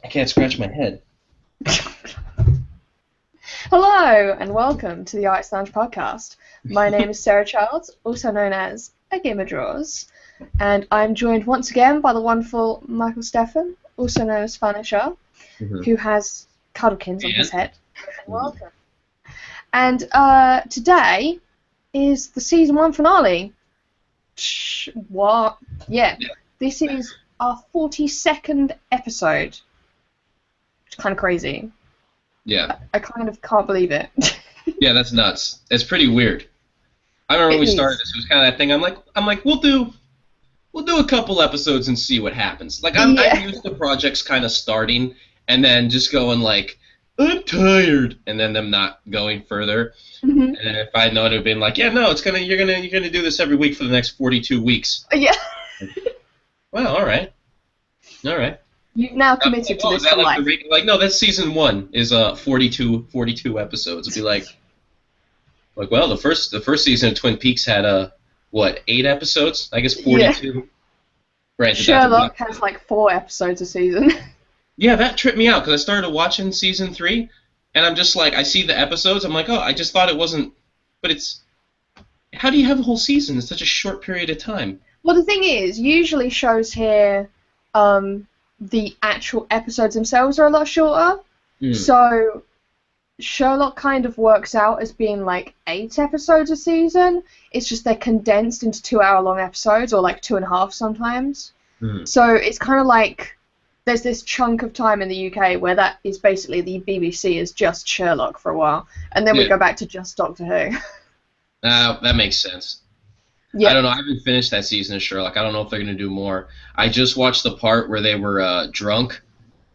I can't scratch my head. Hello and welcome to the Arts Lounge podcast. My name is Sarah Childs, also known as AGamerDraws, and I'm joined once again by the wonderful Michael Steffen, also known as funisher, who has cuddlekins on his head. Welcome. And today is the season 1 finale. What? Yeah. This is our 42nd episode. It's kind of crazy. Yeah. I kind of can't believe it. Yeah, that's nuts. It's pretty weird. I remember when we started this, it was kind of that thing. I'm like, we'll do a couple episodes and see what happens. Like I'm used to projects kind of starting and then just going like, I'm tired, and then them not going further. And if I know it would have been like, yeah, no, you're gonna do this every week for the next 42 weeks. Yeah. Well, all right. You've now committed to this for life. No, that's season 1 is 42 episodes. It'd be like, well, the first season of Twin Peaks had 8 episodes? I guess 42. Yeah. Right. Sherlock has like 4 episodes a season. Yeah, that tripped me out because I started watching season 3, and I'm just like, I see the episodes, I'm like, oh, I just thought it wasn't, but it's. How do you have a whole season in such a short period of time? Well, the thing is, usually shows here, the actual episodes themselves are a lot shorter. So Sherlock kind of works out as being like 8 episodes a season. It's just they're condensed into 2-hour-long episodes, or like 2.5 sometimes. So it's kind of like there's this chunk of time in the UK where that is basically the BBC is just Sherlock for a while, and then we go back to just Doctor Who. That makes sense. Yeah. I don't know. I haven't finished that season of Sherlock. I don't know if they're going to do more. I just watched the part where they were drunk,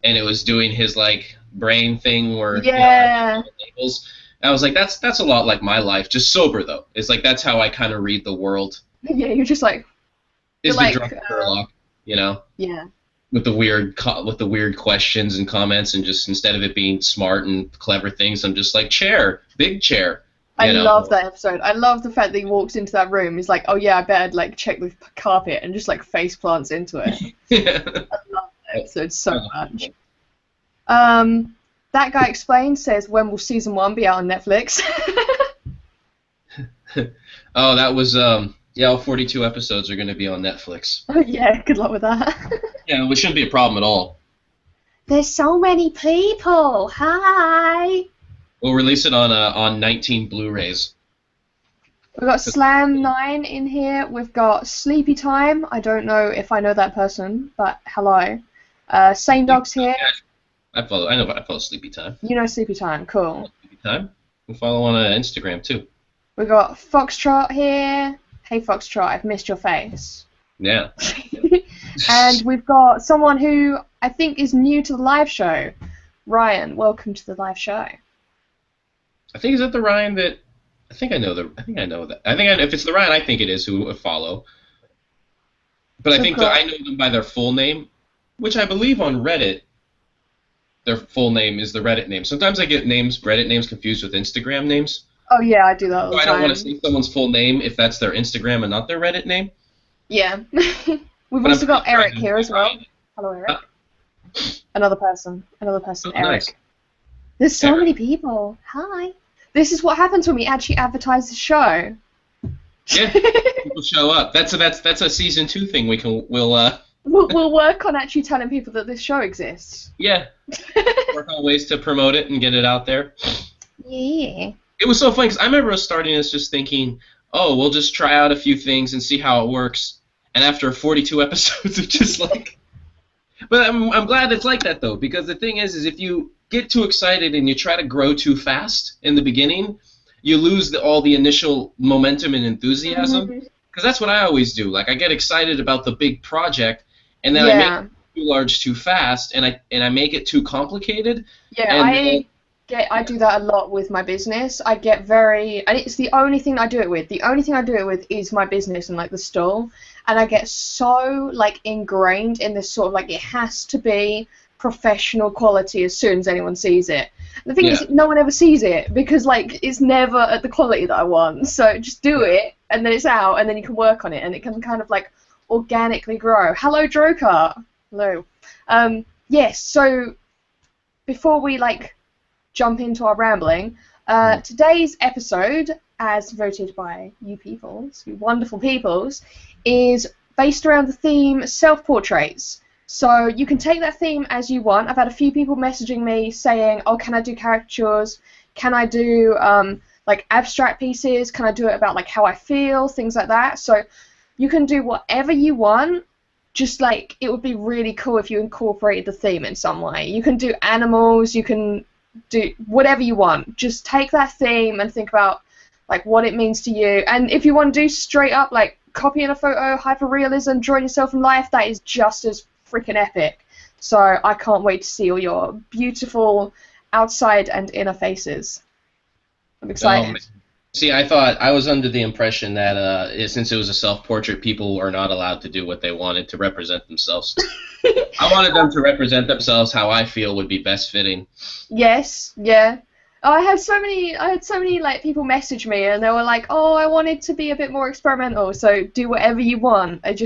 and it was doing his like brain thing where labels. I was like, that's a lot like my life, just sober though. It's like that's how I kind of read the world. Yeah, you're just like. Is the drunk Sherlock, you know? Yeah. With the weird questions and comments, and just instead of it being smart and clever things, I'm just like big chair. I love that episode. I love the fact that he walks into that room. He's like, oh yeah, I better like check the carpet, and just like face plants into it. I love that episode so much. That guy explains, says, when will season 1 be out on Netflix? Oh, that was all 42 episodes are going to be on Netflix. Oh yeah, good luck with that. Yeah, which shouldn't be a problem at all. There's so many people. Hi. We'll release it on 19 Blu-rays. We've got Slam 9 in here. We've got Sleepy Time. I don't know if I know that person, but hello. Sane Dog's here. I follow Sleepy Time. You know Sleepy Time, cool. Sleepy Time. We follow on Instagram too. We've got Foxtrot here. Hey Foxtrot, I've missed your face. Yeah. And we've got someone who I think is new to the live show. Ryan, welcome to the live show. I think is that the Ryan that I think I know that. If it's the Ryan, I think it is who I follow. But I think that I know them by their full name, which I believe on Reddit, their full name is the Reddit name. Sometimes I get Reddit names confused with Instagram names. Oh yeah, I do that all the time. I don't want to say someone's full name if that's their Instagram and not their Reddit name. Yeah. We've also got Eric here as well. Hello, Eric. Another person, Eric. Nice. There's so many people. Hi. This is what happens when we actually advertise the show. Yeah, people show up. That's a season 2 thing. We'll work on actually telling people that this show exists. Yeah. Work on ways to promote it and get it out there. Yeah. It was so funny because I remember us starting this just thinking, oh, we'll just try out a few things and see how it works. And after 42 episodes, it's just like. But I'm glad it's like that though, because the thing is if you get too excited and you try to grow too fast in the beginning, you lose all the initial momentum and enthusiasm. Because that's what I always do. Like I get excited about the big project, and then I make it too large too fast, and I make it too complicated. Yeah, I do that a lot with my business. I get and it's the only thing I do it with. The only thing I do it with is my business and like the stall, and I get so like ingrained in this sort of like it has to be professional quality as soon as anyone sees it. The thing is, no one ever sees it because like it's never at the quality that I want. So just do it, and then it's out, and then you can work on it, and it can kind of like organically grow. Hello, Droker. Hello. yes, so before we jump into our rambling, today's episode, as voted by you peoples, you wonderful peoples, is based around the theme self-portraits. So you can take that theme as you want. I've had a few people messaging me saying, oh, can I do caricatures? Can I do abstract pieces? Can I do it about how I feel? Things like that. So you can do whatever you want. Just it would be really cool if you incorporated the theme in some way. You can do animals. You can do whatever you want. Just take that theme and think about what it means to you. And if you want to do straight up copying a photo, hyperrealism, drawing yourself in life, that is just as freaking epic. So I can't wait to see all your beautiful outside and inner faces. I'm excited. See, I was under the impression that since it was a self-portrait, people are not allowed to do what they wanted to represent themselves. I wanted them to represent themselves how I feel would be best fitting. Yes, yeah. I had so many people message me and they were like, oh, I wanted to be a bit more experimental, so do whatever you want. It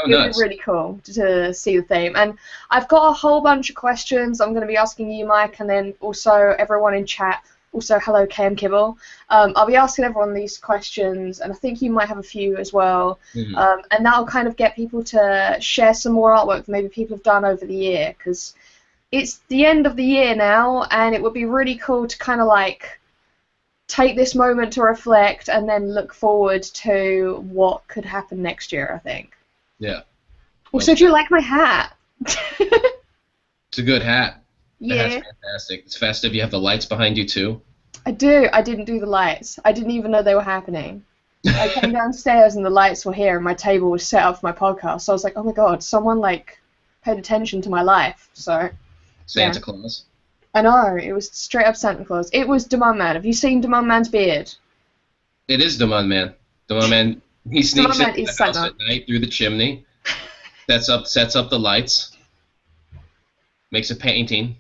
would be really cool to see the theme. And I've got a whole bunch of questions I'm going to be asking you, Mike, and then also everyone in chat. Also, hello, KM Kibble. I'll be asking everyone these questions, and I think you might have a few as well. Mm-hmm. And that'll kind of get people to share some more artwork that maybe people have done over the year, because it's the end of the year now, and it would be really cool to kind of take this moment to reflect and then look forward to what could happen next year, I think. Yeah. Also, do you like my hat? It's a good hat. Yeah. That's fantastic. It's festive. You have the lights behind you, too? I do. I didn't do the lights. I didn't even know they were happening. I came downstairs and the lights were here and my table was set up for my podcast. So I was like, oh my god, someone paid attention to my life. So Santa Claus. I know. It was straight up Santa Claus. It was Demon Man. Have you seen Demon Man's beard? It is Demon Man. Demon Man, he sneaks into the house at night through the chimney, sets up the lights, makes a painting.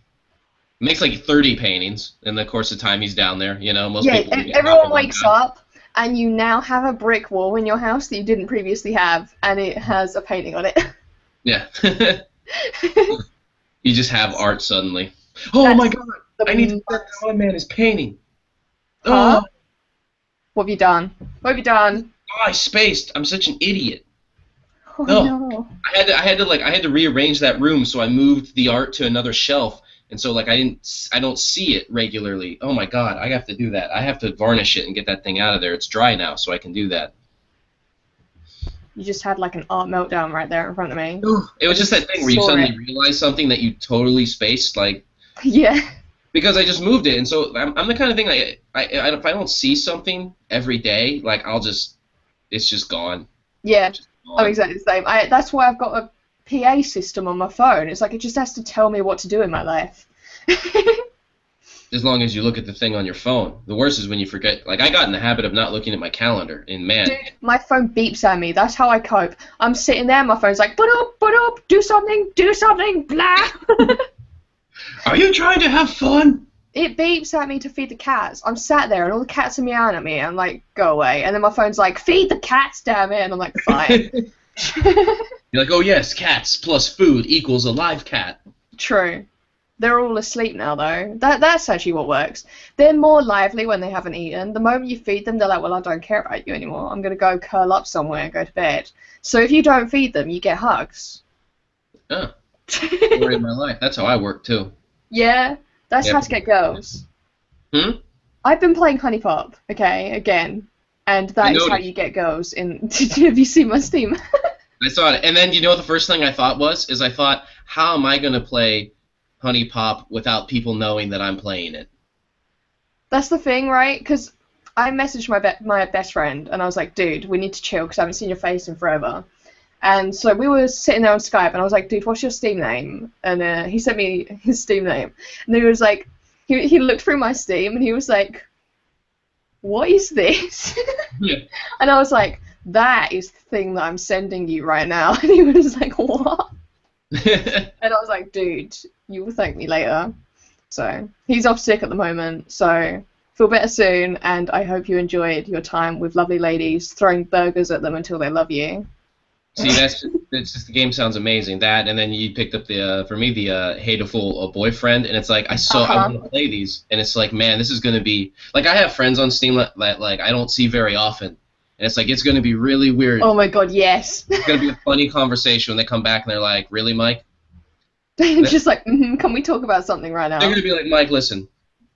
Makes 30 paintings in the course of time he's down there. Most people. Everyone wakes up, and you now have a brick wall in your house that you didn't previously have, and it has a painting on it. Yeah. You just have art suddenly. Oh my god! I need to learn how a man is painting. Huh? Oh. What have you done? What have you done? Oh, I spaced. I'm such an idiot. Oh no. I had to rearrange that room, so I moved the art to another shelf. And so, I don't see it regularly. Oh my god, I have to do that. I have to varnish it and get that thing out of there. It's dry now, so I can do that. You just had an art meltdown right there in front of me. It was just that thing where you suddenly realize something that you totally spaced, Yeah. Because I just moved it, and so I'm the kind of thing if I don't see something every day, it's just gone. Yeah, I'm exactly the same. That's why I've got a PA system on my phone. It's it just has to tell me what to do in my life. As long as you look at the thing on your phone. The worst is when you forget. I got in the habit of not looking at my calendar, and man. Dude, my phone beeps at me. That's how I cope. I'm sitting there, my phone's boop, do something, blah. Are you trying to have fun? It beeps at me to feed the cats. I'm sat there, and all the cats are meowing at me. I'm go away. And then my phone's feed the cats, damn it. And I'm fine. You're oh yes, cats plus food equals a live cat. True. They're all asleep now, though. That's actually what works. They're more lively when they haven't eaten. The moment you feed them, they're well, I don't care about you anymore. I'm going to go curl up somewhere and go to bed. So if you don't feed them, you get hugs. Oh. Story of my life. That's how I work, too. Yeah, that's how to get girls. I've been playing Honey Pop, okay, again. And that is how you get girls in... Have you seen my Steam? I saw it. And then, the first thing I thought was, how am I going to play Honey Pop without people knowing that I'm playing it? That's the thing, right? Because I messaged my best friend, and I was like, dude, we need to chill, because I haven't seen your face in forever. And so we were sitting there on Skype, and I was like, dude, what's your Steam name? And he sent me his Steam name. And he was like, he looked through my Steam, and he was like, what is this? Yeah. And I was like, that is the thing that I'm sending you right now. And he was like, what? And I was like, dude, you will thank me later. So he's off sick at the moment, so feel better soon, and I hope you enjoyed your time with lovely ladies throwing burgers at them until they love you. See, that's just the game sounds amazing. That, and then you picked up the for me the Hateful Boyfriend, and it's like I want to play these, and it's like, man, this is gonna be like, I have friends on Steam that like I don't see very often, and it's like, it's gonna be really weird. Oh my god, yes. It's gonna be a funny conversation when they come back and they're like, really, Mike? Just like, can we talk about something right now? They're gonna be like, Mike, listen,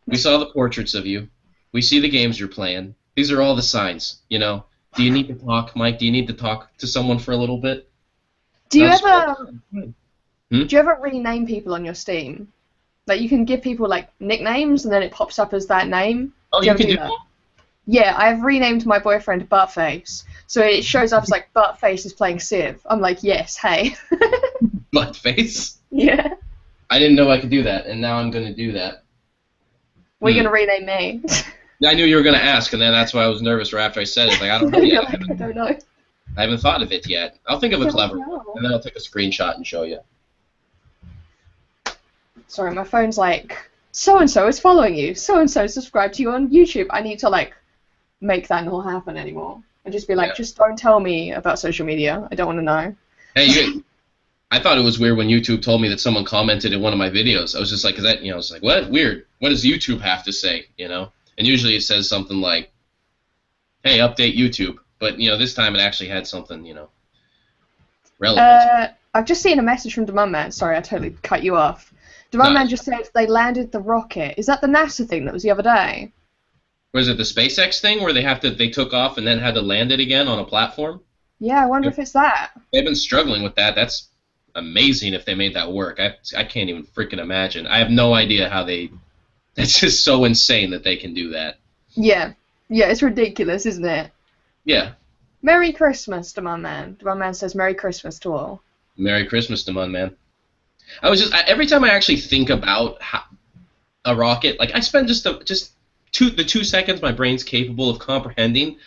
we saw the portraits of you, we see the games you're playing. These are all the signs, you know. Do you need to talk, Mike? Do you need to talk to someone for a little bit? Do you ever rename people on your Steam? Like, you can give people like nicknames and then it pops up as that name. Oh, you can do that? Yeah, I've renamed my boyfriend Buttface, so it shows up as like Buttface is playing Civ. I'm like, yes, hey. Buttface? Yeah. I didn't know I could do that, and now I'm gonna do that. We're gonna rename me. I knew you were gonna ask, and then that's why I was nervous right after I said it. Like, I don't know yet. I don't know. I haven't thought of it yet. I'll think of a clever one, and then I'll take a screenshot and show you. Sorry, my phone's like, so-and-so is following you. So-and-so subscribed to you on YouTube. I need to, like, make that not happen anymore. And just be like, just don't tell me about social media. I don't want to know. Hey, I thought it was weird when YouTube told me that someone commented in one of my videos. I was just like, is that, you know, I was like, what? Weird. What does YouTube have to say, you know? And usually it says something like, hey, update YouTube. But, you know, this time it actually had something, you know, relevant. I've just seen a message from Demon. Sorry, I totally cut you off. Demon just said they landed the rocket. Is that the NASA thing that was the other day? Was it the SpaceX thing where they took off and then had to land it again on a platform? Yeah, I wonder if it's that. They've been struggling with that. That's amazing if they made that work. I can't even freaking imagine. I have no idea how they... It's just so insane that they can do that. Yeah. Yeah, it's ridiculous, isn't it? Yeah. Merry Christmas, Demon Man. Demon Man says Merry Christmas to all. Merry Christmas, Demon Man. Every time I actually think about a rocket, like, I spend just 2 seconds my brain's capable of comprehending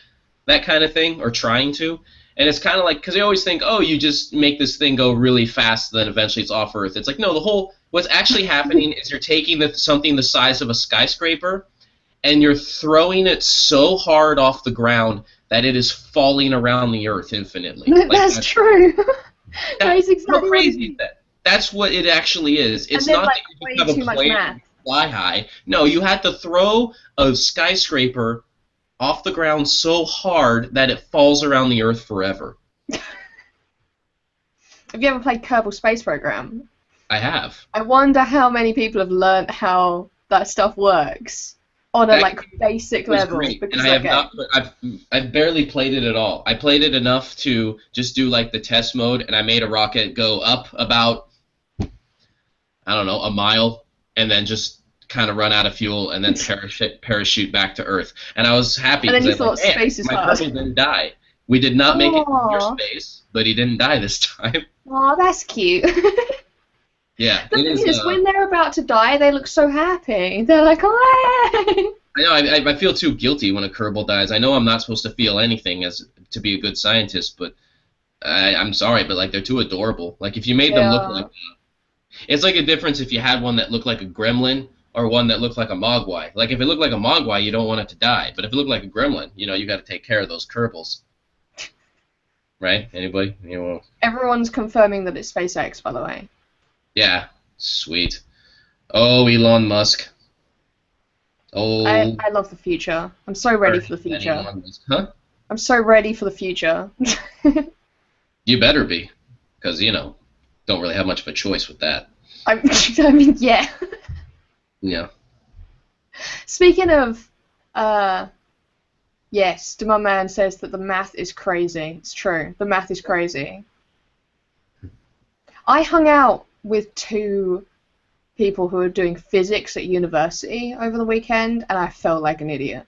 that kind of thing, or trying to. And it's kind of like, because I always think, oh, you just make this thing go really fast, then eventually it's off Earth. It's like, no, what's actually happening is you're taking something the size of a skyscraper, and you're throwing it so hard off the ground that it is falling around the Earth infinitely. That's true. That is exactly how crazy is that? That's what it actually is. It's not that you have a plane and fly high. No, you have to throw a skyscraper off the ground so hard that it falls around the Earth forever. Have you ever played Kerbal Space Program? I have. I wonder how many people have learned how that stuff works on a basic level. And I have not. I've barely played it at all. I played it enough to just do like the test mode, and I made a rocket go up about, I don't know, a mile, and then just kind of run out of fuel, and then parachute back to Earth. And I was happy. And then you thought, space is hard. My turtle didn't die. We did not make it to space, but he didn't die this time. Aw, that's cute. Yeah. The thing is, when they're about to die, they look so happy. They're like, oh, I know, I feel too guilty when a Kerbal dies. I know I'm not supposed to feel anything to be a good scientist, but I'm sorry, but like, they're too adorable. Like, if you made them look like it's like a difference if you had one that looked like a gremlin or one that looked like a mogwai. Like, if it looked like a mogwai, you don't want it to die. But if it looked like a gremlin, you know, you got to take care of those Kerbals. Right? Anybody? Anyone? Everyone's confirming that it's SpaceX, by the way. Yeah. Sweet. Oh, Elon Musk. Oh. I love the future. I'm so ready for the future. Huh? I'm so ready for the future. You better be. Because, you know, don't really have much of a choice with that. I mean, yeah. Yeah. Speaking of, yes, my man says that the math is crazy. It's true. The math is crazy. I hung out with 2 people who were doing physics at university over the weekend, and I felt like an idiot.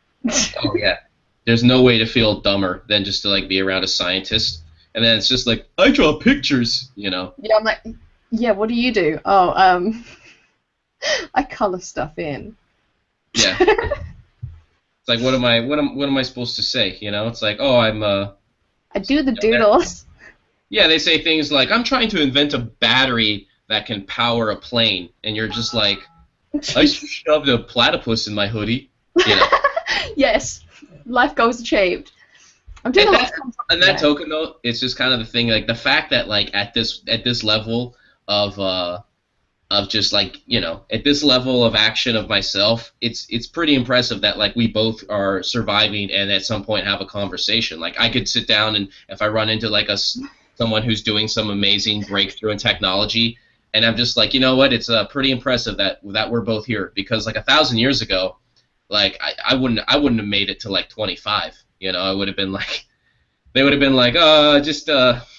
Oh, yeah. There's no way to feel dumber than just to, like, be around a scientist. And then it's just like, I draw pictures, you know. Yeah, I'm like, yeah, what do you do? Oh, I color stuff in. Yeah. It's like, what am I supposed to say? You know, it's like, oh, I do the doodles. Yeah, they say things like, I'm trying to invent a battery that can power a plane, and you're just like, I shoved a platypus in my hoodie. You know. Yes, life goals achieved. I'm doing And a lot that, of content and that today. token though, it's just kind of the thing, like the fact that like at this level of just like at this level of action of myself, it's pretty impressive that like we both are surviving and at some point have a conversation. Like I could sit down and if I run into like someone who's doing some amazing breakthrough in technology, and I'm just like, you know what, it's pretty impressive that we're both here, because like 1,000 years ago, like I wouldn't have made it to like 25. I would have been like. They would have been like, just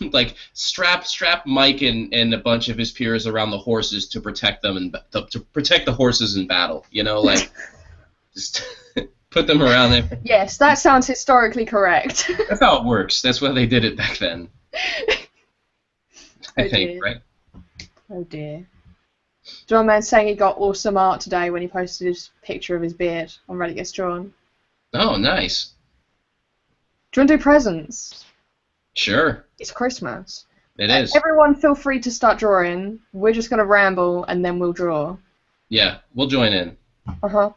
like strap Mike and a bunch of his peers around the horses to protect them and to protect the horses in battle. Like just put them around there. Yes, that sounds historically correct. That's how it works. That's why they did it back then. I Oh think, dear. right? Oh dear. John Man saying he got awesome art today when he posted his picture of his beard on Reddit Gets Drawn. Oh, nice. Do you want to do presents? Sure. It's Christmas. It is. Everyone feel free to start drawing. We're just going to ramble and then we'll draw. Yeah, we'll join in. Uh-huh.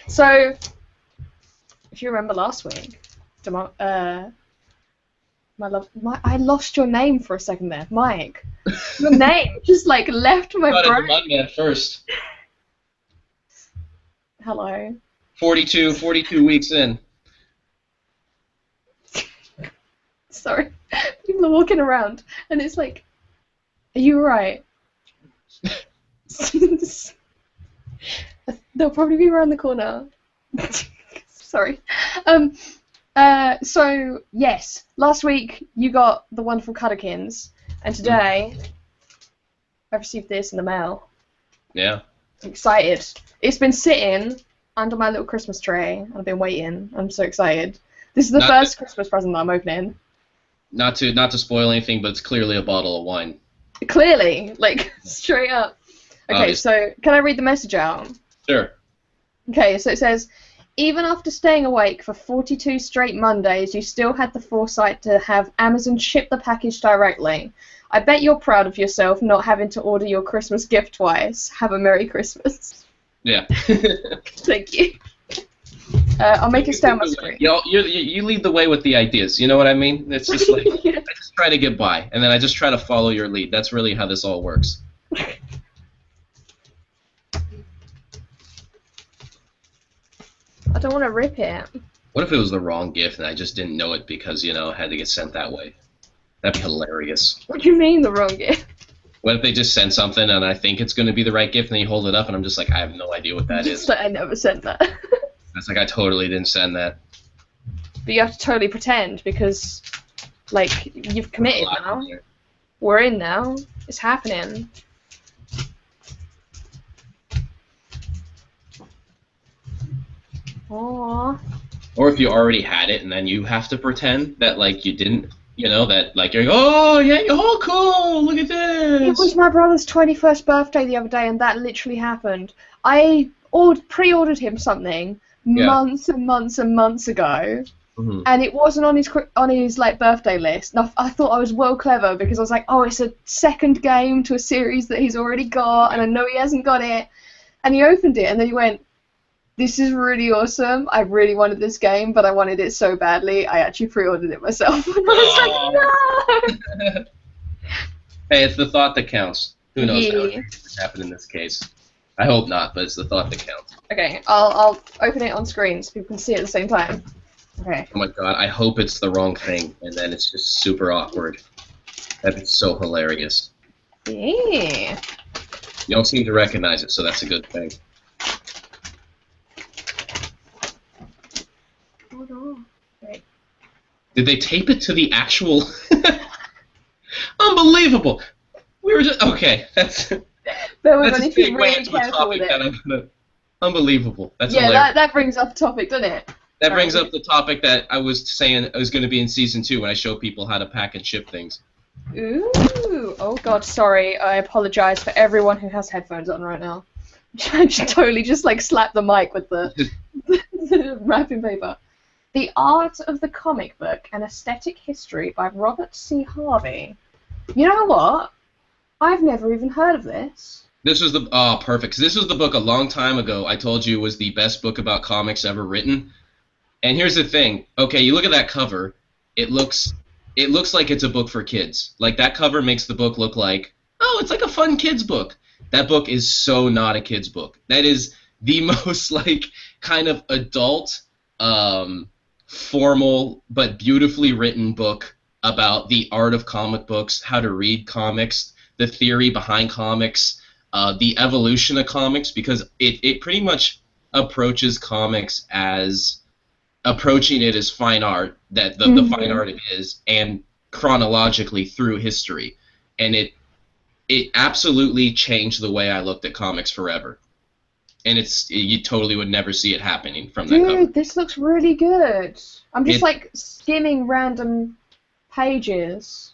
So, if you remember last week, I lost your name for a second there. Mike. Your name just like left my Thought brain. of the Mudman first. Hello. 42 weeks in. Sorry. People are walking around and it's like, are you alright? They'll probably be around the corner. Sorry. So, yes, last week you got the wonderful Cuddekins, and today I've received this in the mail. Yeah. I'm excited. It's been sitting under my little Christmas tree. I've been waiting. I'm so excited. This is the first Christmas present that I'm opening. Not to spoil anything, but it's clearly a bottle of wine. Clearly, like, straight up. Okay, Obviously. so can I read the message out? Sure. Okay, so it says, even after staying awake for 42 straight Mondays, you still had the foresight to have Amazon ship the package directly. I bet you're proud of yourself not having to order your Christmas gift twice. Have a Merry Christmas. Yeah. Thank you. I'll make it stay on my screen. You lead the way with the ideas. You know what I mean? It's just like Yeah. I just try to get by, and then I just try to follow your lead. That's really how this all works. I don't want to rip it. What if it was the wrong gift and I just didn't know it because it had to get sent that way? That'd be hilarious. What do you mean the wrong gift? What if they just send something and I think it's going to be the right gift and then you hold it up and I'm just like, I have no idea what that is. Just like I never sent that. It's like I totally didn't send that. But you have to totally pretend because, like, you've committed now. We're in now. It's happening. Aww. Or if you already had it and then you have to pretend that like you didn't, that like you're like, oh yeah, oh cool, look at this. It was my brother's 21st birthday the other day, and that literally happened. I pre-ordered him something months and months and months ago, and it wasn't on his like birthday list. And I thought I was well clever because I was like, oh, it's a second game to a series that he's already got, and I know he hasn't got it. And he opened it, and then he went, this is really awesome. I really wanted this game, but I wanted it so badly, I actually pre-ordered it myself. And I was like, no! Hey, it's the thought that counts. Who knows how Yeah. it would happen in this case. I hope not, but it's the thought that counts. Okay, I'll open it on screen so people can see it at the same time. Okay. Oh my god, I hope it's the wrong thing, and then it's just super awkward. That'd be so hilarious. Yeah. You don't seem to recognize it, so that's a good thing. Hold on. Wait. Did they tape it to the actual... Unbelievable! We were just... Okay, that's... But we're That's going a to be big way really into a careful with topic that it. I'm gonna... Unbelievable. That's Yeah, hilarious. that brings up a topic, doesn't it? That brings up the topic that I was saying I was going to be in Season 2 when I show people how to pack and ship things. Ooh. Oh god, sorry. I apologize for everyone who has headphones on right now. I should totally just like slap the mic with the wrapping paper. The Art of the Comic Book, An Aesthetic History by Robert C. Harvey. You know what? I've never even heard of this. This was the... Oh, perfect. 'Cause this was the book a long time ago I told you was the best book about comics ever written. And here's the thing. Okay, you look at that cover. It looks like it's a book for kids. Like that cover makes the book look like, oh, it's like a fun kids book. That book is so not a kids book. That is the most like kind of adult, formal but beautifully written book about the art of comic books, how to read comics, the theory behind comics, the evolution of comics, because it pretty much approaches comics as approaching it as fine art, that the fine art it is, and chronologically through history. And it absolutely changed the way I looked at comics forever. And you totally would never see it happening from that cover. Dude, this looks really good. I'm just like skimming random pages.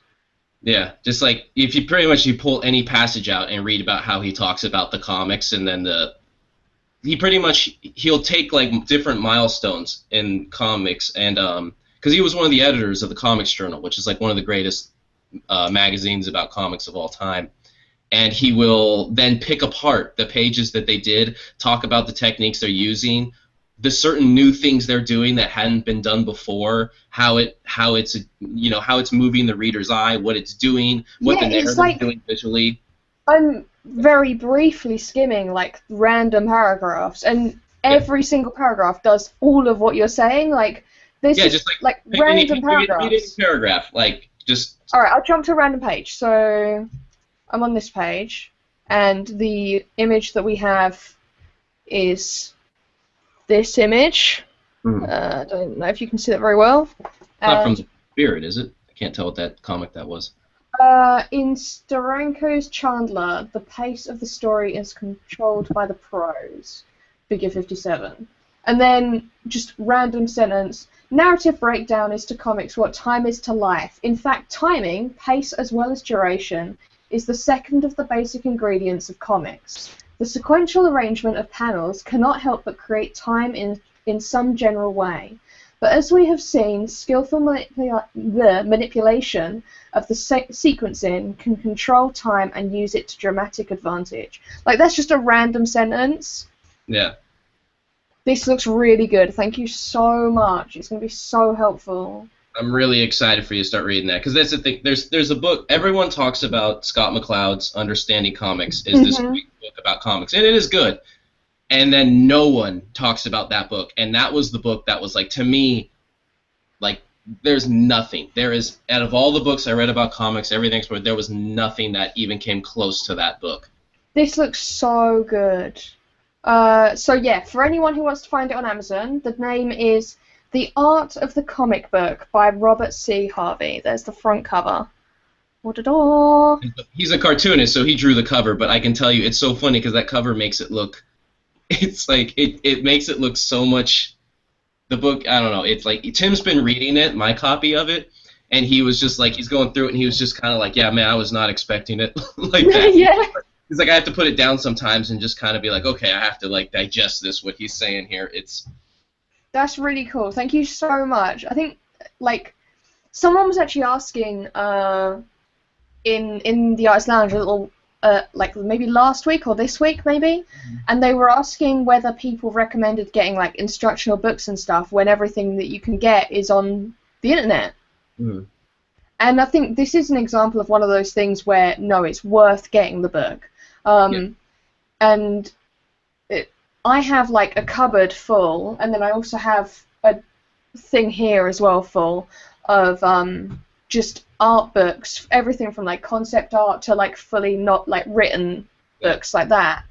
Yeah, just like if you pretty much you pull any passage out and read about how he talks about the comics, and then he'll take like different milestones in comics, and because he was one of the editors of the Comics Journal, which is like one of the greatest magazines about comics of all time. And he will then pick apart the pages that they did, talk about the techniques they're using, the certain new things they're doing that hadn't been done before, how it's moving the reader's eye, what it's doing, what the narrative is doing visually. I'm very briefly skimming like random paragraphs, and every single paragraph does all of what you're saying. Like this just like random paragraphs. Read a paragraph, like just. All right, I'll jump to a random page. So I'm on this page, and the image that we have is this image. I don't know if you can see that very well. Not from Spirit, is it? I can't tell what that comic that was. In Steranko's Chandler, the pace of the story is controlled by the prose. Figure 57. And then just random sentence. Narrative breakdown is to comics what time is to life. In fact, timing, pace as well as duration, is the second of the basic ingredients of comics. The sequential arrangement of panels cannot help but create time in some general way. But as we have seen, skillful manipulation of the sequencing can control time and use it to dramatic advantage. Like, that's just a random sentence. Yeah. This looks really good. Thank you so much. It's going to be so helpful. I'm really excited for you to start reading that, because that's the thing. There's a book, everyone talks about Scott McCloud's Understanding Comics is this great book about comics, and it is good. And then no one talks about that book, and that was the book that was like, to me, like, there's nothing. There is, out of all the books I read about comics, everything, there was nothing that even came close to that book. This looks so good. So yeah, for anyone who wants to find it on Amazon, the name is The Art of the Comic Book by Robert C. Harvey. There's the front cover. He's a cartoonist, so he drew the cover, but I can tell you it's so funny because that cover makes it look, it's like, it makes it look so much, the book, I don't know, it's like, Tim's been reading it, my copy of it, and he was just like, he's going through it, and he was just kind of like, yeah, man, I was not expecting it like that. Yeah. He's like, I have to put it down sometimes and just kind of be like, okay, I have to like digest this, what he's saying here. That's really cool. Thank you so much. I think, like, someone was actually asking in the Arts Lounge a little, like maybe last week or this week maybe, and they were asking whether people recommended getting like instructional books and stuff when everything that you can get is on the internet. And I think this is an example of one of those things where, no, it's worth getting the book. And I have like a cupboard full, and then I also have a thing here as well full of just art books, everything from like concept art to like fully not like written books like that.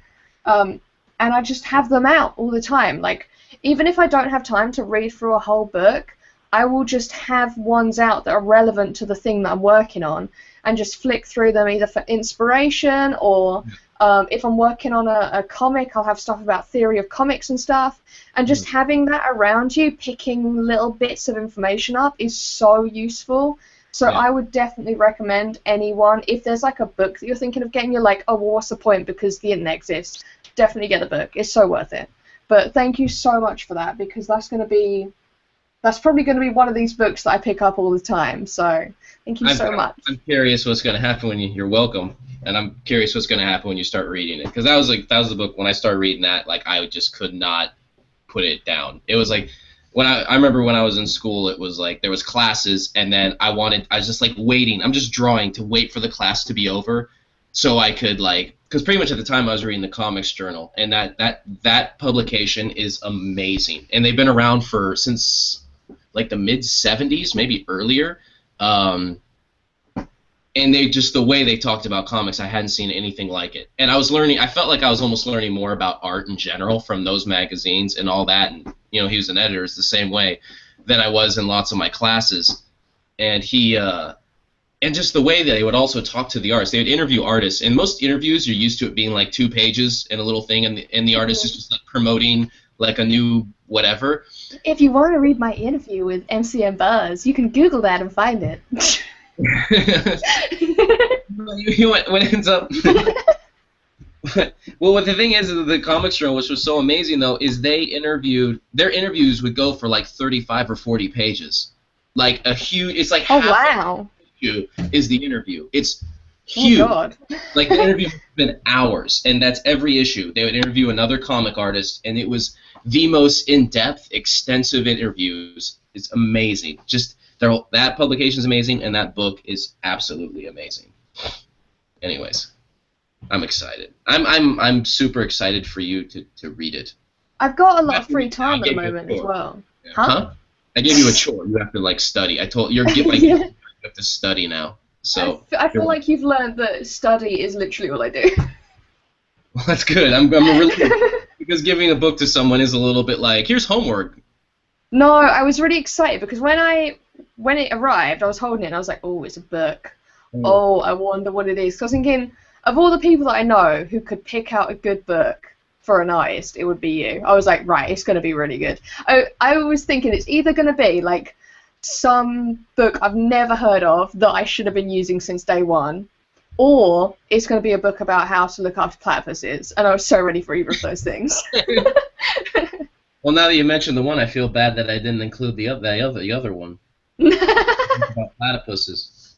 And I just have them out all the time. Like, even if I don't have time to read through a whole book, I will just have ones out that are relevant to the thing that I'm working on and just flick through them either for inspiration or if I'm working on a comic, I'll have stuff about theory of comics and stuff. And just having that around you, picking little bits of information up is so useful. So I would definitely recommend anyone, if there's like a book that you're thinking of getting, you're like, oh, well, what's the point because the internet exists, definitely get the book. It's so worth it. But thank you so much for that, because that's probably going to be one of these books that I pick up all the time. So thank you so much. I'm curious what's going to happen when you're welcome, and I'm curious what's going to happen when you start reading it, because that was the book when I started reading that, like I just could not put it down. It was like I remember when I was in school, it was like there was classes, and then I was just like waiting. I'm just drawing to wait for the class to be over, so I could like, because pretty much at the time I was reading the Comics Journal, and that publication is amazing, and they've been around since like the mid '70s, maybe earlier. And the way they talked about comics, I hadn't seen anything like it. And I felt like I was almost learning more about art in general from those magazines and all that. And, he was an editor, it's the same way than I was in lots of my classes. And and just the way that they would also talk to the artists. They would interview artists. And most interviews, you're used to it being like 2 pages and a little thing, and the artist is just like promoting like a new whatever. If you want to read my interview with MCM Buzz, you can Google that and find it. What ends up well, the thing is, the Comics Journal, which was so amazing though, is their interviews would go for like 35 or 40 pages, like a huge. It's like wow, is the interview. It's huge. Oh God. Like the interview has been hours, and that's every issue. They would interview another comic artist, and it was the most in-depth, extensive interviews. It's amazing. Just that publication is amazing, and that book is absolutely amazing. Anyways, I'm excited. I'm super excited for you to read it. I've got a lot of free time at the moment as well. Yeah. Huh? I gave you a chore. You have to like study. I told you you have to study now. So I feel like you've learned that study is literally all I do. Well, that's good. I'm really because giving a book to someone is a little bit like, here's homework. No, I was really excited because when it arrived, I was holding it and I was like, oh, it's a book. Oh, I wonder what it is. Because I was thinking, of all the people that I know who could pick out a good book for an artist, it would be you. I was like, right, it's going to be really good. I was thinking it's either going to be like some book I've never heard of that I should have been using since day one, or it's going to be a book about how to look after platypuses, and I was so ready for either of those things. Well, now that you mentioned the one, I feel bad that I didn't include the other one. About platypuses.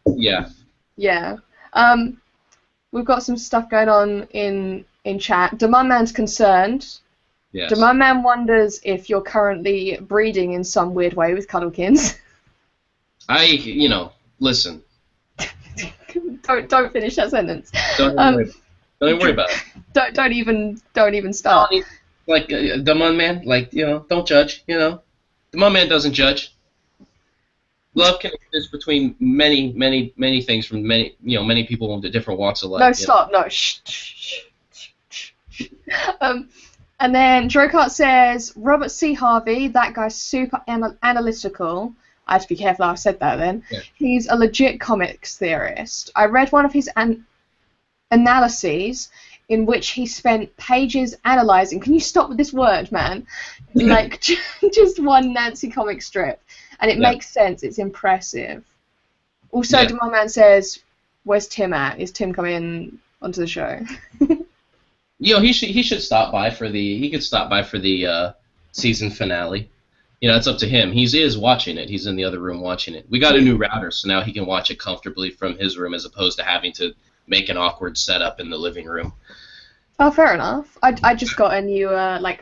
Yeah. Yeah. We've got some stuff going on in chat. Demand Man's concerned. Yes. Demand Man wonders if you're currently breeding in some weird way with Cuddlekins. Listen. Don't finish that sentence. Don't even worry about it. Don't even start. Like Demand Man, don't judge. Demand Man doesn't judge. Love can exist between many things from many people in different walks of life. No, stop. No, shh. And then Drocart says, Robert C. Harvey, that guy's super analytical. I have to be careful how I said that then. Yeah. He's a legit comics theorist. I read one of his analyses in which he spent pages analyzing. Can you stop with this word, man? Like, just one Nancy comic strip. And it makes sense. It's impressive. Also, Demand Man says, where's Tim at? Is Tim coming onto the show? He should stop by for the season finale. It's up to him. He is watching it. He's in the other room watching it. We got a new router, so now he can watch it comfortably from his room as opposed to having to make an awkward setup in the living room. Oh, fair enough. I just got a new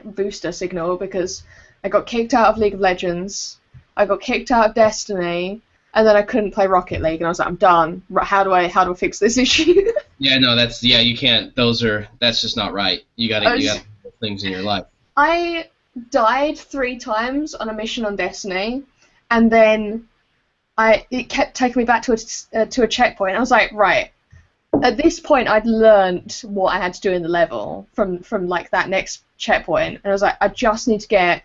booster signal because I got kicked out of League of Legends. I got kicked out of Destiny, and then I couldn't play Rocket League, and I was like, I'm done. How do I fix this issue? Yeah, no, you can't. That's just not right. You gotta do things in your life. I died 3 times on a mission on Destiny, and then it kept taking me back to a checkpoint. I was like, right. At this point, I'd learned what I had to do in the level from like that next checkpoint, and I was like, I just need to get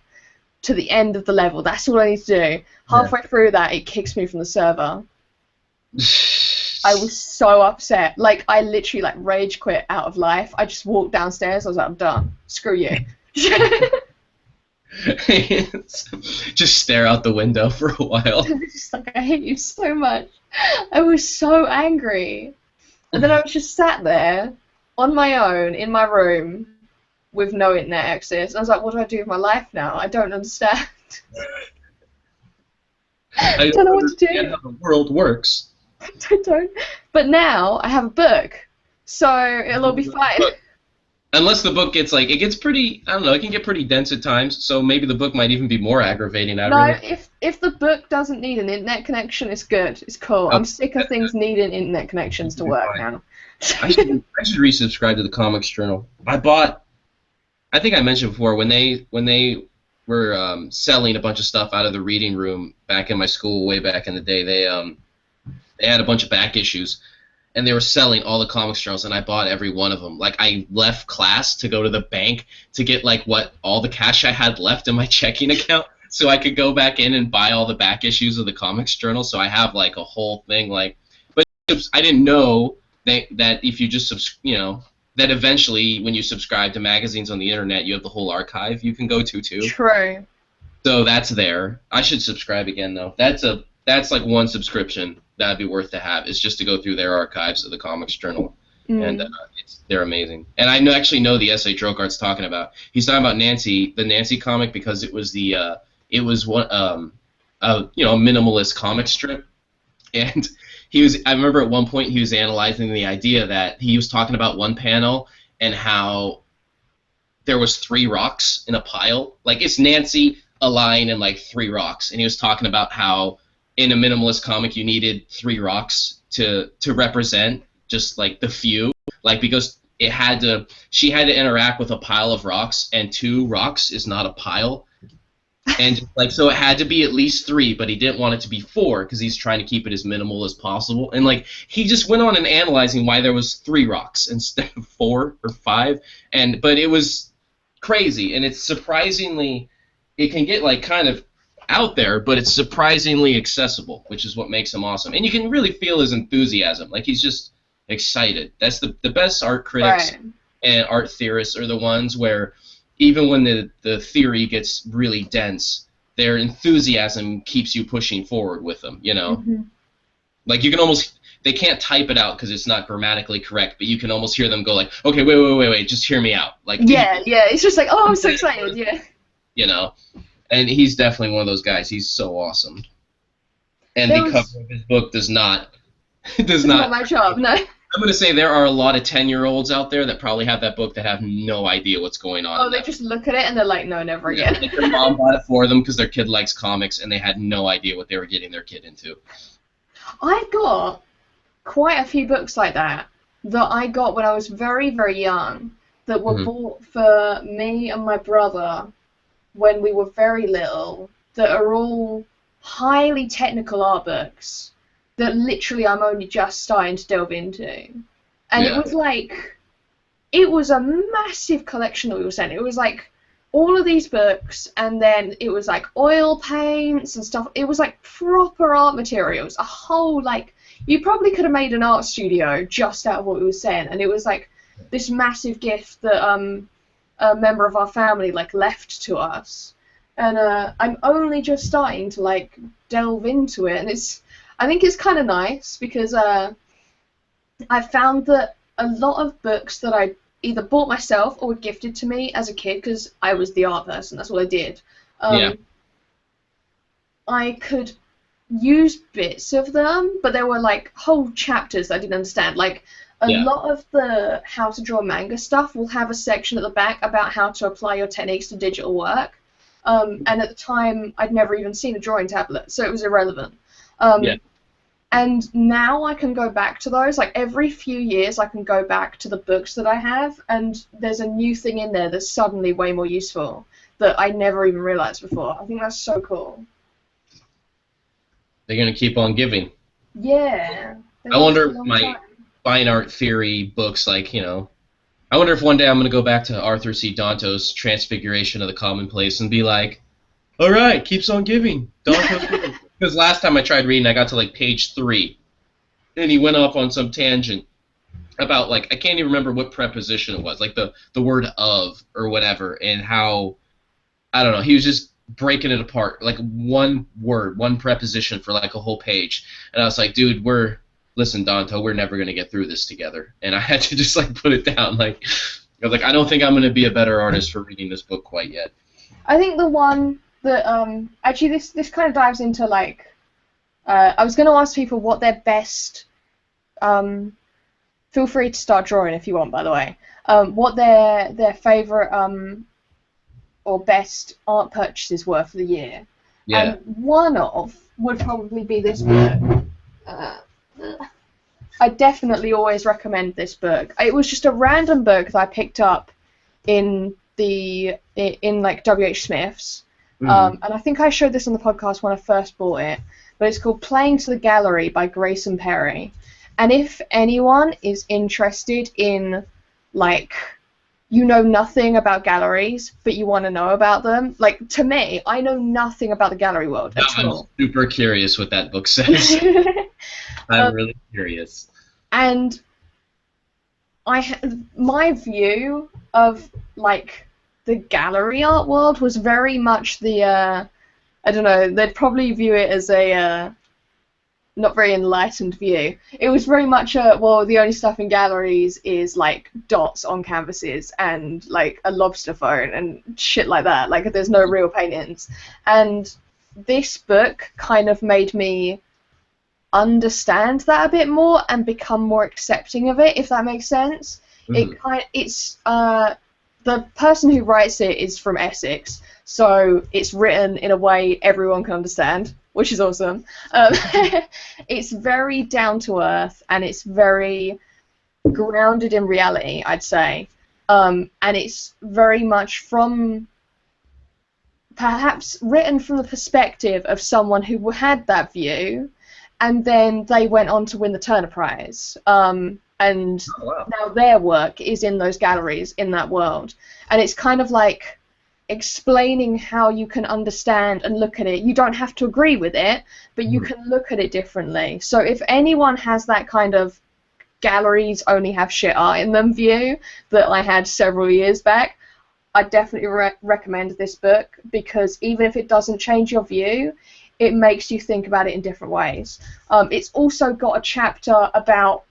to the end of the level. That's all I need to do. Halfway through that, it kicks me from the server. I was so upset. Like, I literally rage quit out of life. I just walked downstairs. I was like, I'm done. Screw you. Just stare out the window for a while. Just I hate you so much. I was so angry. And then I was just sat there on my own in my room with no internet access. I was like, what do I do with my life now? I don't understand. I don't know what to do. How the world works. I don't. But now I have a book, so it'll all be fine. Unless the book gets like, it gets pretty, I don't know, it can get pretty dense at times, so maybe the book might even be more aggravating. I No, really. if the book doesn't need an internet connection, it's good. It's cool. Oh, I'm sick of things needing internet connections to be work fine. now. I should resubscribe to the Comics Journal. I think I mentioned before when they were selling a bunch of stuff out of the reading room back in my school way back in the day. They had a bunch of back issues, and they were selling all the comics journals, and I bought every one of them. Like I left class to go to the bank to get like what all the cash I had left in my checking account, so I could go back in and buy all the back issues of the comics journal. So I have like a whole thing like, but I didn't know that if you just that eventually when you subscribe to magazines on the internet, you have the whole archive you can go to too. True. So that's there. I should subscribe again though. That's like one subscription that'd be worth to have. Is just to go through their archives of the Comics Journal, and they're amazing. And actually know the essay Drogart's talking about. He's talking about the Nancy comic, because it was it was one a minimalist comic strip, and I remember at one point he was analyzing the idea that he was talking about one panel and how there was 3 rocks in a pile. Like it's Nancy, a line, and like 3 rocks. And he was talking about how in a minimalist comic you needed 3 rocks to represent just like the few. Like because she had to interact with a pile of rocks, and 2 rocks is not a pile. And like so it had to be at least 3, but he didn't want it to be 4 because he's trying to keep it as minimal as possible. And like he just went on and analyzing why there was 3 rocks instead of 4 or 5. But it was crazy, and it's surprisingly, it can get like kind of out there, but it's surprisingly accessible, which is what makes him awesome. And you can really feel his enthusiasm, like he's just excited. That's the best art critics and art theorists are the ones where even when the theory gets really dense, their enthusiasm keeps you pushing forward with them, Like you can almost, they can't type it out because it's not grammatically correct, but you can almost hear them go like, okay, wait, just hear me out. Like yeah, it's just like, oh, I'm so excited, yeah. And he's definitely one of those guys. He's so awesome. And the cover of his book does not match up, no. I'm going to say there are a lot of 10-year-olds out there that probably have that book that have no idea what's going on. Oh, they just look at it and they're like, no, never again. Yeah, their mom bought it for them because their kid likes comics, and they had no idea what they were getting their kid into. I've got quite a few books like that I got when I was very, very young that were bought for me and my brother when we were very little, that are all highly technical art books that literally I'm only just starting to delve into. And it was a massive collection that we were sent. It was like all of these books, and then it was like oil paints and stuff. It was like proper art materials, a whole, like, you probably could have made an art studio just out of what we were saying. And it was like this massive gift that a member of our family like left to us. And I'm only just starting to like delve into it, and I think it's kind of nice because I found that a lot of books that I either bought myself or were gifted to me as a kid, because I was the art person, that's what I did. I could use bits of them, but there were like whole chapters that I didn't understand. Like a lot of the how to draw manga stuff will have a section at the back about how to apply your techniques to digital work. And at the time, I'd never even seen a drawing tablet, so it was irrelevant. And now I can go back to those. Like every few years, I can go back to the books that I have, and there's a new thing in there that's suddenly way more useful that I never even realized before. I think that's so cool. They're going to keep on giving. Yeah. I wonder if my fine art theory books, like, I wonder if one day I'm going to go back to Arthur C. Danto's Transfiguration of the Commonplace and be like, all right, keeps on giving. Danto's giving. Because last time I tried reading, I got to like page 3, and he went off on some tangent about, like, I can't even remember what preposition it was, like the word of or whatever, and how, I don't know, he was just breaking it apart, like one word, one preposition for like a whole page. And I was like, dude, listen, Danto, we're never going to get through this together. And I had to just like put it down. Like, I was like, I don't think I'm going to be a better artist for reading this book quite yet. I think the one that, actually this kind of dives into like, I was going to ask people what their best feel free to start drawing if you want, by the way, what their favourite or best art purchases were for the year. Yeah. And one of would probably be this book. I definitely always recommend this book. It was just a random book that I picked up in like W.H. Smith's. And I think I showed this on the podcast when I first bought it, but it's called Playing to the Gallery by Grayson Perry. And if anyone is interested in, like, you know nothing about galleries, but you want to know about them, like, to me, I know nothing about the gallery world at all. I'm super curious what that book says. I'm really curious. And my view of, like, the gallery art world was very much the, I don't know, they'd probably view it as a not very enlightened view. It was very much well, the only stuff in galleries is, like, dots on canvases and, like, a lobster phone and shit like that. Like, there's no real paintings. And this book kind of made me understand that a bit more and become more accepting of it, if that makes sense. It's the person who writes it is from Essex, so it's written in a way everyone can understand, which is awesome. It's very down to earth and it's very grounded in reality, I'd say. And it's very much perhaps written from the perspective of someone who had that view, and then they went on to win the Turner Prize. And now their work is in those galleries in that world. And it's kind of like explaining how you can understand and look at it. You don't have to agree with it, but you can look at it differently. So if anyone has that kind of galleries only have shit art in them view that I had several years back, I definitely recommend this book, because even if it doesn't change your view, it makes you think about it in different ways. It's also got a chapter about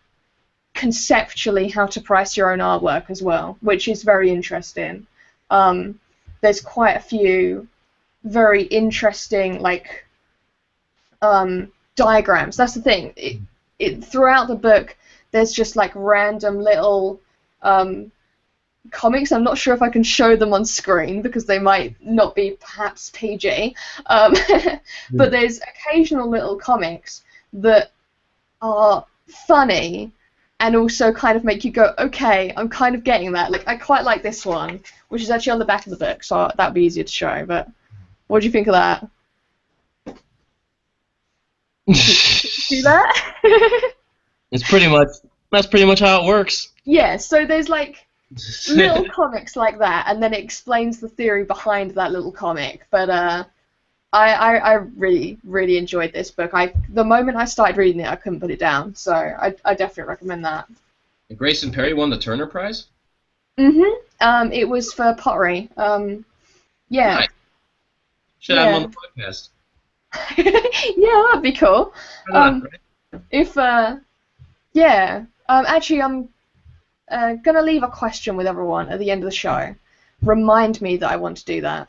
conceptually how to price your own artwork as well, which is very interesting. There's quite a few very interesting, like, diagrams. That's the thing. Throughout the book, there's just, like, random little comics. I'm not sure if I can show them on screen because they might not be perhaps PG. But there's occasional little comics that are funny and also kind of make you go, okay, I'm kind of getting that. Like, I quite like this one, which is actually on the back of the book, so that'd be easier to show. But what do you think of that? See that? That's pretty much how it works. Yeah, so there's, like, little comics like that, and then it explains the theory behind that little comic. But I really, really enjoyed this book. The moment I started reading it, I couldn't put it down, so I definitely recommend that. And Grayson Perry won the Turner Prize? It was for pottery. Yeah. Nice. Should have him on the podcast. Yeah, that'd be cool. Actually, I'm gonna leave a question with everyone at the end of the show. Remind me that I want to do that.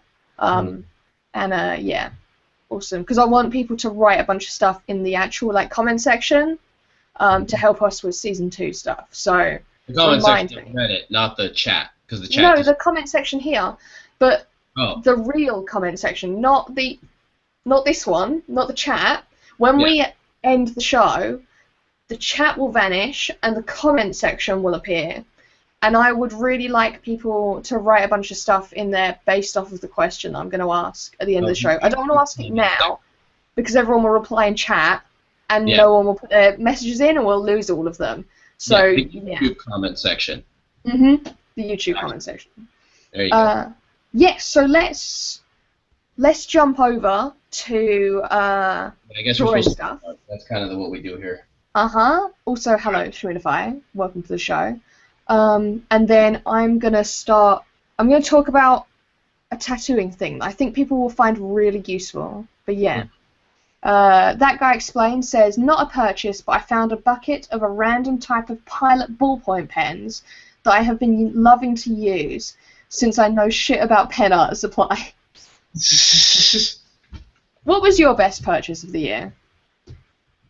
Yeah, awesome. Because I want people to write a bunch of stuff in the actual, like, comment section to help us with season 2 stuff. So the comment section on Reddit, not the chat, because the chat. No, the comment section here, but the real comment section, not this one, not the chat. When we end the show, the chat will vanish and the comment section will appear. And I would really like people to write a bunch of stuff in there based off of the question I'm going to ask at the end of the show. I don't want to ask it now because everyone will reply in chat and no one will put their messages in and we'll lose all of them. So the YouTube comment section. The YouTube comment section. There you go. Yes, so let's jump over to I guess drawing stuff. That's kind of what we do here. Also, hello, Shminify. Welcome to the show. And then I'm going to talk about a tattooing thing that I think people will find really useful. But yeah. That guy explains, says, not a purchase, but I found a bucket of a random type of Pilot ballpoint pens that I have been loving to use since I know shit about pen art supply. What was your best purchase of the year?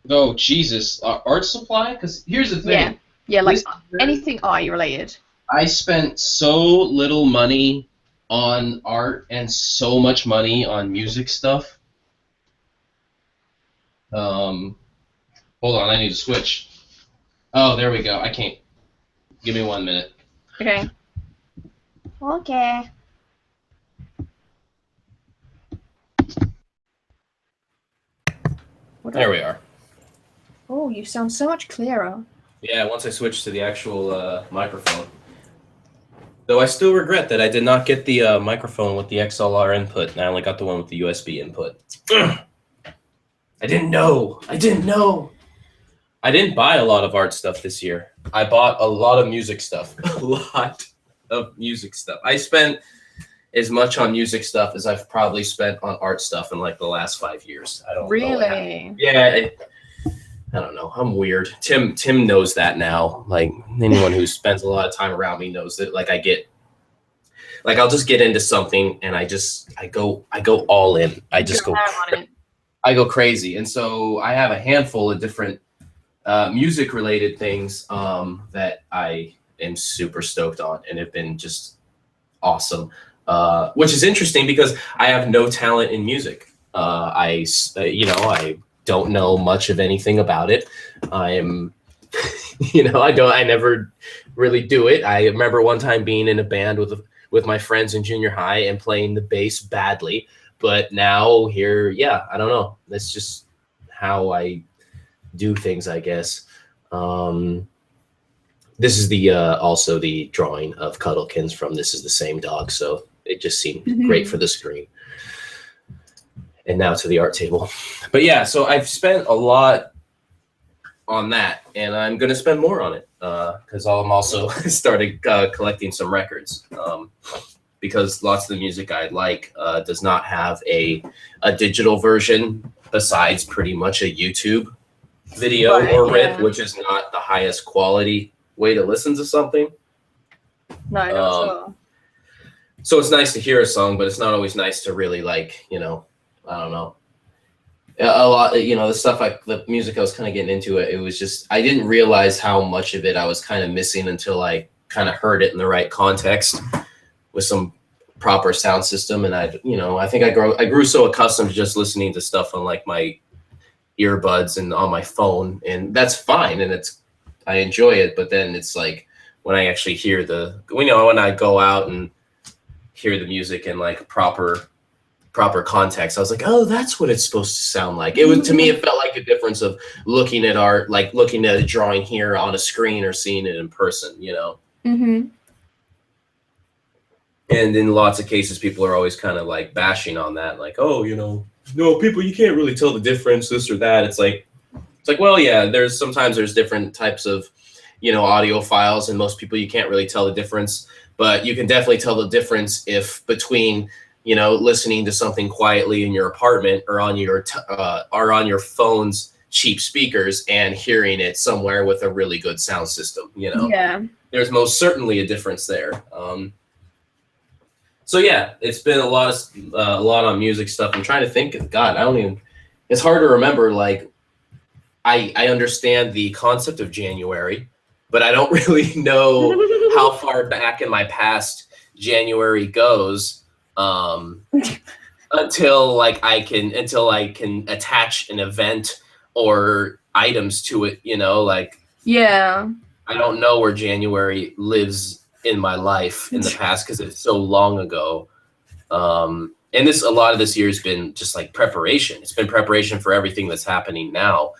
Oh, Jesus. Art supply? Because here's the thing. Yeah, like anything eye related. I spent so little money on art and so much money on music stuff. Hold on, I need to switch. Oh, there we go. I can't. Give me 1 minute. Okay. Okay. There we are. Oh, you sound so much clearer. Yeah, once I switched to the actual microphone. Though I still regret that I did not get the microphone with the XLR input, and I only got the one with the USB input. I didn't know. I didn't buy a lot of art stuff this year. I bought a lot of music stuff. A lot of music stuff. I spent as much on music stuff as I've probably spent on art stuff in like the last 5 years. I don't really. Yeah. I don't know. I'm weird. Tim knows that now. Like anyone who spends a lot of time around me knows that. Like I'll just get into something and I go all in. I go crazy. And so I have a handful of different music related things that I am super stoked on and have been just awesome. Which is interesting because I have no talent in music. I don't know much of anything about it. I am, I never really do it. I remember one time being in a band with my friends in junior high and playing the bass badly. But now here, I don't know. That's just how I do things, I guess. This is the also the drawing of Cuddlekins from This Is the Same Dog. So it just seemed great for the screen. And now to the art table. But yeah, so I've spent a lot on that, and I'm going to spend more on it because I'm also started collecting some records because lots of the music I like does not have a digital version besides pretty much a YouTube video or rip, which is not the highest quality way to listen to something. No, not at all. So it's nice to hear a song, but it's not always nice to really I don't know. A lot, the music I was kind of getting into it was just, I didn't realize how much of it I was kind of missing until I kind of heard it in the right context with some proper sound system. And I think I grew so accustomed to just listening to stuff on like my earbuds and on my phone, and that's fine. And I enjoy it. But then it's like when I actually hear when I go out and hear the music in like proper context, I was like, oh, that's what it's supposed to sound like. It was, to me, it felt like a difference of looking at art, like looking at a drawing here on a screen or seeing it in person, Mm-hmm. And in lots of cases, people are always kind of like bashing on that, like, oh, no, people, you can't really tell the difference, this or that. It's like, well, yeah, there's different types of, audio files, and most people, you can't really tell the difference, but you can definitely tell the difference if between listening to something quietly in your apartment or on your phone's cheap speakers and hearing it somewhere with a really good sound system. Yeah. There's most certainly a difference there. So yeah, it's been a lot on music stuff. I'm trying to think. God, it's hard to remember. Like, I understand the concept of January, but I don't really know how far back in my past January goes. Until I can attach an event or items to it, Yeah. I don't know where January lives in my life in the past because it's so long ago. And a lot of this year has been just like preparation. It's been preparation for everything that's happening now.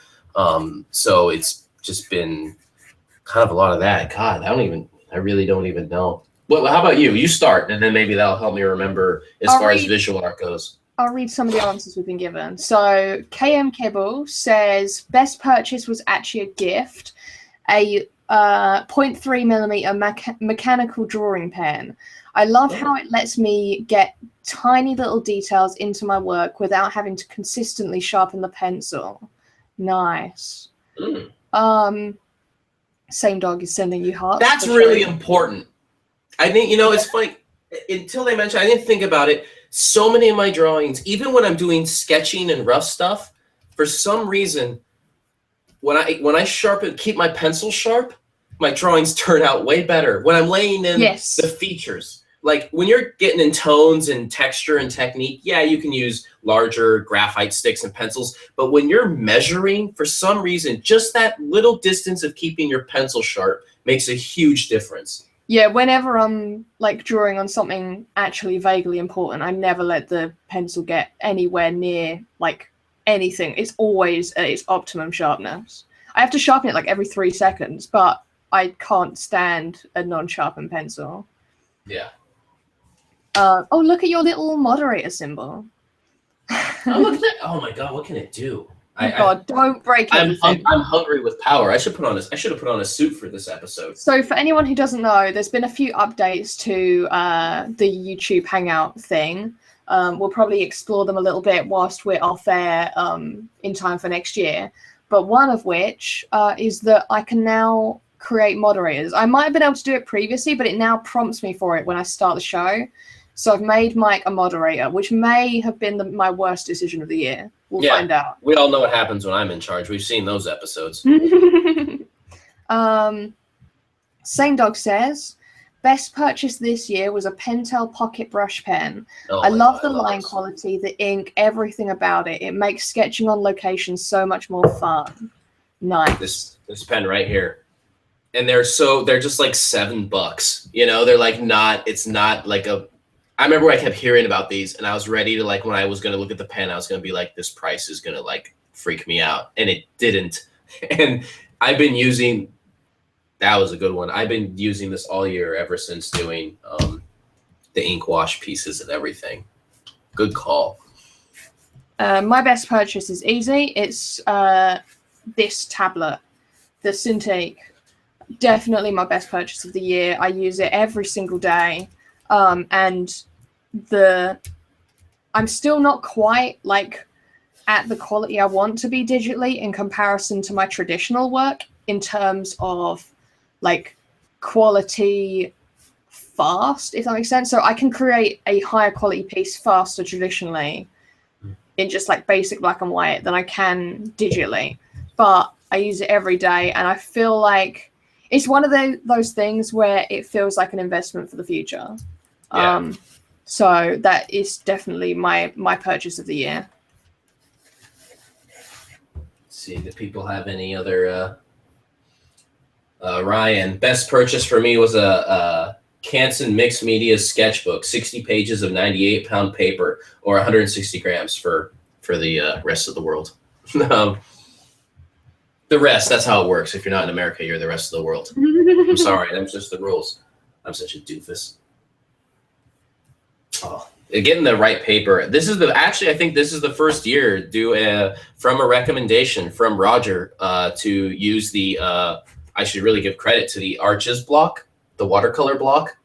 So it's just been kind of a lot of that. God, I really don't even know. Well, how about you? You start, and then maybe that'll help me remember as far as visual art goes. I'll read some of the answers we've been given. So KM Kibble says best purchase was actually a gift, a 0.3mm mechanical drawing pen. I love how it lets me get tiny little details into my work without having to consistently sharpen the pencil. Nice. Same Dog is sending you hearts. That's really important. I think, it's funny, until they mentioned, I didn't think about it. So many of my drawings, even when I'm doing sketching and rough stuff, for some reason, when I keep my pencil sharp, my drawings turn out way better when I'm laying in the features. Like when you're getting in tones and texture and technique, yeah, you can use larger graphite sticks and pencils. But when you're measuring, for some reason, just that little distance of keeping your pencil sharp makes a huge difference. Yeah, whenever I'm like drawing on something actually vaguely important, I never let the pencil get anywhere near like anything. It's always at its optimum sharpness. I have to sharpen it like every 3 seconds, but I can't stand a non-sharpened pencil. Yeah. Oh, look at your little moderator symbol. Oh, look at that. Oh my God, what can it do? God, don't break everything. I'm hungry with power. I should have put on a suit for this episode. So for anyone who doesn't know, there's been a few updates to the YouTube Hangout thing. We'll probably explore them a little bit whilst we're off air in time for next year. But one of which is that I can now create moderators. I might have been able to do it previously, but it now prompts me for it when I start the show. So I've made Mike a moderator, which may have been my worst decision of the year. We'll find out. We all know what happens when I'm in charge. We've seen those episodes. Same Dog says, best purchase this year was a Pentel Pocket Brush Pen. I love the line quality, the ink, everything about it. It makes sketching on location so much more fun. Nice. This pen right here. And they're just like $7. You know, they're like it's not like I remember I kept hearing about these and I was ready to like, when I was going to look at the pen, I was going to be like, this price is going to like freak me out. And it didn't. And I've been using, that was a good one. I've been using this all year ever since doing the ink wash pieces and everything. Good call. My best purchase is easy. It's this tablet, the Cintiq. Definitely my best purchase of the year. I use it every single day. And I'm still not quite like at the quality I want to be digitally in comparison to my traditional work in terms of like quality fast, if that makes sense. So I can create a higher quality piece faster traditionally in just like basic black and white than I can digitally. But I use it every day and I feel like it's one of those things where it feels like an investment for the future. Yeah. So that is definitely my purchase of the year. Let's see, do people have any other Ryan, best purchase for me was a Canson Mixed Media sketchbook, 60 pages of 98-pound paper, or 160 grams for the rest of the world. The rest, that's how it works. If you're not in America, you're the rest of the world. I'm sorry, that's just the rules. I'm such a doofus. Oh, getting the right paper. This is I think this is the first year from a recommendation from Roger to use the, I should really give credit to the Arches block, the watercolor block,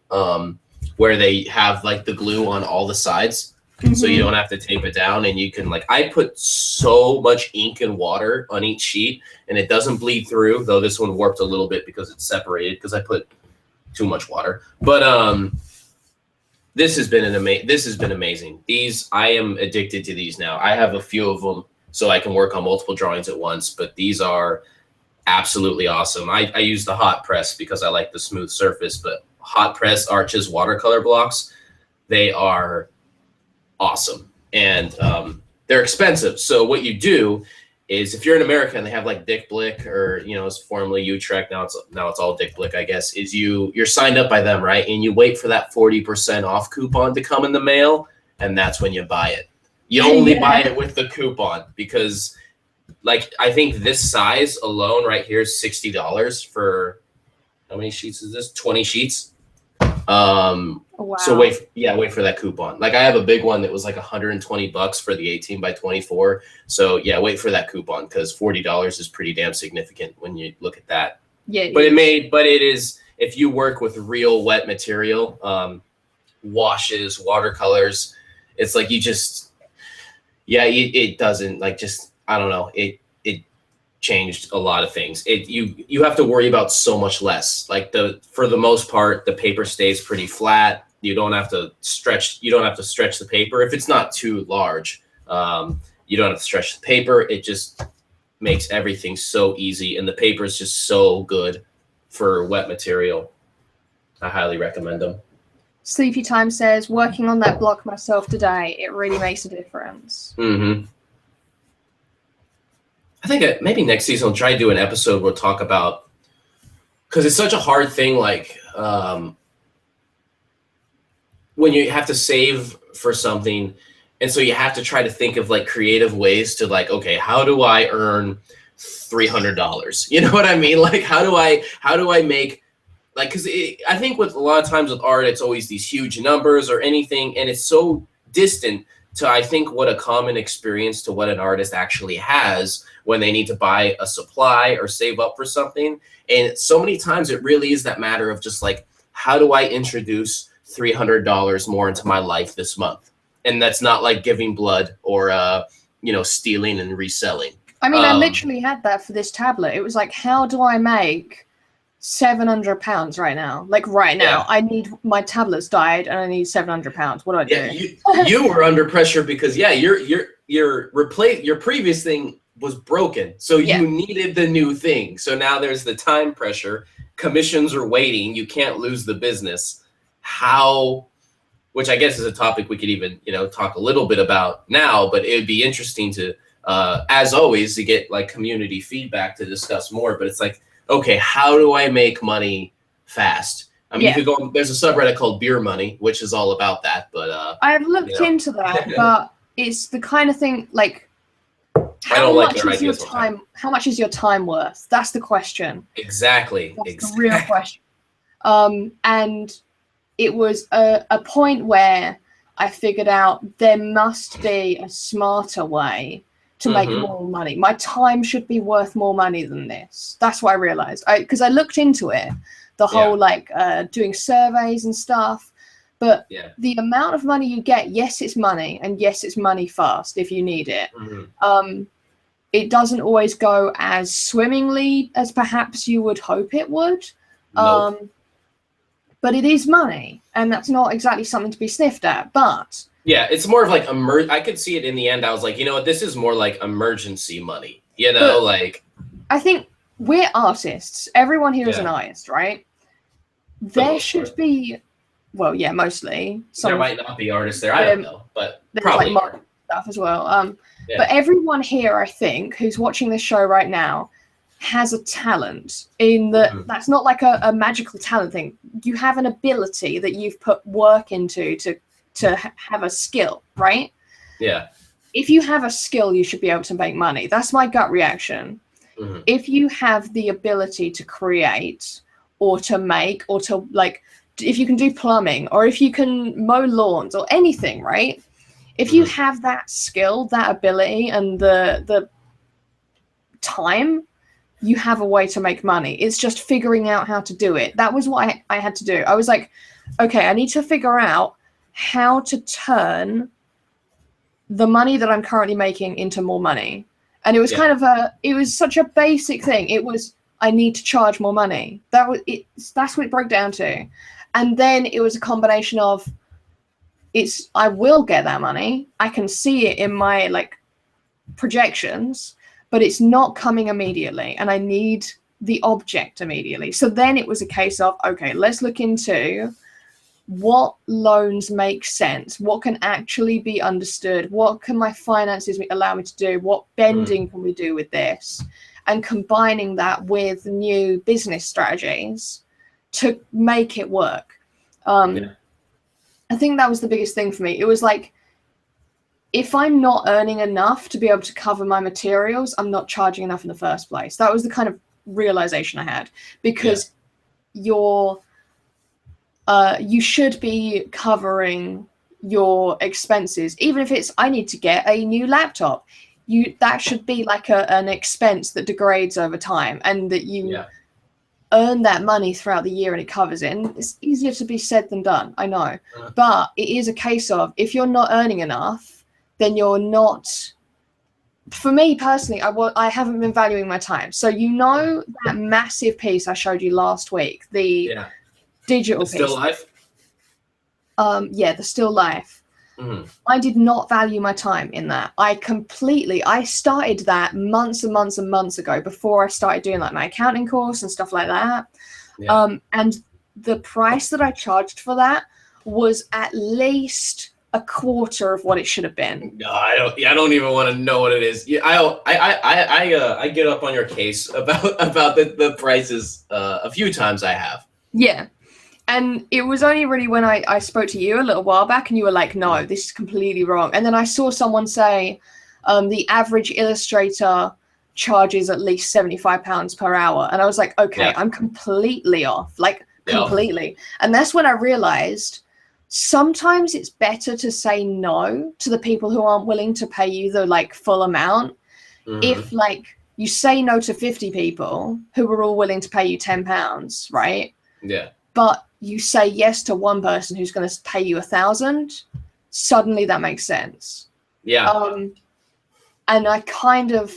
where they have like the glue on all the sides. So you don't have to tape it down, and you can like, I put so much ink and water on each sheet and it doesn't bleed through, though this one warped a little bit because it's separated because I put too much water. But this has been amazing. These, I am addicted to these now. I have a few of them so I can work on multiple drawings at once, but these are absolutely awesome. I use the hot press because I like the smooth surface, but hot press Arches watercolor blocks, they are awesome. And they're expensive. So what you do is, if you're in America and they have like Dick Blick, or it's formerly Utrecht, now it's all Dick Blick, I guess, is you're signed up by them, right? And you wait for that 40% off coupon to come in the mail, and that's when you buy it. You only buy it with the coupon, because like I think this size alone right here is $60 for, how many sheets is this? 20 sheets. Wow. So wait for that coupon. Like I have a big one that was like $120 for the 18 by 24. So yeah, wait for that coupon, because $40 is pretty damn significant when you look at that. Yeah. But it is, if you work with real wet material, washes, watercolors, it's like you just, it doesn't like, just, I don't know. It changed a lot of things. You have to worry about so much less. Like for the most part, the paper stays pretty flat. You don't have to stretch the paper if it's not too large. You don't have to stretch the paper. It just makes everything so easy, and the paper is just so good for wet material. I highly recommend them. Sleepy Time says, working on that block myself today, it really makes a difference. Mm-hmm. I think maybe next season we'll try to do an episode where we'll talk about, because it's such a hard thing, like when you have to save for something, and so you have to try to think of like creative ways to like, okay, how do I earn $300? You know what I mean? Like, how do I make, like, because I think with a lot of times with art, it's always these huge numbers or anything, and it's so distant to, I think, what a common experience to what an artist actually has when they need to buy a supply or save up for something. And so many times it really is that matter of just like, how do I introduce $300 more into my life this month? And that's not like giving blood or, stealing and reselling. I mean, I literally had that for this tablet. It was like, how do I make £700 right now? Like right now, Yeah. I need, my tablet's died and I need £700. What do I do? You were under pressure because your previous thing was broken, so you needed the new thing. So now there's the time pressure. Commissions are waiting. You can't lose the business. How? Which I guess is a topic we could even talk a little bit about now. But it would be interesting to, as always, to get like community feedback to discuss more. But it's like, okay, how do I make money fast? I mean, you could go. There's a subreddit called Beer Money, which is all about that. But I've looked into that, but it's the kind of thing like, how much is your time? How much is your time worth? That's the question. Exactly. That's the real question. And it was a point where I figured out there must be a smarter way to make more money. My time should be worth more money than this. That's what I realized. Because I looked into it, the whole doing surveys and stuff. But the amount of money you get, yes, it's money, and yes, it's money fast if you need it. It doesn't always go as swimmingly as perhaps you would hope it would. Nope. But it is money, and that's not exactly something to be sniffed at. But yeah, it's more of like I could see it in the end. I was like, you know what, this is more like emergency money. Like I think we're artists. Everyone here is an artist, right? There should be, mostly. There might not be artists there. I don't know, but probably like stuff as well. But everyone here, I think, who's watching this show right now, has a talent in that. That's not like a magical talent thing. You have an ability that you've put work into to have a skill, right? Yeah. If you have a skill, you should be able to make money. That's my gut reaction. If you have the ability to create or to make or to like, if you can do plumbing or if you can mow lawns or anything, right? If you have that skill, that ability, and the time, you have a way to make money. It's just figuring out how to do it. That was what I had to do. I was like, okay, I need to figure out how to turn the money that I'm currently making into more money. And it was it was such a basic thing. It was, I need to charge more money. That's what it broke down to. And then it was a combination of, I will get that money. I can see it in my like projections, but it's not coming immediately, and I need the object immediately. So then it was a case of, okay, let's look into what loans make sense, what can actually be understood, what can my finances allow me to do, what bending can we do with this, and combining that with new business strategies to make it work. I think that was the biggest thing for me. It was like, if I'm not earning enough to be able to cover my materials, I'm not charging enough in the first place. That was the kind of realization I had, because you should be covering your expenses, even if it's, I need to get a new laptop. That should be like an expense that degrades over time, and that you earn that money throughout the year and it covers it. And it's easier to be said than done, I know. But it is a case of, if you're not earning enough, then you're not, for me personally, I haven't been valuing my time. So that massive piece I showed you last week, the digital piece. Still life? The still life. I did not value my time in that. I started that months and months and months ago, before I started doing like my accounting course and stuff like that. And the price that I charged for that was at least a quarter of what it should have been. No, I don't even want to know what it is. Yeah, I get up on your case about the prices a few times. I have. Yeah. And it was only really when I spoke to you a little while back and you were like, no, this is completely wrong. And then I saw someone say the average illustrator charges at least £75 per hour. And I was like, okay, I'm completely off, like completely. And that's when I realized sometimes it's better to say no to the people who aren't willing to pay you the like full amount. If like you say no to 50 people who were all willing to pay you £10, right? Yeah. But you say yes to one person who's going to pay you 1,000, suddenly that makes sense. Yeah. And I kind of,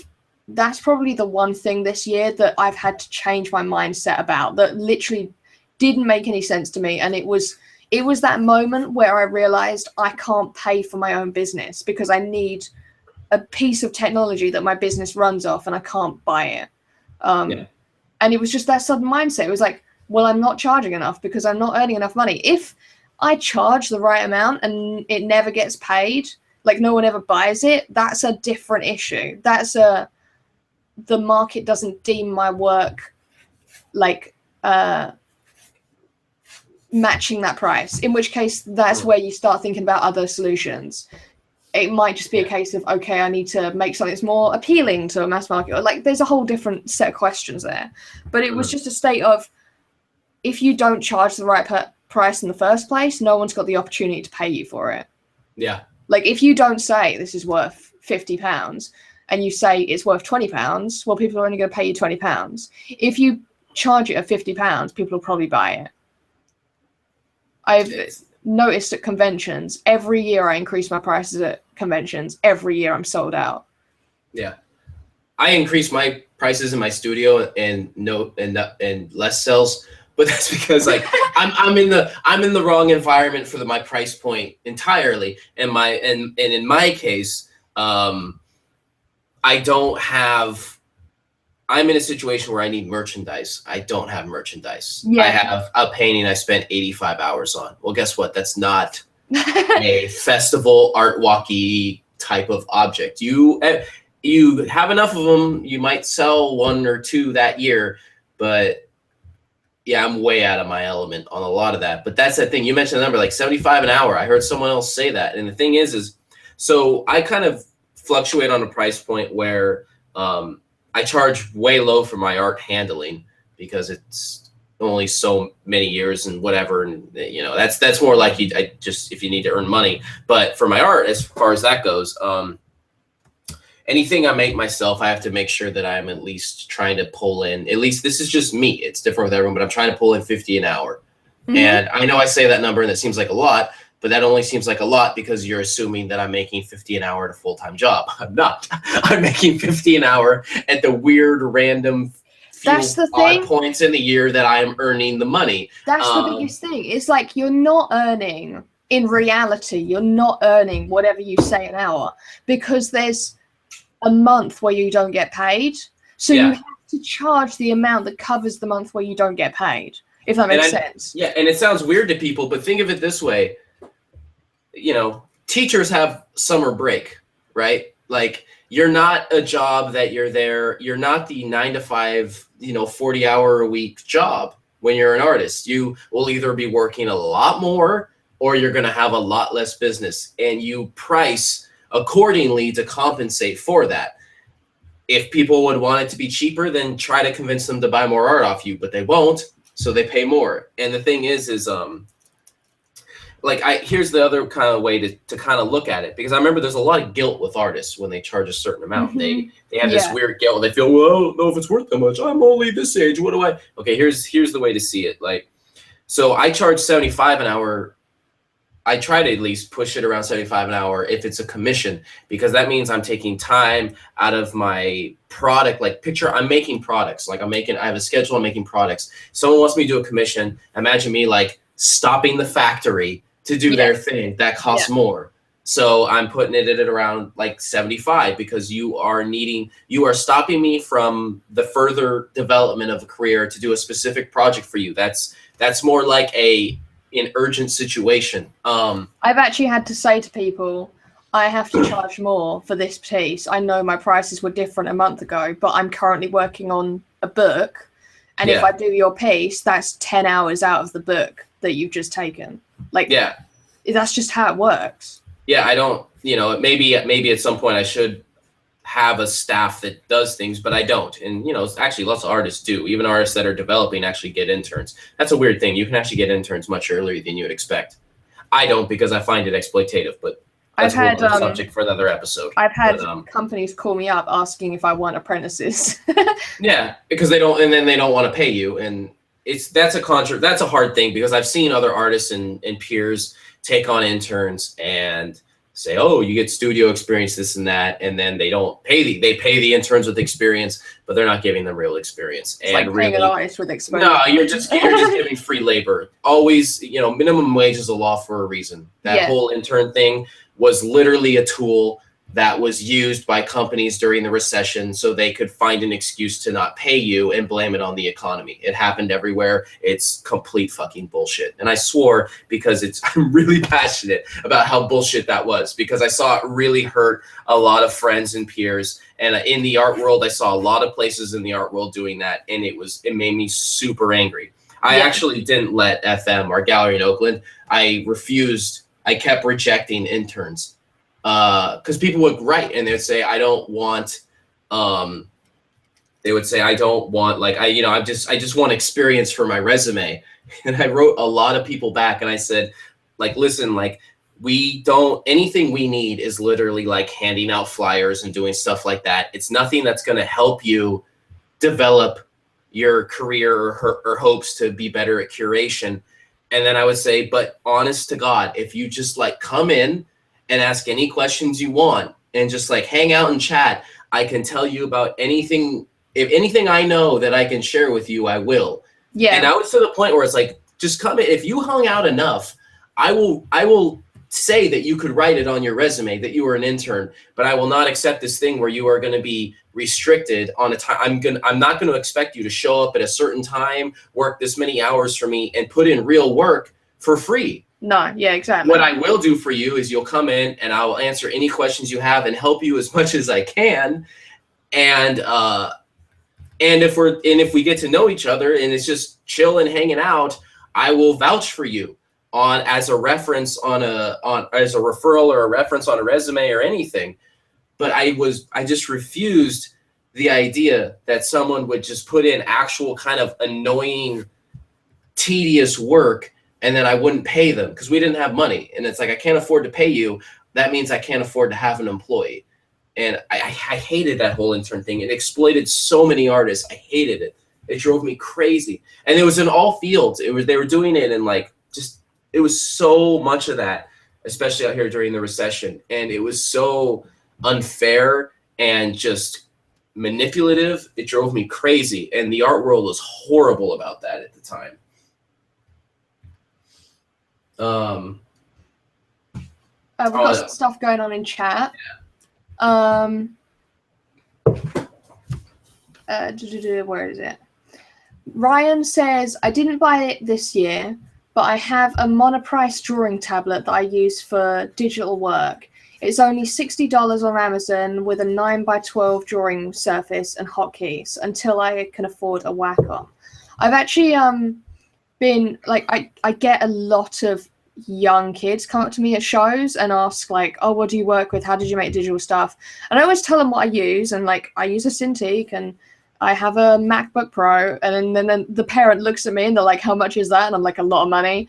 that's probably the one thing this year that I've had to change my mindset about, that literally didn't make any sense to me. And it was that moment where I realized I can't pay for my own business because I need a piece of technology that my business runs off and I can't buy it. And it was just that sudden mindset. It was like, well, I'm not charging enough because I'm not earning enough money. If I charge the right amount and it never gets paid, like no one ever buys it, that's a different issue. That's the market doesn't deem my work like matching that price, in which case that's where you start thinking about other solutions. It might just be a case of, okay, I need to make something that's more appealing to a mass market. Or like there's a whole different set of questions there. But it was just a state of, if you don't charge the right price in the first place, no one's got the opportunity to pay you for it. Yeah. Like if you don't say this is worth £50 and you say it's worth £20, well, people are only going to pay you £20. If you charge it at £50, people will probably buy it. I've noticed at conventions, every year I increase my prices at conventions. Every year I'm sold out. Yeah. I increase my prices in my studio and less sales. But that's because like I'm in the wrong environment for my price point entirely. And in my case, I'm in a situation where I need merchandise. I don't have merchandise. Yeah. I have a painting I spent 85 hours on. Well, guess what? That's not a festival art walkie type of object. You have enough of them, you might sell one or two that year, but yeah, I'm way out of my element on a lot of that. But that's the thing. You mentioned the number, like 75 an hour. I heard someone else say that. And the thing is so I kind of fluctuate on a price point where I charge way low for my art handling because it's only so many years and whatever. And, you know, that's more like if you need to earn money. But for my art, as far as that goes, anything I make myself, I have to make sure that I'm at least trying to pull in, at least this is just me. It's different with everyone, but I'm trying to pull in 50 an hour. And I know I say that number and that seems like a lot, but that only seems like a lot because you're assuming that I'm making 50 an hour at a full-time job. I'm not. I'm making 50 an hour at the weird random odd points in the year that I'm earning the money. That's the biggest thing. It's like you're not earning, in reality, you're not earning whatever you say an hour because there's a month where you don't get paid. So you have to charge the amount that covers the month where you don't get paid, if that makes sense. Yeah, and it sounds weird to people, but think of it this way. You know, teachers have summer break, right? Like you're not a job that you're there. You're not the 9 to 5, 40-hour a week job when you're an artist. You will either be working a lot more or you're going to have a lot less business, and you price accordingly to compensate for that. If people would want it to be cheaper, then try to convince them to buy more art off you, but they won't, so they pay more. And the thing is here's the other kind of way to kind of look at it, because I remember there's a lot of guilt with artists when they charge a certain amount. They have this weird guilt. They feel, well, I don't know if it's worth that much. I'm only this age. What do I? Okay, here's the way to see it. Like, so I charge 75 an hour. I try to at least push it around 75 an hour if it's a commission, because that means I'm taking time out of my product. Like picture, I'm making products. Like I have a schedule, I'm making products. Someone wants me to do a commission. Imagine me like stopping the factory to do their thing. That costs more. So I'm putting it at around like 75 because you are stopping me from the further development of a career to do a specific project for you. That's more like an urgent situation. I've actually had to say to people, I have to charge more for this piece. I know my prices were different a month ago, but I'm currently working on a book. And if I do your piece, that's 10 hours out of the book that you've just taken. Like, that's just how it works. Yeah, I don't, maybe at some point I should have a staff that does things, but I don't. And, actually lots of artists do. Even artists that are developing actually get interns. That's a weird thing. You can actually get interns much earlier than you would expect. I don't because I find it exploitative, but that's a subject for another episode. I've had companies call me up asking if I want apprentices. Yeah, because they don't, and then they don't want to pay you. And that's a hard thing because I've seen other artists and peers take on interns and say, oh, you get studio experience, this and that, and then they don't pay they pay the interns with experience, but they're not giving them real experience. It's like paying an artist with experience. No, you're just giving free labor. Always, minimum wage is a law for a reason. That whole intern thing was literally a tool that was used by companies during the recession so they could find an excuse to not pay you and blame it on the economy. It happened everywhere. It's complete fucking bullshit. And I swore because I'm really passionate about how bullshit that was because I saw it really hurt a lot of friends and peers. And in the art world, I saw a lot of places in the art world doing that. And it made me super angry. I actually didn't let FM, our gallery in Oakland, I kept rejecting interns. Because people would write and they'd say, I just want experience for my resume. And I wrote a lot of people back and I said, like, listen, like anything we need is literally like handing out flyers and doing stuff like that. It's nothing that's going to help you develop your career or hopes to be better at curation. And then I would say, but honest to God, if you just like come in and ask any questions you want and just like hang out and chat, I can tell you about anything. If anything I know that I can share with you, I will. Yeah. And I was to the point where it's like, just come in. If you hung out enough, I will say that you could write it on your resume that you were an intern, but I will not accept this thing where you are going to be restricted on a time. I'm not going to expect you to show up at a certain time, work this many hours for me and put in real work for free. No, yeah, exactly. What I will do for you is you'll come in and I will answer any questions you have and help you as much as I can. And if we get to know each other and it's just chill and hanging out, I will vouch for you as a reference as a referral or a reference on a resume or anything. But I just refused the idea that someone would just put in actual kind of annoying, tedious work and then I wouldn't pay them because we didn't have money. And it's like, I can't afford to pay you. That means I can't afford to have an employee. And I hated that whole intern thing. It exploited so many artists. I hated it. It drove me crazy. And it was in all fields. They were doing it in it was so much of that, especially out here during the recession. And it was so unfair and just manipulative. It drove me crazy. And the art world was horrible about that at the time. We've got some stuff going on in chat. Yeah. Where is it? Ryan says, I didn't buy it this year, but I have a monoprice drawing tablet that I use for digital work. It's only $60 on Amazon with a 9x12 drawing surface and hotkeys until I can afford a Wacom. I've actually been like, I get a lot of young kids come up to me at shows and ask like, oh, what do you work with? How did you make digital stuff? And I always tell them what I use, and like I use a Cintiq and I have a MacBook Pro, and then the parent looks at me and they're like, how much is that? And I'm like, a lot of money.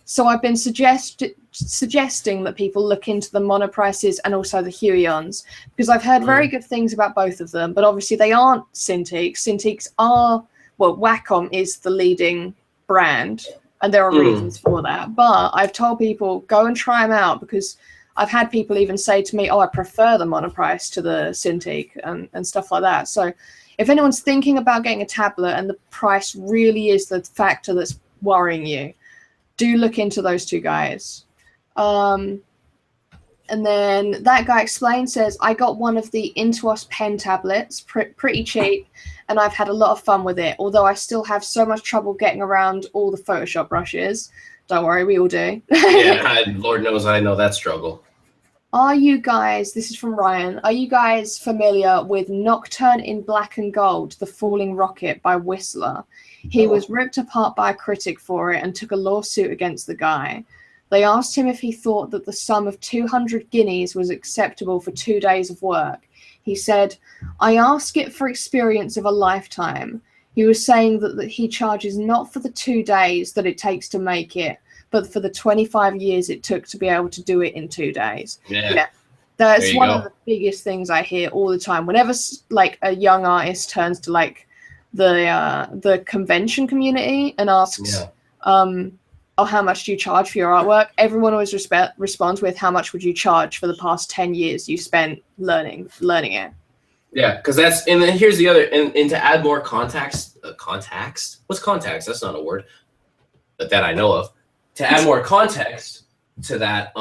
So I've been suggesting that people look into the monoprices and also the Huions, because I've heard very good things about both of them, but obviously they aren't Cintiq. Cintiqs are, well, Wacom is the leading brand, and there are reasons for that. But I've told people, go and try them out, because I've had people even say to me, oh, I prefer the monoprice to the Cintiq and stuff like that. So if anyone's thinking about getting a tablet and the price really is the factor that's worrying you, do look into those two guys. And then that guy explains, says, I got one of the Intuos pen tablets, pretty cheap, and I've had a lot of fun with it, although I still have so much trouble getting around all the Photoshop brushes. Don't worry, we all do. Yeah, Lord knows I know that struggle. Are you guys, this is from Ryan, are you guys familiar with Nocturne in Black and Gold, The Falling Rocket by Whistler? He was ripped apart by a critic for it and took a lawsuit against the guy. They asked him if he thought that the sum of 200 guineas was acceptable for 2 days of work. He said, I ask it for experience of a lifetime. He was saying that he charges not for the 2 days that it takes to make it, but for the 25 years it took to be able to do it in 2 days. Yeah. That's one of the biggest things I hear all the time. Whenever like a young artist turns to like the convention community and asks, oh, how much do you charge for your artwork? Everyone always responds with, how much would you charge for the past 10 years you spent learning it? Yeah, because that's, and then here's the other, and to add more context, what's context? That's not a word that I know of. To add more context to that,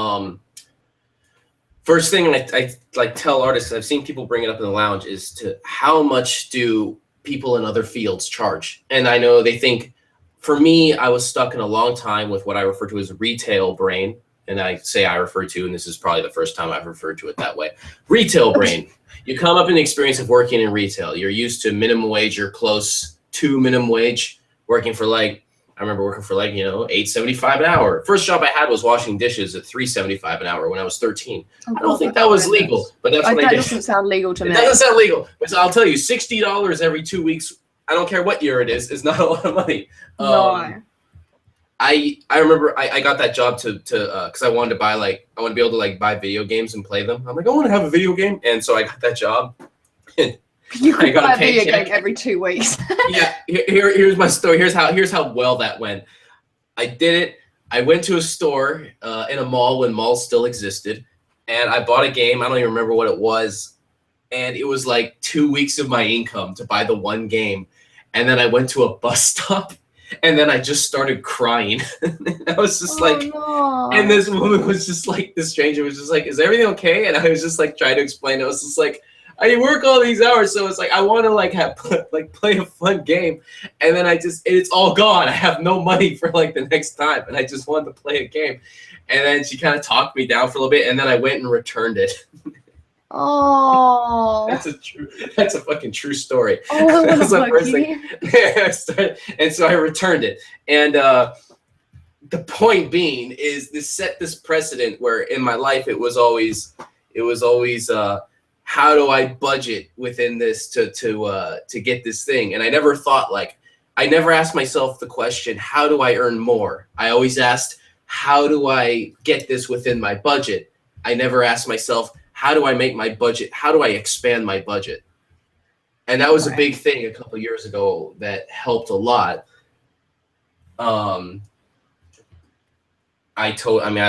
first thing I like tell artists, I've seen people bring it up in the lounge, is to how much do people in other fields charge? And I know they think, for me, I was stuck in a long time with what I refer to as retail brain. And I say I refer to, and this is probably the first time I've referred to it that way. Retail brain. You come up in the experience of working in retail. You're used to minimum wage. You're close to minimum wage. Working for like, I remember working for like, $8.75 an hour. First job I had was washing dishes at $3.75 an hour when I was 13. I don't think that was legal, but that's what I did. That doesn't sound legal to me. It doesn't sound legal, but I'll tell you, $60 every 2 weeks, I don't care what year it is not a lot of money. No. I remember I got that job to because I wanted to buy I want to be able to like buy video games and play them. I'm like, I want to have a video game, and so I got that job. You could buy a video game every 2 weeks. Yeah, here's my story. Here's how well that went. I did it. I went to a store in a mall when malls still existed, and I bought a game. I don't even remember what it was, and it was like 2 weeks of my income to buy the one game. And then I went to a bus stop, and then I just started crying. I was just no. And this woman was just like, this stranger was just like, is everything okay? And I was just like trying to explain. I was just like, I work all these hours, so it's like I want to play a fun game, and then it's all gone. I have no money for like the next time, and I just wanted to play a game. And then she kind of talked me down for a little bit, and then I went and returned it. Oh, that's a fucking true story. Oh, that was the first thing. And so I returned it. And the point being is this set this precedent where in my life it was always how do I budget within this to get this thing? And I never thought I never asked myself the question, how do I earn more? I always asked, how do I get this within my budget? I never asked myself, how do I make my budget? How do I expand my budget? And that was a big thing a couple of years ago that helped a lot. I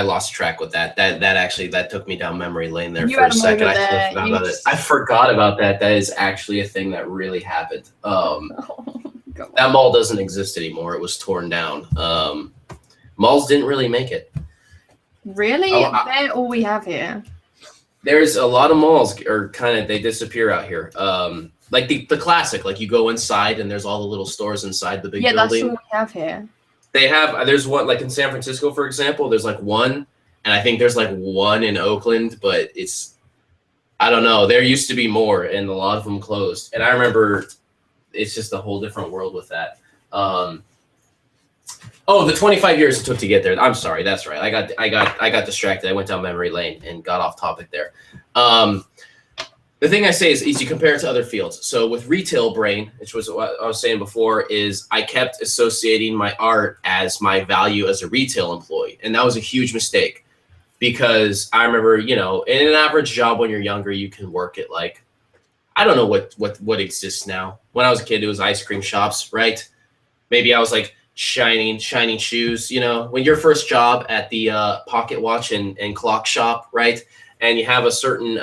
lost track with that. That took me down memory lane there for a second. I forgot about that. That is actually a thing that really happened. That mall doesn't exist anymore. It was torn down. Malls didn't really make it. Really? They're all we have here. There's a lot of malls they disappear out here. Like the classic, like you go inside and there's all the little stores inside the big building. Yeah, that's what we have here. There's one like in San Francisco, for example, there's like one, and I think there's like one in Oakland, but I don't know. There used to be more, and a lot of them closed. And I remember it's just a whole different world with that. The 25 years it took to get there. I'm sorry. That's right. I got distracted. I went down memory lane and got off topic there. The thing I say is you compare it to other fields. So with retail brain, which was what I was saying before, is I kept associating my art as my value as a retail employee. And that was a huge mistake because I remember, in an average job when you're younger, you can work at I don't know what exists now. When I was a kid, it was ice cream shops, right? Maybe I was like, shining shoes, when your first job at the pocket watch and clock shop, right? And you have a certain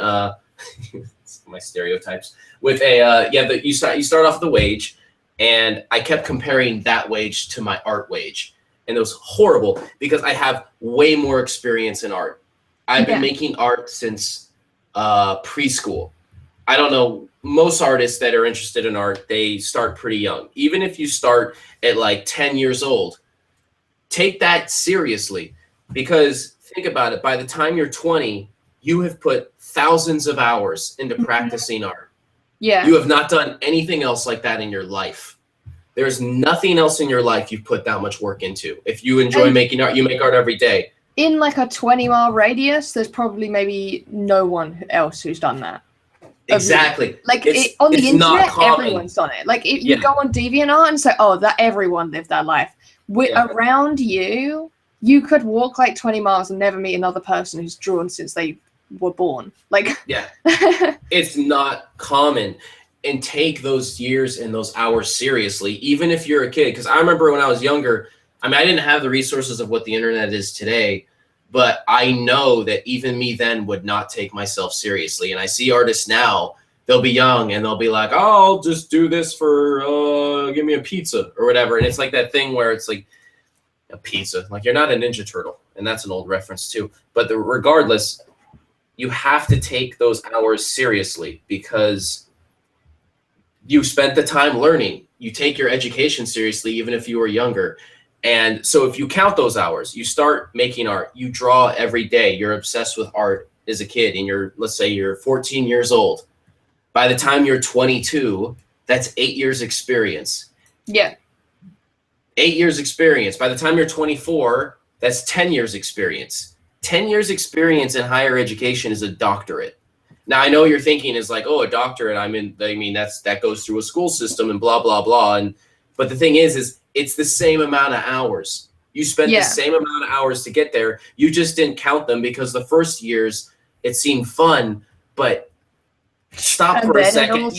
my stereotypes with you start off with the wage, and I kept comparing that wage to my art wage, and it was horrible because I have way more experience in art. I've been making art since preschool. I don't know, most artists that are interested in art, they start pretty young. Even if you start at like 10 years old, take that seriously, because think about it, by the time you're 20, you have put thousands of hours into practicing art. Yeah. You have not done anything else like that in your life. There's nothing else in your life you've put that much work into. If you enjoy making art, you make art every day. In like a 20-mile radius, there's probably maybe no one else who's done that. Exactly. Like on the internet, everyone's done it. Like if you go on DeviantArt and say, "Oh, that everyone lived that life." Around you, you could walk like 20 miles and never meet another person who's drawn since they were born. Like, it's not common. And take those years and those hours seriously, even if you're a kid. Because I remember when I was younger, I mean, I didn't have the resources of what the internet is today, but I know that even me then would not take myself seriously. And I see artists now, they'll be young and they'll be like, "Oh, I'll just do this for, give me a pizza," or whatever. And it's like that thing where it's like, a pizza, like you're not a Ninja Turtle. And that's an old reference too. But regardless, you have to take those hours seriously, because you spent the time learning. You take your education seriously, even if you were younger. And so if you count those hours, you start making art, you draw every day, you're obsessed with art as a kid, and let's say you're 14 years old. By the time you're 22, that's 8 years experience. Yeah. 8 years experience. By the time you're 24, that's 10 years experience. 10 years experience in higher education is a doctorate. Now, I know you're thinking is like, "Oh, a doctorate, that goes through a school system and blah, blah, blah." But the thing is it's the same amount of hours. You spent the same amount of hours to get there. You just didn't count them because the first years it seemed fun, but stop for a second.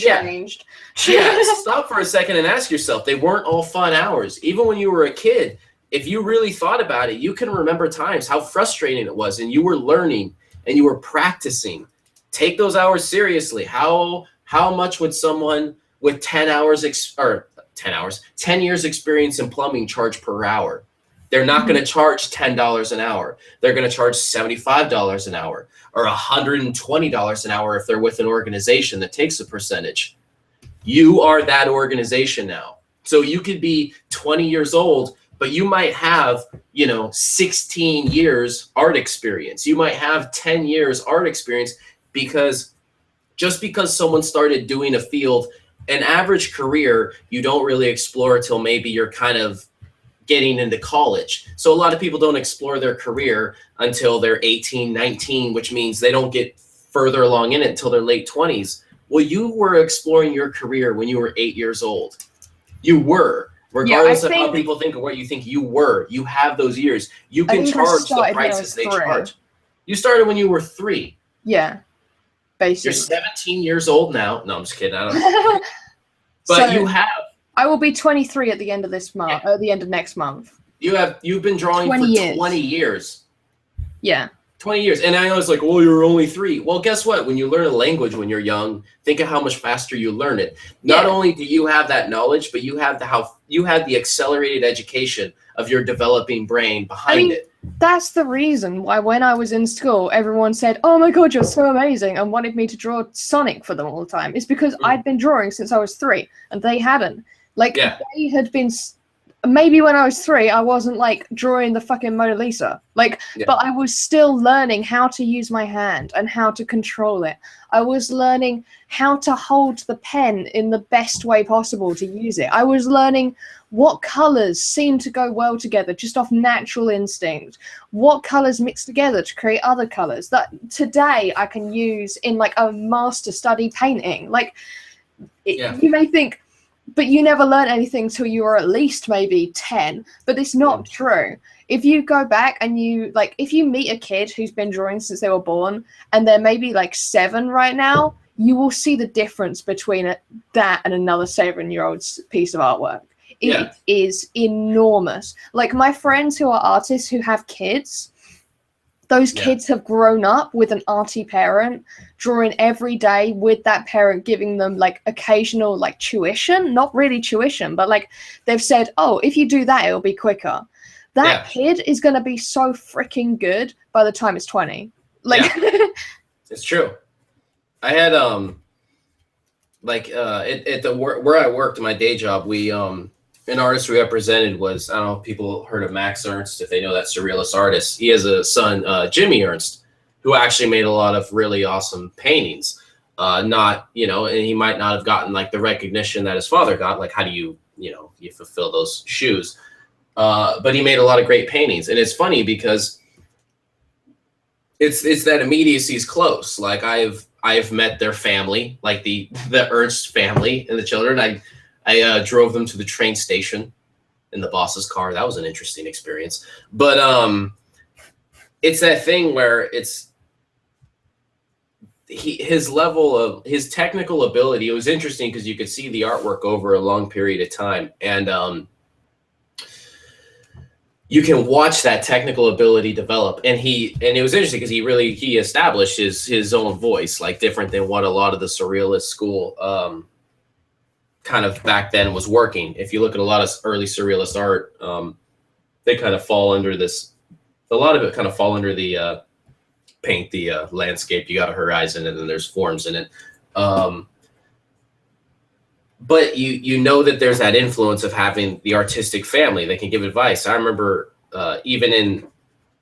Stop for a second and ask yourself, they weren't all fun hours. Even when you were a kid, if you really thought about it, you can remember times how frustrating it was, and you were learning and you were practicing. Take those hours seriously. How much would someone with 10 years experience in plumbing charge per hour? They're not going to charge $10 an hour. They're going to charge $75 an hour or $120 an hour if they're with an organization that takes a percentage. You are that organization now. So you could be 20 years old, but you might have, 16 years art experience. You might have 10 years art experience, because just because someone started doing a field, an average career, you don't really explore till maybe you're kind of getting into college. So a lot of people don't explore their career until they're 18, 19, which means they don't get further along in it until their late 20s. Well, you were exploring your career when you were 8 years old. You were. Regardless of how people think or what you think, you were. You have those years. You can charge the prices they charge. You started when you were 3. Yeah. Basically. You're 17 years old now. No, I'm just kidding. I don't know. But so, you have. I will be 23 at the end of this month. At the end of next month. You've been drawing for 20 years. Yeah. 20 years. And I was like, "Well, you're only 3. Well, guess what? When you learn a language when you're young, think of how much faster you learn it. Not only do you have that knowledge, but you have the accelerated education of your developing brain behind it. That's the reason why when I was in school, everyone said, "Oh my God, you're so amazing," and wanted me to draw Sonic for them all the time. It's because I'd been drawing since I was 3, and they hadn't. Like, they had been... Maybe when I was 3, I wasn't like drawing the fucking Mona Lisa. Like, but I was still learning how to use my hand and how to control it. I was learning how to hold the pen in the best way possible to use it. I was learning what colors seem to go well together just off natural instinct. What colors mix together to create other colors that today I can use in like a master study painting. Like, you may think, but you never learn anything till you were at least maybe 10. But it's not true. If you go back and if you meet a kid who's been drawing since they were born and they're maybe like 7 right now, you will see the difference between that and another 7-year-old's piece of artwork. It is enormous. Like, my friends who are artists who have kids, those kids have grown up with an arty parent, drawing every day with that parent giving them like occasional like tuition, not really tuition, but like they've said, "Oh, if you do that, it'll be quicker." That kid is going to be so freaking good by the time it's 20. Like, It's true. I had like at the where I worked, my day job, we an artist we represented was, I don't know if people heard of Max Ernst, if they know that surrealist artist. He has a son, Jimmy Ernst, who actually made a lot of really awesome paintings. Not, you know, and he might not have gotten like the recognition that his father got. Like, how do you fulfill those shoes? But he made a lot of great paintings, and it's funny because it's that immediacy is close. Like I've met their family, like the Ernst family and the children. I drove them to the train station in the boss's car. That was an interesting experience. But it's that thing where it's his level of his technical ability. It was interesting because you could see the artwork over a long period of time, and you can watch that technical ability develop. And it was interesting because he established his own voice, like different than what a lot of the surrealist school kind of back then was working. If you look at a lot of early surrealist art, they kind of fall under this. A lot of it kind of fall under the paint the landscape. You got a horizon, and then there's forms in it. But you know that there's that influence of having the artistic family that can give advice. I remember even in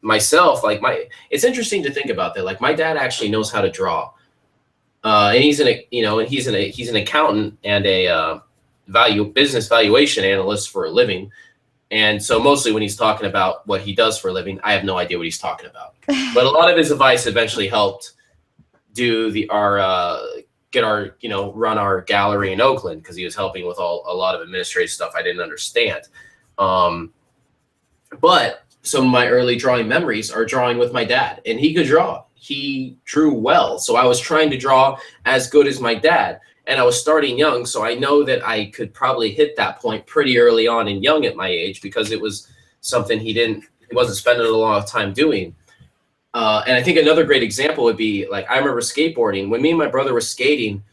myself, like it's interesting to think about that. Like my dad actually knows how to draw, and he's an accountant and a business valuation analyst for a living. And so mostly when he's talking about what he does for a living, I have no idea what he's talking about. But a lot of his advice eventually helped run our gallery in Oakland, because he was helping with a lot of administrative stuff I didn't understand. But some of my early drawing memories are drawing with my dad, and he could draw. He drew well. So I was trying to draw as good as my dad. And I was starting young, so I know that I could probably hit that point pretty early on and young at my age, because it was something he wasn't spending a lot of time doing. And I think another great example would be, like, I remember skateboarding. When me and my brother were skating,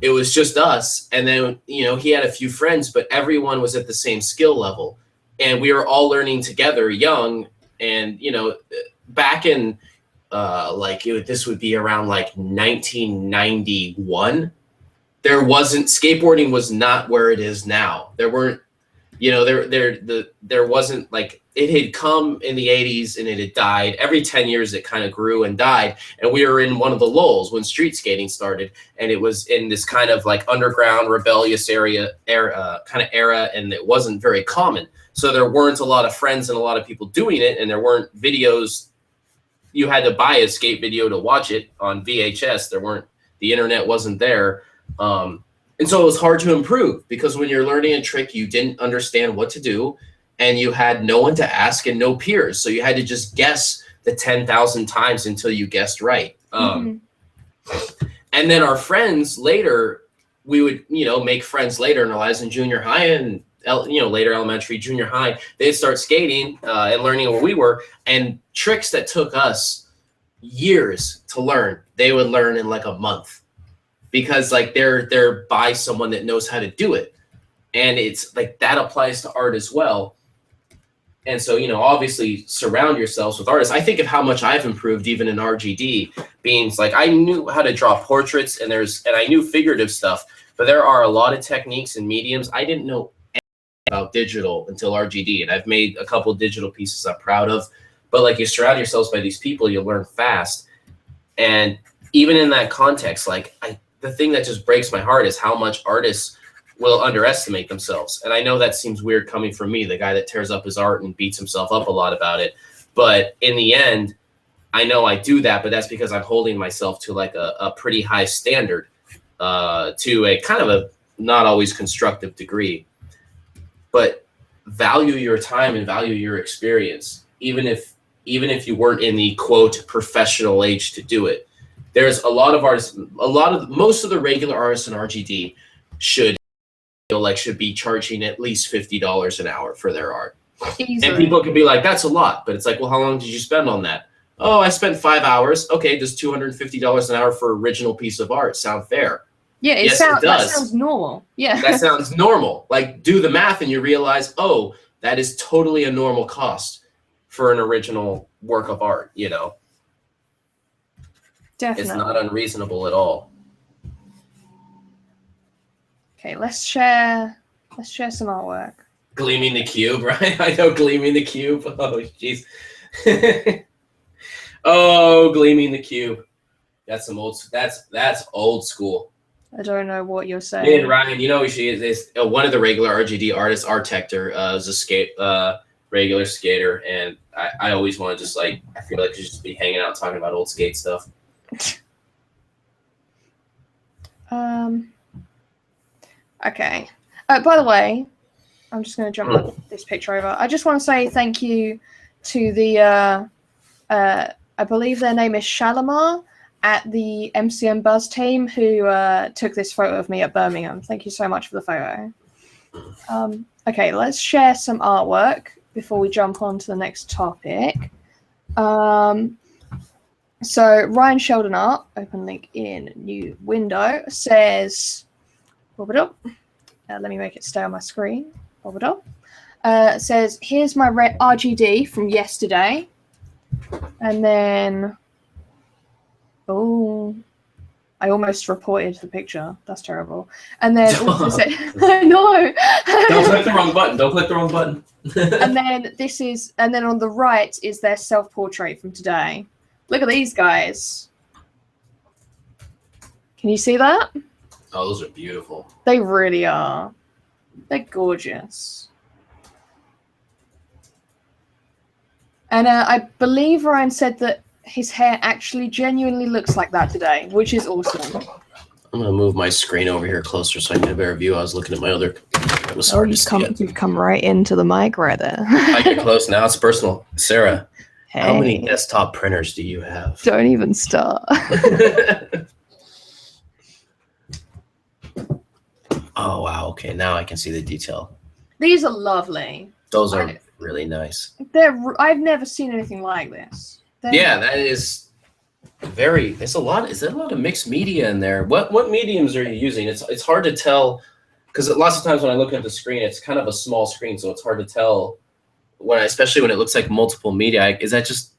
it was just us. And then, he had a few friends, but everyone was at the same skill level. And we were all learning together young. And, back in, this would be around like 1991. Skateboarding was not where it is now. There weren't, there wasn't, like, it had come in the 80s and it had died. Every 10 years it kind of grew and died. And we were in one of the lulls when street skating started. And it was in this kind of like underground rebellious era, and it wasn't very common. So there weren't a lot of friends and a lot of people doing it, and there weren't videos. You had to buy a skate video to watch it on VHS. The internet wasn't there. And so it was hard to improve, because when you're learning a trick, you didn't understand what to do, and you had no one to ask and no peers. So you had to just guess the 10,000 times until you guessed right. And then our friends later, we would, make friends later in our lives in junior high and, later elementary, junior high. They'd start skating and learning where we were, and tricks that took us years to learn, they would learn in like a month. Because like they're by someone that knows how to do it. And it's like that applies to art as well. And so, obviously surround yourselves with artists. I think of how much I've improved even in RGD, being like, I knew how to draw portraits and I knew figurative stuff, but there are a lot of techniques and mediums I didn't know anything about digital until RGD. And I've made a couple digital pieces I'm proud of, but like, you surround yourselves by these people, you learn fast. And even in that context, like the thing that just breaks my heart is how much artists will underestimate themselves. And I know that seems weird coming from me, the guy that tears up his art and beats himself up a lot about it. But in the end, I know I do that, but that's because I'm holding myself to like a pretty high standard, to a kind of a not always constructive degree. But value your time and value your experience, even if you weren't in the quote professional age to do it. There's a lot of artists, most of the regular artists in RGD should be charging at least $50 an hour for their art. Easily. And people could be like, that's a lot, but it's like, well, how long did you spend on that? Oh, I spent 5 hours. Okay, does $250 an hour for original piece of art sound fair? Yeah, it does. That sounds normal. Yeah. That sounds normal. Like, do the math and you realize, oh, that is totally a normal cost for an original work of art, Definitely. It's not unreasonable at all. Okay, let's share some artwork. Gleaming the Cube, right? I know Gleaming the Cube. Oh, jeez. Oh, Gleaming the Cube. That's some old. That's old school. I don't know what you're saying. Me and Ryan, you know who she is one of the regular RGD artists, Artector, is a regular skater, and I always want to just like, I feel like just be hanging out talking about old skate stuff. Okay. By the way, I'm just going to jump this picture over. I just want to say thank you to the, I believe their name is Shalimar at the MCM Buzz team who took this photo of me at Birmingham. Thank you so much for the photo. Okay, let's share some artwork before we jump on to the next topic. So Ryan Sheldon Art, open link in new window, says, bob it up. Let me make it stay on my screen. Bob it up. Says, here's my RGD from yesterday. And then, oh, I almost reported the picture. That's terrible. And then also said, I know. Don't click the wrong button. Don't click the wrong button. And then and then on the right is their self-portrait from today. Look at these guys. Can you see that? Oh, those are beautiful. They really are. They're gorgeous. And I believe Ryan said that his hair actually genuinely looks like that today, which is awesome. I'm gonna move my screen over here closer so I can get a better view. I was looking at my other. It was hard to see it. You've come right into the mic right there. I get close now. It's personal. Sarah, hey, how many desktop printers do you have? Don't even start. Oh wow. Okay, now I can see the detail. These are lovely. Those are really nice. I've never seen anything like this. Yeah, that is very. There's a lot. Is there a lot of mixed media in there? What mediums are you using? It's hard to tell because lots of times when I look at the screen, it's kind of a small screen, so it's hard to tell especially when it looks like multiple media. Is that just?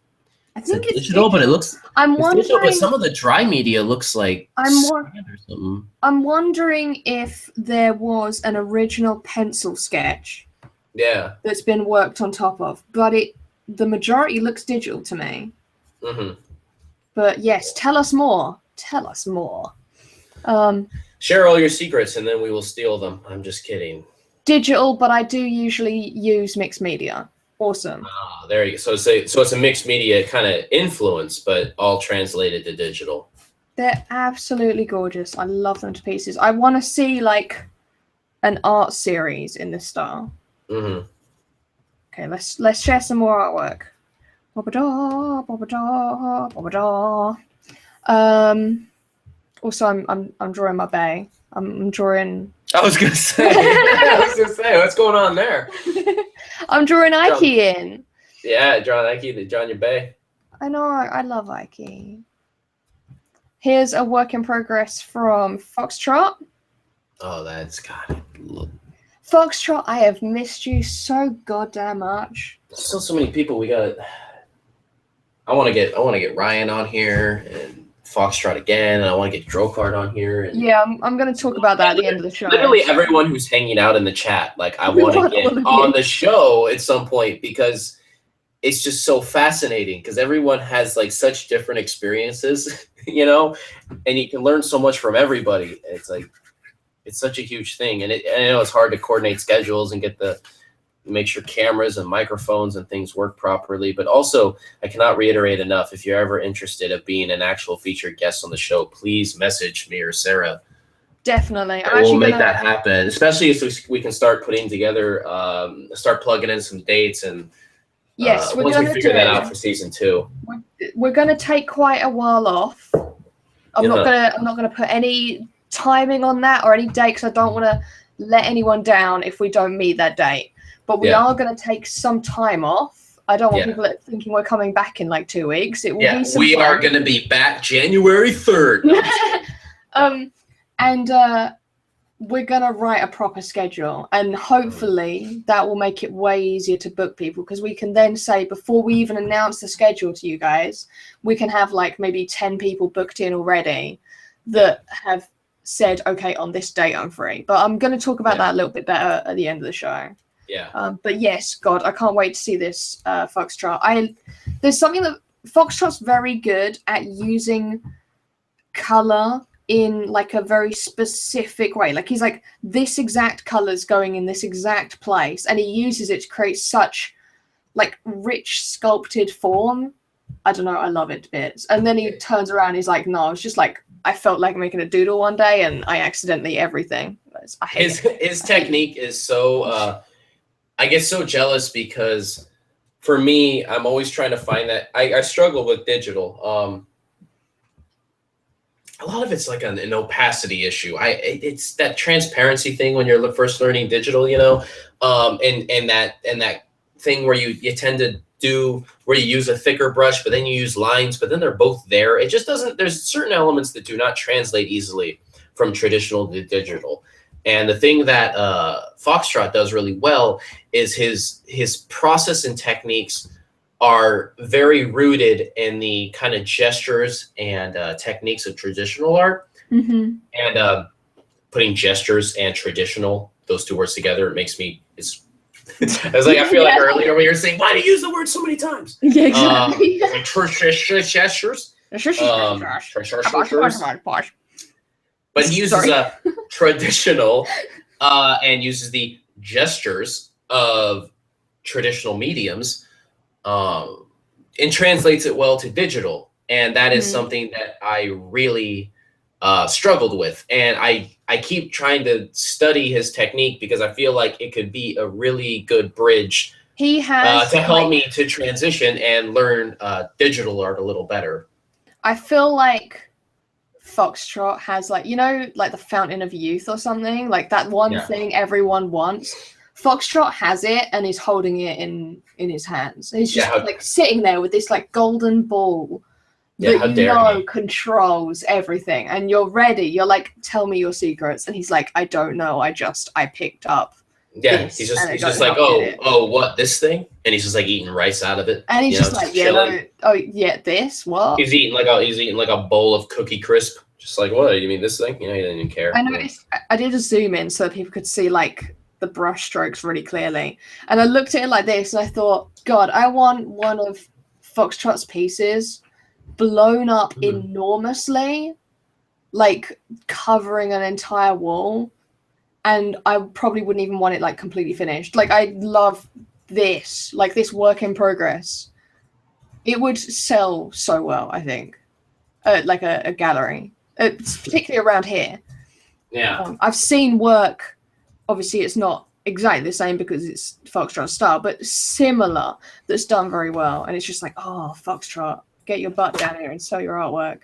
I think it's digital, but it looks. I'm wondering. Digital, but some of the dry media looks like. I'm wondering if there was an original pencil sketch. Yeah. That's been worked on top of, but the majority looks digital to me. Mm-hmm. But yes, tell us more. Tell us more. Share all your secrets, and then we will steal them. I'm just kidding. Digital, but I do usually use mixed media. Awesome. Ah, there you go. So it's a mixed media kind of influence, but all translated to digital. They're absolutely gorgeous. I love them to pieces. I want to see like an art series in this style. Mm-hmm. Okay, let's share some more artwork. Ba-ba-da, ba-ba-da, ba-ba-da. Also, I'm drawing my bay. I'm drawing. I was gonna say. What's going on there? I'm drawing Ike in. Yeah, drawing Ike, drawing your bay. I know. I love Ike. Here's a work in progress from Foxtrot. Oh, that's got it. Foxtrot, I have missed you so goddamn much. There's still so many people. I want to get Ryan on here and Foxtrot again, and I want to get Drocard on here. And yeah, I'm going to talk about that at the end of the show. Literally everyone who's hanging out in the chat, like I want to get on the show at some point because it's just so fascinating because everyone has like such different experiences, you know, and you can learn so much from everybody. It's like, it's such a huge thing. And I know it's hard to coordinate schedules and make sure cameras and microphones and things work properly. But also, I cannot reiterate enough, if you're ever interested of being an actual featured guest on the show, please message me or Sarah. Definitely. We'll make that happen, especially if we can start putting together, start plugging in some dates. And yes, once we figure that out for season 2. We're going to take quite a while off. I'm not going to put any timing on that or any date because I don't want to let anyone down if we don't meet that date. But we are going to take some time off. I don't want people thinking we're coming back in like 2 weeks. It will be some we fun. are going to be back January 3rd. And we're gonna write a proper schedule, and hopefully that will make it way easier to book people, because we can then say, before we even announce the schedule to you guys, we can have like maybe 10 people booked in already that have said, okay, on this date I'm free. But I'm going to talk about that a little bit better at the end of the show. Yeah. But yes, God, I can't wait to see this Foxtrot. There's something that Foxtrot's very good at using color in like a very specific way. Like he's like, this exact color's going in this exact place, and he uses it to create such like rich sculpted form. I don't know, I love it bits. And then he turns around, he's like, no, it's just like, I felt like making a doodle one day and I accidentally everything. I hate it. His technique is so I get so jealous, because for me, I'm always trying to find that. I struggle with digital. A lot of it's like an opacity issue. It's that transparency thing when you're first learning digital, you know, and that thing where you tend to do where you use a thicker brush, but then you use lines, but then they're both there. It just doesn't. There's certain elements that do not translate easily from traditional to digital. And the thing that Foxtrot does really well is his process and techniques are very rooted in the kind of gestures and techniques of traditional art. Mm-hmm. And putting gestures and traditional, those two words together, it makes me, I was like, I feel like earlier when you were saying, why do you use the word so many times? Yeah, exactly. Gestures. But he uses a traditional and uses the gestures of traditional mediums and translates it well to digital. And that is something that I really struggled with. And I keep trying to study his technique, because I feel like it could be a really good bridge he has to help me to transition and learn digital art a little better. I feel like Foxtrot has, like, you know, like the Fountain of Youth or something, like that one thing everyone wants. Foxtrot has it, and he's holding it in his hands. He's just like sitting there with this like golden ball that you know controls everything, and you're ready. You're like, tell me your secrets, and he's like, I don't know. I picked up. Yeah, he's just like, oh, what, this thing? And he's just like eating rice out of it. And he's just like, this, what? He's eating like a bowl of Cookie Crisp. Just like, what? You mean this thing? You know, he didn't even care. I noticed, I did a zoom in so that people could see like the brush strokes really clearly. And I looked at it like this, and I thought, God, I want one of Foxtrot's pieces blown up enormously, like covering an entire wall. And I probably wouldn't even want it like completely finished. Like, I love this, like this work in progress. It would sell so well, I think, like a gallery, particularly around here. Yeah, I've seen work. Obviously, it's not exactly the same because it's Foxtrot style, but similar, that's done very well. And it's just like, oh, Foxtrot, get your butt down here and sell your artwork.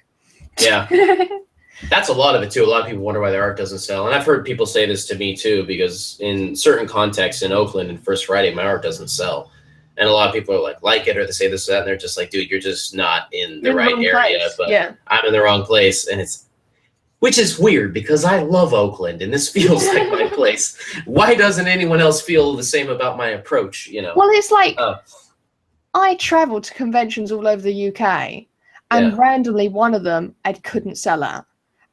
Yeah. That's a lot of it too. A lot of people wonder why their art doesn't sell. And I've heard people say this to me too, because in certain contexts in Oakland and First Friday, my art doesn't sell. And a lot of people are like it, or they say this or that, and they're just like, dude, you're just not in the right area. Place. But I'm in the wrong place. And which is weird, because I love Oakland and this feels like my place. Why doesn't anyone else feel the same about my approach? You know? Well, it's like, I travel to conventions all over the UK, and randomly one of them I couldn't sell at.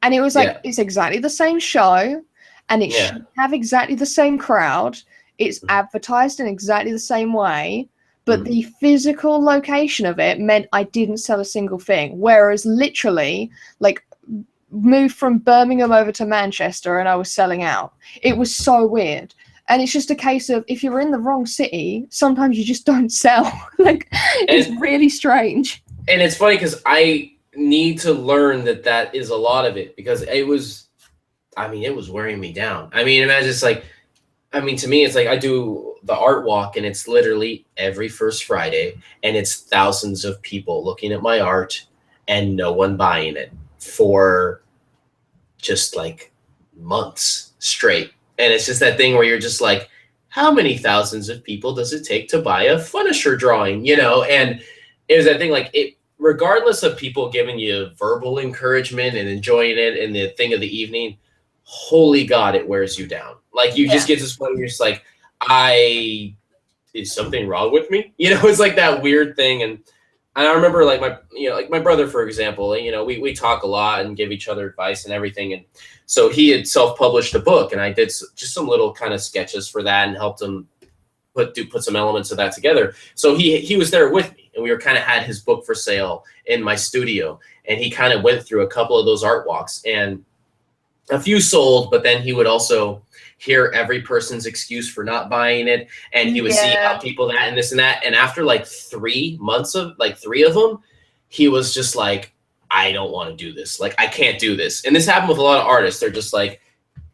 And it was like, it's exactly the same show, and it should have exactly the same crowd. It's advertised in exactly the same way, but the physical location of it meant I didn't sell a single thing. Whereas literally, like, moved from Birmingham over to Manchester and I was selling out. It was so weird. And it's just a case of, if you're in the wrong city, sometimes you just don't sell. Like, it's really strange. And it's funny because I need to learn that is a lot of it, because it was wearing me down. I mean, imagine to me, it's like I do the art walk, and it's literally every first Friday, and it's thousands of people looking at my art and no one buying it for just like months straight. And it's just that thing where you're just like, how many thousands of people does it take to buy a funisher drawing, you know? And it was that thing, like, it, regardless of people giving you verbal encouragement and enjoying it and the thing of the evening, holy God, it wears you down. Like you just get to this point where you're just like, is something wrong with me? You know, it's like that weird thing. And I remember like my brother, for example, you know, we talk a lot and give each other advice and everything. And so he had self-published a book, and I did just some little kind of sketches for that and helped him put some elements of that together. So he was there with me, and we were kind of had his book for sale in my studio, and he kind of went through a couple of those art walks, and a few sold, but then he would also hear every person's excuse for not buying it, and he would see how people that and this and that. And after like 3 months of like 3 of them, he was just like, I don't want to do this. Like, I can't do this. And this happened with a lot of artists. They're just like,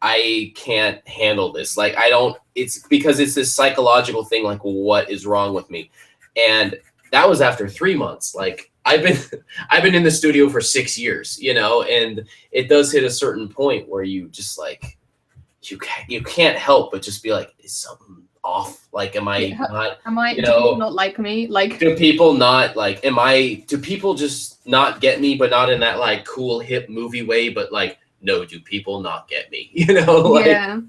I can't handle this. Like, it's because it's this psychological thing. Like, what is wrong with me? And that was after 3 months. Like, I've been in the studio for 6 years, you know, and it does hit a certain point where you just like, you can't help but just be like, is something off? Like, am I not, you know, do people not like me? Like, do people not like, do people just not get me, but not in that like cool hip movie way, but like, no, do people not get me? You know, like,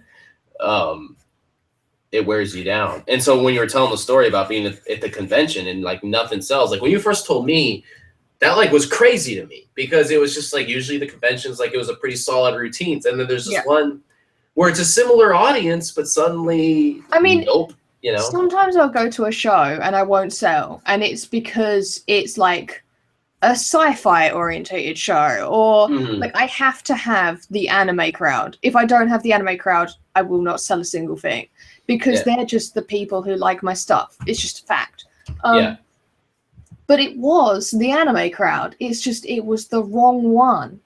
it wears you down. And so when you were telling the story about being at the convention and like nothing sells, like when you first told me, that like was crazy to me, because it was just like, usually the conventions, like it was a pretty solid routine. And then there's this one where it's a similar audience, but suddenly, I mean, nope, you know. Sometimes I'll go to a show and I won't sell, and it's because it's like a sci-fi orientated show, or like I have to have the anime crowd. If I don't have the anime crowd, I will not sell a single thing, because they're just the people who like my stuff. It's just a fact. But it was the anime crowd. It's just, it was the wrong one.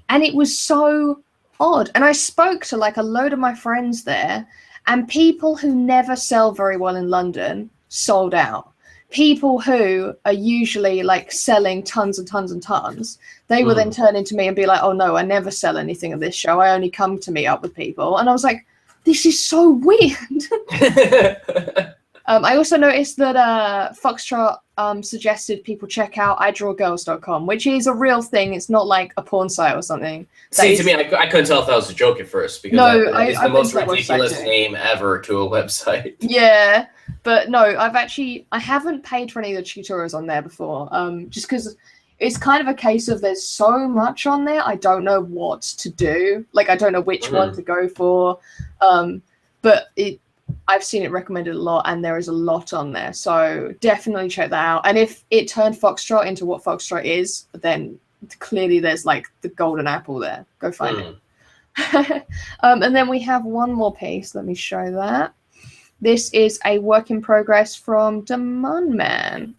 And it was so odd. And I spoke to like a load of my friends there, and people who never sell very well in London sold out. People who are usually like selling tons and tons and tons, they will then turn into me and be like, oh no, I never sell anything at this show. I only come to meet up with people. And I was like, this is so weird. I also noticed that Foxtrot suggested people check out AGamerDraws.com, which is a real thing. It's not like a porn site or something. See, to me, I couldn't tell if that was a joke at first, because it's the most ridiculous name ever to a website. Yeah, but no, I haven't paid for any of the tutorials on there before, just because it's kind of a case of there's so much on there, I don't know what to do. Like, I don't know which one to go for, but I've seen it recommended a lot, and there is a lot on there, so definitely check that out. And if it turned Foxtrot into what Foxtrot is, then clearly there's like the golden apple there. Go find it. And then we have one more piece. Let me show that. This is a work in progress from Demon Man.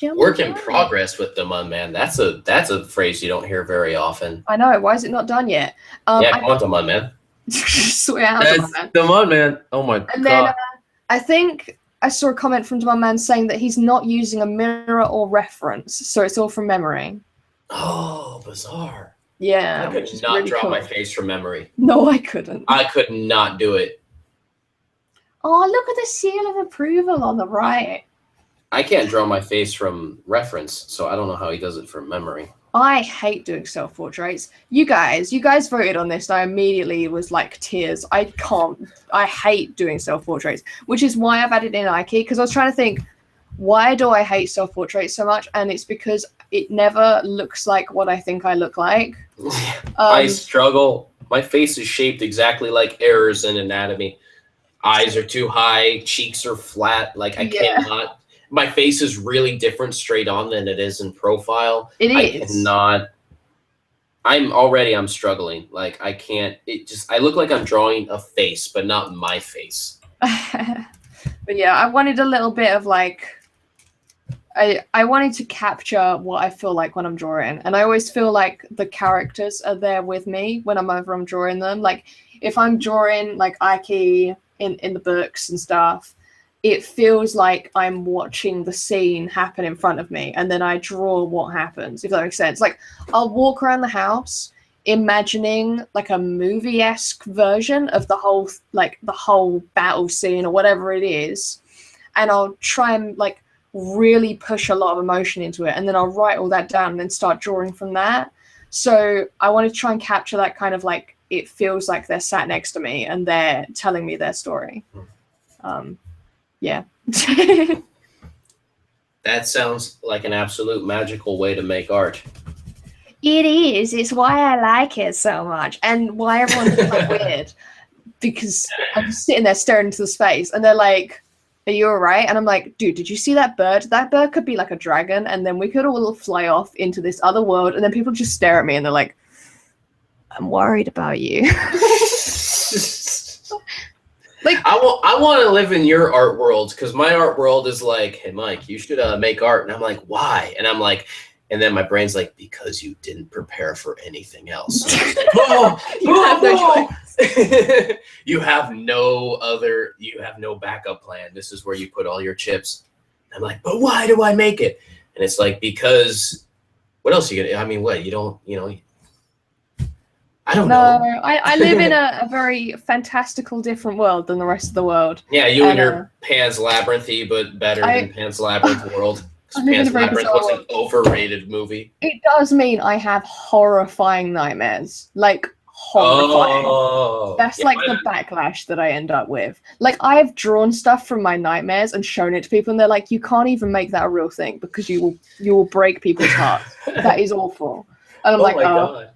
Work in progress with Demon Man. That's a phrase you don't hear very often. I know. Why is it not done yet? Come on, Demon Man. Swear out, Demon Man. Oh my god. And then I think I saw a comment from Demon Man saying that he's not using a mirror or reference, so it's all from memory. Oh, bizarre. Yeah. I could not really draw my face from memory. No, I couldn't. I could not do it. Oh, look at the seal of approval on the right. I can't draw my face from reference, so I don't know how he does it from memory. I hate doing self-portraits. You guys voted on this, and I immediately was like tears. I hate doing self-portraits, which is why I've added in Ike, because I was trying to think, why do I hate self-portraits so much? And it's because it never looks like what I think I look like. I struggle. My face is shaped exactly like errors in anatomy. Eyes are too high, cheeks are flat. Like, I cannot. My face is really different straight on than it is in profile. I cannot. I'm struggling. Like, I can't. I look like I'm drawing a face, but not my face. But yeah, I wanted a little bit of like, I wanted to capture what I feel like when I'm drawing. And I always feel like the characters are there with me when I'm drawing them. Like, if I'm drawing like Ike in the books and stuff, it feels like I'm watching the scene happen in front of me, and then I draw what happens, if that makes sense. Like, I'll walk around the house imagining like a movie-esque version of the whole battle scene or whatever it is, and I'll try and like really push a lot of emotion into it, and then I'll write all that down and then start drawing from that. So I want to try and capture that kind of like it feels like they're sat next to me and they're telling me their story. Yeah. That sounds like an absolute magical way to make art. It is. It's why I like it so much, and why everyone's like weird. Because I'm just sitting there staring into the space, and they're like, "Are you alright?" And I'm like, "Dude, did you see that bird? That bird could be like a dragon, and then we could all fly off into this other world." And then people just stare at me, and they're like, "I'm worried about you." Like, I want to live in your art world, because my art world is like, hey Mike, you should make art, and I'm like, why? And I'm like, and then my brain's like, because you didn't prepare for anything else. You have no choice. You have no backup plan. This is where you put all your chips. I'm like, but why do I make it? And it's like, because what else are you gonna? I mean, what, you don't, I don't know. No, I live in a very fantastical, different world than the rest of the world. Yeah, you and your Pan's Labyrinthy, but better than Pan's Labyrinth world. Pan's Labyrinth was an overrated movie. It does mean I have horrifying nightmares. Like, horrifying. Oh, That's like the backlash that I end up with. Like, I've drawn stuff from my nightmares and shown it to people, and they're like, you can't even make that a real thing because you will break people's hearts. That is awful. And I'm like, God.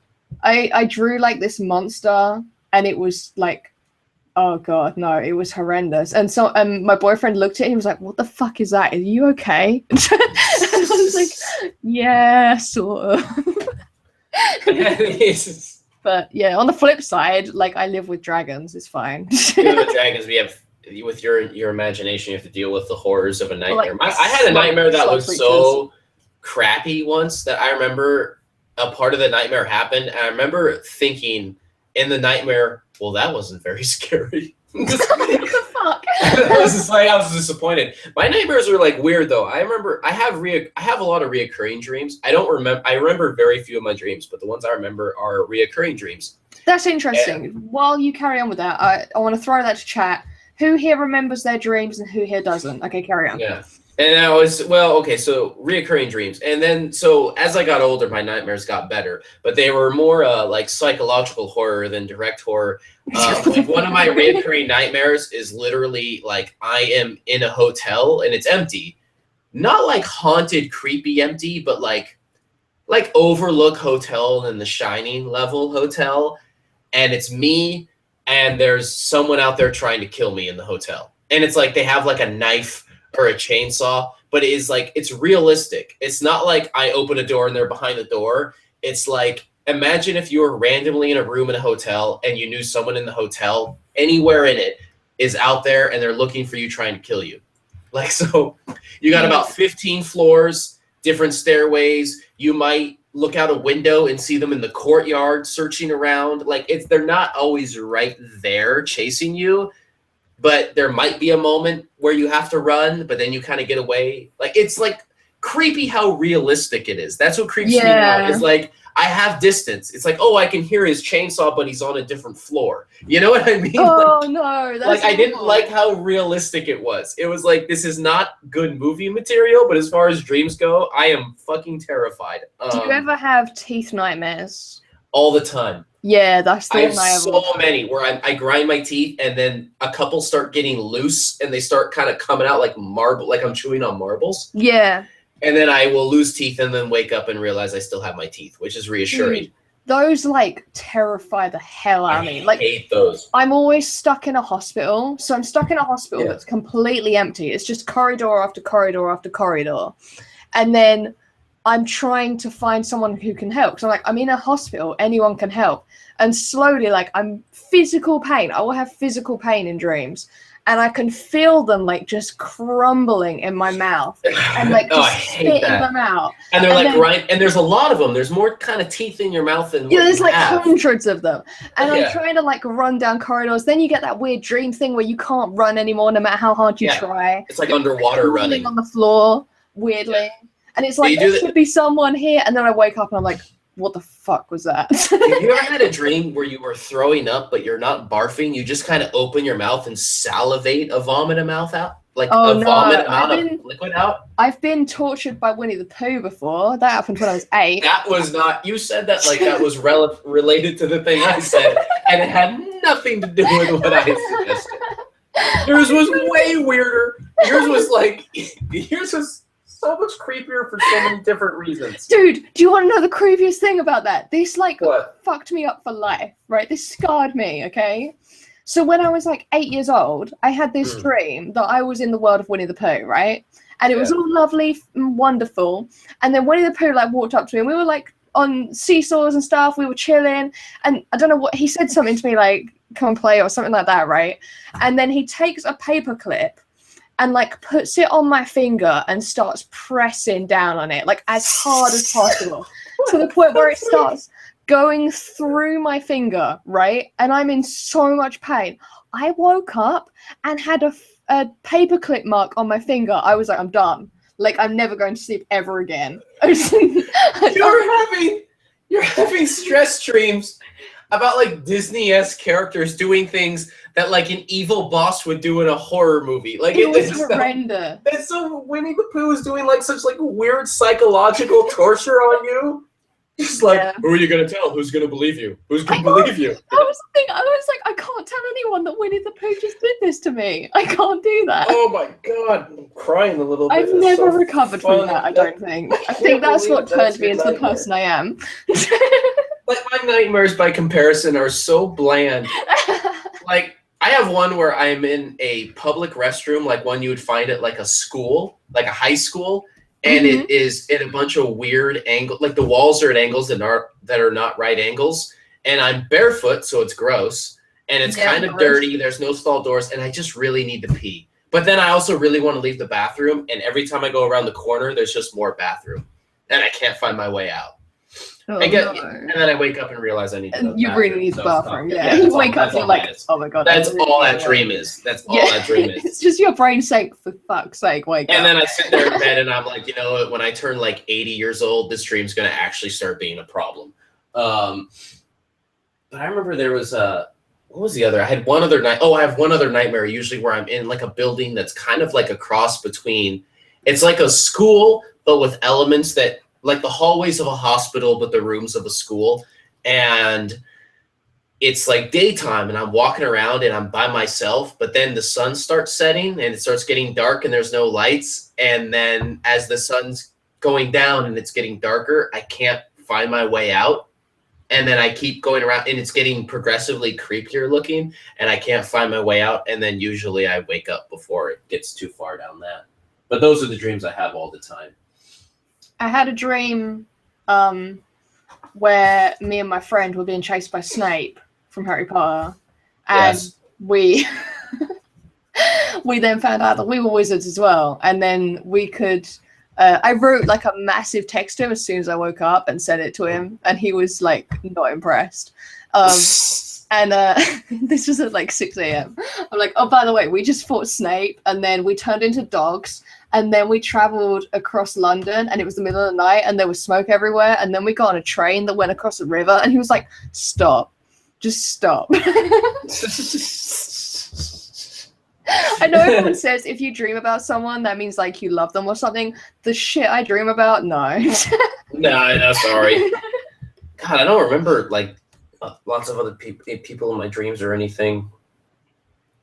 I drew like this monster, and it was like, oh god, no, it was horrendous. And so my boyfriend looked at it and he was like, what the fuck is that? Are you okay? And I was like, yeah, sort of. But yeah, on the flip side, like, I live with dragons, it's fine. With dragons, we have, with your imagination, you have to deal with the horrors of a nightmare. Like, I had a nightmare that was so crappy once that I remember a part of the nightmare happened, and I remember thinking in the nightmare, well, that wasn't very scary. What the fuck? I was disappointed. My nightmares are like weird though. I remember I have a lot of reoccurring dreams. I remember very few of my dreams, but the ones I remember are reoccurring dreams. That's interesting. While you carry on with that, I want to throw that to chat. Who here remembers their dreams and who here doesn't? Okay, carry on. Yeah. And I was, so reoccurring dreams. And then, so as I got older, my nightmares got better, but they were more like psychological horror than direct horror. Like one of my reoccurring nightmares is literally like I am in a hotel and it's empty. Not like haunted, creepy empty, but like Overlook Hotel and The Shining level hotel. And it's me and there's someone out there trying to kill me in the hotel. And it's like they have like a knife or a chainsaw, but it is like, it's realistic. It's not like I open a door and they're behind the door. It's like, imagine if you were randomly in a room in a hotel and you knew someone in the hotel, anywhere in it, is out there and they're looking for you, trying to kill you. Like, so you got about 15 floors, different stairways. You might look out a window and see them in the courtyard searching around. Like, they're not always right there chasing you. But there might be a moment where you have to run, but then you kind of get away. Like, it's like creepy how realistic it is. That's what creeps me out. Is like, I have distance. It's like, oh, I can hear his chainsaw, but he's on a different floor. You know what I mean? Oh, like, no. That's like, I didn't like how realistic it was. It was like, this is not good movie material, but as far as dreams go, I am fucking terrified. Do you ever have teeth nightmares? All the time. Yeah, that's the one I have. So many where I grind my teeth and then a couple start getting loose and they start kind of coming out like marble, like I'm chewing on marbles. Yeah. And then I will lose teeth and then wake up and realize I still have my teeth, which is reassuring. Dude, those like terrify the hell out of me. Like, I hate those. I'm always stuck in a hospital. So I'm stuck in a hospital that's completely empty. It's just corridor after corridor after corridor. And then I'm trying to find someone who can help. So I'm like, I'm in a hospital, anyone can help. And slowly, like, I'm physical pain. I will have physical pain in dreams. And I can feel them, like, just crumbling in my mouth. And, like, just spitting them out. And they're like, and there's a lot of them. There's more kind of teeth in your mouth than there's like hundreds of them. And I'm trying to, like, run down corridors. Then you get that weird dream thing where you can't run anymore no matter how hard you try. It's like underwater running. On the floor, weirdly. Yeah. And it's like, there should be someone here. And then I wake up and I'm like, what the fuck was that? Have you ever had a dream where you were throwing up, but you're not barfing? You just kind of open your mouth and salivate a vomit amount out? Like vomit amount of liquid out? I've been tortured by Winnie the Pooh before. That happened when I was 8. That was not, you said that like that was related to the thing I said. and it had nothing to do with what I had suggested. Yours was way weirder. Yours was so much creepier for so many different reasons. Dude, do you want to know the creepiest thing about that? This What? fucked me up for life, right? This scarred me, okay? So when I was 8 years old, I had this dream that I was in the world of Winnie the Pooh, right? And it was all lovely and wonderful. And then Winnie the Pooh walked up to me, and we were on seesaws and stuff. We were chilling, and I don't know what he said, something to me come and play or something like that, right? And then he takes a paper clip and puts it on my finger and starts pressing down on it as hard as possible to the point where it starts going through my finger, right? And I'm in so much pain. I woke up and had a paperclip mark on my finger. I was like, I'm done. I'm never going to sleep ever again. You're having stress dreams about Disney-esque characters doing things that an evil boss would do in a horror movie. It was horrendous. It's so Winnie the Pooh is doing such weird psychological torture on you. Just who are you gonna tell? Who's gonna believe you? Who's gonna believe you? That was the thing. I was like, I can't tell anyone that Winnie the Pooh just did this to me. I can't do that. Oh my god, I'm crying a little bit. I've never recovered from that. I don't think. I think that's what turned me into the person I am. My nightmares, by comparison, are so bland. I have one where I'm in a public restroom, one you would find at a school, a high school. And it is in a bunch of weird angles, the walls are at angles that are not right angles. And I'm barefoot, so it's gross. And it's kind of dirty. There's no stall doors, and I just really need to pee. But then I also really want to leave the bathroom. And every time I go around the corner, there's just more bathroom. And I can't find my way out. Oh, and then I wake up and realize I need to go to the you bathroom. really need the bathroom. Yeah. You wake up, you're oh my god. That's all that dream is. That's all that dream is. It's just your brain saying, for fuck's sake, wake up. And then I sit there in bed and I'm like, you know what? When I turn 80 years old, this dream's going to actually start being a problem. But I remember there was what was the other? I had one other night. Oh, I have one other nightmare usually where I'm in a building that's kind of a cross between, it's a school, but with elements that, the hallways of a hospital, but the rooms of a school. And it's daytime and I'm walking around and I'm by myself, but then the sun starts setting and it starts getting dark and there's no lights. And then as the sun's going down and it's getting darker, I can't find my way out. And then I keep going around and it's getting progressively creepier looking and I can't find my way out. And then usually I wake up before it gets too far down that. But those are the dreams I have all the time. I had a dream where me and my friend were being chased by Snape from Harry Potter. And we then found out that we were wizards as well. And then we could... I wrote a massive text to him as soon as I woke up and sent it to him. And he was not impressed. And this was at 6 a.m. I'm like, oh, by the way, we just fought Snape and then we turned into dogs and then we traveled across London and it was the middle of the night and there was smoke everywhere. And then we got on a train that went across the river and he was like, stop, just stop. I know everyone says if you dream about someone, that means you love them or something. The shit I dream about, no. No, sorry. God, I don't remember lots of other people in my dreams or anything.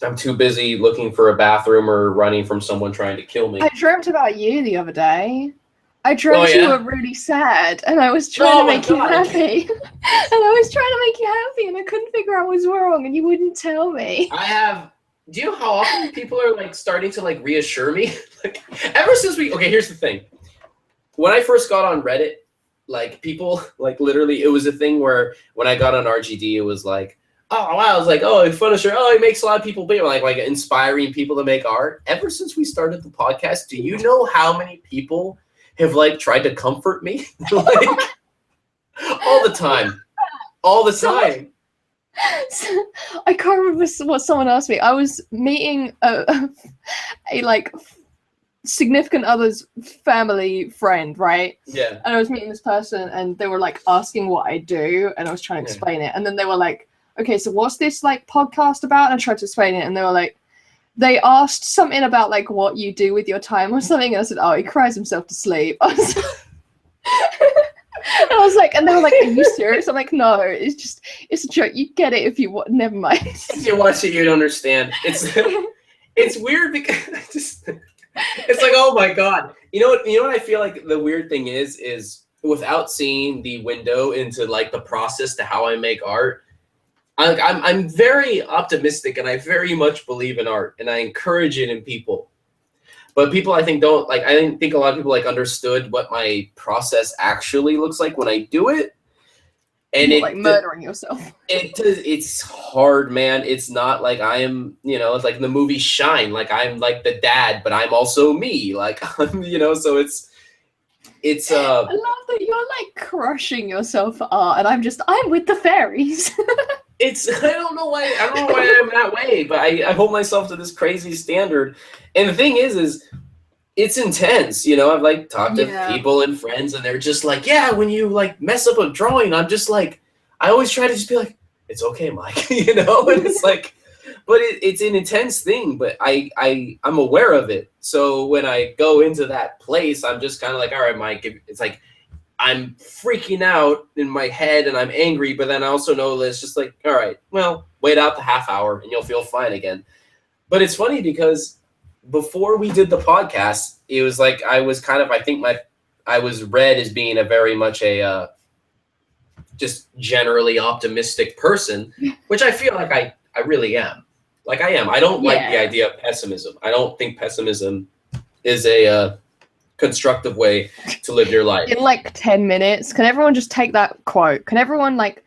I'm too busy looking for a bathroom or running from someone trying to kill me. I dreamt about you the other day. I dreamt you were really sad, and I was trying to make you happy. And I was trying to make you happy, and I couldn't figure out what was wrong, and you wouldn't tell me. Do you know how often people are starting to reassure me? Ever since here's the thing. When I first got on Reddit, people literally, it was a thing where when I got on RGD, it was oh wow, I was funisher, he makes a lot of people big, inspiring people to make art. Ever since we started the podcast, do you know how many people have tried to comfort me? All the time. So, I can't remember what someone asked me. I was meeting a significant other's family friend, right? Yeah. And I was meeting this person and they were asking what I do and I was trying to explain it. And then they were like, okay, so what's this podcast about? And I tried to explain it and they were they asked something about what you do with your time or something. And I said, oh, he cries himself to sleep. I I was like, and they were like, "Are you serious?" I'm like, "No, it's a joke. You get it if you want. Never mind." If you watch it, you'd understand. It's weird because it's like, oh my god. You know what I feel like the weird thing is without seeing the window into like the process to how I make art, I'm very optimistic and I very much believe in art and I encourage it in people. But people I think don't like. I didn't think a lot of people like understood what my process actually looks like when I do it. And you're like murdering yourself. It's hard, man. It's not like I am, it's like in the movie Shine, like I'm like the dad, but I'm also me. Like I'm, so it's I love that you're like crushing yourself for art and I'm with the fairies. I don't know why I'm that way, but I hold myself to this crazy standard. And the thing is it's intense, I've like talked to people and friends and they're just like, yeah, when you like mess up a drawing, I'm just like, I always try to just be like, it's okay, Mike, and it's like, but it's an intense thing, but I'm aware of it. So when I go into that place, I'm just kind of like, all right, Mike, it's like, I'm freaking out in my head and I'm angry, but then I also know that it's just like, all right, well, wait out the half hour and you'll feel fine again. But it's funny because before we did the podcast, it was like I was kind of, I was read as being a very much a just generally optimistic person, which I feel like I really am. Like I am. I don't like the idea of pessimism. I don't think pessimism is a constructive way to live your life. In like 10 minutes, can everyone just take that quote? Can everyone like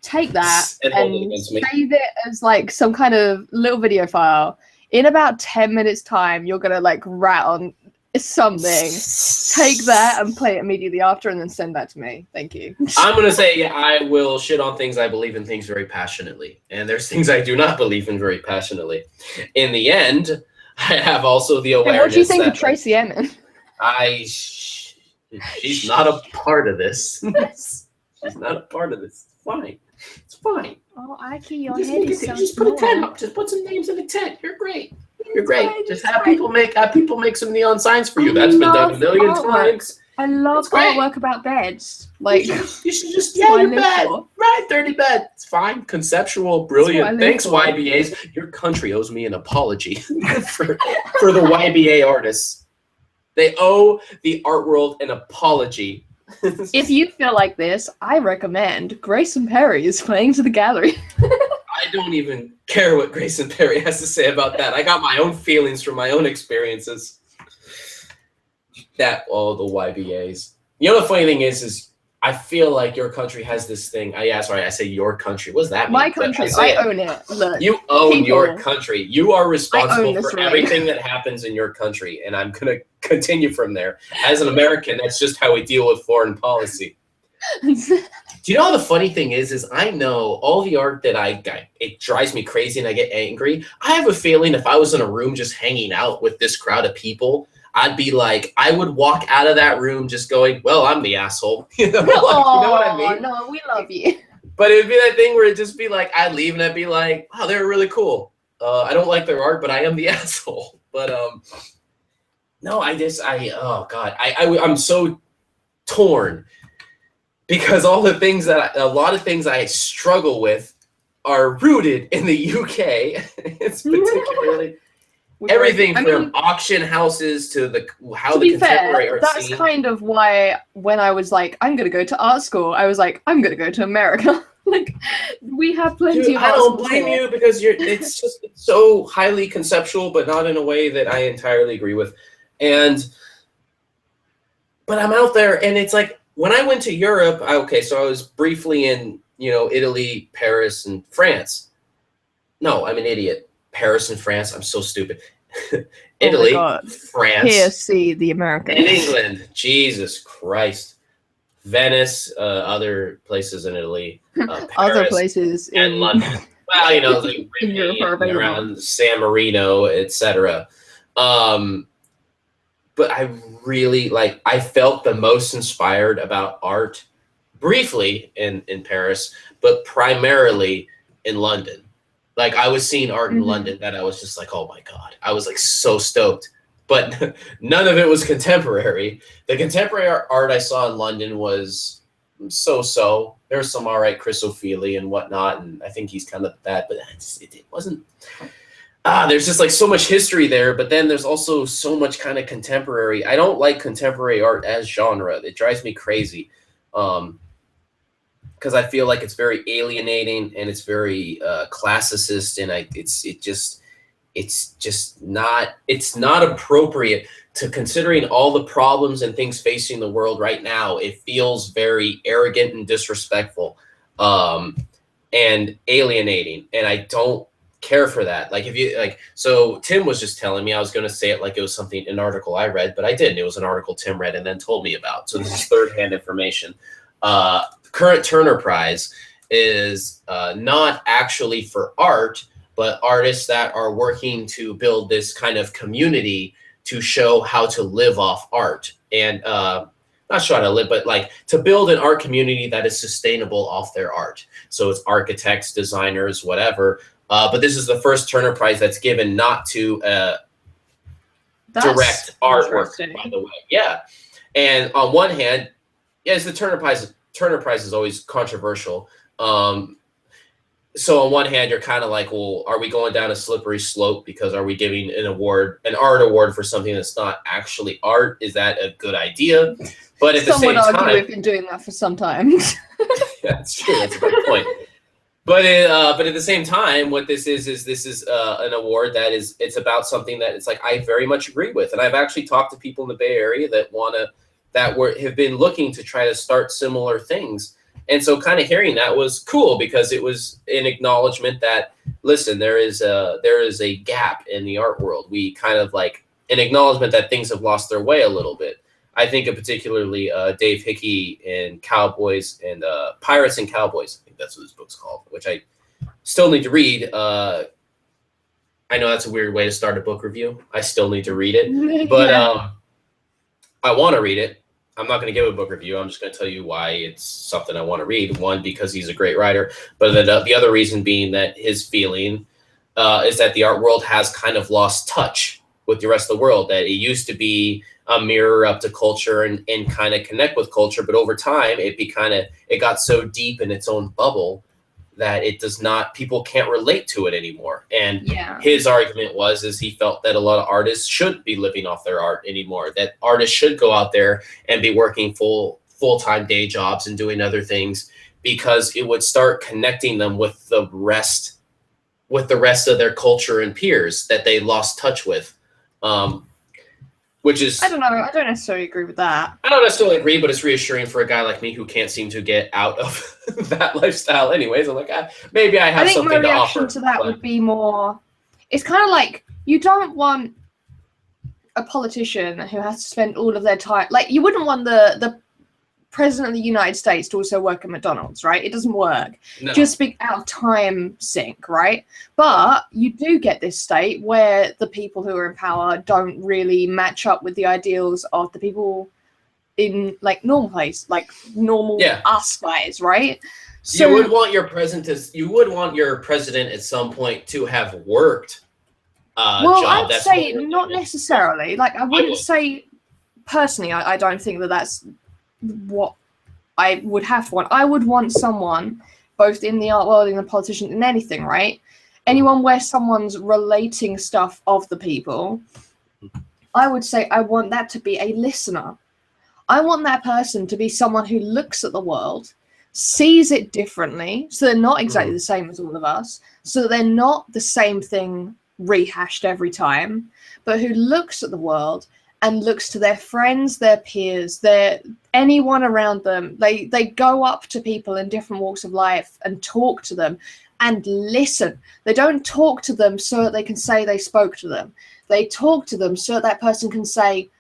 take that and save it as like some kind of little video file? In about 10 minutes time, you're gonna like rat on something. Take that and play it immediately after and then send that to me. Thank you. I'm gonna say I will shit on things. I believe in things very passionately, and there's things I do not believe in very passionately. In the end, I have also the awareness. What do you think of Tracy Emin? She's not a part of this. She's not a part of this. It's fine. It's fine. Oh, Aki, your head is so just put a tent up. Just put some names in a tent. You're great. You're great. Just have people make some neon signs for you. That's been done a million times. I love artwork about beds. Like you should just your bed. Right, dirty bed. It's fine. Conceptual, brilliant. Thanks, YBAs. Your country owes me an apology for the YBA artists. They owe the art world an apology. If you feel like this, I recommend Grayson Perry is playing to the gallery. I don't even care what Grayson Perry has to say about that. I got my own feelings from my own experiences. The YBAs. You know, the funny thing is I feel like your country has this thing. I say your country. What does that mean? My country. I own it. Look, you own your country. You are responsible for everything that happens in your country, and I'm going to continue from there. As an American, that's just how we deal with foreign policy. Do you know how the funny thing is I know all the art that it drives me crazy and I get angry. I have a feeling if I was in a room just hanging out with this crowd of people, I'd be like, I would walk out of that room just going, well, I'm the asshole. You know what I mean? No, we love you. But it'd be that thing where it'd just be like, I'd leave and I'd be like, wow, they're really cool. I don't like their art, but I am the asshole. But no, oh God, I'm so torn because a lot of things I struggle with are rooted in the UK. It's particularly everything from auction houses to the contemporary art scene. That's kind of why when I was like, I'm gonna go to art school, I was like, I'm gonna go to America. Like, we have plenty of art schools. I don't blame you because it's so highly conceptual, but not in a way that I entirely agree with. But I'm out there, and it's like when I went to Europe. So I was briefly in Italy, Paris, and France. No, I'm an idiot. Paris and France. I'm so stupid. Italy, France. Here, see the Americans. And England. Jesus Christ. Venice, other places in Italy. Paris, other places in London. Well, like in Europe, around San Marino, etc. But I really I felt the most inspired about art briefly in Paris, but primarily in London. Like I was seeing art in London that I was just like, oh my God. I was like so stoked. But none of it was contemporary. The contemporary art I saw in London was so. There's some all right Chris O'Feely and whatnot, and I think he's kind of that, but it wasn't. There's just like so much history there, but then there's also so much kind of contemporary. I don't like contemporary art as genre. It drives me crazy, because I feel like it's very alienating and it's very classicist, and it's not appropriate to considering all the problems and things facing the world right now. It feels very arrogant and disrespectful, and alienating, and I don't care for that. Like, if you like, so Tim was just telling me, I was going to say it like it was something, an article I read, but I didn't. It was an article Tim read and then told me about. So this is third-hand information. Current Turner Prize is not actually for art, but artists that are working to build this kind of community to show how to live off art, and not show how to live, but like to build an art community that is sustainable off their art. So it's architects, designers, whatever. But this is the first Turner Prize that's given not to direct artwork, by the way. Yeah. And on one hand, yes, the Turner Prize is always controversial. So on one hand, you're kind of like, well, are we going down a slippery slope because are we giving an art award for something that's not actually art? Is that a good idea? But at the same time, we've been doing that for some time. Yeah, that's true. That's a great point. But at the same time, what this is an award that it's about something that it's like I very much agree with, and I've actually talked to people in the Bay Area that have been looking to try to start similar things, and so kind of hearing that was cool because it was an acknowledgement that listen, there is a gap in the art world. We kind of like an acknowledgement that things have lost their way a little bit. I think of particularly Dave Hickey and Cowboys and Pirates and Cowboys. I think that's what his book's called, which I still need to read. I know that's a weird way to start a book review. I still need to read it, but I want to read it. I'm not going to give a book review. I'm just going to tell you why it's something I want to read. One, because he's a great writer, but then the other reason being that his feeling is that the art world has kind of lost touch with the rest of the world, that it used to be a mirror up to culture and kind of connect with culture. But over time, it got so deep in its own bubble that people can't relate to it anymore. And his argument is he felt that a lot of artists shouldn't be living off their art anymore, that artists should go out there and be working full-time day jobs and doing other things, because it would start connecting them with the rest of their culture and peers that they lost touch with. Which is, I don't know. I don't necessarily agree with that. I don't necessarily agree, but it's reassuring for a guy like me who can't seem to get out of that lifestyle anyways. I'm like, maybe I have something to offer. I think my reaction to that would be more, it's kind of like, you don't want a politician who has to spend all of their time, like, you wouldn't want the President of the United States to also work at McDonald's, right? It doesn't work. No. Just out of time sink, right? But you do get this state where the people who are in power don't really match up with the ideals of the people in like normal us guys, right? So you would want your president at some point to have worked well, I'd say not necessarily. Like, I wouldn't say personally, I don't think that's what I would have want. I would want someone, both in the art world, in the politician, in anything, right? Anyone where someone's relating stuff of the people, I would say I want that to be a listener. I want that person to be someone who looks at the world, sees it differently, so they're not exactly the same as all of us, so they're not the same thing rehashed every time, but who looks at the world and looks to their friends, their peers, anyone around them. They go up to people in different walks of life and talk to them and listen. They don't talk to them so that they can say they spoke to them. They talk to them so that person can say,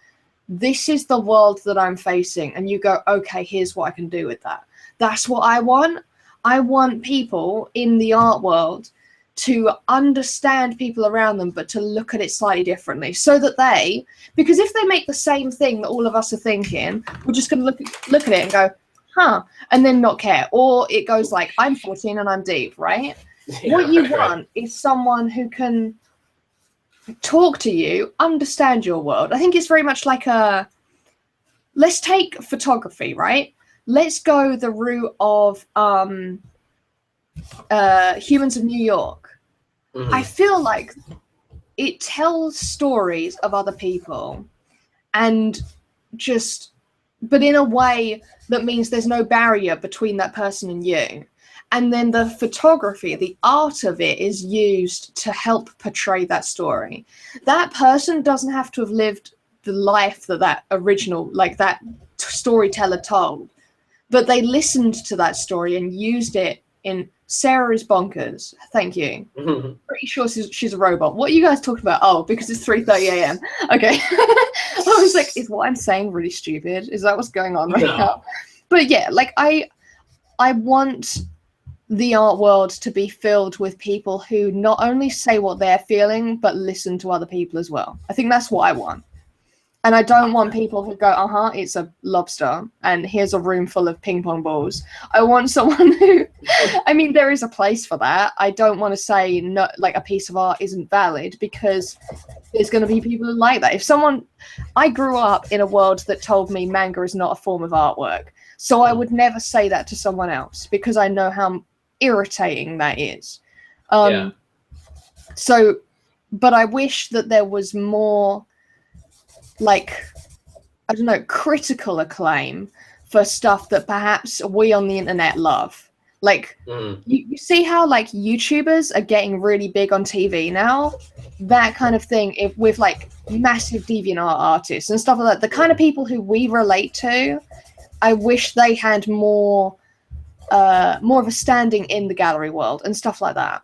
this is the world that I'm facing. And you go, okay, here's what I can do with that. That's what I want. I want people in the art world to understand people around them, but to look at it slightly differently, so that because if they make the same thing that all of us are thinking, we're just going to look at it and go, huh, and then not care. Or it goes like, I'm 14 and I'm deep, right? Yeah, what you want is someone who can talk to you, understand your world. I think it's very much like let's take photography, right? let's go the route of Humans of New York. I feel like it tells stories of other people, and but in a way that means there's no barrier between that person and you. And then the photography, the art of it is used to help portray that story. That person doesn't have to have lived the life that original, like that storyteller told, but they listened to that story and used it in Sarah is bonkers. Thank you. Pretty sure she's a robot. What are you guys talking about? Oh, because it's 3:30 a.m. Okay. I was like, is what I'm saying really stupid? Is that what's going on right now? But yeah, like I want the art world to be filled with people who not only say what they're feeling, but listen to other people as well. I think that's what I want. And I don't want people who go, it's a lobster, and here's a room full of ping pong balls. I want someone who, I mean, there is a place for that. I don't want to say no, like a piece of art isn't valid, because there's going to be people who like that. I grew up in a world that told me manga is not a form of artwork. So I would never say that to someone else, because I know how irritating that is. So, but I wish that there was more, like, I don't know, critical acclaim for stuff that perhaps we on the internet love. Like, you see how, like, YouTubers are getting really big on TV now? That kind of thing, with, like, massive DeviantArt artists and stuff like that. The kind of people who we relate to, I wish they had more of a standing in the gallery world and stuff like that.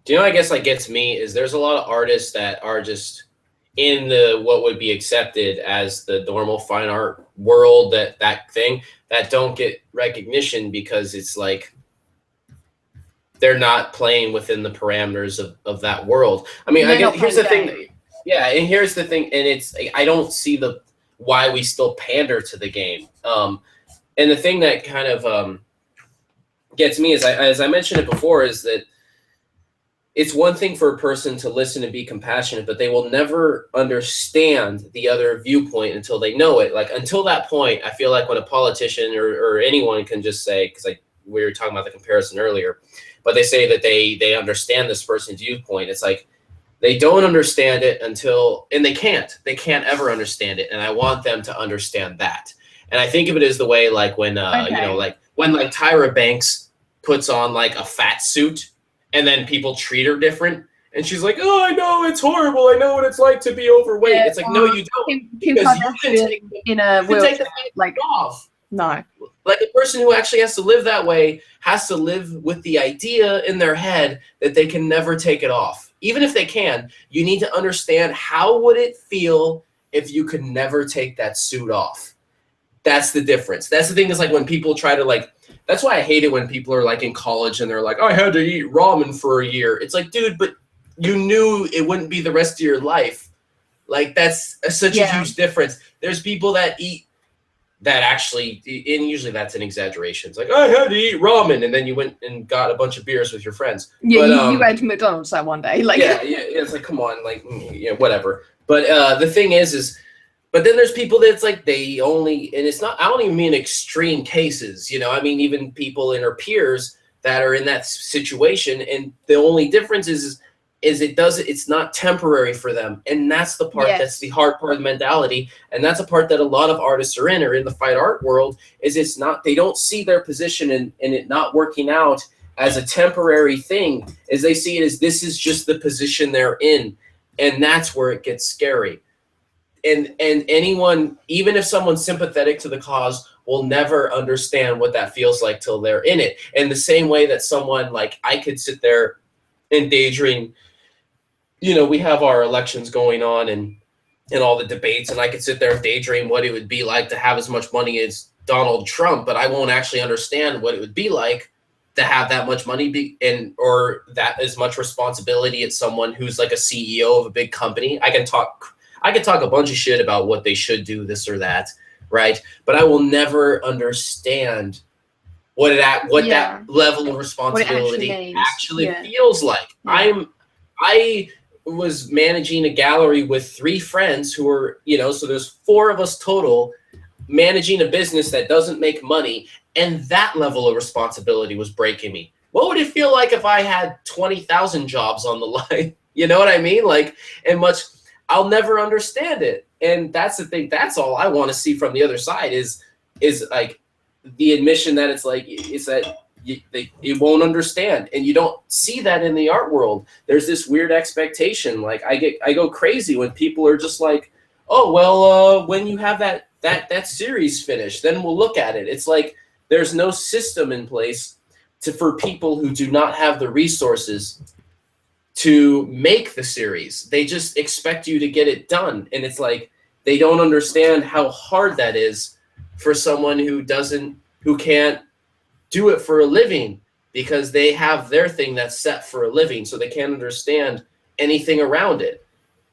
Do you know, I guess, like, gets me is there's a lot of artists that are just in the what would be accepted as the normal fine art world, that thing, that don't get recognition because it's like they're not playing within the parameters of that world. I mean, here's the thing. Yeah, and here's the thing, and it's, I don't see why we still pander to the game. And the thing that kind of gets me is, as I mentioned it before, is that it's one thing for a person to listen and be compassionate, but they will never understand the other viewpoint until they know it. Like, until that point, I feel like when a politician or anyone can just say, because we were talking about the comparison earlier, but they say that they understand this person's viewpoint. It's like they don't understand it and they can't ever understand it. And I want them to understand that. And I think of it as the way, like, when, when Tyra Banks puts on, like, a fat suit, and then people treat her different, and she's like, "Oh, I know it's horrible. I know what it's like to be overweight." Yeah, it's like, no, you don't. Because you can take the like off. No, like, the person who actually has to live that way has to live with the idea in their head that they can never take it off. Even if they can, you need to understand, how would it feel if you could never take that suit off? That's the difference. That's the thing, is like, when people try to, like, that's why I hate it when people are, like, in college and they're like, I had to eat ramen for a year. It's like, dude, but you knew it wouldn't be the rest of your life. Like, that's such a huge difference. There's people that eat that actually, and usually that's an exaggeration. It's like, I had to eat ramen, and then you went and got a bunch of beers with your friends. Yeah, but, you went to McDonald's that one day. Like, yeah, it's like, come on, like, yeah, whatever. But the thing is. But then there's people that's like, they only, and it's not, I don't even mean extreme cases, you know, I mean, even people in our peers that are in that situation, and the only difference is it's not temporary for them. And that's the part, that's the hard part of the mentality. And that's a part that a lot of artists are in the fine art world, is it's not, they don't see their position in it not working out as a temporary thing, is they see it as, this is just the position they're in. And that's where it gets scary. And anyone, even if someone's sympathetic to the cause, will never understand what that feels like till they're in it. And the same way that someone, like, I could sit there and daydream, you know, we have our elections going on and all the debates, and I could sit there and daydream what it would be like to have as much money as Donald Trump, but I won't actually understand what it would be like to have that much money or that as much responsibility as someone who's like a CEO of a big company. I can talk a bunch of shit about what they should do, this or that, right? But I will never understand what that level of responsibility actually feels like. Yeah. I was managing a gallery with 3 friends who were, you know, so there's 4 of us total. managing a business that doesn't make money, and that level of responsibility was breaking me. What would it feel like if I had 20,000 jobs on the line? You know what I mean? Like, and I'll never understand it. And that's the thing. That's all I want to see from the other side is like the admission that it's like, it's that you won't understand. And you don't see that in the art world. There's this weird expectation. Like I go crazy when people are just like, oh, well, when you have that series finished, then we'll look at it. It's like, there's no system in place for people who do not have the resources to make the series. They just expect you to get it done. And it's like, they don't understand how hard that is for someone who can't do it for a living, because they have their thing that's set for a living. So they can't understand anything around it.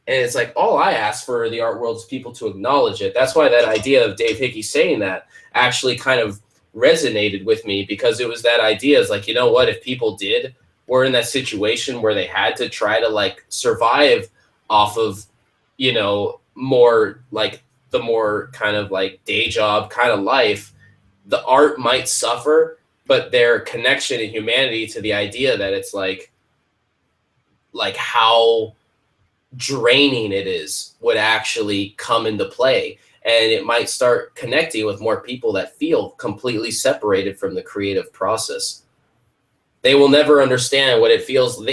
And it's like, all I ask for the art world is people to acknowledge it. That's why that idea of Dave Hickey saying that actually kind of resonated with me, because it was that idea is like, you know what, if people were in that situation where they had to try to like survive off of, you know, more like the more kind of like day job kind of life, the art might suffer, but their connection and humanity to the idea that it's like how draining it is would actually come into play. And it might start connecting with more people that feel completely separated from the creative process. They will never understand what it feels.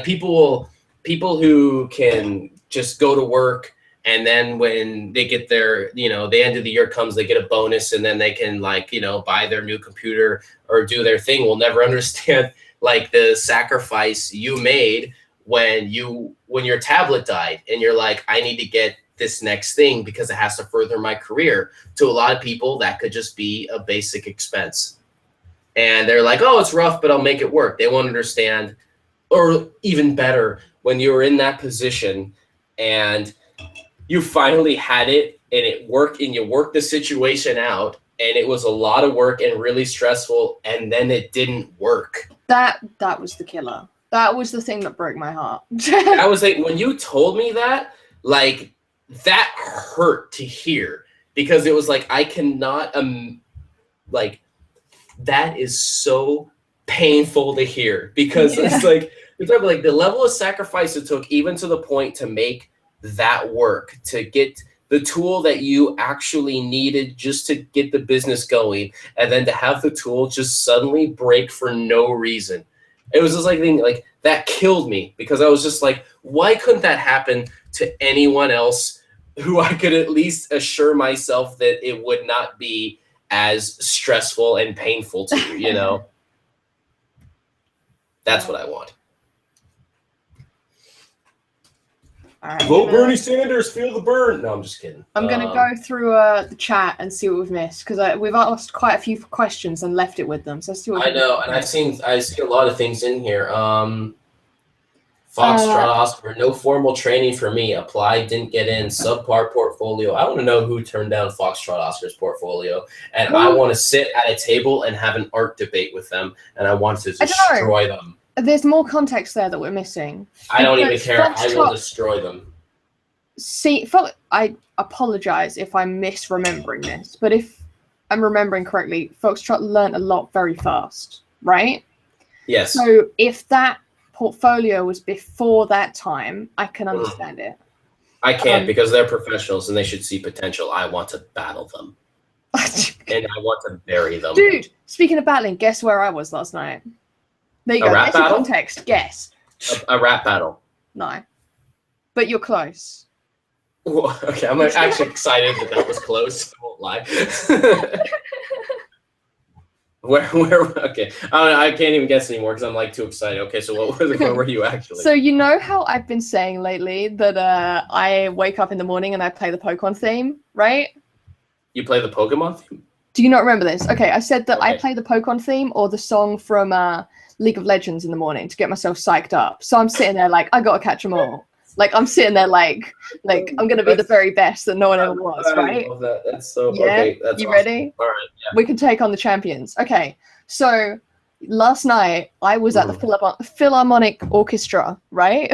People who can just go to work, and then when they get their, you know, the end of the year comes, they get a bonus, and then they can, like, you know, buy their new computer or do their thing, will never understand like the sacrifice you made when your tablet died, and you're like, I need to get this next thing because it has to further my career. To a lot of people, that could just be a basic expense. And they're like, oh, it's rough, but I'll make it work. They won't understand. Or even better, when you're in that position and you finally had it and it worked, and you worked the situation out, and it was a lot of work and really stressful, and then it didn't work. That was the killer. That was the thing that broke my heart. I was like, when you told me that, like, that hurt to hear, because it was like, I cannot, like, that is so painful to hear, because it's like, the level of sacrifice it took, even to the point to make that work, to get the tool that you actually needed just to get the business going, and then to have the tool just suddenly break for no reason. It was just like, that killed me, because I was just like, why couldn't that happen to anyone else who I could at least assure myself that it would not be as stressful and painful to you, you know? That's what I want. All right, Vote Bernie Sanders, feel the burn. No, I'm just kidding. I'm going to go through the chat and see what we've missed, because we've asked quite a few questions and left it with them. So let's see what I know, and I see a lot of things in here. Foxtrot Oscar, no formal training for me. Applied, didn't get in. Subpar portfolio. I want to know who turned down Foxtrot Oscar's portfolio, and I want to sit at a table and have an art debate with them, and I want to destroy them. There's more context there that we're missing. I don't even care. I will destroy them. See, I apologize if I'm misremembering this, but if I'm remembering correctly, Foxtrot learned a lot very fast, right? Yes. So if that portfolio was before that time, I can understand it. I can't, because they're professionals and they should see potential. I want to battle them. And I want to bury them. Dude, speaking of battling, guess where I was last night? There you go. Rap battle? Context. Guess. A rap battle. No. But you're close. Well, okay, I'm actually excited that was close. I won't lie. Okay, I can't even guess anymore because I'm like too excited. Okay, so where were you actually? So you know how I've been saying lately that I wake up in the morning and I play the Pokemon theme, right? You play the Pokemon theme? Do you not remember this? Okay, I said that I play the Pokemon theme or the song from League of Legends in the morning to get myself psyched up. So I'm sitting there like, I gotta catch them all. Like, I'm sitting there like I'm gonna be the very best that no one ever was, right? I love that. That's so okay. That's you awesome. Ready? All right. Yeah. We can take on the champions. Okay. So last night I was at the Philharmonic Orchestra, right?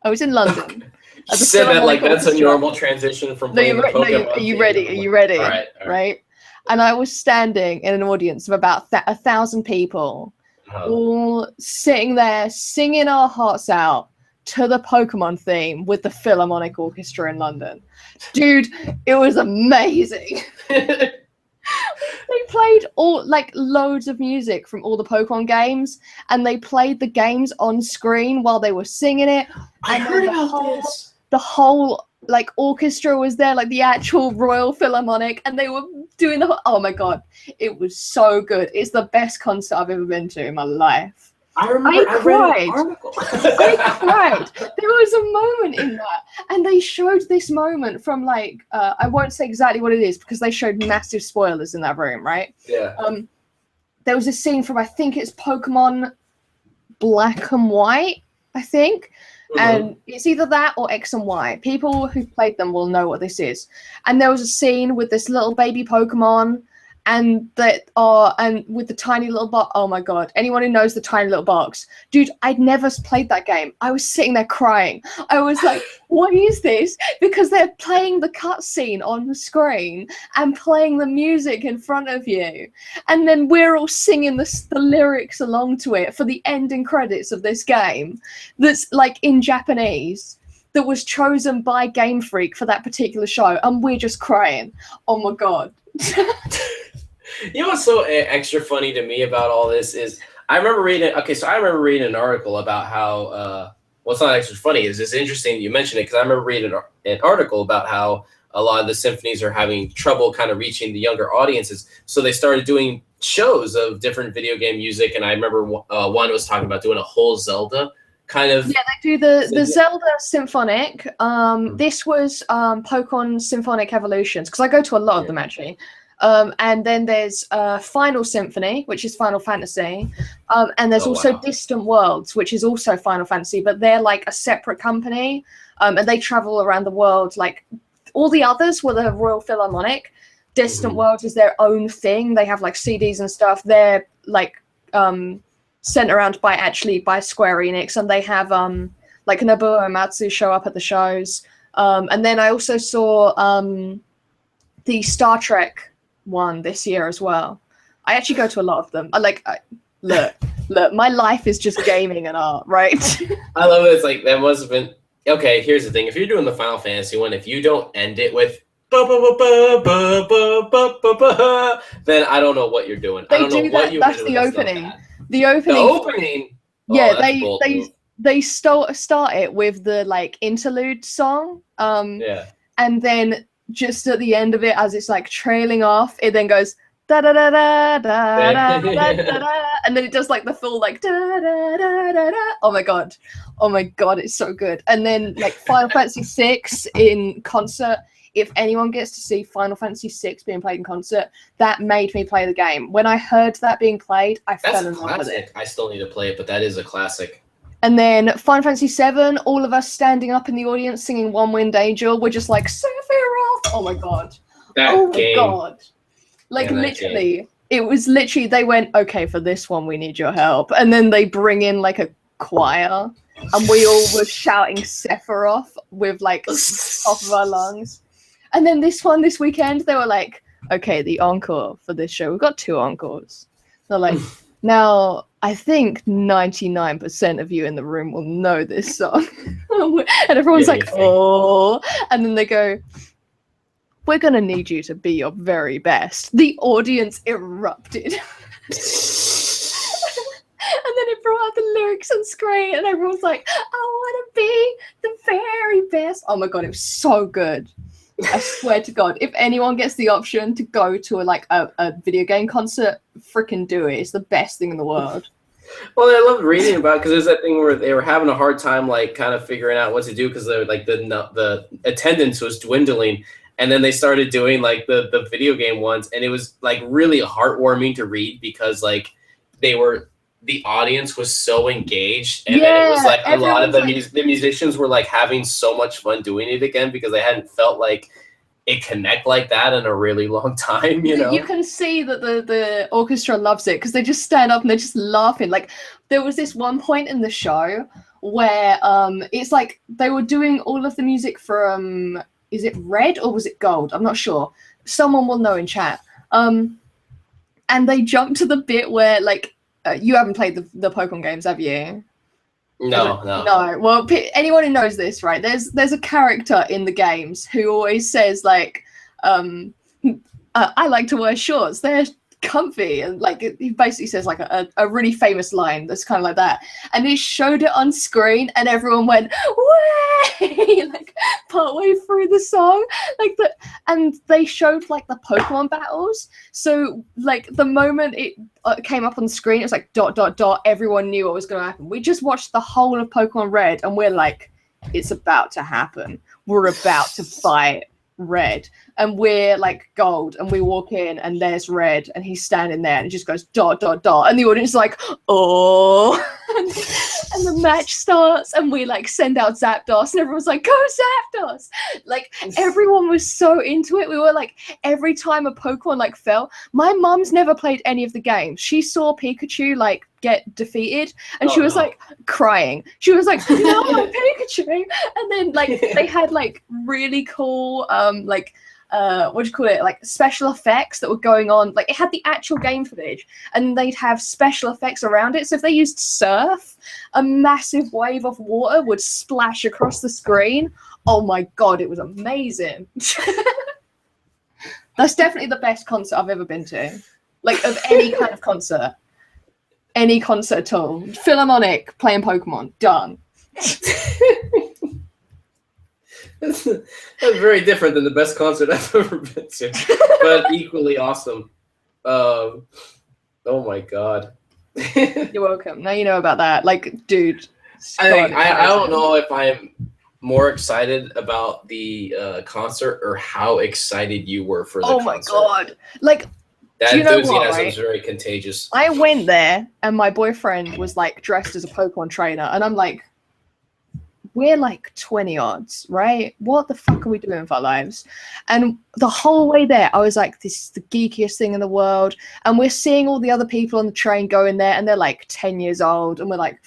I was in London. You said that like that's a normal transition from playing the Pokemon. Are you ready? Are you ready? All right. Right? And I was standing in an audience of about 1,000 people, all sitting there singing our hearts out to the Pokemon theme with the Philharmonic Orchestra in London. Dude, it was amazing. They played loads of music from all the Pokemon games, and they played the games on screen while they were singing it. I heard about this. The whole orchestra was there, like the actual Royal Philharmonic, and they were doing the whole, oh my god, it was so good. It's the best concert I've ever been to in my life. I remember I cried. I cried. There was a moment in that, and they showed this moment from I won't say exactly what it is because they showed massive spoilers in that room, right? Yeah. There was a scene from, I think it's Pokemon Black and White, I think. And it's either that or X and Y. People who've played them will know what this is. And there was a scene with this little baby Pokemon and with the tiny little box. Oh my god. Anyone who knows the tiny little box. Dude, I'd never played that game. I was sitting there crying. I was like, what is this? Because they're playing the cutscene on the screen and playing the music in front of you. And then we're all singing the lyrics along to it for the ending credits of this game that's in Japanese, that was chosen by Game Freak for that particular show. And we're just crying. Oh my god. You know what's so extra funny to me about all this is I remember reading an article about how what's not extra funny is it's interesting that you mentioned it because I remember reading an article about how a lot of the symphonies are having trouble kind of reaching the younger audiences, so they started doing shows of different video game music. And I remember one was talking about doing a whole Zelda kind of. Yeah, they do the Zelda Symphonic. This was Pokemon Symphonic Evolutions, because I go to a lot of them actually. And then there's Final Symphony, which is Final Fantasy, and there's also Distant Worlds, which is also Final Fantasy, but they're like a separate company, and they travel around the world. Like all the others were the Royal Philharmonic. Distant Worlds is their own thing. They have like CDs and stuff. They're like sent around by Square Enix, and they have like Nobuo Uematsu show up at the shows. And then I also saw the Star Trek one this year as well. I actually go to a lot of them. Look, my life is just gaming and art, right? I love it. It's like that must have been okay. Here's the thing: if you're doing the Final Fantasy one, if you don't end it with then I don't know what you're doing. I don't know what you're doing. That's the opening. The opening. Yeah, they start it with the interlude song. And then just at the end of it, as it's trailing off, it then goes da da da da da da da da, and then it does the full da da da da da. Oh my god, it's so good. And then Final Fantasy VI in concert. If anyone gets to see Final Fantasy VI being played in concert, that made me play the game. When I heard that being played, I fell in love with it. I still need to play it, but that is a classic. And then Final Fantasy VII, all of us standing up in the audience singing One Winged Angel. We're just like, Sephiroth! Oh my god. My god. Literally, it was literally, they went, okay, for this one, we need your help. And then they bring in a choir, and we all were shouting Sephiroth with top of our lungs. And then this weekend, they were like, okay, the encore for this show. We've got 2 encores. They're like, now, I think 99% of you in the room will know this song. And everyone's oh. And then they go, we're going to need you to be your very best. The audience erupted. And then it brought out the lyrics on screen, and everyone's like, I want to be the very best. Oh my god, it was so good. I swear to God, if anyone gets the option to go to a video game concert, freaking do it. It's the best thing in the world. Well, I loved reading about it because there's that thing where they were having a hard time kind of figuring out what to do because the attendance was dwindling, and then they started doing the video game ones, and it was really heartwarming to read because the audience was so engaged, and then it was a lot of the musicians were having so much fun doing it again because they hadn't felt it connect like that in a really long time, you know? You can see that the orchestra loves it because they just stand up and they're just laughing. Like, there was this one point in the show where it's like they were doing all of the music from, is it Red or was it Gold? I'm not sure. Someone will know in chat. And they jumped to the bit where, like, you haven't played the Pokemon games, have you? No. No. Well, anyone who knows this, right? There's a character in the games who always says, like, I like to wear shorts. They're comfy, and like he basically says like a really famous line that's kind of like that. And he showed it on screen, and everyone went way like partway through the song, like the. And they showed like the Pokemon battles. So like the moment it came up on the screen, it was like ... Everyone knew what was going to happen. We just watched the whole of Pokemon Red, and we're like, it's about to happen. We're about to fight Red, and we're like Gold, and we walk in and there's Red, and he's standing there and it just goes ... and the audience is like, oh. And the match starts, and we like send out Zapdos, and everyone's like, go Zapdos. Like everyone was so into it. We were like, every time a Pokemon like fell, my mum's never played any of the games. She saw Pikachu like get defeated, and she was like crying. She was like, no, Pikachu. And then like they had like really cool what do you call it, like special effects that were going on. Like it had the actual game footage, and they'd have special effects around it. So if they used surf, a massive wave of water would splash across the screen. Oh my god, it was amazing. That's definitely the best concert I've ever been to, like of any kind of concert. Any concert at all. Philharmonic playing Pokemon. Done. That's very different than the best concert I've ever been to, but equally awesome. Oh my god. You're welcome. Now you know about that. Like, dude. I don't know if I'm more excited about the concert or how excited you were for the concert. Oh my god. Like, that enthusiasm is very contagious. I went there and my boyfriend was like dressed as a Pokemon trainer, and I'm like, we're like 20 odds, right? What the fuck are we doing with our lives? And the whole way there, I was like, this is the geekiest thing in the world. And we're seeing all the other people on the train going there, and they're like 10 years old, and we're like,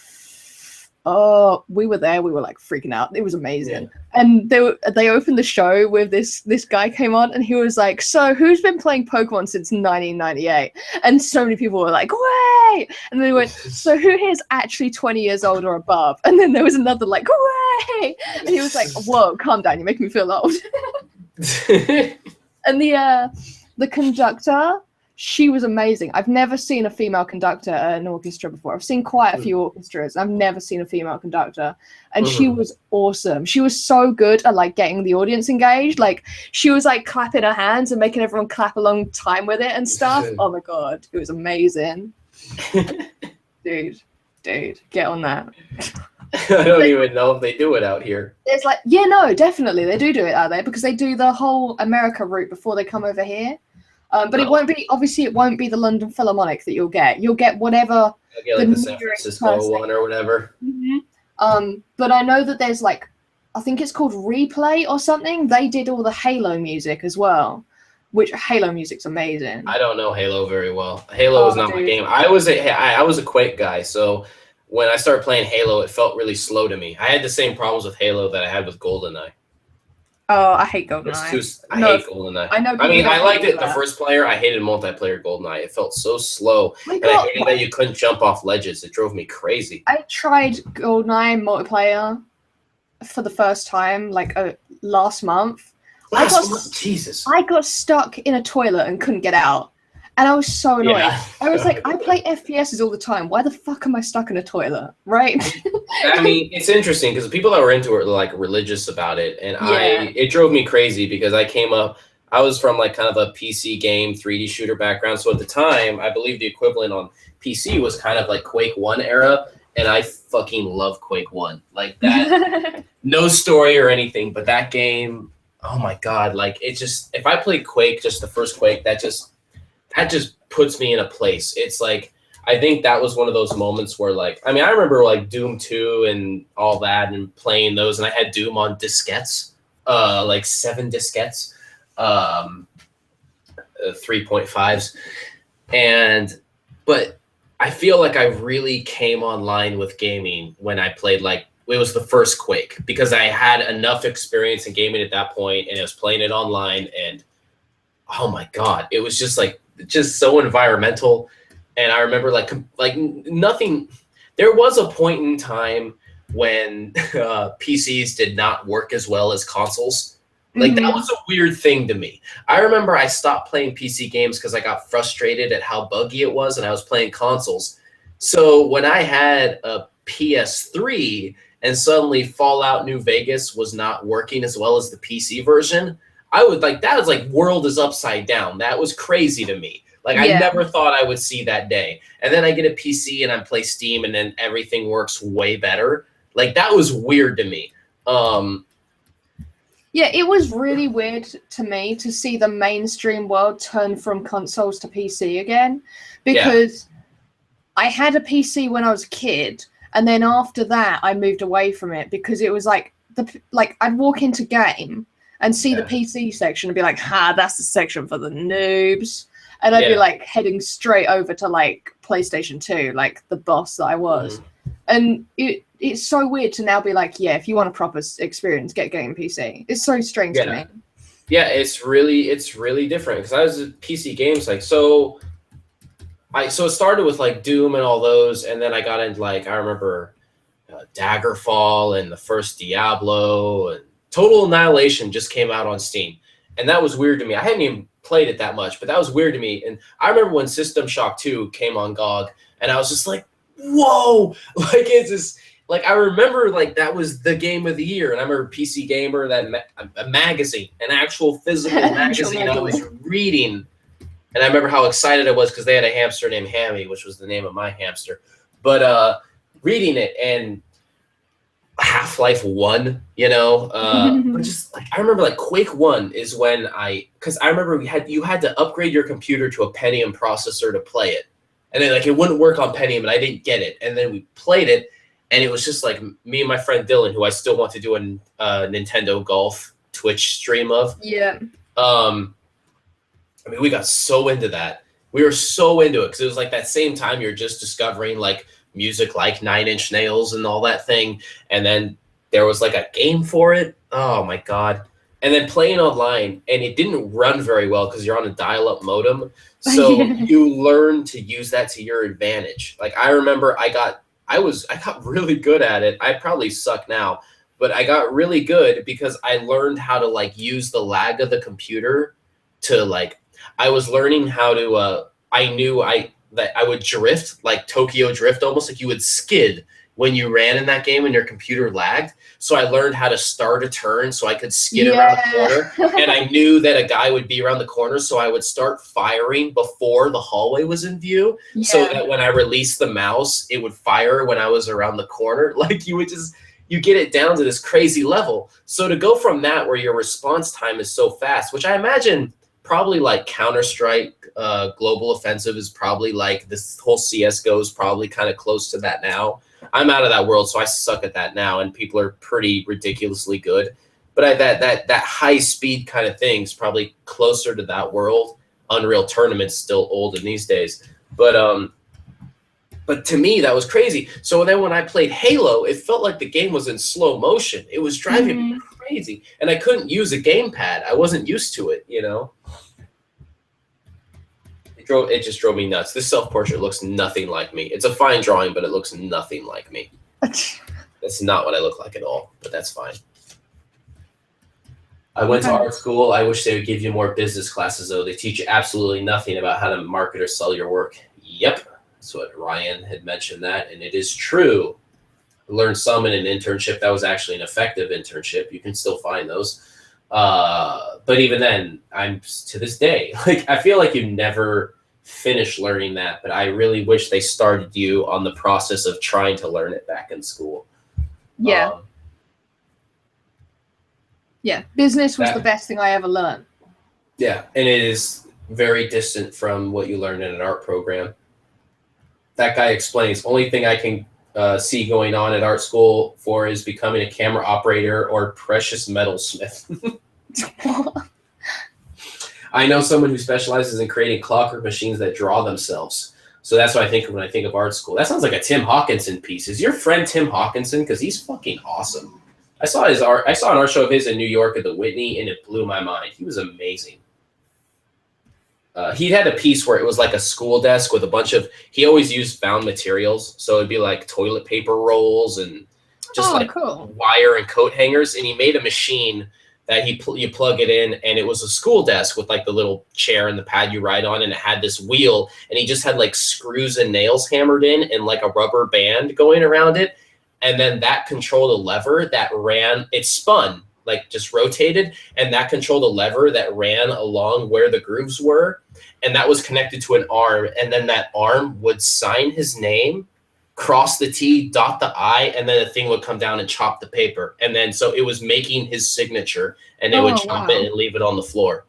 oh, we were there. We were like freaking out. It was amazing. Yeah. And they opened the show with this guy came on, and he was like, so who's been playing Pokemon since 1998? And so many people were like, way. And then they went, so who here's actually 20 years old or above? And then there was another like, way. And he was like, whoa, calm down. You make me feel old. And the conductor, she was amazing. I've never seen a female conductor at an orchestra before. I've seen quite a few orchestras. I've never seen a female conductor. And she was awesome. She was so good at like getting the audience engaged. Like she was like clapping her hands and making everyone clap along time with it and stuff. Oh my god, it was amazing. Dude, get on that. I don't even know if they do it out here. It's like, yeah, no, definitely they do it out there, because they do the whole America route before they come over here. But it won't be, obviously, it won't be the London Philharmonic that you'll get. You'll get whatever. You'll get like the San Francisco one or whatever. Mm-hmm. But I know that there's like, I think it's called Replay or something. They did all the Halo music as well, which Halo music's amazing. I don't know Halo very well. Halo was not my game. I was a Quake guy, so when I started playing Halo, it felt really slow to me. I had the same problems with Halo that I had with GoldenEye. Oh, I hate GoldenEye. I hate GoldenEye. I mean, I liked it the first player. I hated multiplayer GoldenEye. It felt so slow. And I hated that you couldn't jump off ledges. It drove me crazy. I tried GoldenEye multiplayer for the first time, like last month. Jesus. I got stuck in a toilet and couldn't get out. And I was so annoyed. Yeah. I was like, I play FPSs all the time. Why the fuck am I stuck in a toilet? Right? I mean, it's interesting because the people that were into it were like religious about it. And it drove me crazy because I was from like kind of a PC game, 3D shooter background. So at the time, I believe the equivalent on PC was kind of like Quake 1 era. And I fucking love Quake 1. Like that, no story or anything, but that game, oh my God. Like it just, if I played Quake, just the first Quake, that just puts me in a place. It's like, I think that was one of those moments where like, I mean, I remember like Doom 2 and all that and playing those, and I had Doom on diskettes, like 7 diskettes. 3.5s, but I feel like I really came online with gaming when I played like it was the first Quake, because I had enough experience in gaming at that point, and I was playing it online, and oh my god, it was just like so environmental. And I remember like nothing. There was a point in time when PCs did not work as well as consoles. Like that was a weird thing to me. I remember I stopped playing PC games because I got frustrated at how buggy it was, and I was playing consoles. So when I had a PS3 and suddenly Fallout New Vegas was not working as well as the PC version, I would like, that was like world is upside down. That was crazy to me. Like I never thought I would see that day. And then I get a PC and I play Steam and then everything works way better. Like that was weird to me. Yeah, it was really weird to me to see the mainstream world turn from consoles to PC again, because I had a PC when I was a kid, and then after that I moved away from it because it was like I'd walk into game and see the PC section and be like, that's the section for the noobs. And I'd be like heading straight over to like PlayStation 2, like the boss that I was. And it's so weird to now be like, if you want a proper experience, get game PC. It's so strange to me. Yeah, it's really different, because I was at PC games like so it started with like Doom and all those, and then I got into like, I remember Daggerfall and the first Diablo, and Total Annihilation just came out on Steam, and that was weird to me. I hadn't even played it that much, but that was weird to me. And I remember when System Shock 2 came on GOG, and I was just like, whoa, like it's just like, I remember like that was the game of the year. And I remember PC Gamer, that a magazine, an actual physical magazine I was reading. And I remember how excited I was because they had a hamster named Hammy, which was the name of my hamster. But reading it, and Half-Life 1, you know, but just like, I remember like Quake 1 is when because I remember you had to upgrade your computer to a Pentium processor to play it. And then like it wouldn't work on Pentium, and I didn't get it. And then we played it, and it was just like me and my friend Dylan, who I still want to do a Nintendo Golf Twitch stream of. Yeah. I mean, we got so into that. We were so into it because it was like that same time you're just discovering like music like Nine Inch Nails and all that thing. And then there was like a game for it. Oh my God. And then playing online, and it didn't run very well because you're on a dial-up modem. So you learn to use that to your advantage. Like I remember I got really good at it. I probably suck now, but I got really good because I learned how to like use the lag of the computer to like, I was learning how to, I knew that I would drift, like Tokyo Drift, almost like you would skid when you ran in that game and your computer lagged. So I learned how to start a turn so I could skid around the corner. And I knew that a guy would be around the corner, so I would start firing before the hallway was in view, so that when I released the mouse, it would fire when I was around the corner. Like you get it down to this crazy level. So to go from that, where your response time is so fast, which I imagine probably like Counter-Strike Global Offensive is probably like, this whole CSGO is probably kind of close to that now. I'm out of that world, so I suck at that now, and people are pretty ridiculously good. But that high speed kind of thing is probably closer to that world. Unreal Tournament's still old in these days, but to me that was crazy. So then when I played Halo, it felt like the game was in slow motion. It was driving me crazy, and I couldn't use a gamepad. I wasn't used to it, you know. It just drove me nuts. This self-portrait looks nothing like me. It's a fine drawing, but it looks nothing like me. That's not what I look like at all, but that's fine. I went to art school. I wish they would give you more business classes, though. They teach you absolutely nothing about how to market or sell your work. Yep, that's what Ryan had mentioned that, and it is true. I learned some in an internship that was actually an effective internship. You can still find those. But even then, I'm to this day, like, I feel like you never finish learning that, but I really wish they started you on the process of trying to learn it back in school. Yeah. Business was the best thing I ever learned. Yeah, and it is very distant from what you learned in an art program. That guy explains, only thing I can see going on at art school for is becoming a camera operator or precious metal smith. I know someone who specializes in creating clockwork machines that draw themselves. So that's what I think when I think of art school. That sounds like a Tim Hawkinson piece. Is your friend Tim Hawkinson? Because he's fucking awesome. I saw his art. I saw an art show of his in New York at the Whitney, and it blew my mind. He was amazing. He had a piece where it was like a school desk with a bunch of. He always used found materials, so it'd be like toilet paper rolls and just cool. wire and coat hangers. And he made a machine that you plug it in, and it was a school desk with like the little chair and the pad you ride on, and it had this wheel, and he just had like screws and nails hammered in and like a rubber band going around it, and then that controlled a lever that ran. It spun, like just rotated, and that controlled a lever that ran along where the grooves were, and that was connected to an arm, and then that arm would sign his name, cross the T, dot the I, and then the thing would come down and chop the paper. And then so it was making his signature, and it would chop it and leave it on the floor.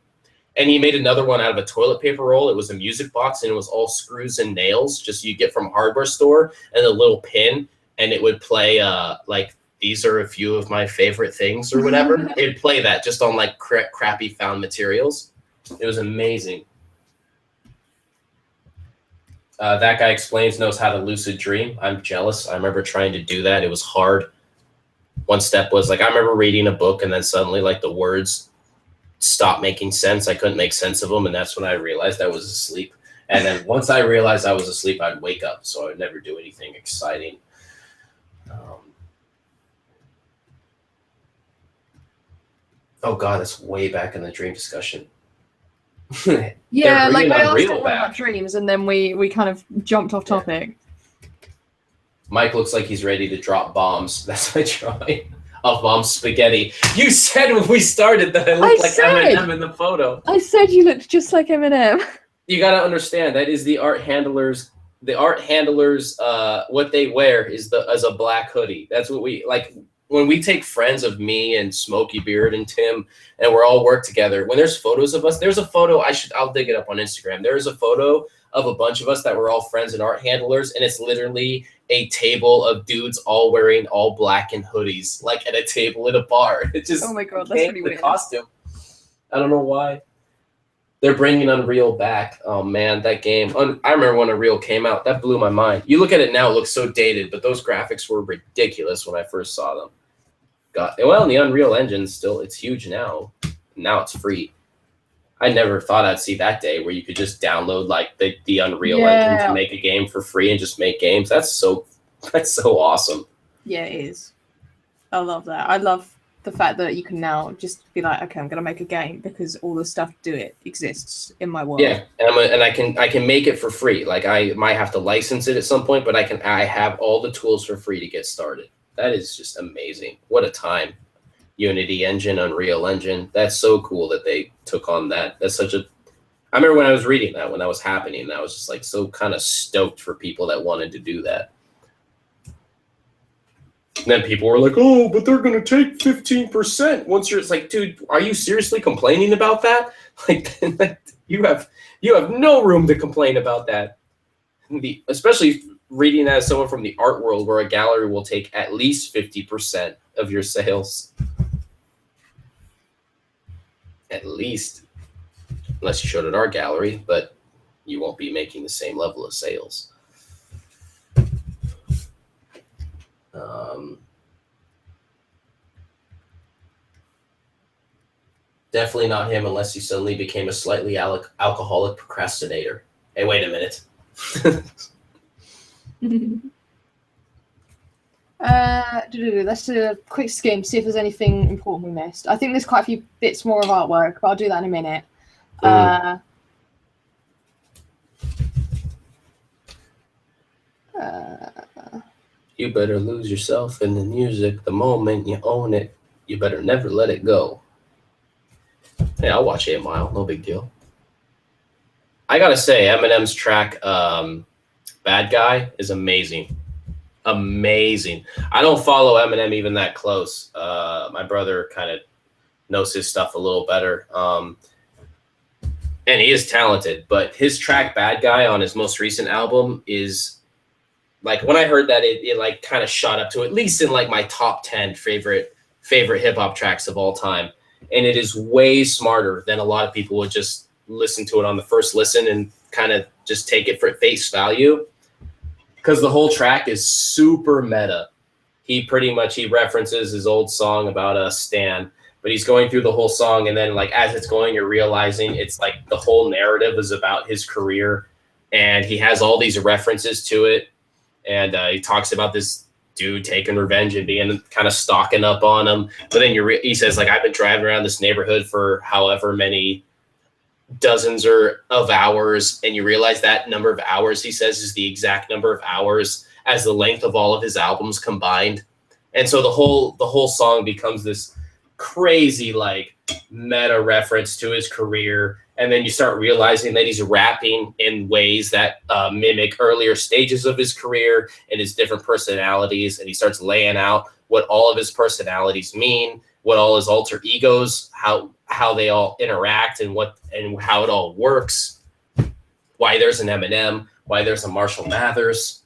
And he made another one out of a toilet paper roll. It was a music box, and it was all screws and nails, just you get from a hardware store, and a little pin, and it would play like these are a few of my favorite things or whatever. It'd play that just on like crappy found materials. It was amazing. That guy explains, knows how to lucid dream. I'm jealous. I remember trying to do that. It was hard. One step was like, I remember reading a book and then suddenly like the words stopped making sense. I couldn't make sense of them. And that's when I realized I was asleep. And then once I realized I was asleep, I'd wake up. So I would never do anything exciting. Oh God, that's way back in the dream discussion. Yeah, like I asked him about dreams, and then we kind of jumped off topic. Mike looks like he's ready to drop bombs. That's my drawing of Mom Spaghetti. You said when we started that I looked like Eminem in the photo. I said you looked just like Eminem. You got to understand that is the art handlers. The art handlers, what they wear is as a black hoodie. That's what we like. When we take friends of me and Smokey Beard and Tim, and we're all work together, when there's photos of us, there's a photo, I'll dig it up on Instagram. There's a photo of a bunch of us that were all friends and art handlers, and it's literally a table of dudes all wearing all black and hoodies, like at a table at a bar. It just, oh my God, that's pretty weird. Costume. I don't know why. They're bringing Unreal back. Oh man, that game. I remember when Unreal came out. That blew my mind. You look at it now, it looks so dated, but those graphics were ridiculous when I first saw them. Well, in the Unreal Engine, still, it's huge now. Now it's free. I never thought I'd see that day where you could just download like the Unreal Engine to make a game for free and just make games. That's so awesome. Yeah, it is. I love that. I love the fact that you can now just be like, okay, I'm gonna make a game because all the stuff to do it exists in my world. Yeah, and I can make it for free. Like I might have to license it at some point, but I have all the tools for free to get started. That is just amazing. What a time. Unity Engine, Unreal Engine. That's so cool that they took on that. That's such a. I remember when I was reading that when that was happening, and I was just like so kind of stoked for people that wanted to do that. And then people were like, "Oh, but they're going to take 15% once you're." It's like, dude, are you seriously complaining about that? Like, you have no room to complain about that. Especially reading that as someone from the art world, where a gallery will take at least 50% of your sales. At least, unless you showed at our gallery, but you won't be making the same level of sales. Definitely not him unless he suddenly became a slightly alcoholic procrastinator. Hey, wait a minute. Let's do a quick skim, see if there's anything important we missed. I think there's quite a few bits more of artwork, but I'll do that in a minute. You better lose yourself in the music the moment you own it. You better never let it go. Hey, I'll watch 8 Mile, no big deal. I gotta say, Eminem's track Bad Guy is amazing. Amazing. I don't follow Eminem even that close. My brother kind of knows his stuff a little better. And he is talented, but his track Bad Guy on his most recent album is like, when I heard that, it like kind of shot up to at least in like my top 10 favorite hip hop tracks of all time. And it is way smarter than a lot of people would just listen to it on the first listen and kind of just take it for face value, because the whole track is super meta. He references his old song about Stan, but he's going through the whole song, and then like as it's going, you're realizing it's like the whole narrative is about his career, and he has all these references to it, and he talks about this dude taking revenge and being kind of stalking up on him. But then he says, like, I've been driving around this neighborhood for however many dozens of hours, and you realize that number of hours he says is the exact number of hours as the length of all of his albums combined. And so the whole song becomes this crazy like meta reference to his career. And then you start realizing that he's rapping in ways that mimic earlier stages of his career and his different personalities. And he starts laying out what all of his personalities mean, what all his alter egos, how they all interact, and how it all works. Why there's an Eminem, why there's a Marshall Mathers,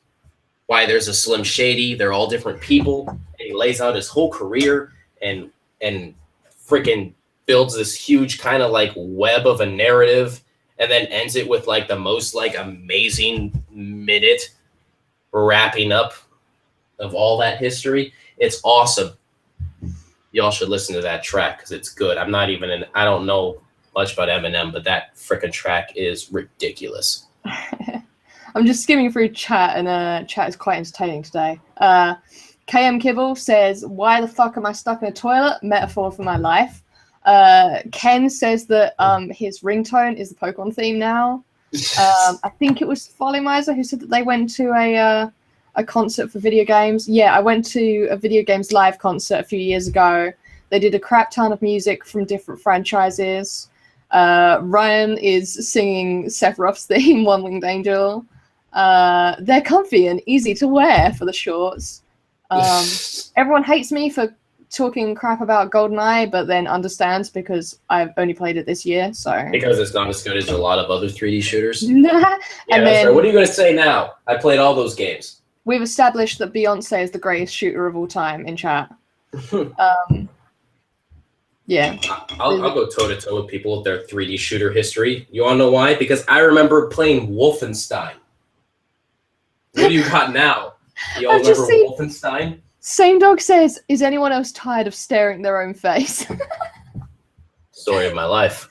why there's a Slim Shady. They're all different people. And he lays out his whole career and freaking builds this huge kind of like web of a narrative, and then ends it with like the most like amazing minute wrapping up of all that history. It's awesome. Y'all should listen to that track because it's good. I don't know much about Eminem, but that freaking track is ridiculous. I'm just skimming through chat, and chat is quite entertaining today. KM Kibble says, "Why the fuck am I stuck in a toilet? Metaphor for my life." Ken says that his ringtone is the Pokemon theme now. I think it was Follymizer who said that they went to a concert for video games. Yeah, I went to a video games live concert a few years ago. They did a crap ton of music from different franchises. Ryan is singing Sephiroth's theme, One Winged Angel. They're comfy and easy to wear for the shorts. Everyone hates me for talking crap about GoldenEye, but then understands because I've only played it this year. So because it's not as good as a lot of other 3D shooters. Yeah, and then, right. What are you going to say now? I played all those games. We've established that Beyonce is the greatest shooter of all time in chat. Yeah. I'll go toe-to-toe with people with their 3D shooter history. You want to know why? Because I remember playing Wolfenstein. What do you got now? Y'all remember Wolfenstein? Same Dog says, "Is anyone else tired of staring at their own face?" Story of my life.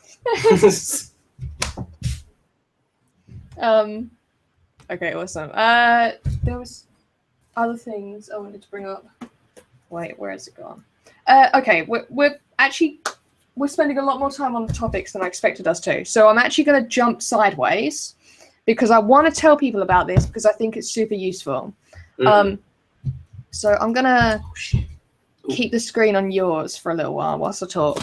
Okay, awesome. There was other things I wanted to bring up. Wait, where has it gone? Okay, we're spending a lot more time on the topics than I expected us to. So I'm actually going to jump sideways because I want to tell people about this because I think it's super useful. So I'm going to keep the screen on yours for a little while whilst I talk.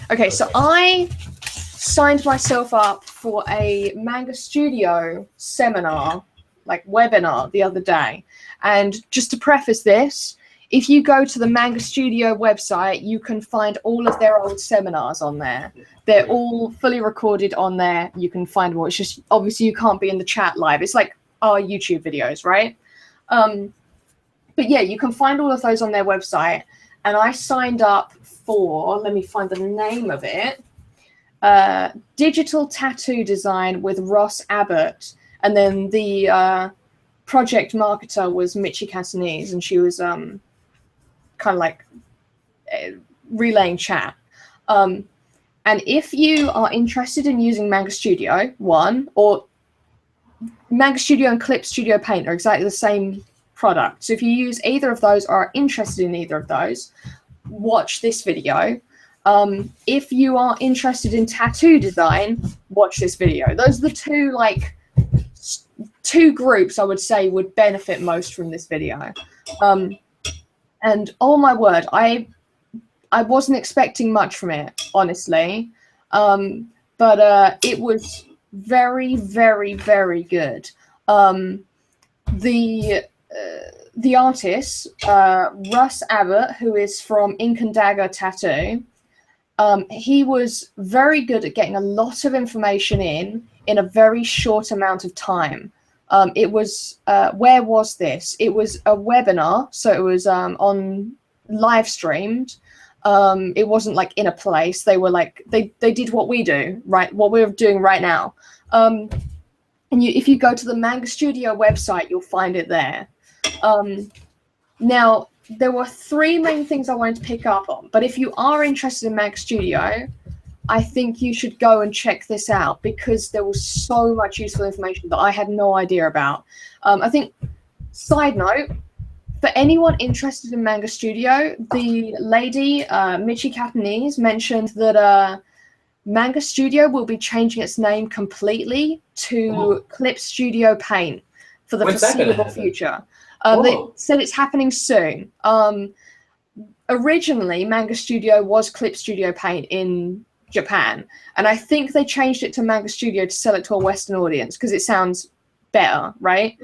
Okay, so I signed myself up for a Manga Studio seminar, like webinar, the other day. And just to preface this, if you go to the Manga Studio website, you can find all of their old seminars on there. They're all fully recorded on there. You can find more. It's just, obviously, you can't be in the chat live. It's like our YouTube videos, right? But yeah, you can find all of those on their website. And I signed up for, let me find the name of it, Digital Tattoo Design with Ross Abbott. And then the project marketer was Michi Catanese, and she was kind of like relaying chat. And if you are interested in using Manga Studio, or Manga Studio and Clip Studio Paint are exactly the same product. So if you use either of those or are interested in either of those, watch this video. If you are interested in tattoo design, watch this video. Those are the two groups I would say would benefit most from this video. And oh my word, I wasn't expecting much from it, honestly. But it was very, very, very good. The artist, Russ Abbott, who is from Ink and Dagger Tattoo, he was very good at getting a lot of information in a very short amount of time. It was, where was this? It was a webinar, so it was on live streamed. It wasn't like in a place. They were like they did what we do, right? What we're doing right now. And if you go to the Manga Studio website, you'll find it there. Now, there were 3 main things I wanted to pick up on, but if you are interested in Manga Studio, I think you should go and check this out because there was so much useful information that I had no idea about. I think, side note, for anyone interested in Manga Studio, the lady, Michi Catanese, mentioned that Manga Studio will be changing its name completely to Clip Studio Paint for the foreseeable future. They said it's happening soon. Originally, Manga Studio was Clip Studio Paint in Japan, and I think they changed it to Manga Studio to sell it to a Western audience because it sounds better, right?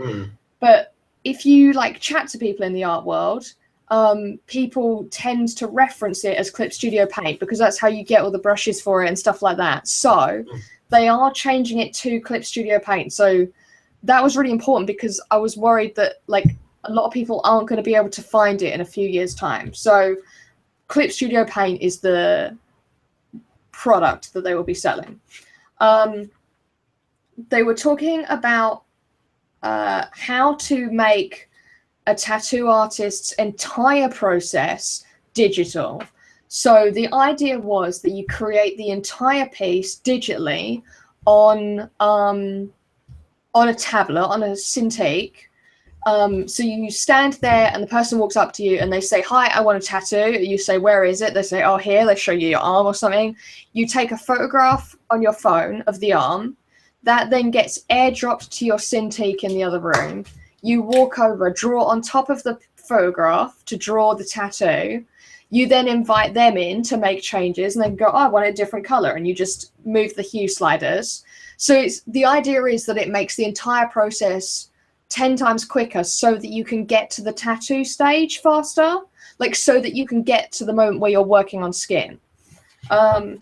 But if you like chat to people in the art world, people tend to reference it as Clip Studio Paint because that's how you get all the brushes for it and stuff like that. So they are changing it to Clip Studio Paint. So that was really important because I was worried that like a lot of people aren't going to be able to find it in a few years' time. So Clip Studio Paint is the product that they will be selling. They were talking about how to make a tattoo artist's entire process digital. So the idea was that you create the entire piece digitally on a tablet, on a Cintiq. So you stand there and the person walks up to you and they say, "Hi, I want a tattoo." You say, "Where is it?" They say, "Oh, here." They show you your arm or something. You take a photograph on your phone of the arm. That then gets airdropped to your Cintiq in the other room. You walk over, draw on top of the photograph to draw the tattoo. You then invite them in to make changes and then go, "Oh, I want a different color." And you just move the hue sliders. So the idea is that it makes the entire process 10 times quicker so that you can get to the tattoo stage faster, like so that you can get to the moment where you're working on skin. So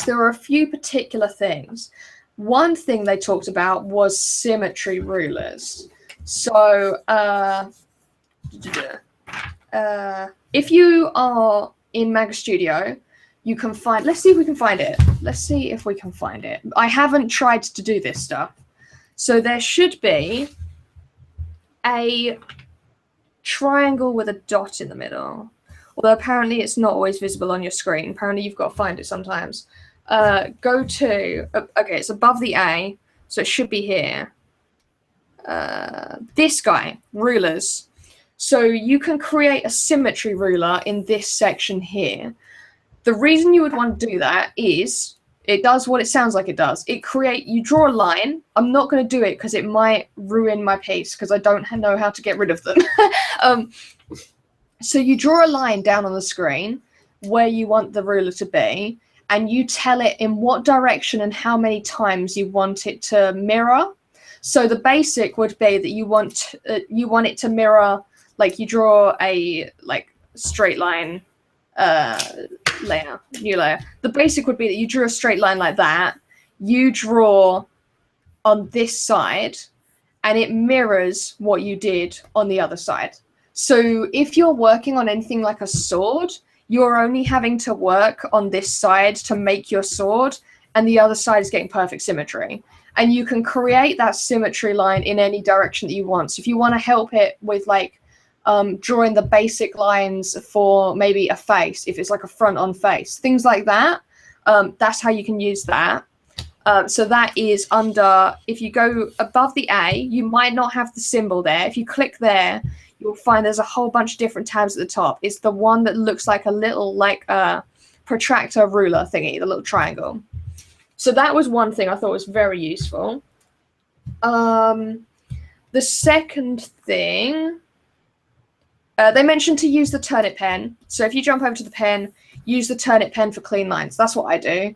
there are a few particular things. One thing they talked about was symmetry rulers. So if you are in Manga Studio, you can find, let's see if we can find it. Let's see if we can find it. I haven't tried to do this stuff. So there should be a triangle with a dot in the middle. Although apparently it's not always visible on your screen. Apparently you've got to find it sometimes. Go to, okay, it's above the A, so it should be here. This guy, rulers. So you can create a symmetry ruler in this section here. The reason you would want to do that is it does what it sounds like it does. You draw a line. I'm not going to do it because it might ruin my piece because I don't know how to get rid of them. So you draw a line down on the screen where you want the ruler to be, and you tell it in what direction and how many times you want it to mirror. So the basic would be that you want it to mirror, like you draw a straight line new layer. The basic would be that you drew a straight line like that. You draw on this side, and it mirrors what you did on the other side. So if you're working on anything like a sword, you're only having to work on this side to make your sword, and the other side is getting perfect symmetry. And you can create that symmetry line in any direction that you want. So if you want to help it with like drawing the basic lines for maybe a face, if it's like a front-on face, things like that, that's how you can use that. So that is under, if you go above the A, you might not have the symbol there. If you click there, you'll find there's a whole bunch of different tabs at the top. It's the one that looks like a little protractor ruler thingy, the little triangle. So that was one thing I thought was very useful. The second thing, they mentioned to use the turnip pen. So if you jump over to the pen, use the turnip pen for clean lines. That's what I do.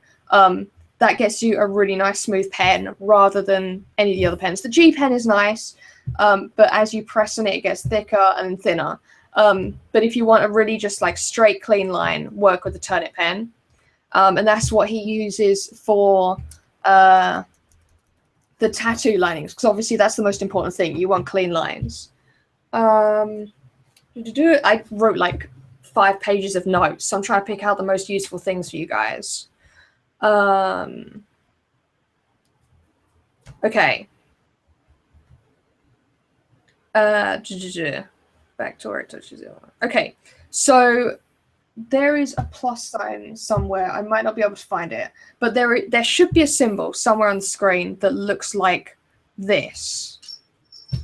That gets you a really nice smooth pen rather than any of the other pens. The G pen is nice, but as you press on it, it gets thicker and thinner. But if you want a really just like straight clean line, work with the turnip pen. And that's what he uses for the tattoo linings, because obviously that's the most important thing. You want clean lines. I wrote like 5 pages of notes. So I'm trying to pick out the most useful things for you guys. Okay. Back to where it touches it. Okay, so there is a plus sign somewhere. I might not be able to find it, but there should be a symbol somewhere on the screen that looks like this.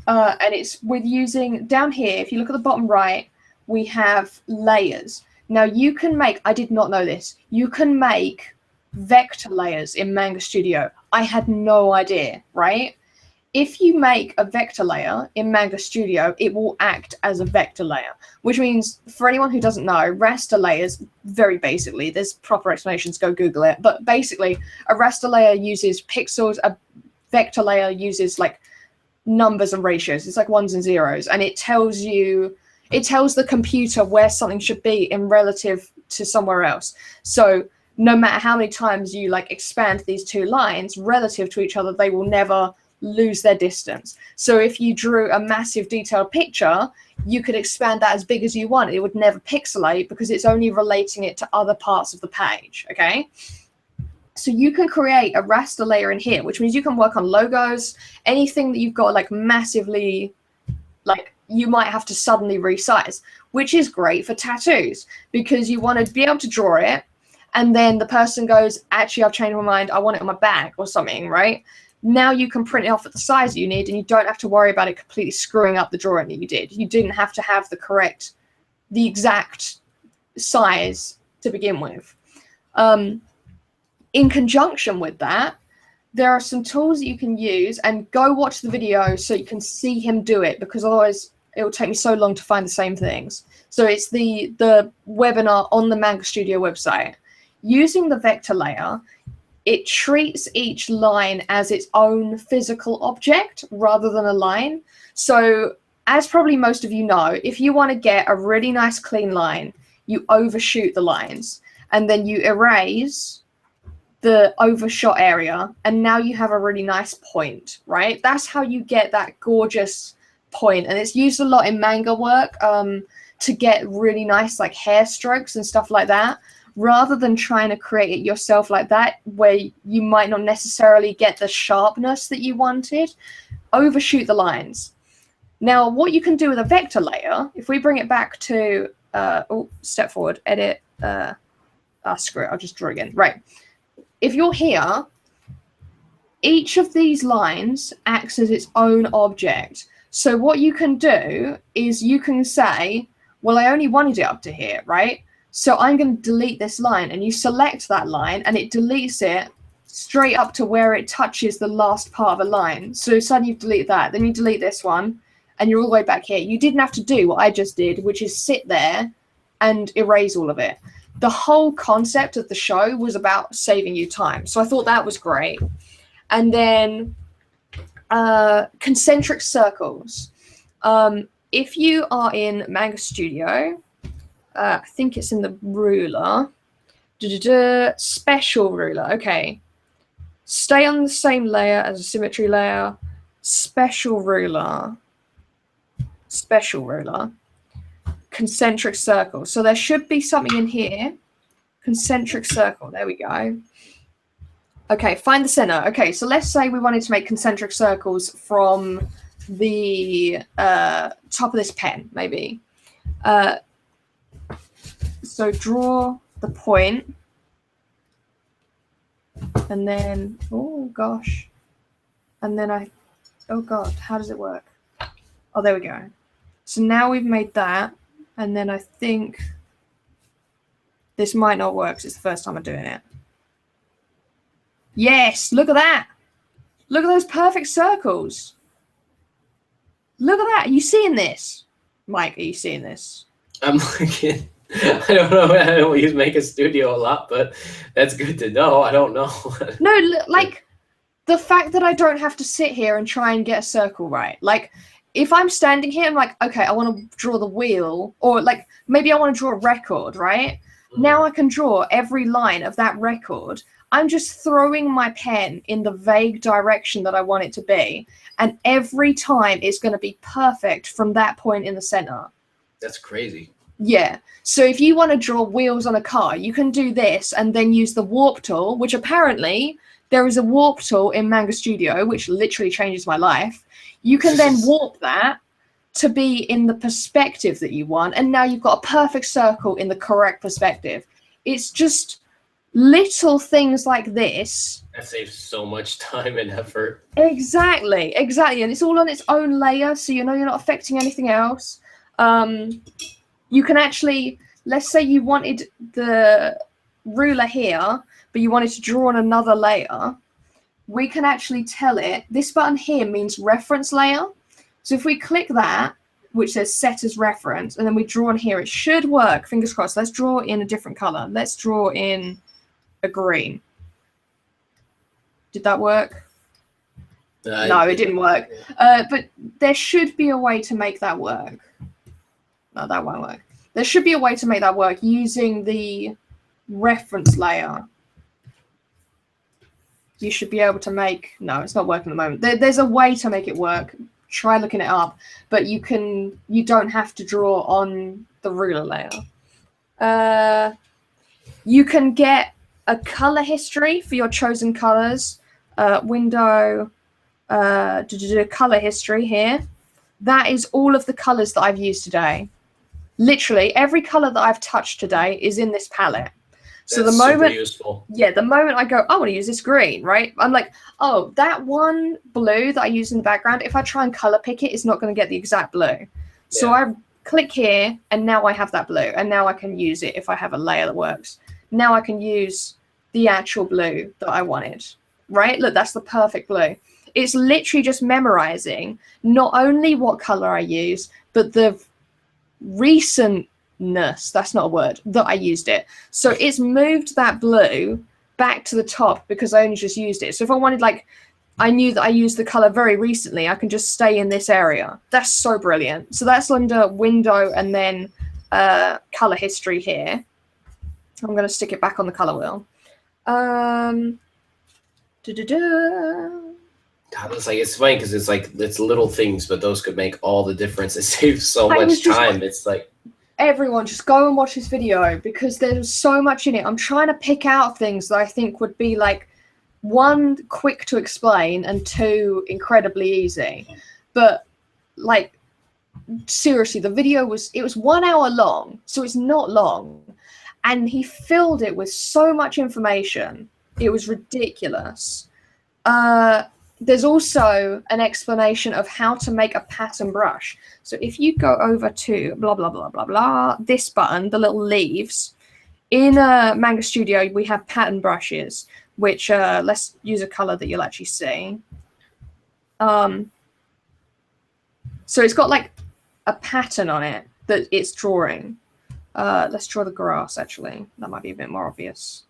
And it's with using, down here, if you look at the bottom right, we have layers. Now you can make, I did not know this, you can make vector layers in Manga Studio. I had no idea, right? If you make a vector layer in Manga Studio, it will act as a vector layer, which means, for anyone who doesn't know, raster layers, very basically, there's proper explanations, go Google it, but basically, a raster layer uses pixels, a vector layer uses like numbers and ratios, it's like ones and zeros, and it tells the computer where something should be in relative to somewhere else. So no matter how many times you like expand these two lines relative to each other, they will never lose their distance. So if you drew a massive detailed picture, you could expand that as big as you want. It would never pixelate because it's only relating it to other parts of the page, okay? So you can create a raster layer in here, which means you can work on logos, anything that you've got like massively, like you might have to suddenly resize, which is great for tattoos because you want to be able to draw it and then the person goes, actually, I've changed my mind, I want it on my back or something, right? Now you can print it off at the size you need and you don't have to worry about it completely screwing up the drawing that you did. You didn't have to have the exact size to begin with. In conjunction with that, there are some tools that you can use, and go watch the video so you can see him do it, because otherwise it will take me so long to find the same things. So it's the webinar on the Manga Studio website. Using the vector layer, it treats each line as its own physical object rather than a line. So as probably most of you know, if you want to get a really nice clean line, you overshoot the lines and then you erase the overshot area, and now you have a really nice point, right? That's how you get that gorgeous point, and it's used a lot in manga work to get really nice like hair strokes and stuff like that, rather than trying to create it yourself like that, where you might not necessarily get the sharpness that you wanted. Overshoot the lines. Now, what you can do with a vector layer, if we bring it back to, step forward, edit, screw it, I'll just draw again. Right. If you're here, each of these lines acts as its own object. So what you can do is you can say, well, I only wanted it up to here, right? So I'm going to delete this line, and you select that line and it deletes it straight up to where it touches the last part of a line. So suddenly you've deleted that, then you delete this one and you're all the way back here. You didn't have to do what I just did, which is sit there and erase all of it. The whole concept of the show was about saving you time. So I thought that was great. And then concentric circles. If you are in Manga Studio, I think it's in the ruler. Special ruler. Okay. Stay on the same layer as a symmetry layer. Special ruler. Special ruler. Concentric circle. So there should be something in here. Concentric circle. There we go. Okay, find the center. Okay, so let's say we wanted to make concentric circles from the top of this pen, maybe. So draw the point. And then, oh gosh. And then oh God, how does it work? Oh, there we go. So now we've made that. And then I think this might not work because it's the first time I'm doing it. Yes, look at that. Look at those perfect circles. Look at that. Are you seeing this? Mike, are you seeing this? I'm looking. I don't know. I don't use Make a Studio a lot, but that's good to know. I don't know. No, like the fact that I don't have to sit here and try and get a circle right. Like, if I'm standing here, I'm like, okay, I want to draw the wheel, or like maybe I want to draw a record, right? Mm-hmm. Now I can draw every line of that record. I'm just throwing my pen in the vague direction that I want it to be. And every time it's going to be perfect from that point in the center. That's crazy. Yeah. So if you want to draw wheels on a car, you can do this and then use the warp tool, which apparently there is a warp tool in Manga Studio, which literally changes my life. You can then warp that to be in the perspective that you want, and now you've got a perfect circle in the correct perspective. It's just little things like this. That saves so much time and effort. Exactly. And it's all on its own layer, so you know you're not affecting anything else. You can actually, let's say you wanted the ruler here, but you wanted to draw on another layer. We can actually tell it, this button here means reference layer. So if we click that, which says set as reference, and then we draw on here, it should work, fingers crossed. Let's draw in a different color. Let's draw in a green. Did that work? No, it didn't work. But there should be a way to make that work. No, that won't work. There should be a way to make that work using the reference layer. You should be able to make... No, it's not working at the moment. There's a way to make it work. Try looking it up. But you don't have to draw on the ruler layer. You can get a color history for your chosen colors. Window, color history here. That is all of the colors that I've used today. Literally every color that I've touched today is in this palette. So That's the moment, super useful. yeah, the moment I go, I want to use this green, right? I'm like, oh, that one blue that I use in the background, if I try and color pick it, it's not going to get the exact blue. So I click here, and now I have that blue, and now I can use it if I have a layer that works. Now I can use the actual blue that I wanted, right? Look, that's the perfect blue. It's literally just memorizing not only what color I use, but the recentness, that's not a word, that I used it. So it's moved that blue back to the top because I only just used it. So if I wanted, like, I knew that I used the color very recently, I can just stay in this area. That's so brilliant. So that's under window and then color history here. I'm going to stick it back on the color wheel. God, it's funny because it's little things, but those could make all the difference. It saves so much time. It's like, everyone, just go and watch this video because there's so much in it. I'm trying to pick out things that I think would be like, one, quick to explain, and two, incredibly easy. But like, seriously, the video was 1 hour long, so it's not long, and he filled it with so much information. It was ridiculous. There's also an explanation of how to make a pattern brush. So if you go over to blah blah blah blah blah, this button, the little leaves, in Manga Studio we have pattern brushes, which let's use a color that you'll actually see. So it's got like a pattern on it that it's drawing. Let's draw the grass, actually. That might be a bit more obvious.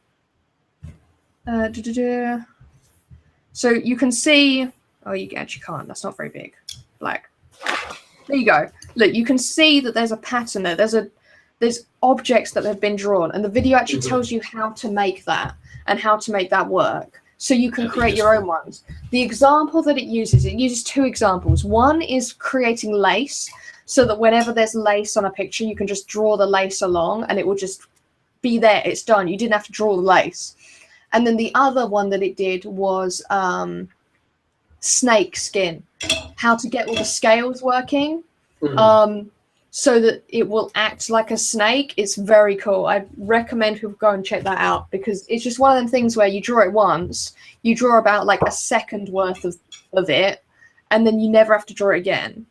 So you can see, oh, you actually can't. That's not very big. Black. There you go. Look, you can see that there's a pattern there. There's objects that have been drawn, and the video actually tells you how to make that and how to make that work. So you can create your own ones. The example that it uses two examples. One is creating lace, so that whenever there's lace on a picture, you can just draw the lace along and it will just be there. It's done. You didn't have to draw the lace. And then the other one that it did was snake skin, how to get all the scales working so that it will act like a snake. It's very cool. I recommend people go and check that out because it's just one of them things where you draw it once, you draw about like a second worth of it, and then you never have to draw it again.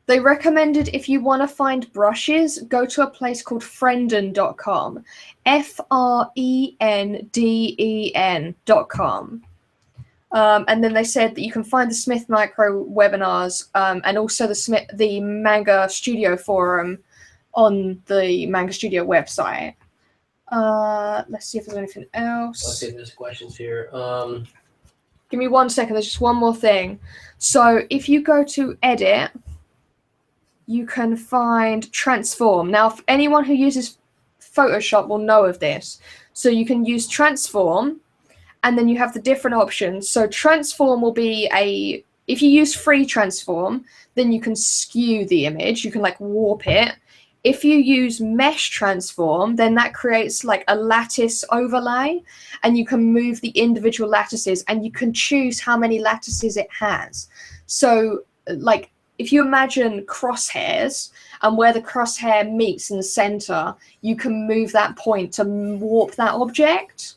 They recommended if you want to find brushes, go to a place called frienden.com. FRENDEN.com. And then they said that you can find the Smith Micro webinars and also the Manga Studio forum on the Manga Studio website. Let's see if there's anything else. Let's see if there's questions here. Give me 1 second. There's just one more thing. So if you go to edit, you can find transform. Now, if anyone who uses Photoshop will know of this. So you can use transform, and then you have the different options. So transform will be a If you use free transform, then you can skew the image. You can like warp it. If you use mesh transform, then that creates like a lattice overlay, and you can move the individual lattices, and you can choose how many lattices it has. So like if you imagine crosshairs, and where the crosshair meets in the center, you can move that point to warp that object.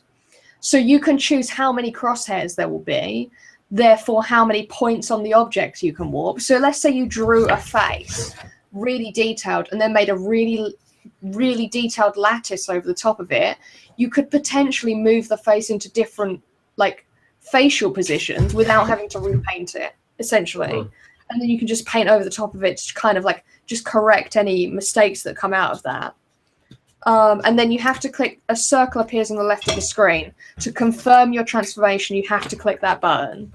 So you can choose how many crosshairs there will be, therefore how many points on the object you can warp. So let's say you drew a face, really detailed, and then made a really, really detailed lattice over the top of it. You could potentially move the face into different like facial positions without having to repaint it, essentially. And then you can just paint over the top of it to kind of like just correct any mistakes that come out of that. And then you have to click, a circle appears on the left of the screen. To confirm your transformation, you have to click that button.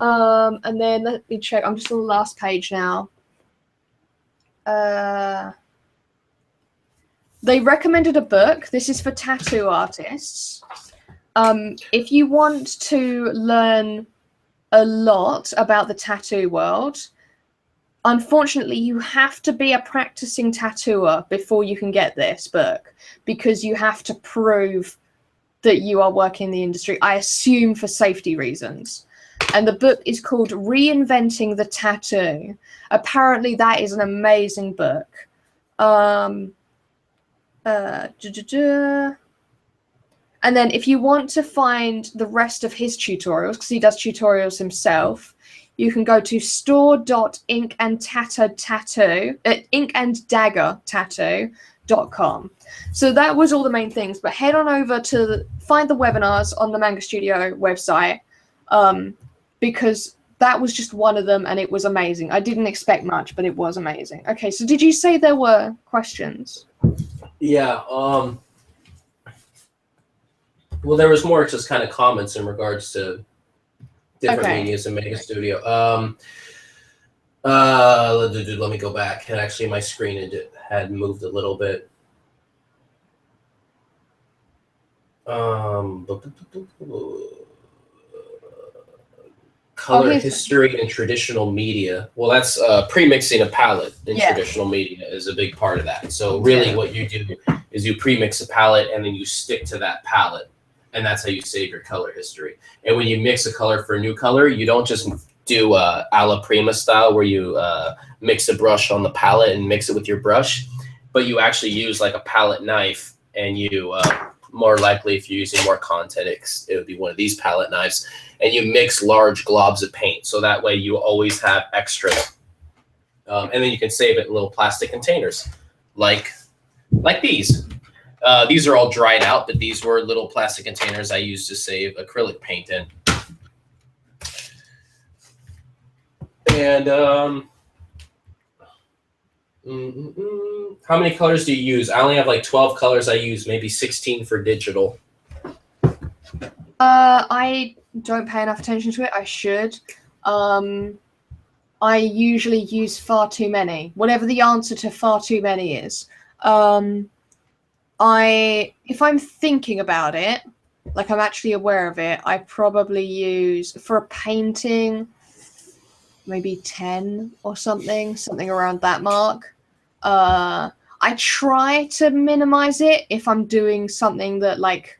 And then let me check, I'm just on the last page now. They recommended a book. This is for tattoo artists. If you want to learn a lot about the tattoo world, unfortunately, you have to be a practicing tattooer before you can get this book, because you have to prove that you are working in the industry, I assume for safety reasons. And the book is called Reinventing the Tattoo. Apparently, that is an amazing book. And then if you want to find the rest of his tutorials, because he does tutorials himself, you can go to store.inkandtattoo.com. So that was all the main things, but head on over to find the webinars on the Manga Studio website, because that was just one of them and it was amazing. I didn't expect much, but it was amazing. Okay, so did you say there were questions? Yeah, well, there was more just kind of comments in regards to different medias in Manga Studio. Let me go back. And actually, my screen had moved a little bit. Color history and traditional media. Well, that's pre-mixing a palette in traditional media is a big part of that. So really what you do is you pre-mix a palette and then you stick to that palette. And that's how you save your color history. And when you mix a color for a new color, you don't just do alla prima style where you mix a brush on the palette and mix it with your brush, but you actually use like a palette knife, and you more likely if you're using more content, it would be one of these palette knives, and you mix large globs of paint. So that way you always have extra. And then you can save it in little plastic containers like these. These are all dried out, but these were little plastic containers I used to save acrylic paint in. And how many colors do you use? I only have like 12 colors I use, maybe 16 for digital. I don't pay enough attention to it. I should. I usually use far too many, whatever the answer to far too many is. If I'm thinking about it, like I'm actually aware of it, I probably use, for a painting, maybe 10 or something around that mark. I try to minimize it if I'm doing something that like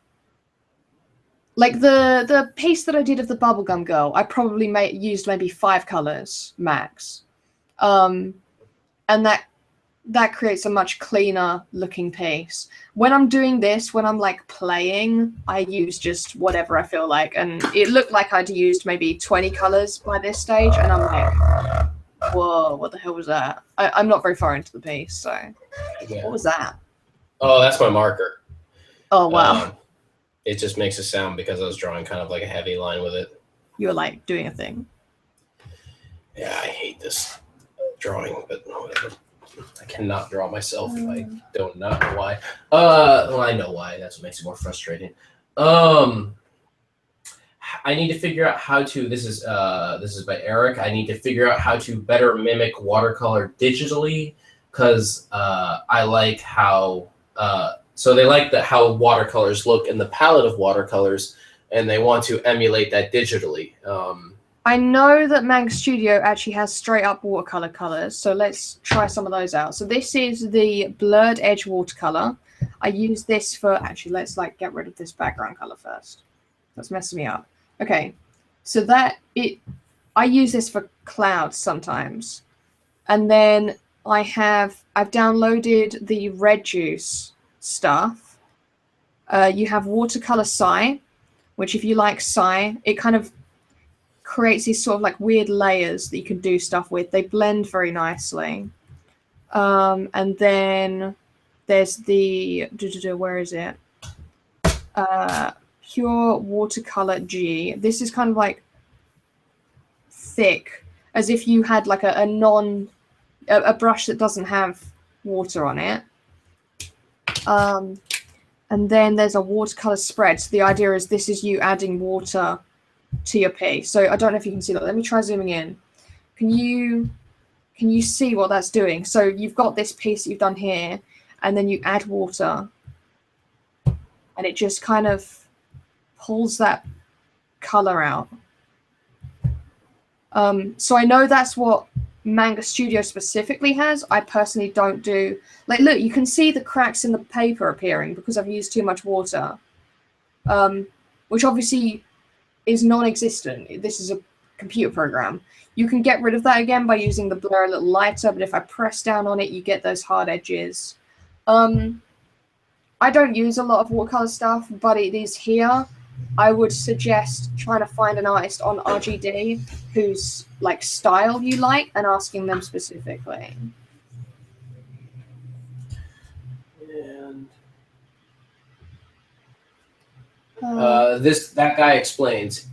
the piece that I did of the bubblegum girl, I probably used maybe 5 colors max. And that creates a much cleaner looking piece. When I'm doing this, when I'm like playing, I use just whatever I feel like. And it looked like I'd used maybe 20 colors by this stage. And I'm like, whoa, what the hell was that? I'm not very far into the piece, so what was that? Oh, that's my marker. Oh, wow. It just makes a sound because I was drawing kind of like a heavy line with it. You were like doing a thing. Yeah, I hate this drawing, but whatever. I cannot draw myself. I don't know why. Well, I know why. That's what makes it more frustrating. I need to figure out how to. This is by Eric. I need to figure out how to better mimic watercolor digitally, because I like how. So they like how watercolors look in the palette of watercolors, and they want to emulate that digitally. I know that Manga Studio actually has straight up watercolor colors, so let's try some of those out. So this is the Blurred Edge watercolor. I use this for, actually, let's like get rid of this background color first. That's messing me up. Okay, so I use this for clouds sometimes. And then I've downloaded the Red Juice stuff. You have Watercolor Psy, which if you like Psy, it kind of creates these sort of like weird layers that you can do stuff with. They blend very nicely. And then there's the, where is it? Pure Watercolor G. This is kind of like thick, as if you had like a brush that doesn't have water on it. And then there's a watercolor spread. So the idea is this is you adding water to your piece. So I don't know if you can see that. Let me try zooming in. Can you see what that's doing? So you've got this piece that you've done here, and then you add water, and it just kind of pulls that color out. So I know that's what Manga Studio specifically has. I personally don't do, like, look, you can see the cracks in the paper appearing because I've used too much water, which obviously is non-existent. This is a computer program. You can get rid of that again by using the blur a little lighter, but if I press down on it, you get those hard edges. I don't use a lot of watercolor stuff, but it is here. I would suggest trying to find an artist on RGD whose like style you like and asking them specifically. And that guy explains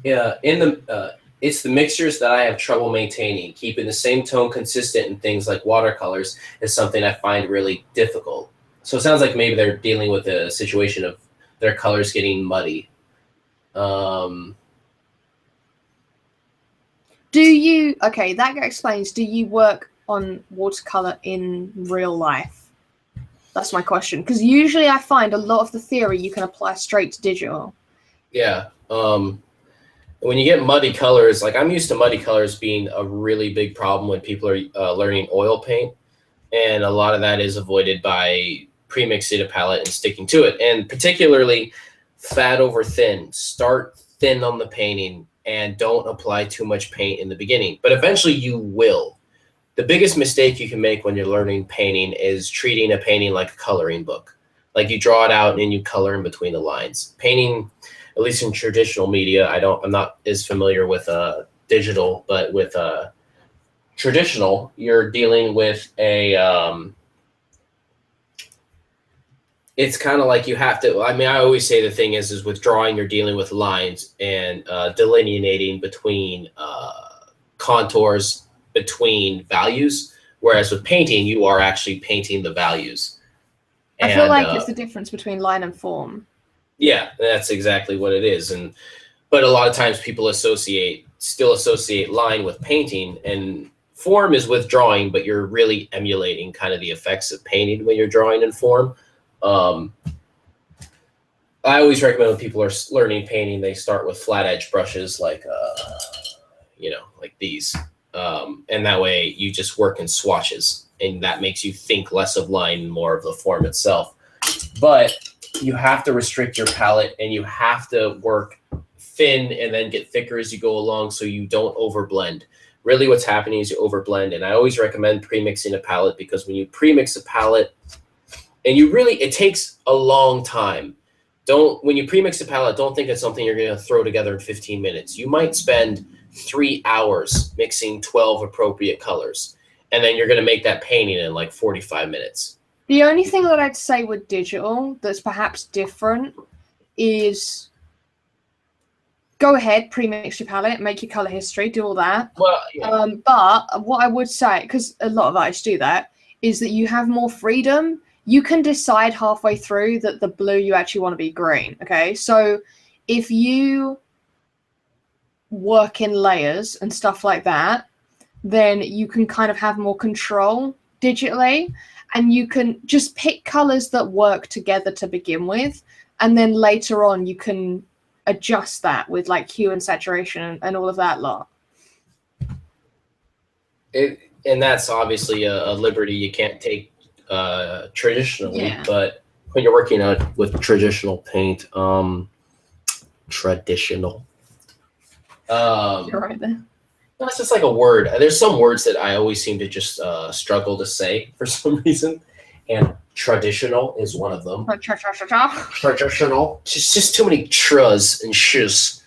it's the mixtures that I have trouble maintaining. Keeping the same tone consistent in things like watercolors is something I find really difficult. So it sounds like maybe they're dealing with a situation of their colors getting muddy. Okay, that explains, do you work on watercolor in real life? That's my question, because usually I find a lot of the theory you can apply straight to digital. Yeah. When you get muddy colors, like I'm used to muddy colors being a really big problem when people are learning oil paint, and a lot of that is avoided by pre-mixing a palette and sticking to it, and particularly fat over thin. Start thin on the painting and don't apply too much paint in the beginning, but eventually you will. The biggest mistake you can make when you're learning painting is treating a painting like a coloring book. Like you draw it out and then you color in between the lines. Painting, at least in traditional media, I'm not as familiar with digital, but with traditional, you're dealing with it's kind of like you have to, I mean, I always say the thing is with drawing, you're dealing with lines and delineating between contours, between values, whereas with painting, you are actually painting the values. I feel like it's the difference between line and form. Yeah, that's exactly what it is. But a lot of times people still associate line with painting, and form is with drawing, but you're really emulating kind of the effects of painting when you're drawing in form. I always recommend when people are learning painting, they start with flat edge brushes like these. And that way you just work in swatches, and that makes you think less of line and more of the form itself. But you have to restrict your palette, and you have to work thin and then get thicker as you go along so you don't overblend. Really what's happening is you overblend, and I always recommend pre-mixing a palette, because when you pre-mix a palette, and it takes a long time. When you pre-mix a palette, don't think it's something you're going to throw together in 15 minutes. You might spend 3 hours mixing 12 appropriate colors, and then you're going to make that painting in like 45 minutes. The only thing that I'd say with digital that's perhaps different is go ahead, pre-mix your palette, make your color history, do all that. Well, yeah. But what I would say, because a lot of artists do that, is that you have more freedom. You can decide halfway through that the blue you actually want to be green, okay? So if you work in layers and stuff like that, then you can kind of have more control digitally, and you can just pick colors that work together to begin with, and then later on you can adjust that with like hue and saturation and all of that lot. And that's obviously a liberty you can't take traditionally, Yeah. but when you're working with traditional paint, traditional. You're right there. That's just like a word. There's some words that I always seem to just struggle to say for some reason, and traditional is one of them. Traditional. It's just too many trus and shs.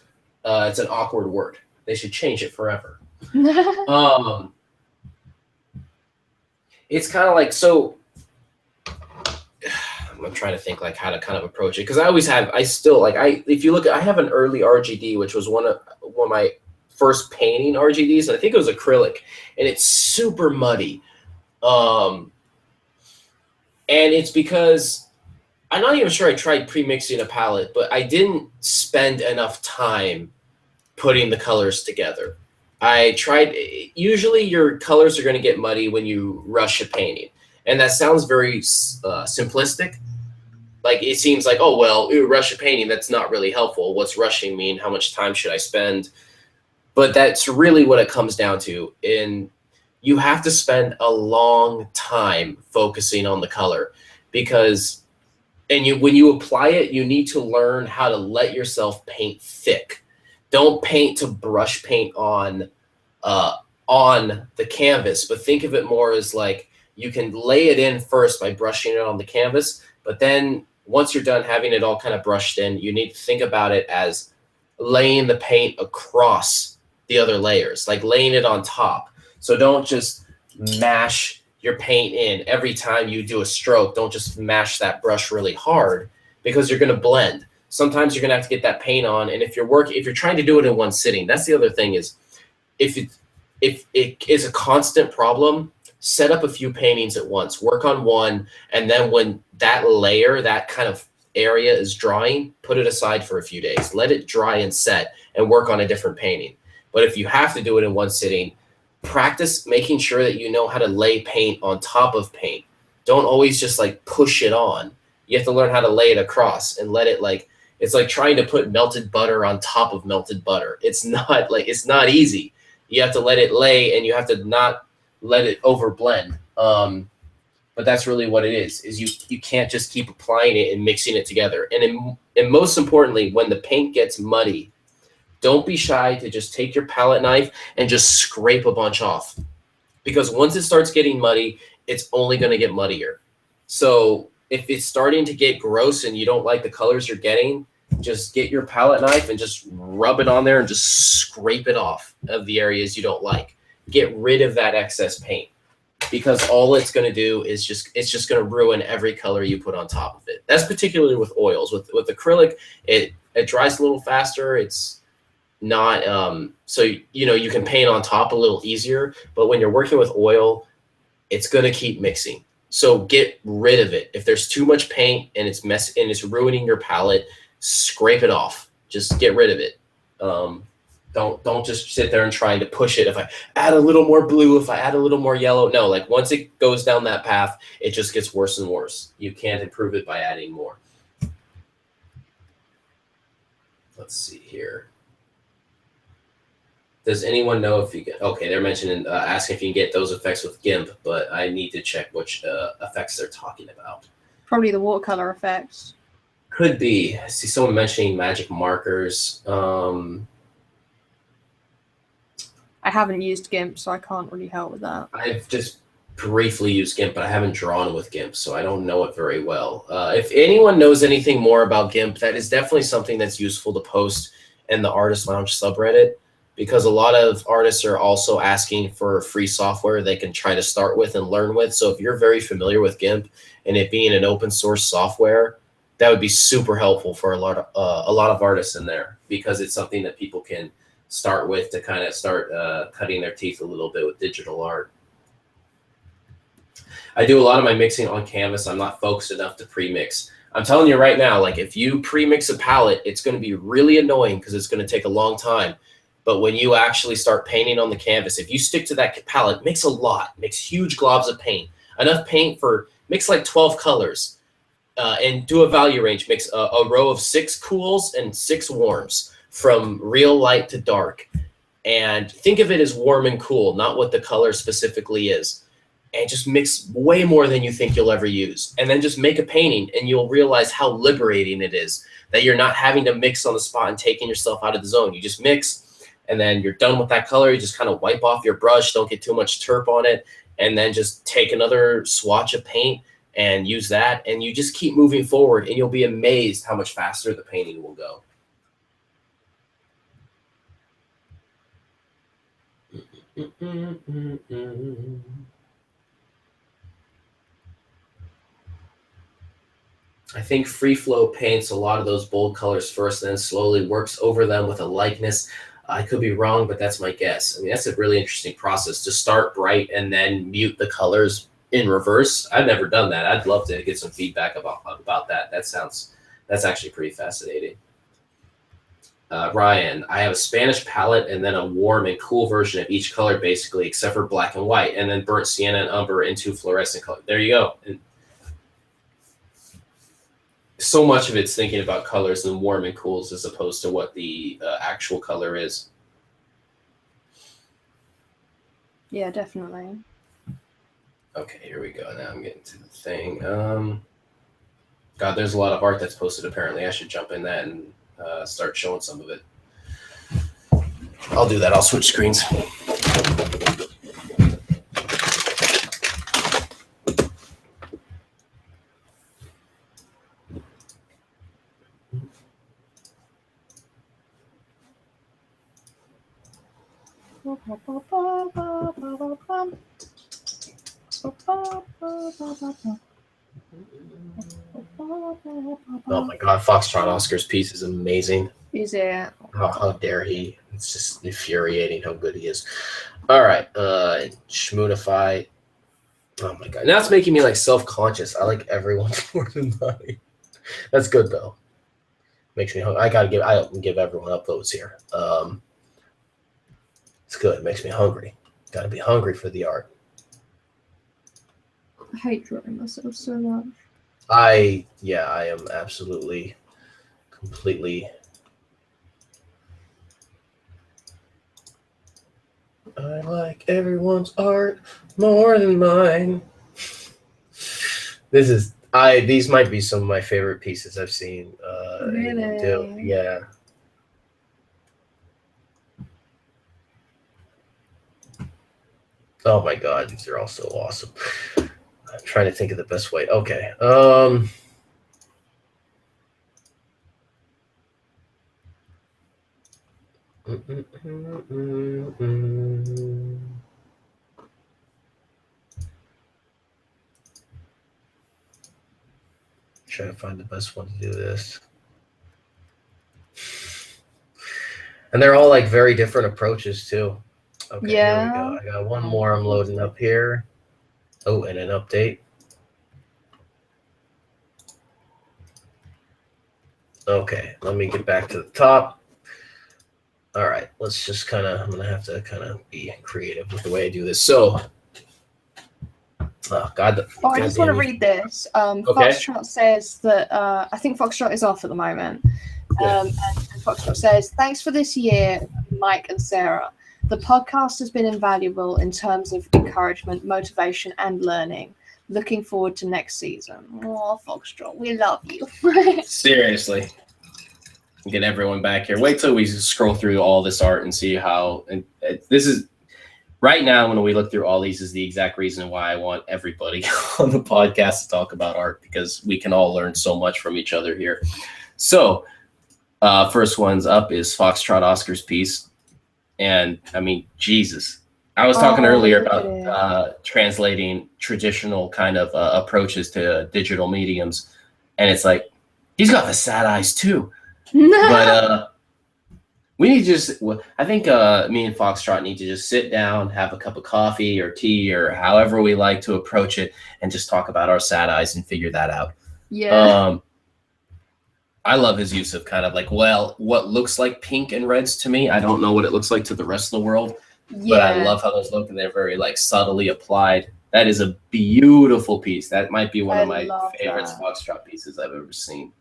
It's an awkward word. They should change it forever. It's kind of like, so I'm trying to think like how to kind of approach it, because if you look at, I have an early RGD, which was one of my first painting RGDs, and I think it was acrylic, and it's super muddy. And it's because I'm not even sure I tried pre-mixing a palette, but I didn't spend enough time putting the colors together. I tried. Usually your colors are going to get muddy when you rush a painting. And that sounds very simplistic. Like, it seems like, oh, well, rush a painting, that's not really helpful. What's rushing mean? How much time should I spend? But that's really what it comes down to. And you have to spend a long time focusing on the color, because when you apply it, you need to learn how to let yourself paint thick. Don't paint to brush paint on the canvas, but think of it more as like you can lay it in first by brushing it on the canvas, but then once you're done having it all kind of brushed in, you need to think about it as laying the paint across the other layers, like laying it on top. So don't just mash your paint in every time you do a stroke. Don't just mash that brush really hard, because you're going to blend. Sometimes you're going to have to get that paint on, and if you're trying to do it in one sitting, that's the other thing, is if it is a constant problem, set up a few paintings at once, work on one, and then when that layer, that kind of area is drying, put it aside for a few days. Let it dry and set, and work on a different painting. But if you have to do it in one sitting, practice making sure that you know how to lay paint on top of paint. Don't always just like push it on. You have to learn how to lay it across and let it, like, it's like trying to put melted butter on top of melted butter. It's not easy. You have to let it lay, and you have to not let it overblend. But that's really what it is you can't just keep applying it and mixing it together. And most importantly, when the paint gets muddy, don't be shy to just take your palette knife and just scrape a bunch off. Because once it starts getting muddy, it's only going to get muddier. So if it's starting to get gross and you don't like the colors you're getting, just get your palette knife and just rub it on there and just scrape it off of the areas you don't like. Get rid of that excess paint, because all it's going to do is it's just going to ruin every color you put on top of it. That's particularly with oils. With acrylic, it dries a little faster. It's not so you can paint on top a little easier, but when you're working with oil, it's going to keep mixing. So get rid of it. If there's too much paint and it's ruining your palette, scrape it off. Just get rid of it. Don't just sit there and trying to push it. If I add a little more blue, if I add a little more yellow, no, like once it goes down that path, it just gets worse and worse. You can't improve it by adding more. Let's see here. Does anyone know if you get, okay, they're mentioning, asking if you can get those effects with GIMP, but I need to check which effects they're talking about. Probably the watercolor effects. Could be. I see someone mentioning magic markers. I haven't used GIMP, so I can't really help with that. I've just briefly used GIMP, but I haven't drawn with GIMP, so I don't know it very well. If anyone knows anything more about GIMP, that is definitely something that's useful to post in the Artist Lounge subreddit, because a lot of artists are also asking for free software they can try to start with and learn with. So if you're very familiar with GIMP and it being an open source software, that would be super helpful for a lot of artists in there, because it's something that people can start with to kind of start cutting their teeth a little bit with digital art. I do a lot of my mixing on canvas. I'm not focused enough to pre-mix. I'm telling you right now, like if you pre-mix a palette, it's going to be really annoying because it's going to take a long time. But when you actually start painting on the canvas, if you stick to that palette, mix a lot, mix huge globs of paint, enough paint for, mix like 12 colors, and do a value range. Mix a row of 6 cools and 6 warms from real light to dark. and think of it as warm and cool, not what the color specifically is. And just mix way more than you think you'll ever use. And then just make a painting, and you'll realize how liberating it is that you're not having to mix on the spot and taking yourself out of the zone. You just mix, and then you're done with that color. You just kind of wipe off your brush, don't get too much terp on it, and then just take another swatch of paint and use that. And you just keep moving forward, and you'll be amazed how much faster the painting will go. I think Free Flow paints a lot of those bold colors first and then slowly works over them with a likeness. I could be wrong, but that's my guess. I mean, that's a really interesting process to start bright and then mute the colors in reverse. I've never done that. I'd love to get some feedback about that. That's actually pretty fascinating. Ryan, I have a Spanish palette and then a warm and cool version of each color, basically, except for black and white, and then burnt sienna and umber into fluorescent color. There you go. And so much of it's thinking about colors and warm and cools as opposed to what the actual color is. Yeah, definitely. Okay, here we go. Now I'm getting to the thing. God, there's a lot of art that's posted, apparently. I should jump in that and start showing some of it. I'll do that. I'll switch screens. Oh my God, Foxtrot Oscar's piece is amazing. Is it? Oh, how dare he? It's just infuriating how good he is. All right, Schmoonify. Oh my God, now it's making me like self-conscious. I like everyone more than mine. That's good though. Makes me hungry. I give everyone upvotes here. It's good. It makes me hungry. Got to be hungry for the art. I hate drawing myself so much. I am absolutely, completely. I like everyone's art more than mine. These might be some of my favorite pieces I've seen. Really? Yeah. Oh my God, these are all so awesome. I'm trying to think of the best way. Okay. Trying to find the best one to do this. And they're all like very different approaches too. Okay, yeah. Here we go. I got one more I'm loading up here. Oh, and an update. Okay, let me get back to the top. All right, let's just I'm going to have to kind of be creative with the way I do this. So, oh, God. I just want to read this. Okay. Foxtrot says that, I think Foxtrot is off at the moment. And Foxtrot says, thanks for this year, Mike and Sarah. The podcast has been invaluable in terms of encouragement, motivation, and learning. Looking forward to next season. Oh, Foxtrot, we love you. Seriously. Get everyone back here. Wait till we scroll through all this art and see how. And this is right now when we look through all these is the exact reason why I want everybody on the podcast to talk about art, because we can all learn so much from each other here. So, first one's up is Foxtrot Oscar's piece. And I mean, Jesus, I was talking earlier about translating traditional kind of approaches to digital mediums. And it's like, he's got the sad eyes too. But we need to just, I think me and Foxtrot need to just sit down, have a cup of coffee or tea or however we like to approach it and just talk about our sad eyes and figure that out. Yeah. I love his use of kind of like, well, what looks like pink and reds to me. I don't know what it looks like to the rest of the world, but I love how those look and they're very like subtly applied. That is a beautiful piece. That might be one of my favorite Foxtrot pieces I've ever seen.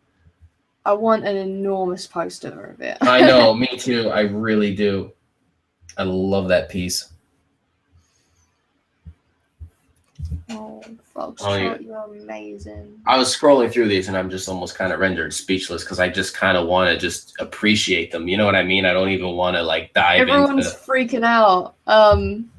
I want an enormous poster of it. I know, me too. I really do. I love that piece. Oh, Foxtrot, you're amazing. I was scrolling through these and I'm just almost kind of rendered speechless because I just kind of want to just appreciate them. You know what I mean? I don't even want to like dive Everyone's into. freaking out.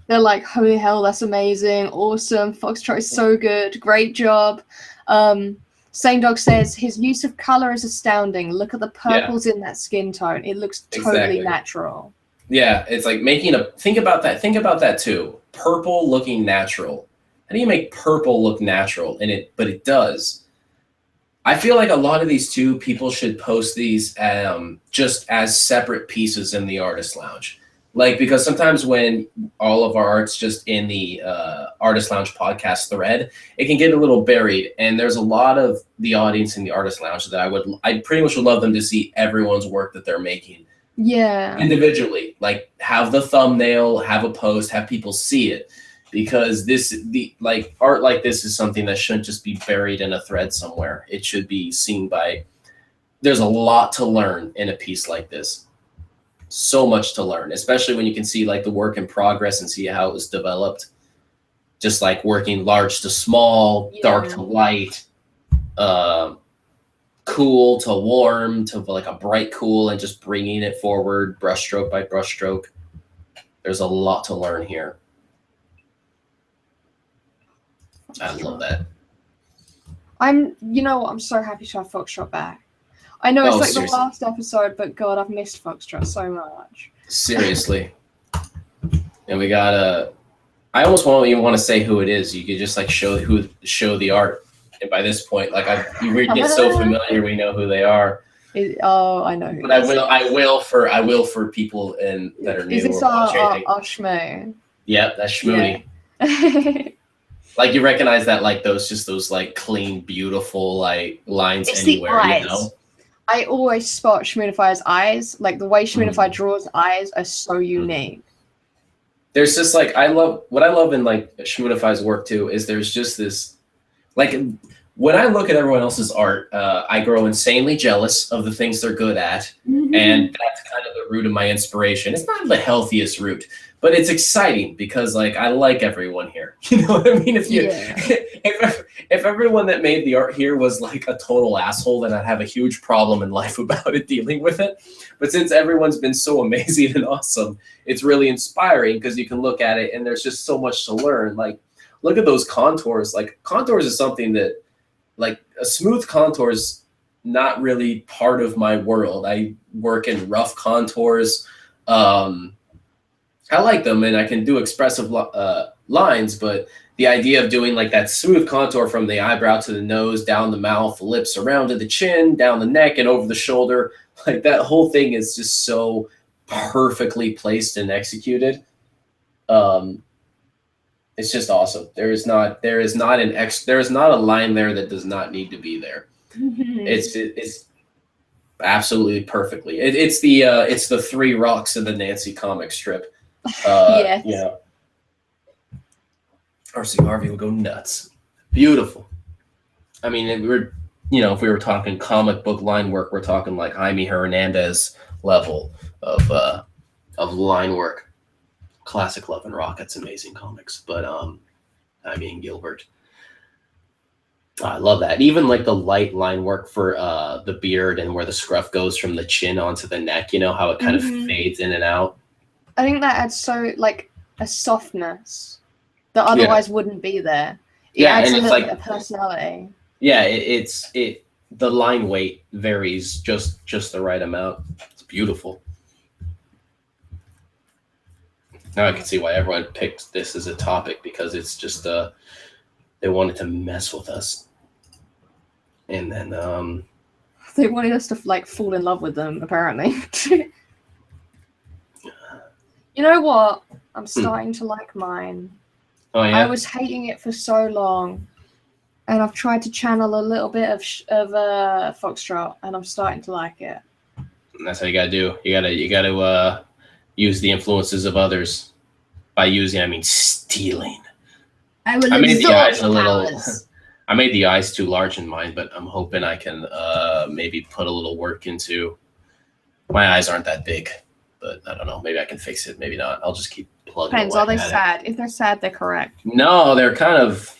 They're like, holy hell, that's amazing, awesome. Foxtrot is so good, great job. Same Dog says his use of color is astounding. Look at the purples in that skin tone. It looks totally natural. Yeah, it's like making a think about that too. Purple looking natural. How do you make purple look natural? But it does. I feel like a lot of these too, people should post these just as separate pieces in the artist lounge. Like, because sometimes when all of our art's just in the Artist Lounge podcast thread, it can get a little buried. And there's a lot of the audience in the Artist Lounge that I pretty much would love them to see everyone's work that they're making. Yeah. Individually, like have the thumbnail, have a post, have people see it. Because art like this is something that shouldn't just be buried in a thread somewhere. It should be seen by. There's a lot to learn in a piece like this. So much to learn, especially when you can see like the work in progress and see how it was developed. Just like working large to small, dark to light, cool to warm to like a bright cool, and just bringing it forward brushstroke by brushstroke. There's a lot to learn here. I love that. I'm so happy to have Foxtrot back. I know it's seriously. The last episode, but God, I've missed Foxtrot so much. Seriously. And we got I almost won't even want to say who it is. You could just like show the art. And by this point, like we get so familiar, we know who they are. I know who. But I will for people that are new. Is this our Shmoo? Yep, that's Shmoody. Yeah. Like you recognize that, like those like clean, beautiful like lines it's anywhere, the eyes. you know? I always spot Shmoodify's eyes. Like the way Shmoodify draws eyes are so unique. There's just like what I love in like Shmoodify's work too is there's just this like when I look at everyone else's art, I grow insanely jealous of the things they're good at, and that's kind of the root of my inspiration. It's not the healthiest root, but it's exciting because like I like everyone here. You know what I mean? If everyone that made the art here was like a total asshole, then I'd have a huge problem in life about it, dealing with it. But since everyone's been so amazing and awesome, it's really inspiring because you can look at it and there's just so much to learn. Like, look at those contours. Like, contours is something that, like, a smooth contour is not really part of my world. I work in rough contours. I like them and I can do expressive lines, but the idea of doing like that smooth contour from the eyebrow to the nose, down the mouth, lips around to the chin, down the neck and over the shoulder, like that whole thing is just so perfectly placed and executed. It's just awesome. There is not a line there that does not need to be there. It's absolutely perfectly. It's the three rocks in the Nancy comic strip. Yes. Yeah. R.C. Harvey will go nuts. Beautiful. I mean, if we were talking comic book line work, we're talking like Jaime Hernandez level of line work. Classic Love and Rockets, amazing comics. But Gilbert. I love that. Even like the light line work for the beard and where the scruff goes from the chin onto the neck, you know, how it kind of fades in and out. I think that adds so like a softness that otherwise wouldn't be there. It adds and a it's little like bit of personality. Yeah, the line weight varies just the right amount. It's beautiful. Now I can see why everyone picked this as a topic, because it's just they wanted to mess with us. And then they wanted us to like fall in love with them, apparently. You know what? I'm starting to like mine. Oh yeah. I was hating it for so long, and I've tried to channel a little bit of Foxtrot, and I'm starting to like it. And that's how you gotta do. You gotta use the influences of others. By using, I mean stealing. I made the eyes a little. I made the eyes too large in mine, but I'm hoping I can maybe put a little work into. My eyes aren't that big, but I don't know. Maybe I can fix it. Maybe not. I'll just keep plugging Depends. away Are they at it. sad? If they're sad, they're correct. No, they're kind of.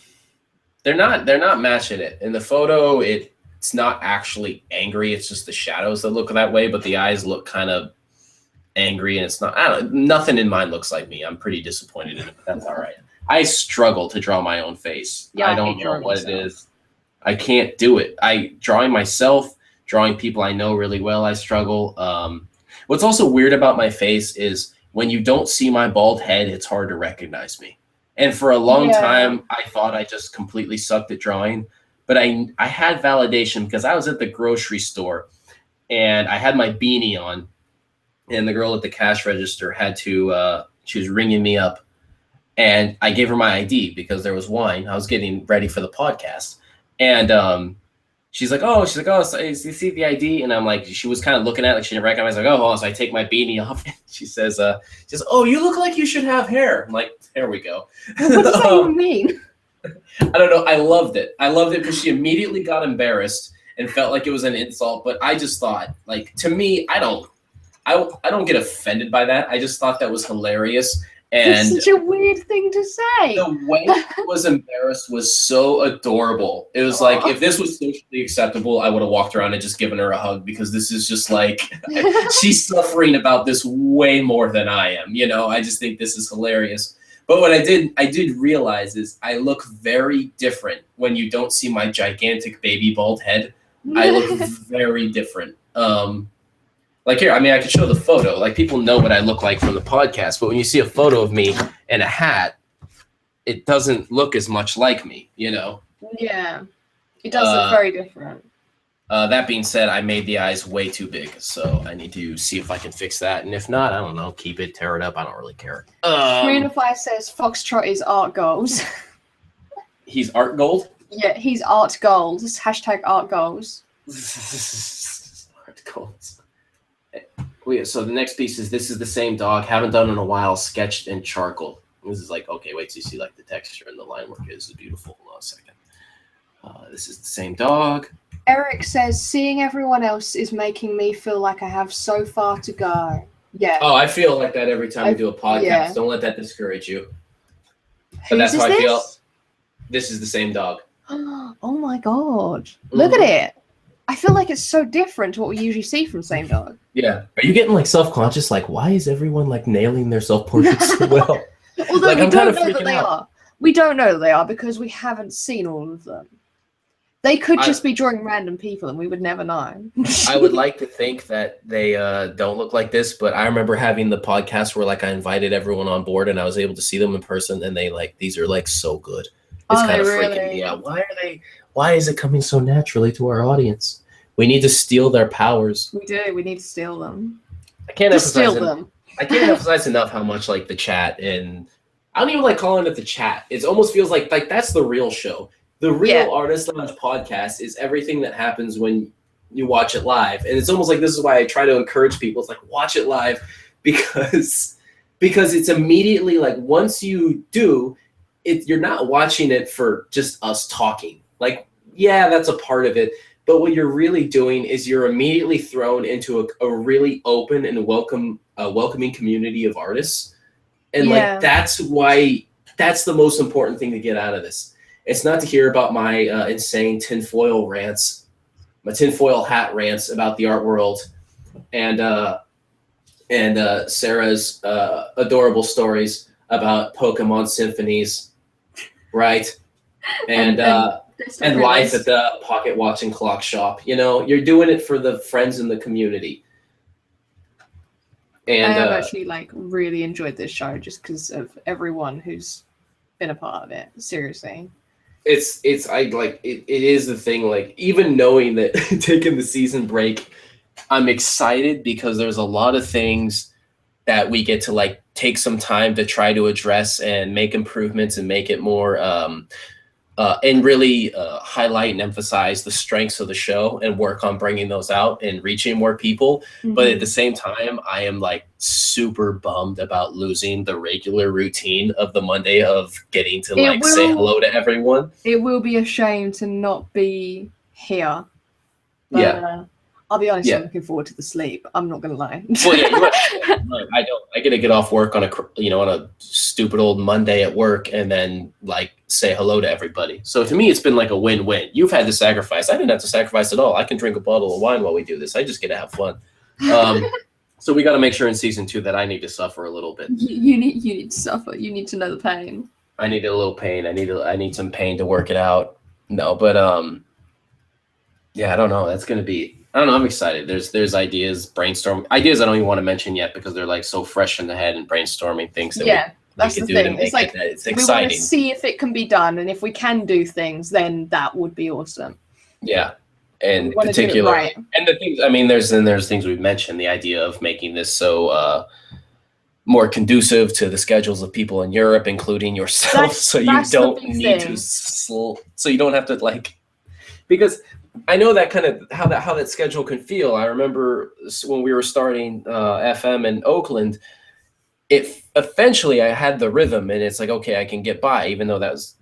They're not matching it. In the photo, it's not actually angry. It's just the shadows that look that way, but the eyes look kind of angry, and it's not. I don't. Nothing in mine looks like me. I'm pretty disappointed in it, but that's all right. I struggle to draw my own face. Yeah, I don't know what it is. I can't do it. Drawing myself, drawing people I know really well, I struggle. What's also weird about my face is when you don't see my bald head, it's hard to recognize me. And for a long time, I thought I just completely sucked at drawing. But I had validation because I was at the grocery store and I had my beanie on, and the girl at the cash register had to, she was ringing me up. And I gave her my ID because there was wine. I was getting ready for the podcast. And she's like, oh, so you see the ID? And I'm like, she was kind of looking at it like she didn't recognize. Like, oh, hold on. So I take my beanie off. And she says, oh, you look like you should have hair. I'm like, there we go. What does that even mean? I don't know. I loved it. I loved it because she immediately got embarrassed and felt like it was an insult. But I just thought, like, to me, I don't get offended by that. I just thought that was hilarious. And it's such a weird thing to say. The way she was embarrassed was so adorable. It was like, if this was socially acceptable, I would have walked around and just given her a hug, because this is just like, she's suffering about this way more than I am. You know, I just think this is hilarious. But what I did realize is I look very different when you don't see my gigantic baby bald head. I look very different. Like here, I mean, I could show the photo. Like, people know what I look like from the podcast, but when you see a photo of me in a hat, it doesn't look as much like me, you know? Yeah. It does look very different. That being said, I made the eyes way too big, so I need to see if I can fix that. And if not, I don't know, keep it, tear it up. I don't really care. Unify says Foxtrot is art goals. He's art gold? Yeah, he's art goals. Hashtag art goals. Art goals. So the next piece is, this is the same dog, haven't done in a while, sketched in charcoal. This is like, okay, wait till you see like the texture and the line work. This is beautiful. Hold on a second. This is the same dog. Eric says, seeing everyone else is making me feel like I have so far to go. Yeah. Oh, I feel like that every time we do a podcast. Yeah. Don't let that discourage you. But that's how I feel. This is the same dog. Oh my god. Look at it. I feel like it's so different to what we usually see from Same Dog. Yeah. Are you getting like self-conscious? Like, why is everyone like nailing their self-portraits so well? Although like, we don't know that they are. We don't know that they are because we haven't seen all of them. They could just be drawing random people and we would never know. I would like to think that they don't look like this, but I remember having the podcast where like I invited everyone on board and I was able to see them in person, and they like, these are like so good. It's kind of freaking me out. Why is it coming so naturally to our audience? We need to steal their powers. We do. We need to steal them. I can't emphasize enough how much like the chat, and I don't even like calling it the chat. It almost feels like that's the real show. The real Artist Lounge podcast is everything that happens when you watch it live. And it's almost like, this is why I try to encourage people. It's like, watch it live, because it's immediately like, once you do it, you're not watching it for just us talking. Like, yeah, that's a part of it. But what you're really doing is you're immediately thrown into a really open and welcoming community of artists. And like, that's the most important thing to get out of this. It's not to hear about my insane tinfoil rants, my tinfoil hat rants about the art world, and Sarah's adorable stories about Pokemon symphonies, right? And life at the pocket watching clock shop. You know, you're doing it for the friends in the community. And I have actually like really enjoyed this show just because of everyone who's been a part of it. Seriously. It is the thing, like, even knowing that taking the season break, I'm excited because there's a lot of things that we get to like take some time to try to address and make improvements and make it more and really highlight and emphasize the strengths of the show and work on bringing those out and reaching more people. Mm-hmm. But at the same time, I am like super bummed about losing the regular routine of the Monday of getting to say hello to everyone. It will be a shame to not be here. But, I'll be honest, Yeah. I'm looking forward to the sleep. I'm not gonna lie. Well, yeah, I don't. I get to get off work on a stupid old Monday at work, and then like say hello to everybody. So to me, it's been like a win-win. You've had to sacrifice. I didn't have to sacrifice at all. I can drink a bottle of wine while we do this. I just get to have fun. So we got to make sure in season 2 that I need to suffer a little bit. You need to suffer. You need to know the pain. I need a little pain. I need some pain to work it out. No, but yeah, I don't know. That's gonna be. I don't know. I'm excited. There's ideas, brainstorm ideas I don't even want to mention yet because they're like so fresh in the head and brainstorming things that that's we the could do thing. to make It's like it's we want exciting. to see if it can be done, and if we can do things, then that would be awesome. Yeah, and We wanna do it particularly, right. and the things. I mean, there's things we've mentioned. The idea of making this so more conducive to the schedules of people in Europe, including yourself, so you that's the don't big need thing. to so you don't have to like because. I know that kind of how that schedule can feel. I remember when we were starting FM in Oakland, eventually I had the rhythm and it's like, okay, I can get by, even though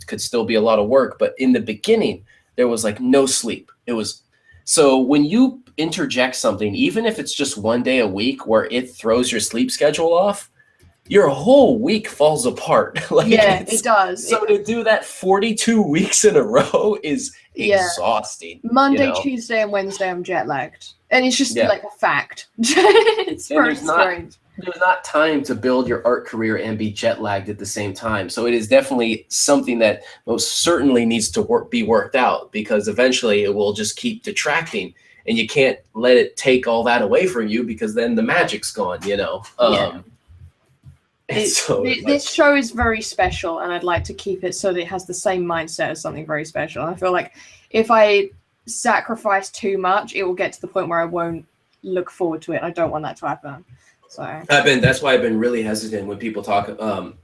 could still be a lot of work. But in the beginning, there was like no sleep. It was so when you interject something, even if it's just one day a week where it throws your sleep schedule off, your whole week falls apart. It does. So to do that 42 weeks in a row is exhausting. Monday, Tuesday, and Wednesday, I'm jet lagged, and it's just like a fact. It's very strange. There's not time to build your art career and be jet lagged at the same time. So it is definitely something that most certainly needs to be worked out because eventually it will just keep detracting, and you can't let it take all that away from you because then the magic's gone. This show is very special, and I'd like to keep it so that it has the same mindset as something very special. I feel like if I sacrifice too much, it will get to the point where I won't look forward to it. I don't want that to happen. So that's why I've been really hesitant when people talk. I've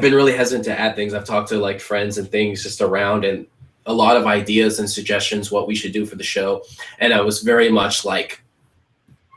been really hesitant to add things. I've talked to like friends and things just around, and a lot of ideas and suggestions what we should do for the show. And I was very much like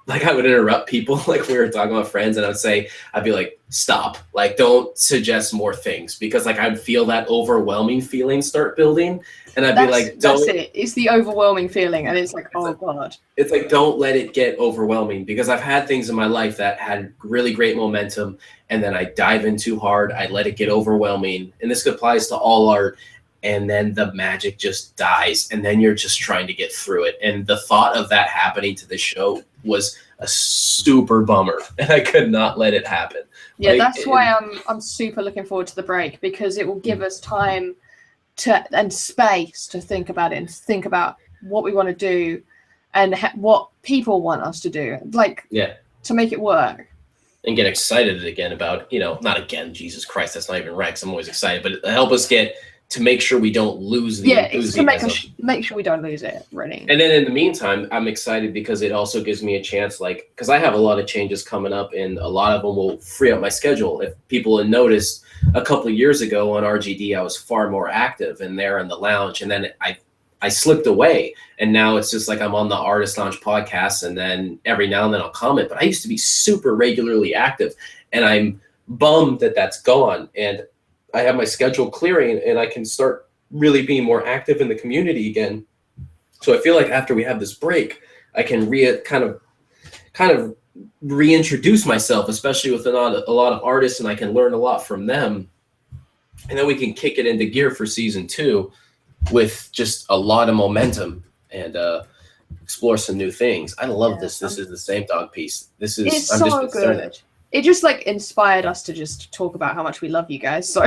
I would interrupt people like we were talking about friends, and I'd be like, stop, like don't suggest more things because like I'd feel that overwhelming feeling start building, and I'd be like, don't. That's it. It's the overwhelming feeling, and it's like, oh god. It's like don't let it get overwhelming because I've had things in my life that had really great momentum, and then I dive in too hard. I let it get overwhelming, and this applies to all art. And then the magic just dies, and then you're just trying to get through it. And the thought of that happening to the show was a super bummer, and I could not let it happen. Yeah, that's why I'm super looking forward to the break because it will give us time and space to think about it and think about what we want to do and what people want us to do, to make it work. And get excited again about, not again, Jesus Christ, that's not even right. 'Cause I'm always excited, but help us get to make sure we don't lose the enthusiasm. It's to make sure we don't lose it, really. And then in the meantime, I'm excited because it also gives me a chance, because I have a lot of changes coming up, and a lot of them will free up my schedule. If people had noticed, a couple of years ago on RGD, I was far more active and there in the lounge, and then I slipped away, and now it's just like I'm on the Artist Lounge podcast, and then every now and then I'll comment. But I used to be super regularly active, and I'm bummed that that's gone. And I have my schedule clearing, and I can start really being more active in the community again. So I feel like after we have this break, I can kind of reintroduce myself, especially with a lot of artists, and I can learn a lot from them. And then we can kick it into gear for season 2 with just a lot of momentum and explore some new things. I love this. This is the same dog piece. It's so good. It just inspired us to just talk about how much we love you guys. So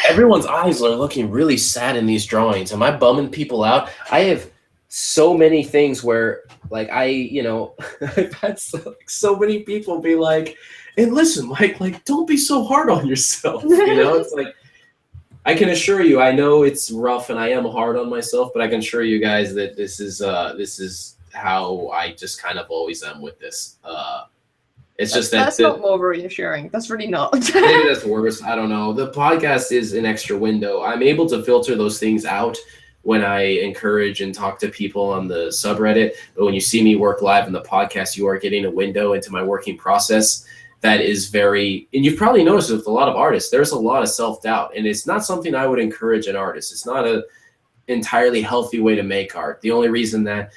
everyone's eyes are looking really sad in these drawings. Am I bumming people out? I have so many things where I've had so many people be like, and listen, Mike, don't be so hard on yourself. It's like, I can assure you, I know it's rough and I am hard on myself, but I can assure you guys that this is how I just kind of always am with this. It's just that's not more reassuring. That's really not. Maybe that's worse. I don't know. The podcast is an extra window. I'm able to filter those things out when I encourage and talk to people on the subreddit. But when you see me work live in the podcast, you are getting a window into my working process that is very, and you've probably noticed with a lot of artists, there's a lot of self-doubt, and it's not something I would encourage an artist. It's not an entirely healthy way to make art. The only reason that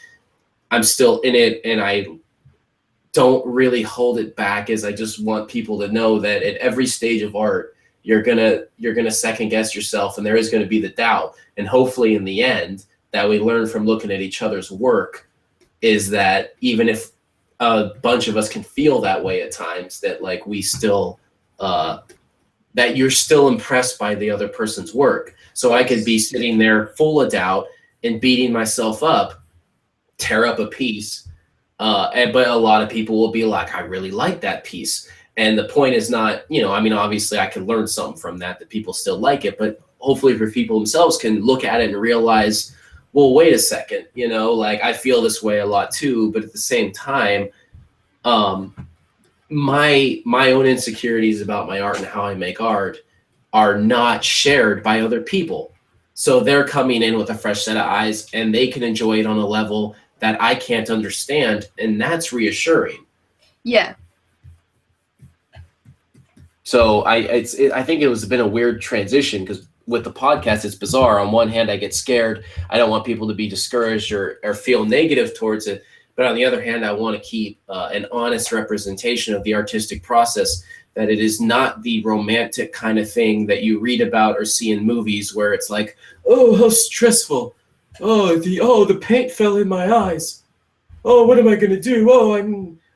I'm still in it, and I don't really hold it back, as I just want people to know that at every stage of art, you're gonna second guess yourself, and there is gonna be the doubt. And hopefully in the end, that we learn from looking at each other's work is that even if a bunch of us can feel that way at times, that like we still that you're still impressed by the other person's work. So I could be sitting there full of doubt and beating myself up, tear up a piece, but a lot of people will be like, I really like that piece. And the point is not, you know, I mean, obviously I can learn something from that people still like it, but hopefully for people themselves can look at it and realize, well, wait a second, you know, like I feel this way a lot too, but at the same time, my own insecurities about my art and how I make art are not shared by other people. So they're coming in with a fresh set of eyes, and they can enjoy it on a level that I can't understand, and that's reassuring. Yeah. So I think it was been a weird transition, because with the podcast, it's bizarre. On one hand, I get scared. I don't want people to be discouraged or feel negative towards it. But on the other hand, I want to keep an honest representation of the artistic process, that it is not the romantic kind of thing that you read about or see in movies where it's like, oh, how stressful. Oh, the paint fell in my eyes. Oh, what am I going to do? Oh, I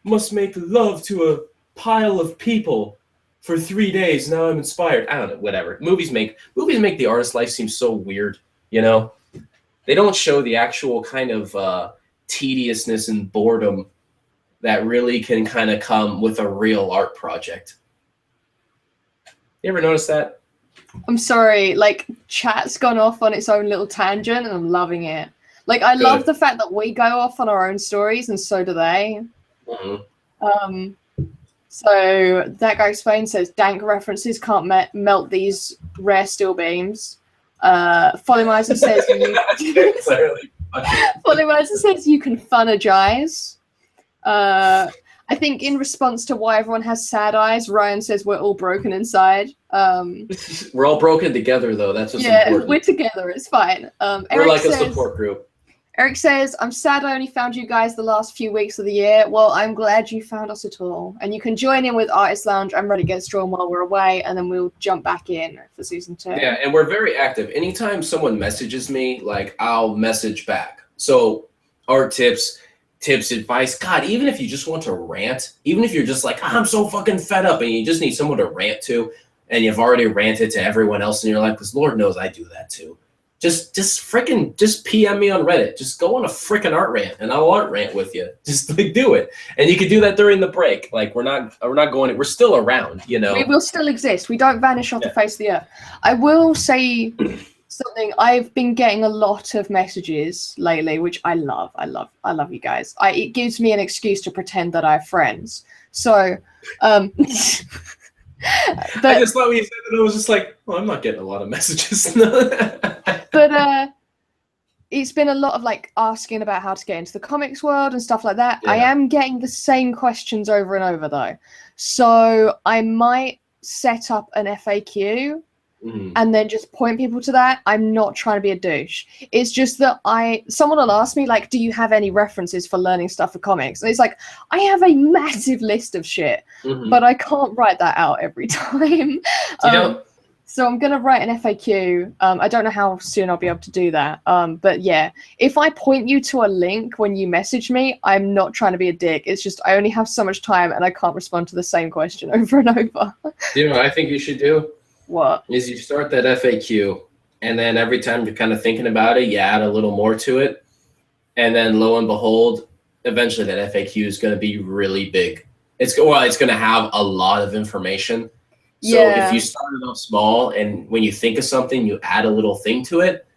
must make love to a pile of people for 3 days. Now I'm inspired. I don't know, whatever. Movies make the artist's life seem so weird, you know? They don't show the actual kind of tediousness and boredom that really can kind of come with a real art project. You ever notice that? I'm sorry, like, chat's gone off on its own little tangent, and I'm loving it. Like, I love the fact that we go off on our own stories, and so do they. Mm-hmm. So that guy Spain says, dank references can't melt these rare steel beams. Follymizer says, Follymizer says you can funagize. I think in response to why everyone has sad eyes, Ryan says we're all broken inside. We're all broken together, though. That's what's important. We're together. It's fine. We're like a support group. Eric says, I'm sad I only found you guys the last few weeks of the year. Well, I'm glad you found us at all. And you can join in with Artist Lounge and Ready Get Strong while we're away, and then we'll jump back in for season 2. Yeah, and we're very active. Anytime someone messages me, like, I'll message back. So art tips, advice. God, even if you just want to rant, even if you're just like, I'm so fucking fed up, and you just need someone to rant to, and you've already ranted to everyone else in your life, because Lord knows I do that too. Just PM me on Reddit. Just go on a freaking art rant, and I'll art rant with you. Just like do it, and you can do that during the break. Like we're not going. We're still around, you know. We will still exist. We don't vanish off the face of the earth. I will say something. I've been getting a lot of messages lately, which I love. I love you guys. It gives me an excuse to pretend that I have friends. So, I just thought when you said that, I was just like, well, I'm not getting a lot of messages. But it's been a lot of like asking about how to get into the comics world and stuff like that. Yeah. I am getting the same questions over and over though. So I might set up an FAQ and then just point people to that. I'm not trying to be a douche. It's just that someone will ask me like, do you have any references for learning stuff for comics? And it's like, I have a massive list of shit, but I can't write that out every time. So I'm going to write an FAQ. I don't know how soon I'll be able to do that. But yeah, if I point you to a link when you message me, I'm not trying to be a dick. It's just I only have so much time and I can't respond to the same question over and over. You know what I think you should do? What? Is you start that FAQ, and then every time you're kind of thinking about it, you add a little more to it. And then lo and behold, eventually that FAQ is going to be really big. It's going to have a lot of information. So if you start it off small, and when you think of something, you add a little thing to it,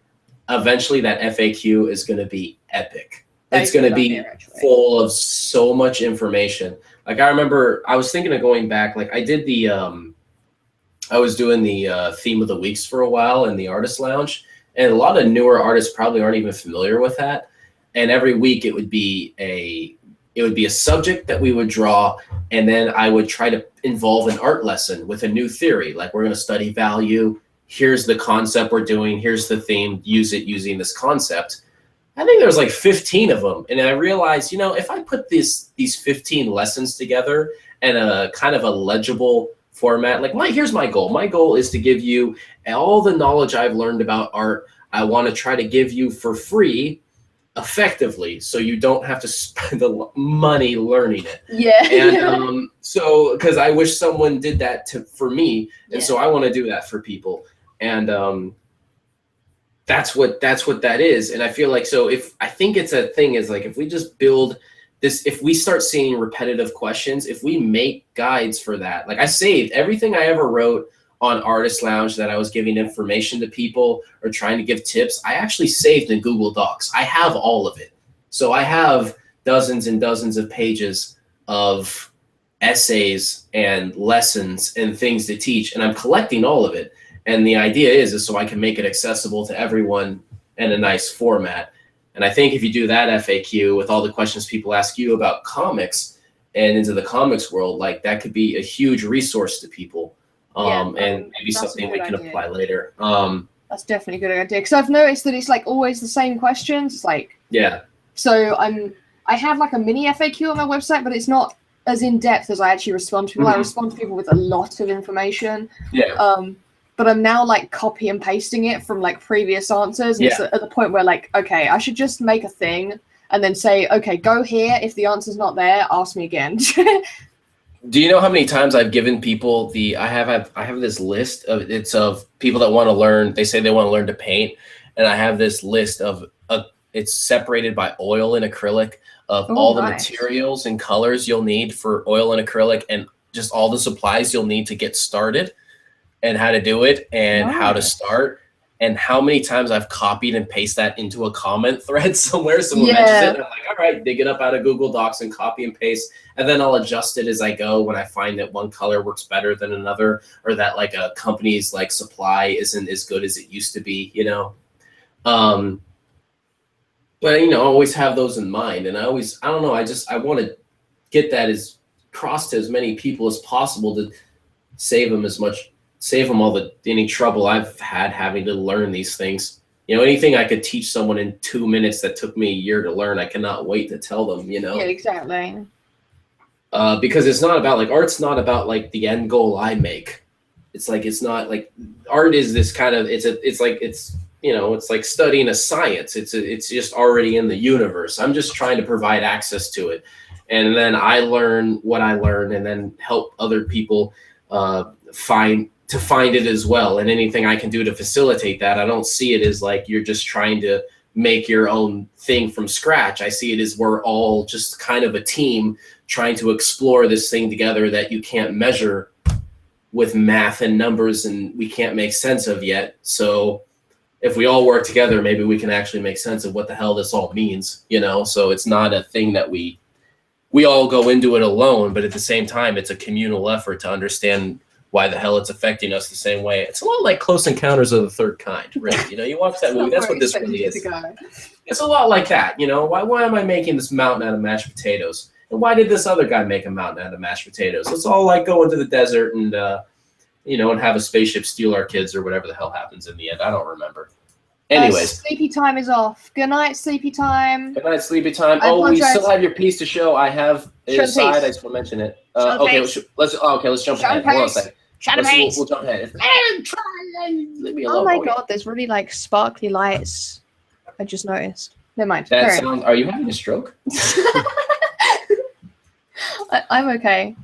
eventually that FAQ is going to be epic. It's going to be full of so much information. Like I remember I was thinking of going back, like I did I was doing the theme of the weeks for a while in the Artist Lounge, and a lot of newer artists probably aren't even familiar with that. And every week it would be a subject that we would draw, and then I would try to involve an art lesson with a new theory. Like we're going to study value. Here's the concept we're doing. Here's the theme. Use it using this concept. I think there was like 15 of them. And I realized, you know, if I put these 15 lessons together in a kind of a legible format, like here's my goal. My goal is to give you all the knowledge I've learned about art. I want to try to give you for free, effectively, so you don't have to spend the money learning it. Yeah. And so, because I wish someone did that for me, and so I want to do that for people. And that's what that is. And I feel like, so I think it's a thing is like, if we just build this, if we start seeing repetitive questions, if we make guides for that, like I saved everything I ever wrote on Artist Lounge that I was giving information to people or trying to give tips, I actually saved in Google Docs. I have all of it. So I have dozens and dozens of pages of essays and lessons and things to teach, and I'm collecting all of it. And the idea is so I can make it accessible to everyone in a nice format. And I think if you do that FAQ with all the questions people ask you about comics and into the comics world, like that could be a huge resource to people. And maybe something we can apply later. That's definitely a good idea, because I've noticed that it's like always the same questions. It's like, so I have like a mini FAQ on my website, but it's not as in depth as I actually respond to people. I respond to people with a lot of information. But I'm now like copy and pasting it from like previous answers. And it's at the point where like, okay, I should just make a thing and then say, okay, go here. If the answer's not there, ask me again. Do you know how many times I've given people I have this list of people that want to learn. They say they want to learn to paint, and I have this list of it's separated by oil and acrylic of all the materials and colors you'll need for oil and acrylic, and just all the supplies you'll need to get started, and how to do it, and how to start, and how many times I've copied and pasted that into a comment thread somewhere. Someone mentions it, and I'm like, all right, dig it up out of Google Docs and copy and paste, and then I'll adjust it as I go when I find that one color works better than another, or that like a company's like supply isn't as good as it used to be, you know. But you know, I always have those in mind, and I don't know, I want to get that as across to as many people as possible to save them any trouble I've had having to learn these things. You know, anything I could teach someone in 2 minutes that took me a year to learn, I cannot wait to tell them, you know? Yeah, exactly. Because it's not about, like, art's not about, like, the end goal I make. It's like, it's not, like, art is this kind of, it's like studying a science. It's just already in the universe. I'm just trying to provide access to it. And then I learn what I learn, and then help other people find it as well. And anything I can do to facilitate that, I don't see it as like you're just trying to make your own thing from scratch. I see it as we're all just kind of a team trying to explore this thing together that you can't measure with math and numbers, and we can't make sense of yet. So if we all work together, maybe we can actually make sense of what the hell this all means, you know? So it's not a thing that we all go into it alone, but at the same time, it's a communal effort to understand why the hell it's affecting us the same way. It's a lot like Close Encounters of the Third Kind, really. You know, you watch that movie, that's what this really is. It's a lot like that, you know? Why am I making this mountain out of mashed potatoes? And why did this other guy make a mountain out of mashed potatoes? It's all like go into the desert and, you know, and have a spaceship steal our kids or whatever the hell happens in the end. I don't remember. Anyways. Sleepy time is off. Good night, sleepy time. Good night, sleepy time. We still have your piece to show. I have it aside. I just want to mention it. Okay, let's jump ahead. Hold on a second. We'll jump ahead. Leave me alone. Oh my god, there's really like sparkly lights. I just noticed. Never mind. Are you having a stroke? I'm okay.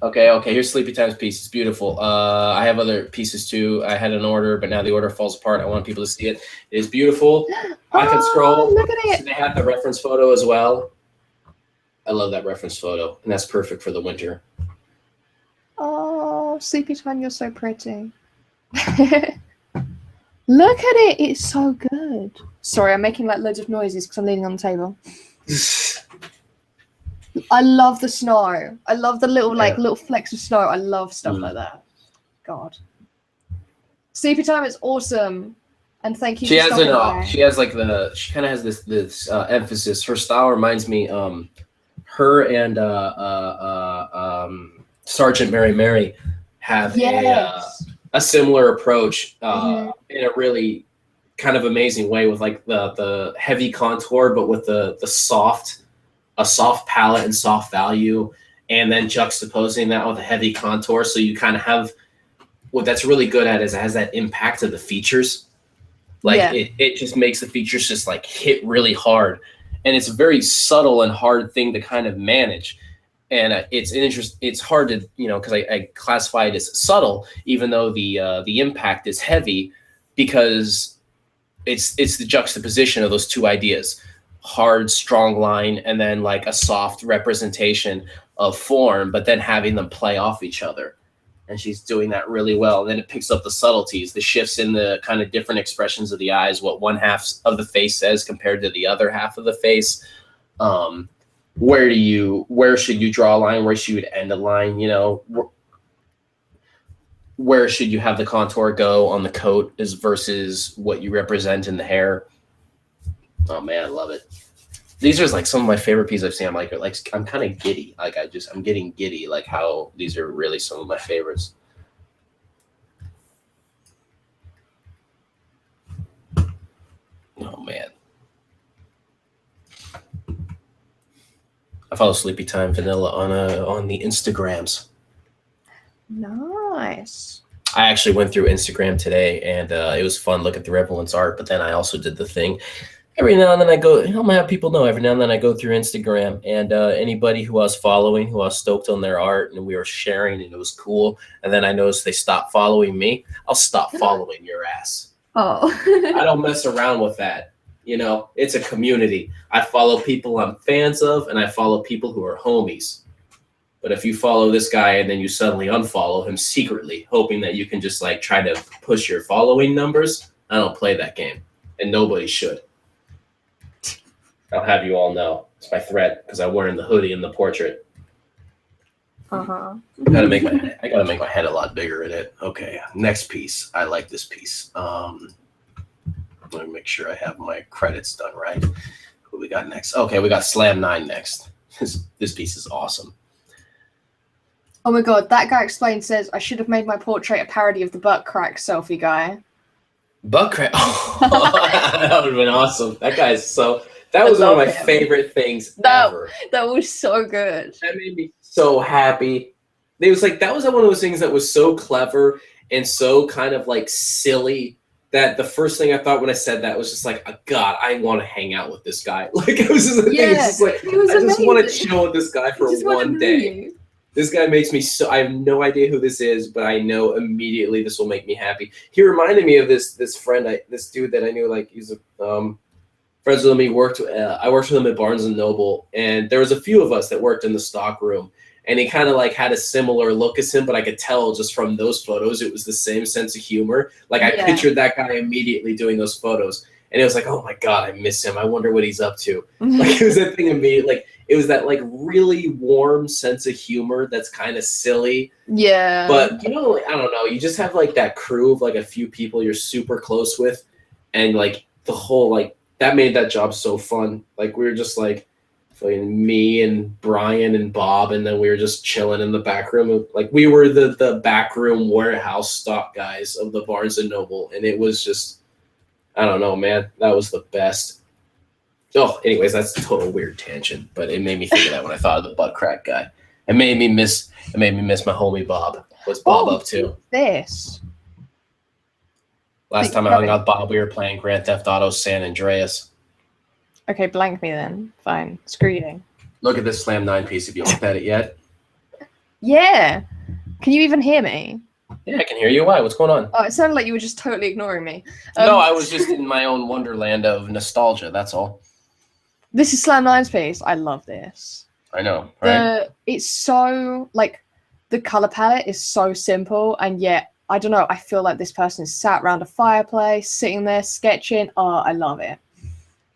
Okay. Here's Sleepy Time's piece. It's beautiful. I have other pieces too. I had an order, but now the order falls apart. I want people to see it. It is beautiful. I can scroll. Look at it. So they have the reference photo as well. I love that reference photo, and that's perfect for the winter. Oh, Sleepy Time, you're so pretty. Look at it. It's so good. Sorry, I'm making like loads of noises because I'm leaning on the table. I love the snow. I love the little flecks of snow. I love stuff like that. God. Sleepy Time is awesome. And thank you. She kind of has this emphasis. Her style reminds me her and Sergeant Mary have a similar approach in a really kind of amazing way with like the heavy contour, but with a soft palette and soft value, and then juxtaposing that with a heavy contour. So you kind of have what that's really good at is it has that impact of the features. Like it just makes the features just like hit really hard. And it's a very subtle and hard thing to kind of manage. And it's hard to, because I classify it as subtle, even though the impact is heavy, because it's the juxtaposition of those two ideas, hard, strong line, and then like a soft representation of form, but then having them play off each other. And she's doing that really well. And then it picks up the subtleties, the shifts in the kind of different expressions of the eyes, what one half of the face says compared to the other half of the face. Where should you draw a line? Where should you end a line? Where should you have the contour go on the coat versus what you represent in the hair? Oh man, I love it. These are like some of my favorite pieces I've seen. I'm kind of giddy. I'm getting giddy. Like how these are really some of my favorites. Oh man. I follow Sleepy Time Vanilla on the Instagrams. Nice. I actually went through Instagram today, and it was fun looking through everyone's art. But then I also did the thing. Every now and then I go, I'm gonna have people know, every now and then I go through Instagram, and anybody who I was following, who I was stoked on their art, and we were sharing, and it was cool. And then I noticed they stopped following me. I'll stop following your ass. Oh. I don't mess around with that. It's a community. I follow people I'm fans of, and I follow people who are homies. But if you follow this guy and then you suddenly unfollow him secretly, hoping that you can just like try to push your following numbers, I don't play that game, and nobody should. I'll have you all know. It's my threat because I'm wearing the hoodie in the portrait. Uh-huh. I gotta make my head a lot bigger in it. Okay, next piece. I like this piece. Let me make sure I have my credits done right. Who we got next? Okay, we got Slam 9 next. This piece is awesome. Oh my god, that guy says, I should have made my portrait a parody of the butt crack selfie guy. Butt crack? Oh, that would have been awesome. That was one of my favorite things ever. That was so good. That made me so happy. It was like, that was one of those things that was so clever and so kind of like silly that the first thing I thought when I said that was just like, oh, God, I want to hang out with this guy. Like, it was just, I just want to chill with this guy for one day. This guy makes me so, I have no idea who this is, but I know immediately this will make me happy. He reminded me of this friend, this dude that I knew, like, he's friends with him. I worked with him at Barnes & Noble, and there was a few of us that worked in the stock room, and he kind of like had a similar look as him, but I could tell just from those photos, it was the same sense of humor. Like I pictured that guy immediately doing those photos, and it was like, oh my God, I miss him. I wonder what he's up to. Like it was that thing immediately, like it was that like really warm sense of humor that's kind of silly. Yeah. But I don't know. You just have like that crew of like a few people you're super close with, and like the whole like that made that job so fun. Like we were just like me and Brian and Bob, and then we were just chilling in the back room. Like we were the back room warehouse stock guys of the Barnes and Noble, and it was just, I don't know, man, that was the best. Oh, anyways, that's a total weird tangent, but it made me think of that when I thought of the butt crack guy. It made me miss my homie Bob. What's Bob up to? This. Last time I hung out with Bob, we were playing Grand Theft Auto San Andreas. Okay, blank me then. Fine. Screw you. Look at this Slam 9 piece if you looked at it yet. Yeah. Can you even hear me? Yeah, I can hear you. Why? What's going on? Oh, it sounded like you were just totally ignoring me. No, I was just in my own wonderland of nostalgia. That's all. This is Slam 9's piece. I love this. I know, right? It's so, like, the color palette is so simple, and yet, I don't know, I feel like this person is sat around a fireplace, sitting there, sketching. Oh, I love it.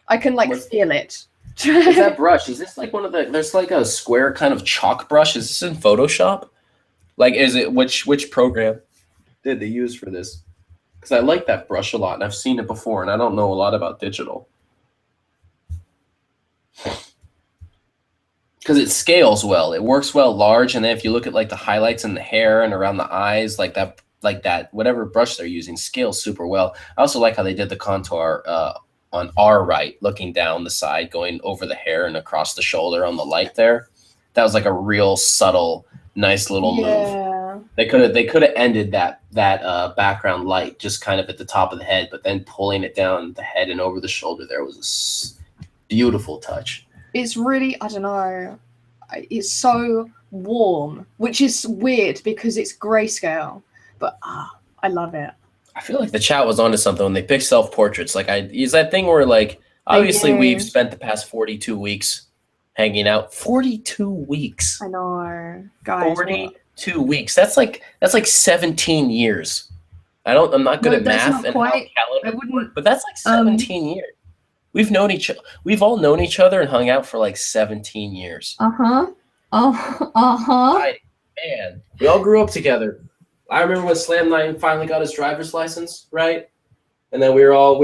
I can, like, feel it. Is that brush? Is this, like, there's, like, a square kind of chalk brush? Is this in Photoshop? Like, is it, which program did they use for this? Because I like that brush a lot, and I've seen it before, and I don't know a lot about digital. Because it scales well. It works well large, and then if you look at, like, the highlights in the hair and around the eyes, like, that like that whatever brush they're using scales super well. I also like how they did the contour on our right, looking down the side, going over the hair and across the shoulder on the light there. That was like a real subtle, nice little move. They could have ended that background light just kind of at the top of the head, but then pulling it down the head and over the shoulder there was a beautiful touch. It's really, I don't know, it's so warm, which is weird because it's grayscale, but I love it. I feel like the chat was onto something when they picked self-portraits. Like, is that thing where, like, obviously we've spent the past 42 weeks hanging out. 42 weeks. I know, guys. 42 weeks. That's like 17 years. I'm not good at math and how calendar work, but that's like 17 years. We've all known each other and hung out for like 17 years. Man, we all grew up together. I remember when Slam 9 finally got his driver's license, right? And then we all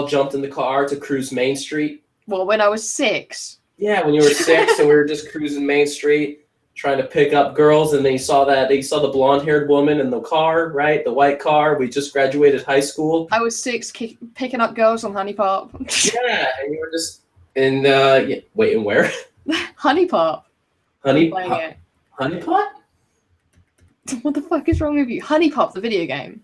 jumped in the car to cruise Main Street. Well, when I was 6. Yeah, when you were 6, and we were just cruising Main Street, trying to pick up girls, and then you saw the blonde-haired woman in the car, right? The white car. We just graduated high school. I was 6, picking up girls on Honey Pop. Yeah, and you were just in wait, and where? Honey Pop. Honey Pot? What the fuck is wrong with you? Honey Pop, the video game.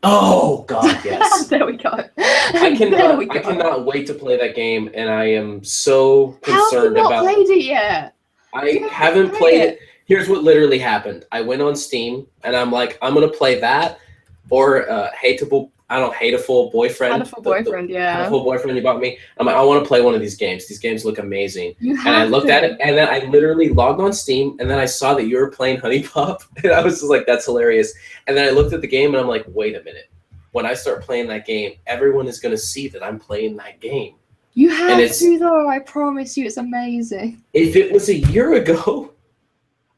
Oh God, yes. There we go. I cannot wait to play that game, and I am so concerned about. How have you not played it yet? I haven't played it. Here's what literally happened. I went on Steam, and I'm like, I'm gonna play that, or Hateful Boyfriend. Hateful Boyfriend, yeah. Hateful Boyfriend you bought me. I'm like, I want to play one of these games. These games look amazing. And I looked at it, and then I literally logged on Steam, and then I saw that you were playing Honey Pop, and I was just like, that's hilarious. And then I looked at the game, and I'm like, wait a minute. When I start playing that game, everyone is gonna see that I'm playing that game. You have to, though. I promise you, it's amazing. If it was a year ago,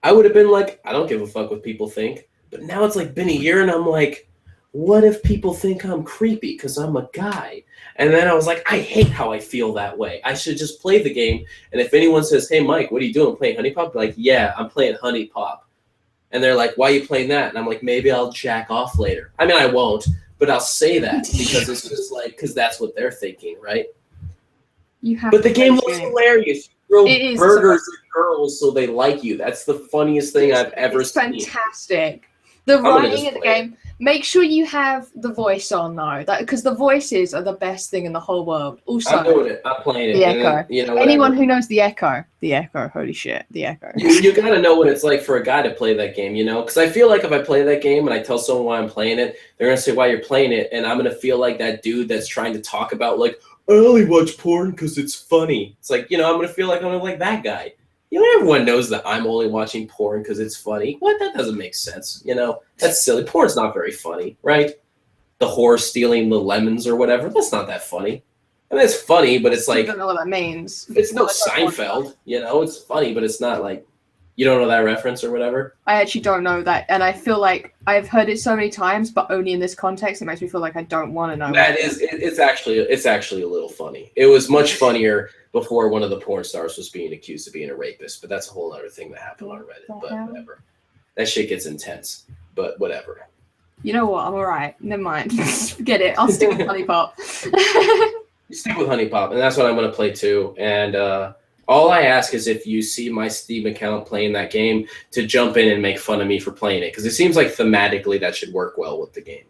I would have been like, I don't give a fuck what people think. But now it's like been a year, and I'm like, what if people think I'm creepy because I'm a guy? And then I was like, I hate how I feel that way. I should just play the game. And if anyone says, hey, Mike, what are you doing? Playing Honey Pop? Like, yeah, I'm playing Honey Pop. And they're like, why are you playing that? And I'm like, maybe I'll jack off later. I mean, I won't, but I'll say that because it's just like, because that's what they're thinking, right? But the game looks hilarious. You throw burgers at girls so they like you. That's the funniest thing I've ever seen. It's fantastic. The writing in the game. Make sure you have the voice on though, because the voices are the best thing in the whole world. Also, I'm doing it. I'm playing it. The Echo. Then, anyone who knows the Echo, holy shit, the Echo. You gotta know what it's like for a guy to play that game, Because I feel like if I play that game and I tell someone why I'm playing it, they're gonna say why you're playing it, and I'm gonna feel like that dude that's trying to talk about like, I only watch porn because it's funny. It's like, I'm gonna feel like I'm like that guy. Everyone knows that I'm only watching porn because it's funny. What? That doesn't make sense. That's silly. Porn's not very funny, right? The whore stealing the lemons or whatever. That's not that funny. I mean, it's funny, but it's like... I don't know what that means. It's no Seinfeld, It's funny, but it's not like... You don't know that reference or whatever? I actually don't know that, and I feel like I've heard it so many times, but only in this context. It makes me feel like I don't want to know. It's actually a little funny. It was much funnier before one of the porn stars was being accused of being a rapist, but that's a whole other thing that happened on Reddit. But whatever. That shit gets intense, but whatever. You know what? I'm alright. Never mind. Forget it. I'll stick with Honey Pop. You stick with Honey Pop, and that's what I'm going to play too. And all I ask is if you see my Steam account playing that game, to jump in and make fun of me for playing it, because it seems like thematically that should work well with the game.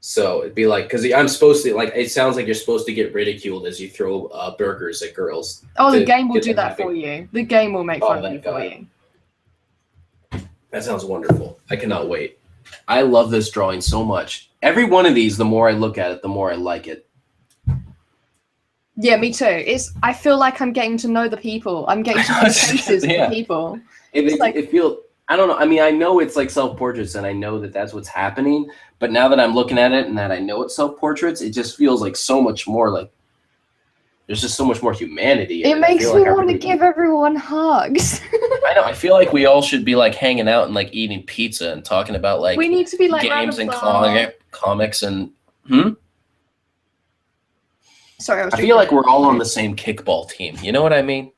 So it'd be like, because I'm supposed to, like, it sounds like you're supposed to get ridiculed as you throw burgers at girls. Oh, the game will do that for you. The game will make fun of you for you. That sounds wonderful. I cannot wait. I love this drawing so much. Every one of these, the more I look at it, the more I like it. Yeah, me too. I feel like I'm getting to know the people. I'm getting to know the faces of the people. It feels... I don't know. I mean, I know it's like self-portraits, and I know that that's what's happening. But now that I'm looking at it and that I know it's self-portraits, it just feels like so much more like there's just so much more humanity. It makes me want to give everyone hugs. I know. I feel like we all should be like hanging out and like eating pizza and talking about like we need to be like games and comics and Sorry, I feel like we're all on the same kickball team. You know what I mean?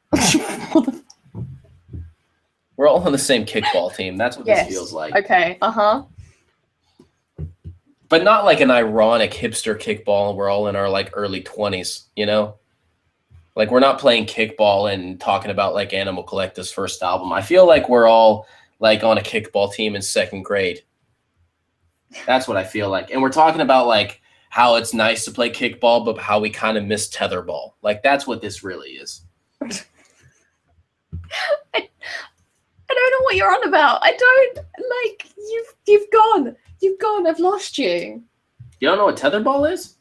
We're all on the same kickball team. That's what this feels like. Okay. But not like an ironic hipster kickball. We're all in our like early 20s, you know? Like we're not playing kickball and talking about like Animal Collective's first album. I feel like we're all like on a kickball team in 2nd grade. That's what I feel like. And we're talking about like how it's nice to play kickball, but how we kind of miss tetherball. Like that's what this really is. I don't know what you're on about. I don't like you've gone. You've gone. I've lost you. You don't know what tetherball is?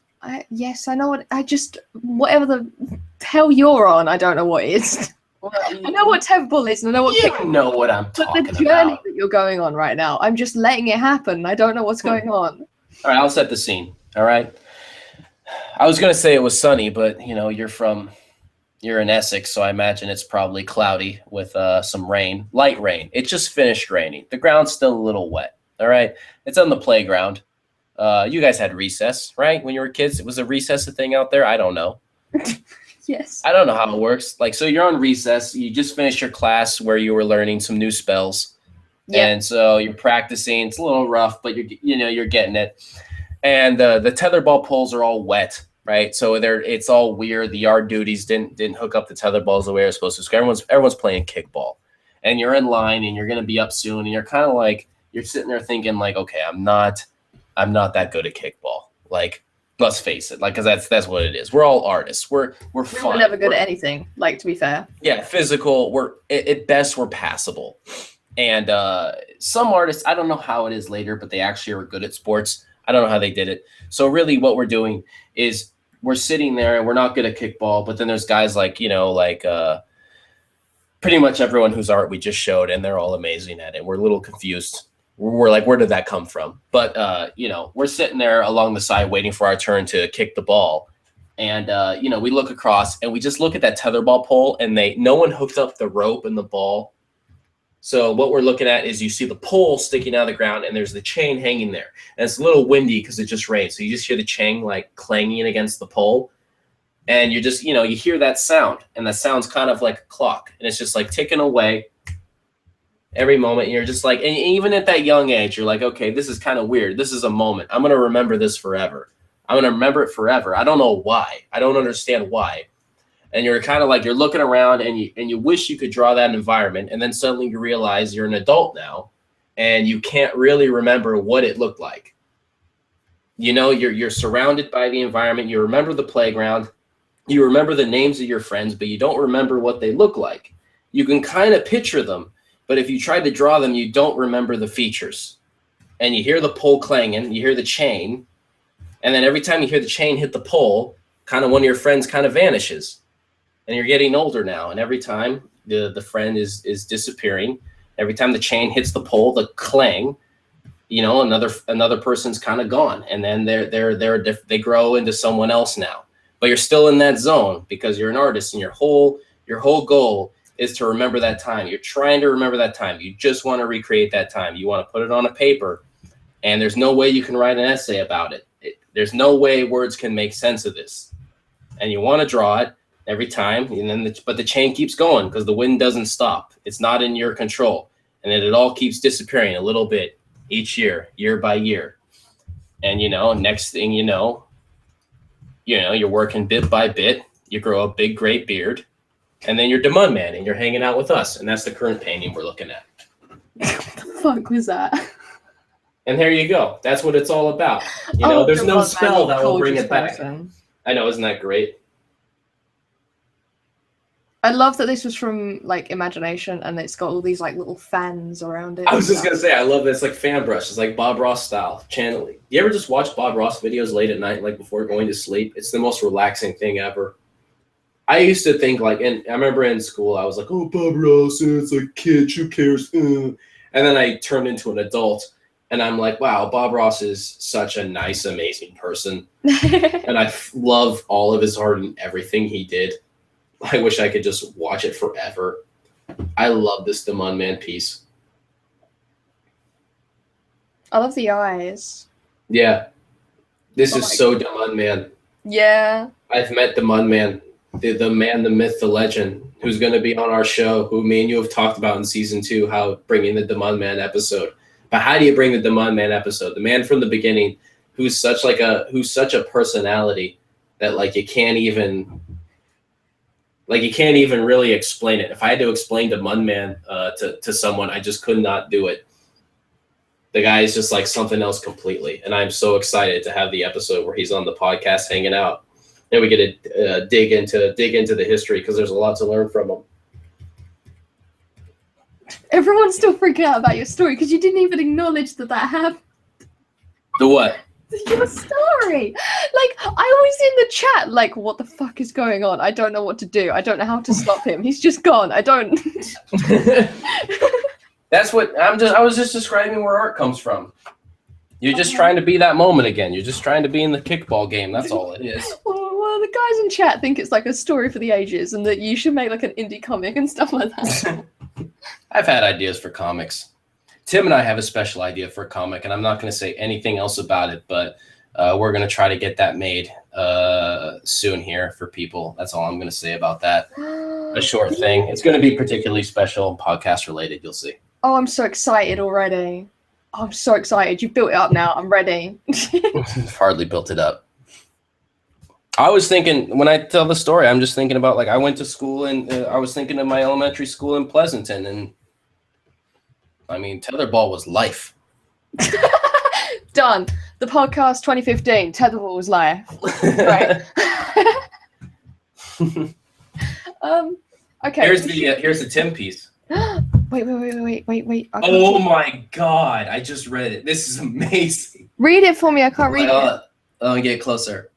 Yes, I know what. I just whatever the hell you're on. I don't know what it is. Well, I know what tetherball is, and I know what. You don't know what I'm talking about. But the journey that you're going on right now, I'm just letting it happen. I don't know what's going on. All right, I'll set the scene. All right. I was gonna say it was sunny, but you know you're in Essex, so I imagine it's probably cloudy with some rain, light rain. It just finished raining. The ground's still a little wet. All right. It's on the playground. You guys had recess, right? When you were kids, was a recess a thing out there? I don't know. Yes. I don't know how it works. Like, so you're on recess. You just finished your class where you were learning some new spells. Yeah. And so you're practicing. It's a little rough, but you're getting it. And the tetherball poles are all wet, right? So it's all weird. The yard duties didn't hook up the tetherballs the way they're supposed to. So everyone's playing kickball, and you're in line, and you're gonna be up soon, and you're kind of like you're sitting there thinking like, okay, I'm not that good at kickball. Like, let's face it, like, because that's what it is. We're all artists. We're fun. We're never good at anything. Like, to be fair. Yeah, physical. We're at best we're passable, and some artists, I don't know how it is later, but they actually are good at sports. I don't know how they did it. So really, what we're doing is we're sitting there and we're not good at kickball, but then there's guys like pretty much everyone whose art we just showed, and they're all amazing at it. We're a little confused. We're like, where did that come from? But, we're sitting there along the side waiting for our turn to kick the ball. And, we look across and we just look at that tetherball pole, and no one hooked up the rope and the ball. So what we're looking at is you see the pole sticking out of the ground, and there's the chain hanging there. And it's a little windy because it just rained. So you just hear the chain like clanging against the pole. And you just, you hear that sound. And that sound's kind of like a clock. And it's just like ticking away every moment. And you're just like, and even at that young age, you're like, okay, this is kind of weird. This is a moment. I'm going to remember this forever. I'm going to remember it forever. I don't know why. I don't understand why. And you're kind of like, you're looking around and you wish you could draw that environment. And then suddenly you realize you're an adult now and you can't really remember what it looked like. You're surrounded by the environment. You remember the playground. You remember the names of your friends, but you don't remember what they look like. You can kind of picture them, but if you tried to draw them, you don't remember the features. And you hear the pole clanging, you hear the chain, and then every time you hear the chain hit the pole, kind of one of your friends kind of vanishes. And you're getting older now, and every time the friend is disappearing, every time the chain hits the pole, the clang, another person's kind of gone, and then they grow into someone else now. But you're still in that zone because you're an artist, and your whole goal is to remember that time. You're trying to remember that time. You just want to recreate that time. You want to put it on a paper, and there's no way you can write an essay about it. There's no way words can make sense of this, and you want to draw it every time, and then but the chain keeps going because the wind doesn't stop. It's not in your control, and then it all keeps disappearing a little bit each year by year. And next thing you're working bit by bit. You grow a big great beard, and then you're the Mud Man, and you're hanging out with us, and that's the current painting we're looking at. What the fuck was that? And there you go. That's what it's all about. There's no spell that will bring it back. I know, isn't that great? I love that this was from like imagination, and it's got all these like little fans around it. I was just gonna say, I love this like fan brush. It's like Bob Ross style channeling. You ever just watch Bob Ross videos late at night, like before going to sleep? It's the most relaxing thing ever. I used to think like, and I remember in school, I was like, oh, Bob Ross, it's like kids, who cares? And then I turned into an adult, and I'm like, wow, Bob Ross is such a nice, amazing person, and I love all of his art and everything he did. I wish I could just watch it forever. I love this The Mun Man piece. I love the eyes. Yeah. This is so The Mun Man. Yeah. I've met The Mun Man. the man, the myth, the legend, who's going to be on our show, who me and you have talked about in season 2, how bringing the Demand Man episode. But how do you bring the Demand Man episode? The man from the beginning, who's such a personality that like you can't even really explain it. If I had to explain Demand Man to someone, I just could not do it. The guy is just like something else completely, and I'm so excited to have the episode where he's on the podcast hanging out. And we get to dig into the history because there's a lot to learn from him. Everyone's still freaking out about your story because you didn't even acknowledge that happened. The what? Your story. Like, I was in the chat like, what the fuck is going on? I don't know what to do. I don't know how to stop him. He's just gone. I don't. That's what I was just describing where art comes from. You're just trying to be that moment again. You're just trying to be in the kickball game. That's all it is. Well, the guys in chat think it's like a story for the ages and that you should make like an indie comic and stuff like that. I've had ideas for comics. Tim and I have a special idea for a comic, and I'm not going to say anything else about it, but we're going to try to get that made soon here for people. That's all I'm going to say about that. A short thing. It's going to be particularly special, podcast related. You'll see. Oh, I'm so excited already. I'm so excited. You built it up now. I'm ready. Hardly built it up. I was thinking, when I tell the story, I'm just thinking about, like, I went to school, and I was thinking of my elementary school in Pleasanton, and I mean, tetherball was life. Done. The podcast 2015, tetherball was life. Right. Okay. Here's the Tim piece. Wait. Oh my God. I just read it. This is amazing. Read it for me. I can't read it. Let me get closer.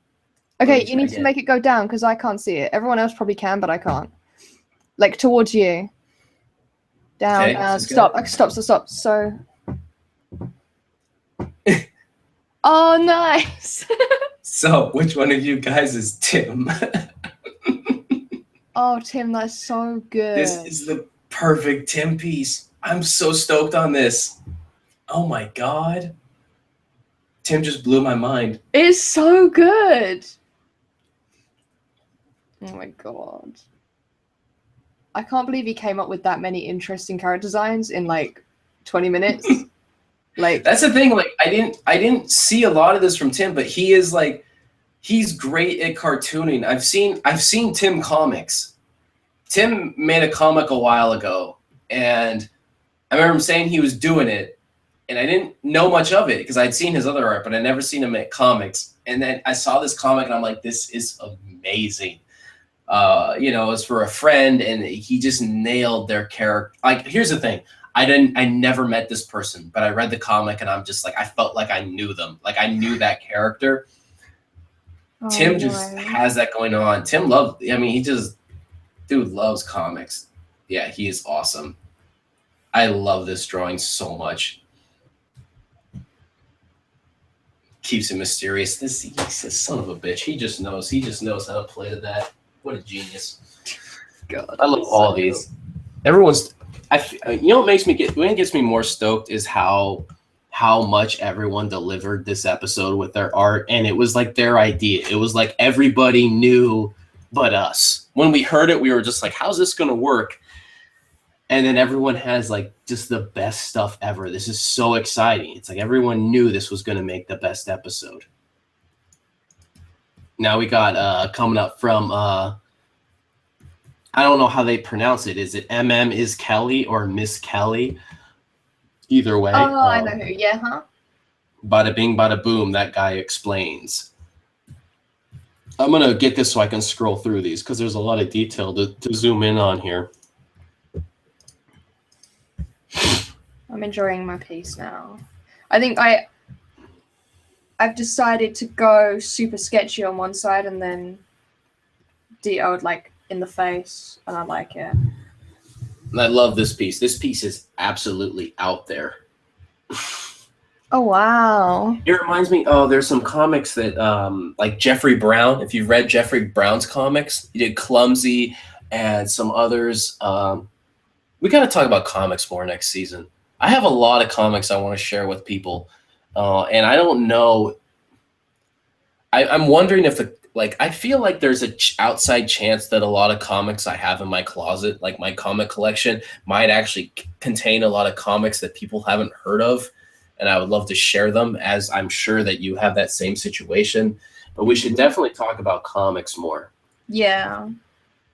Okay, you need to make it go down because I can't see it. Everyone else probably can, but I can't. Like, towards you. Down, okay, down. Stop. So. Oh, nice. So, which one of you guys is Tim? Oh, Tim, that's so good. This is the perfect Tim piece. I'm so stoked on this. Oh my God. Tim just blew my mind. It's so good. Oh my God. I can't believe he came up with that many interesting character designs in like 20 minutes. Like, that's the thing. Like, I didn't see a lot of this from Tim, but he's great at cartooning. I've seen Tim comics. Tim made a comic a while ago, and I remember him saying he was doing it, and I didn't know much of it because I'd seen his other art, but I'd never seen him make comics. And then I saw this comic, and I'm like, this is amazing. It was for a friend, and he just nailed their character. Like, here's the thing. I never met this person, but I read the comic, and I'm just like, I felt like I knew them. Like, I knew that character. Oh, Tim just has that going on. Tim dude loves comics. Yeah, he is awesome. I love this drawing so much. Keeps it mysterious. He's a son of a bitch. He just knows how to play to that. What a genius. God, I love all these. Everyone's what gets me more stoked is how much everyone delivered this episode with their art, and it was like their idea. It was like everybody knew but us. When we heard it, we were just like, how's this going to work? And then everyone has like just the best stuff ever. This is so exciting. It's like everyone knew this was going to make the best episode. Now we got coming up from I don't know how they pronounce it. Is it MM is Kelly or Miss Kelly? Either way. Oh, I know who. Yeah, huh? Bada bing, bada boom. That guy explains. I'm going to get this so I can scroll through these because there's a lot of detail to zoom in on here. I'm enjoying my piece now. I think I've decided to go super sketchy on one side and then detailed like in the face, and I like it. And I love this piece. This piece is absolutely out there. Oh, wow. It reminds me, there's some comics that, like Jeffrey Brown. If you've read Jeffrey Brown's comics, he did Clumsy and some others. We got to talk about comics more next season. I have a lot of comics I want to share with people. And I don't know. I'm wondering if like I feel like there's a outside chance that a lot of comics I have in my closet, like my comic collection, might actually contain a lot of comics that people haven't heard of, and I would love to share them, as I'm sure that you have that same situation. But we should definitely talk about comics more. Yeah.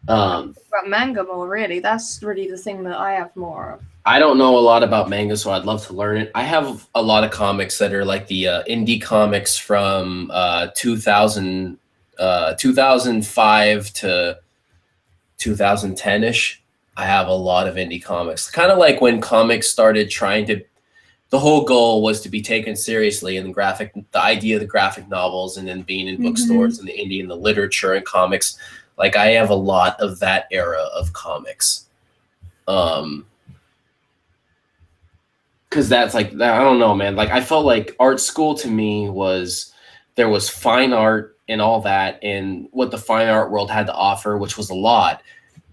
About manga more, really. That's really the thing that I have more of. I don't know a lot about manga, so I'd love to learn it. I have a lot of comics that are like the indie comics from 2005 to 2010-ish. I have a lot of indie comics. Kind of like when comics started trying to, the whole goal was to be taken seriously in the idea of the graphic novels, and then being in bookstores and the indie and the literature and comics. Like I have a lot of that era of comics. Because that's like, I don't know, man. Like I felt like art school to me there was fine art and all that, and what the fine art world had to offer, which was a lot.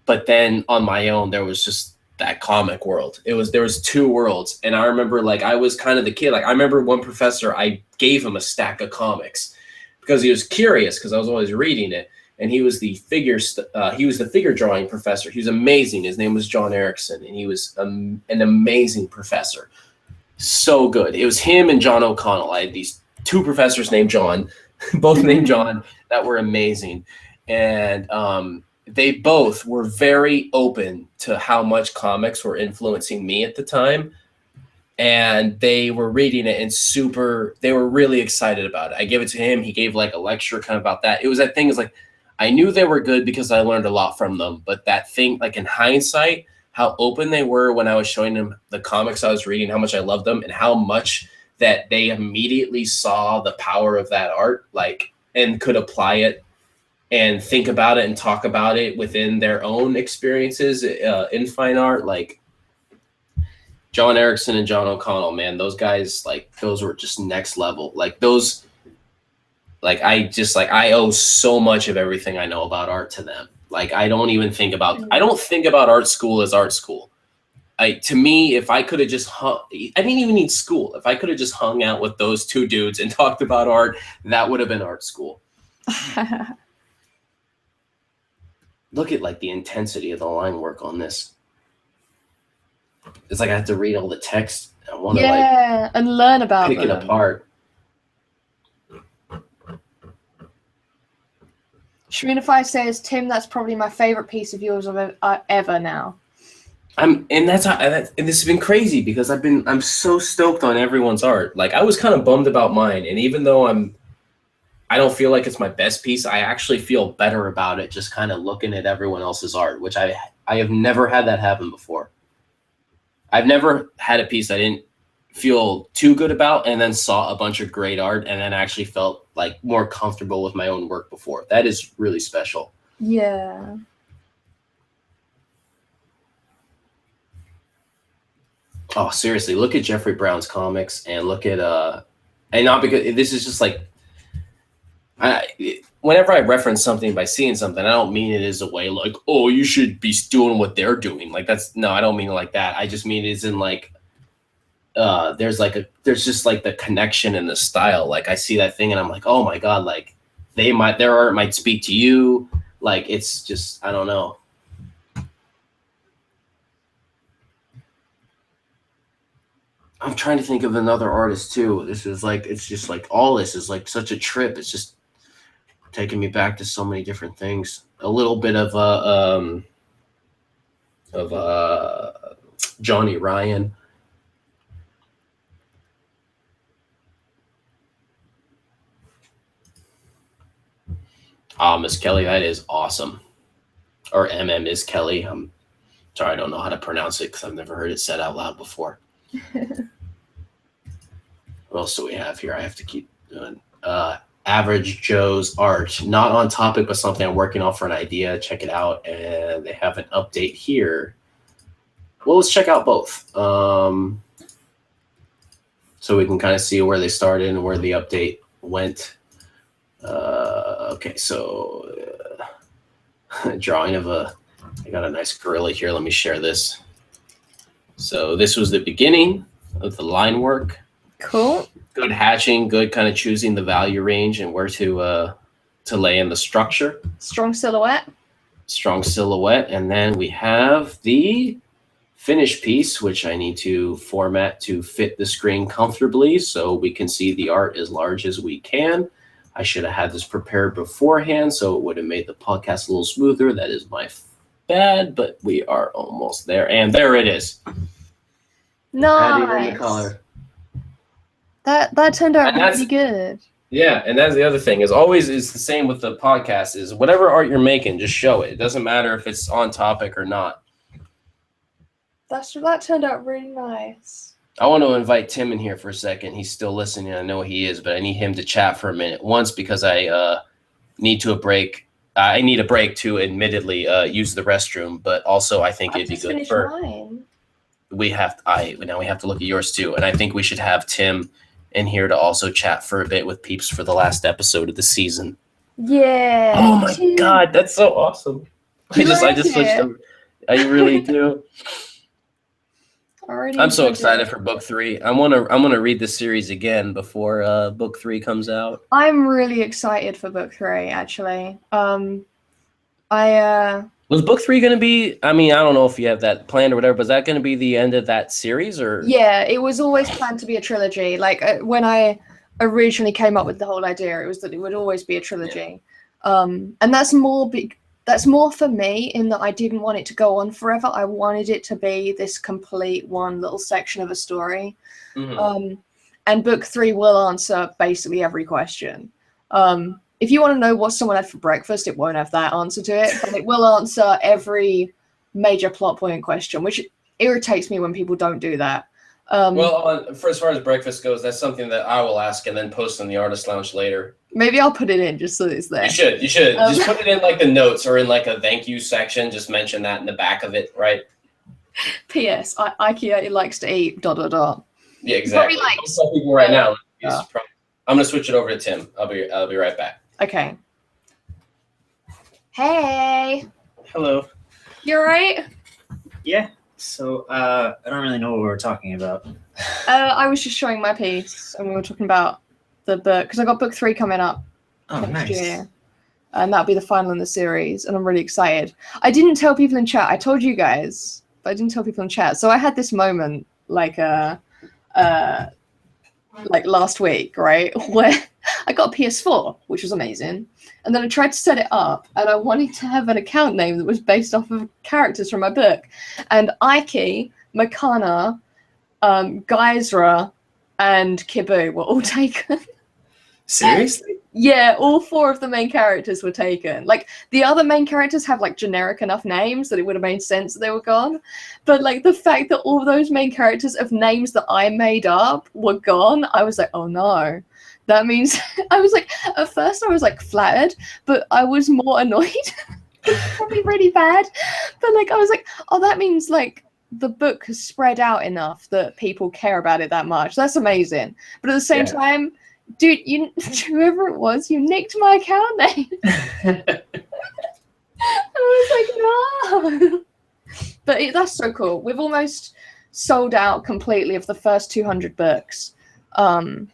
But then on my own, there was just that comic world. There was two worlds, and I remember like I was kind of the kid. Like I remember one professor, I gave him a stack of comics because he was curious, because I was always reading it. And he was the figure drawing professor. He was amazing. His name was John Erickson, and he was an amazing professor. So good. It was him and John O'Connell. I had these two professors named John, both named John, that were amazing. And they both were very open to how much comics were influencing me at the time. And they were reading it and they were really excited about it. I gave it to him. He gave like a lecture kind of about that. It was that thing is like, I knew they were good because I learned a lot from them. But that thing, like in hindsight, how open they were when I was showing them the comics I was reading, how much I loved them, and how much that they immediately saw the power of that art, like, and could apply it and think about it and talk about it within their own experiences in fine art. Like John Erickson and John O'Connell, man, those guys, like, those were just next level. Like those, like, I owe so much of everything I know about art to them. Like, I don't think about art school as art school. To me, if I could have just I didn't even need school. If I could have just hung out with those two dudes and talked about art, that would have been art school. Look at like the intensity of the line work on this. It's like I have to read all the text. I want to and learn about pick it apart. Shrinify says, Tim, that's probably my favorite piece of yours ever now. And this has been crazy because I'm so stoked on everyone's art. Like I was kind of bummed about mine, and even though I don't feel like it's my best piece, I actually feel better about it just kind of looking at everyone else's art, which I have never had that happen before. I've never had a piece I didn't feel too good about and then saw a bunch of great art and then actually felt like more comfortable with my own work before. That is really special. Yeah. Oh, seriously, look at Jeffrey Brown's comics and look at and not because this is just like whenever I reference something by seeing something, I don't mean it as a way like, oh, you should be doing what they're doing. Like I don't mean it like that. I just mean it's in like there's just like the connection and the style. Like I see that thing and I'm like, oh my God, like their art might speak to you. Like it's just, I don't know. I'm trying to think of another artist too. This is like, it's just like all this is like such a trip. It's just taking me back to so many different things. A little bit of Johnny Ryan. Miss Kelly, that is awesome. Or Miss Kelly. I'm sorry, I don't know how to pronounce it because I've never heard it said out loud before. What else do we have here? I have to keep doing. Average Joe's art. Not on topic, but something I'm working on for an idea. Check it out. And they have an update here. Well, let's check out both. So we can kind of see where they started and where the update went. Okay, so drawing of I got a nice gorilla here. Let me share this. So this was the beginning of the line work. Cool. Good hatching, good kind of choosing the value range and where to to lay in the structure. Strong silhouette. Strong silhouette. And then we have the finished piece, which I need to format to fit the screen comfortably so we can see the art as large as we can. I should have had this prepared beforehand so it would have made the podcast a little smoother. That is my bad, but we are almost there. And there it is. Nice. Adding in the color. That turned out really good. Yeah, and that's the other thing is always is the same with the podcast is whatever art you're making, just show it. It doesn't matter if it's on topic or not. That turned out really nice. I want to invite Tim in here for a second. He's still listening. I know he is, but I need him to chat for a minute. Once because I need a break to admittedly use the restroom, but also I think it'd be good for mine. we have to look at yours too, and I think we should have Tim in here to also chat for a bit with peeps for the last episode of the season. Yeah. Oh my God, that's so awesome! I just switched over. I really do. I'm so excited for book 3. I'm gonna read the series again before book 3 comes out. I'm really excited for book 3 actually. Was book 3 going to be, I mean, I don't know if you have that planned or whatever, but is that going to be the end of that series or? Yeah, it was always planned to be a trilogy. Like when I originally came up with the whole idea, it was that it would always be a trilogy. Yeah. And that's more for me in that I didn't want it to go on forever. I wanted it to be this complete one little section of a story. Mm-hmm. And book 3 will answer basically every question. If you want to know what someone had for breakfast, it won't have that answer to it, but it will answer every major plot point question, which irritates me when people don't do that. For as far as breakfast goes, that's something that I will ask and then post on the Artist Lounge later. Maybe I'll put it in just so it's there. You should. Just put it in like the notes or in like a thank you section. Just mention that in the back of it, right? P.S. IKEA likes to eat ... Yeah, exactly. Some people right now. Yeah. I'm gonna switch it over to Tim. I'll be right back. Okay. Hey. Hello. You alright? Yeah. So I don't really know what we were talking about. I was just showing my piece, and we were talking about the book because I got book 3 coming up next year, and that'll be the final in the series, and I'm really excited. I didn't tell people in chat. I told you guys, but I didn't tell people in chat. So I had this moment like last week, right, where I got a PS4, which was amazing, and then I tried to set it up, and I wanted to have an account name that was based off of characters from my book, and Ike, Makana, Geisra, and Kibu were all taken. Seriously? Yeah, all 4 of the main characters were taken. Like, the other main characters have, like, generic enough names that it would have made sense that they were gone. But, like, the fact that all of those main characters of names that I made up were gone, I was like, oh, no. That means... I was like... At first, I was, like, flattered, but I was more annoyed. It's probably really bad. But, like, I was like, oh, that means, like, the book has spread out enough that people care about it that much. That's amazing. But at the same time... Dude, whoever it was, you nicked my account name. I was like, no. But that's so cool. We've almost sold out completely of the first 200 books of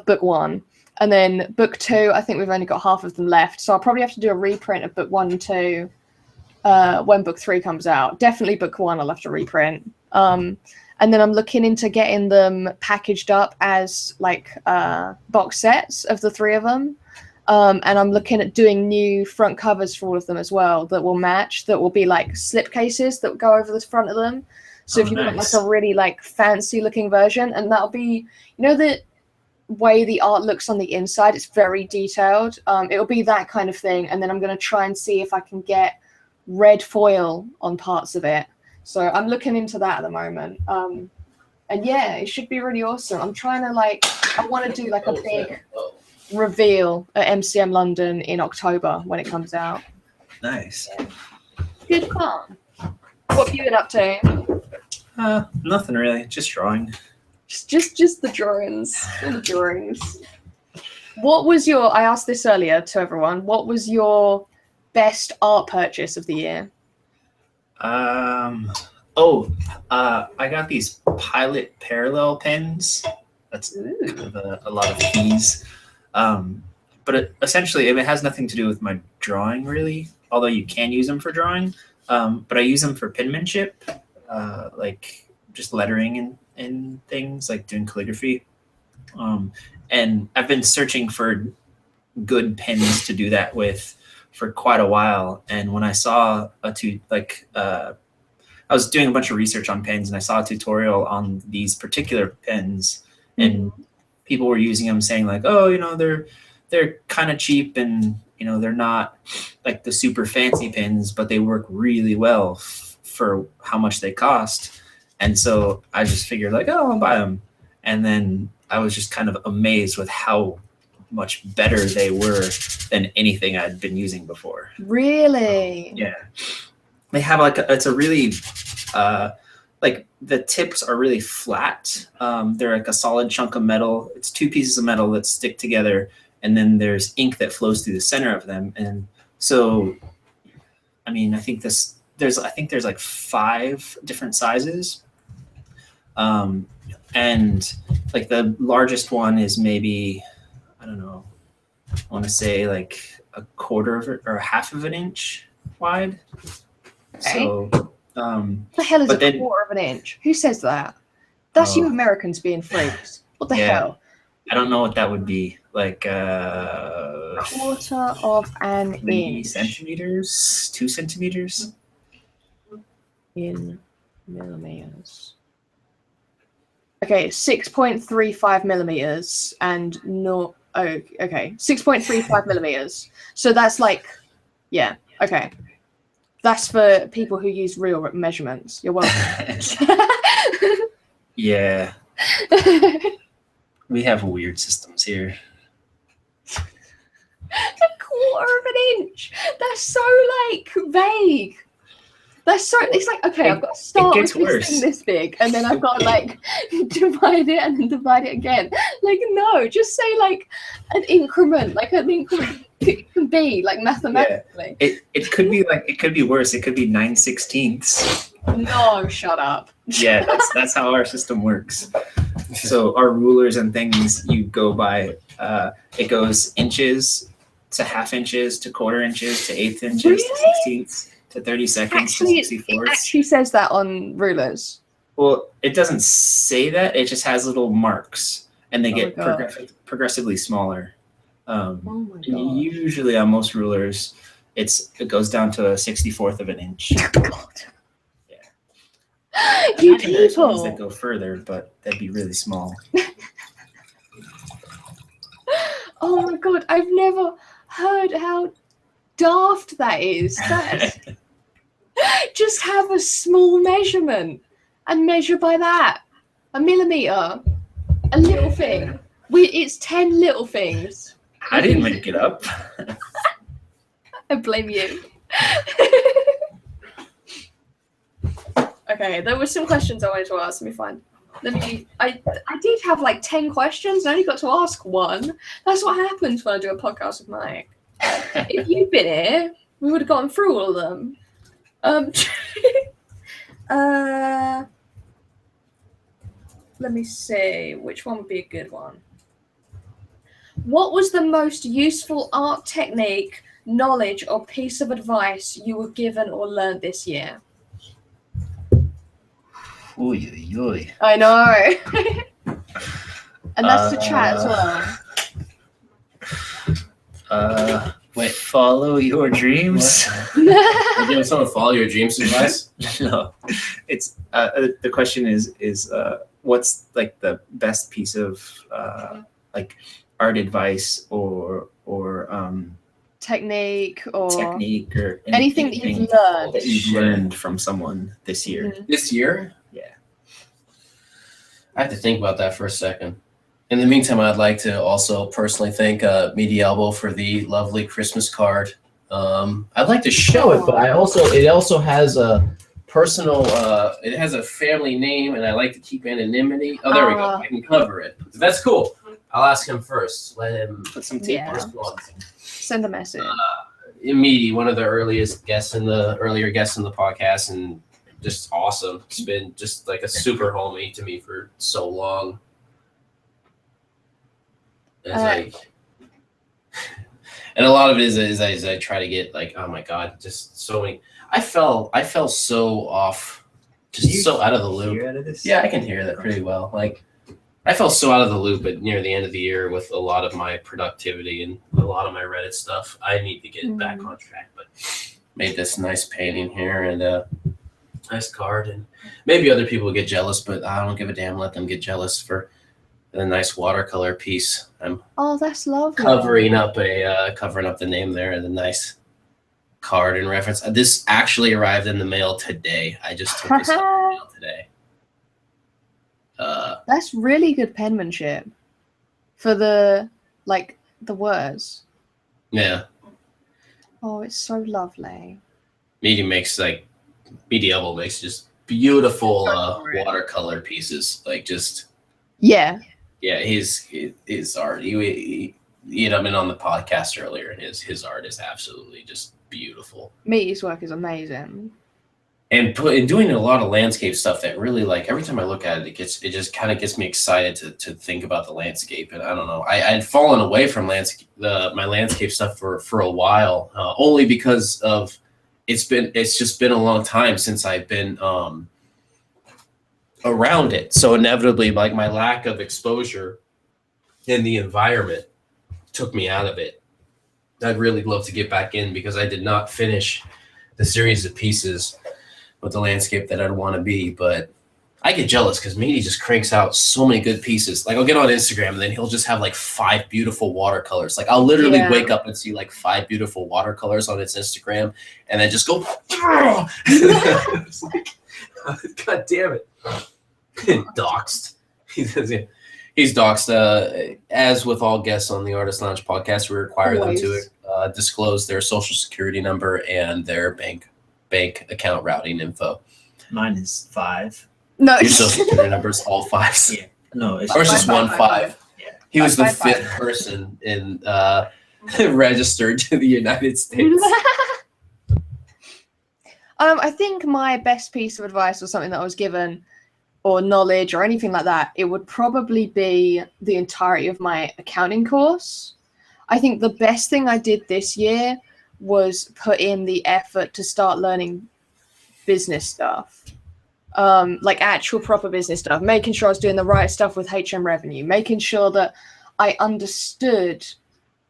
book 1. And then book 2, I think we've only got half of them left. So I'll probably have to do a reprint of book 1 and 2 when book 3 comes out. Definitely book 1 I'll have to reprint. And then I'm looking into getting them packaged up as like box sets of the 3 of them. And I'm looking at doing new front covers for all of them as well that will match, that will be like slip cases that go over the front of them. So if you want like a really like fancy looking version, and that'll be, you know, the way the art looks on the inside, it's very detailed. It'll be that kind of thing. And then I'm going to try and see if I can get red foil on parts of it. So I'm looking into that at the moment. And yeah, it should be really awesome. I'm trying to I want to do like a big reveal at MCM London in October when it comes out. Nice. Good fun. What have you been up to? Nothing really, just drawing. Just the drawings. The drawings. What was I asked this earlier to everyone, what was your best art purchase of the year? I got these Pilot Parallel pens. That's kind of a lot of fees. but essentially, it has nothing to do with my drawing, really, although you can use them for drawing. But I use them for penmanship, like just lettering and things, like doing calligraphy. And I've been searching for good pens to do that with for quite a while. And when I saw I was doing a bunch of research on pens, and I saw a tutorial on these particular pens, and people were using them, saying like, oh, they're kind of cheap, and they're not like the super fancy pens, but they work really well for how much they cost. And so I just figured like, oh, I'll buy them. And then I was just kind of amazed with how much better they were than anything I'd been using before. Really? Yeah. They have it's a really, like the tips are really flat. They're like a solid chunk of metal. It's 2 pieces of metal that stick together, and then there's ink that flows through the center of them. And so, I mean, I think there's like 5 different sizes. And like the largest one is maybe, I don't know, I want to say like a quarter of it or a half of an inch wide. Okay. So, what the hell is quarter of an inch? Who says that? That's you Americans being freaks. What the hell? I don't know what that would be. Like quarter of an 3 inch. centimeters, 2 centimeters In millimeters. Okay, 6.35 millimeters and no. Oh, okay, 6.35 millimeters. So that's like, yeah, okay. That's for people who use real measurements. You're welcome. Yeah. We have weird systems here. A quarter of an inch. That's so like vague. That's so. It's like, okay, I've got to start with this thing this big, and then I've got to like divide it and then divide it again. Like, no, just say like an increment, like an increment can be like mathematically. Yeah. It could be worse. It could be 9/16. No, shut up. Yeah, that's how our system works. So our rulers and things, you go by. It goes inches to half inches to quarter inches to eighth inches to 16ths. To 30 seconds to 64. It actually says that on rulers. Well, it doesn't say that. It just has little marks, and they get progressively smaller. Oh my God. Usually on most rulers, it goes down to a 64th of an inch. God. Yeah. You There's ones people. that go further, but that'd be really small. Oh my God, I've never heard how daft that is. That's just have a small measurement and measure by that. A millimeter, a little thing. It's 10 little things. I didn't make it up. I blame you. Okay, there were some questions I wanted to ask. Let me find. I did have like 10 questions. I only got to ask one. That's what happens when I do a podcast with Mike. If you'd been here, we would have gone through all of them. Let me see. Which one would be a good one? What was the most useful art technique, knowledge, or piece of advice you were given or learned this year? Oy, oy, oy. I know. And that's the chat as well. Wait, follow your dreams? You're giving someone follow your dreams advice? No, it's the question is what's like the best piece of like art advice or technique or anything that you've learned that you've learned from someone this year. This year? Yeah. I have to think about that for a second. In the meantime, I'd like to also personally thank Meaty Elbow for the lovely Christmas card. I'd like to show it, but it also has a personal, it has a family name, and I like to keep anonymity. Oh, there we go. I can cover it. That's cool. I'll ask him first. Let him put some tape on. Send a message. Meaty, one of the earlier guests in the podcast, and just awesome. It's been just like a super homie to me for so long. It's like And a lot of it is I try to get like, oh my god, just so many. I fell so off, just so out of the loop. Out of this? Yeah, I can hear that pretty well. Like I fell so out of the loop at near the end of the year with a lot of my productivity and a lot of my Reddit stuff. I need to get back on track, but made this nice painting here and nice card, and maybe other people get jealous, but I don't give a damn. Let them get jealous for the nice watercolor piece. I'm that's lovely. covering up the name there and the nice card in reference. This actually arrived in the mail today. I just took this out of the mail today. That's really good penmanship for the words. Yeah. Oh, it's so lovely. Medieval makes just beautiful watercolor pieces. Like just Yeah. yeah, his art. He you know, I mean on the podcast earlier, and his art is absolutely just beautiful. Meaty's work is amazing. And doing a lot of landscape stuff that really, like, every time I look at it, it just kind of gets me excited to think about the landscape. And I don't know, I'd fallen away from my landscape stuff for a while, only because of it's just been a long time since I've been around it. So inevitably, like, my lack of exposure in the environment took me out of it. I'd really love to get back in because I did not finish the series of pieces with the landscape that I'd want to be, but I get jealous because Meaty just cranks out so many good pieces. Like, I'll get on Instagram and then he'll just have like 5 beautiful watercolors. Like, I'll literally wake up and see like 5 beautiful watercolors on its Instagram and then just go it's like, god damn it. Doxed. He's doxed. As with all guests on the Artist Lounge podcast, we require them to disclose their social security number and their bank account routing info. Mine is 5. No. Your social security number is all 5s. Yeah. No, it's Ours is 1 5. Yeah. He was the 5th person in registered to the United States. I think my best piece of advice was something that I was given, or knowledge, or anything like that. It would probably be the entirety of my accounting course. I think the best thing I did this year was put in the effort to start learning business stuff, like actual proper business stuff, making sure I was doing the right stuff with HM revenue, making sure that I understood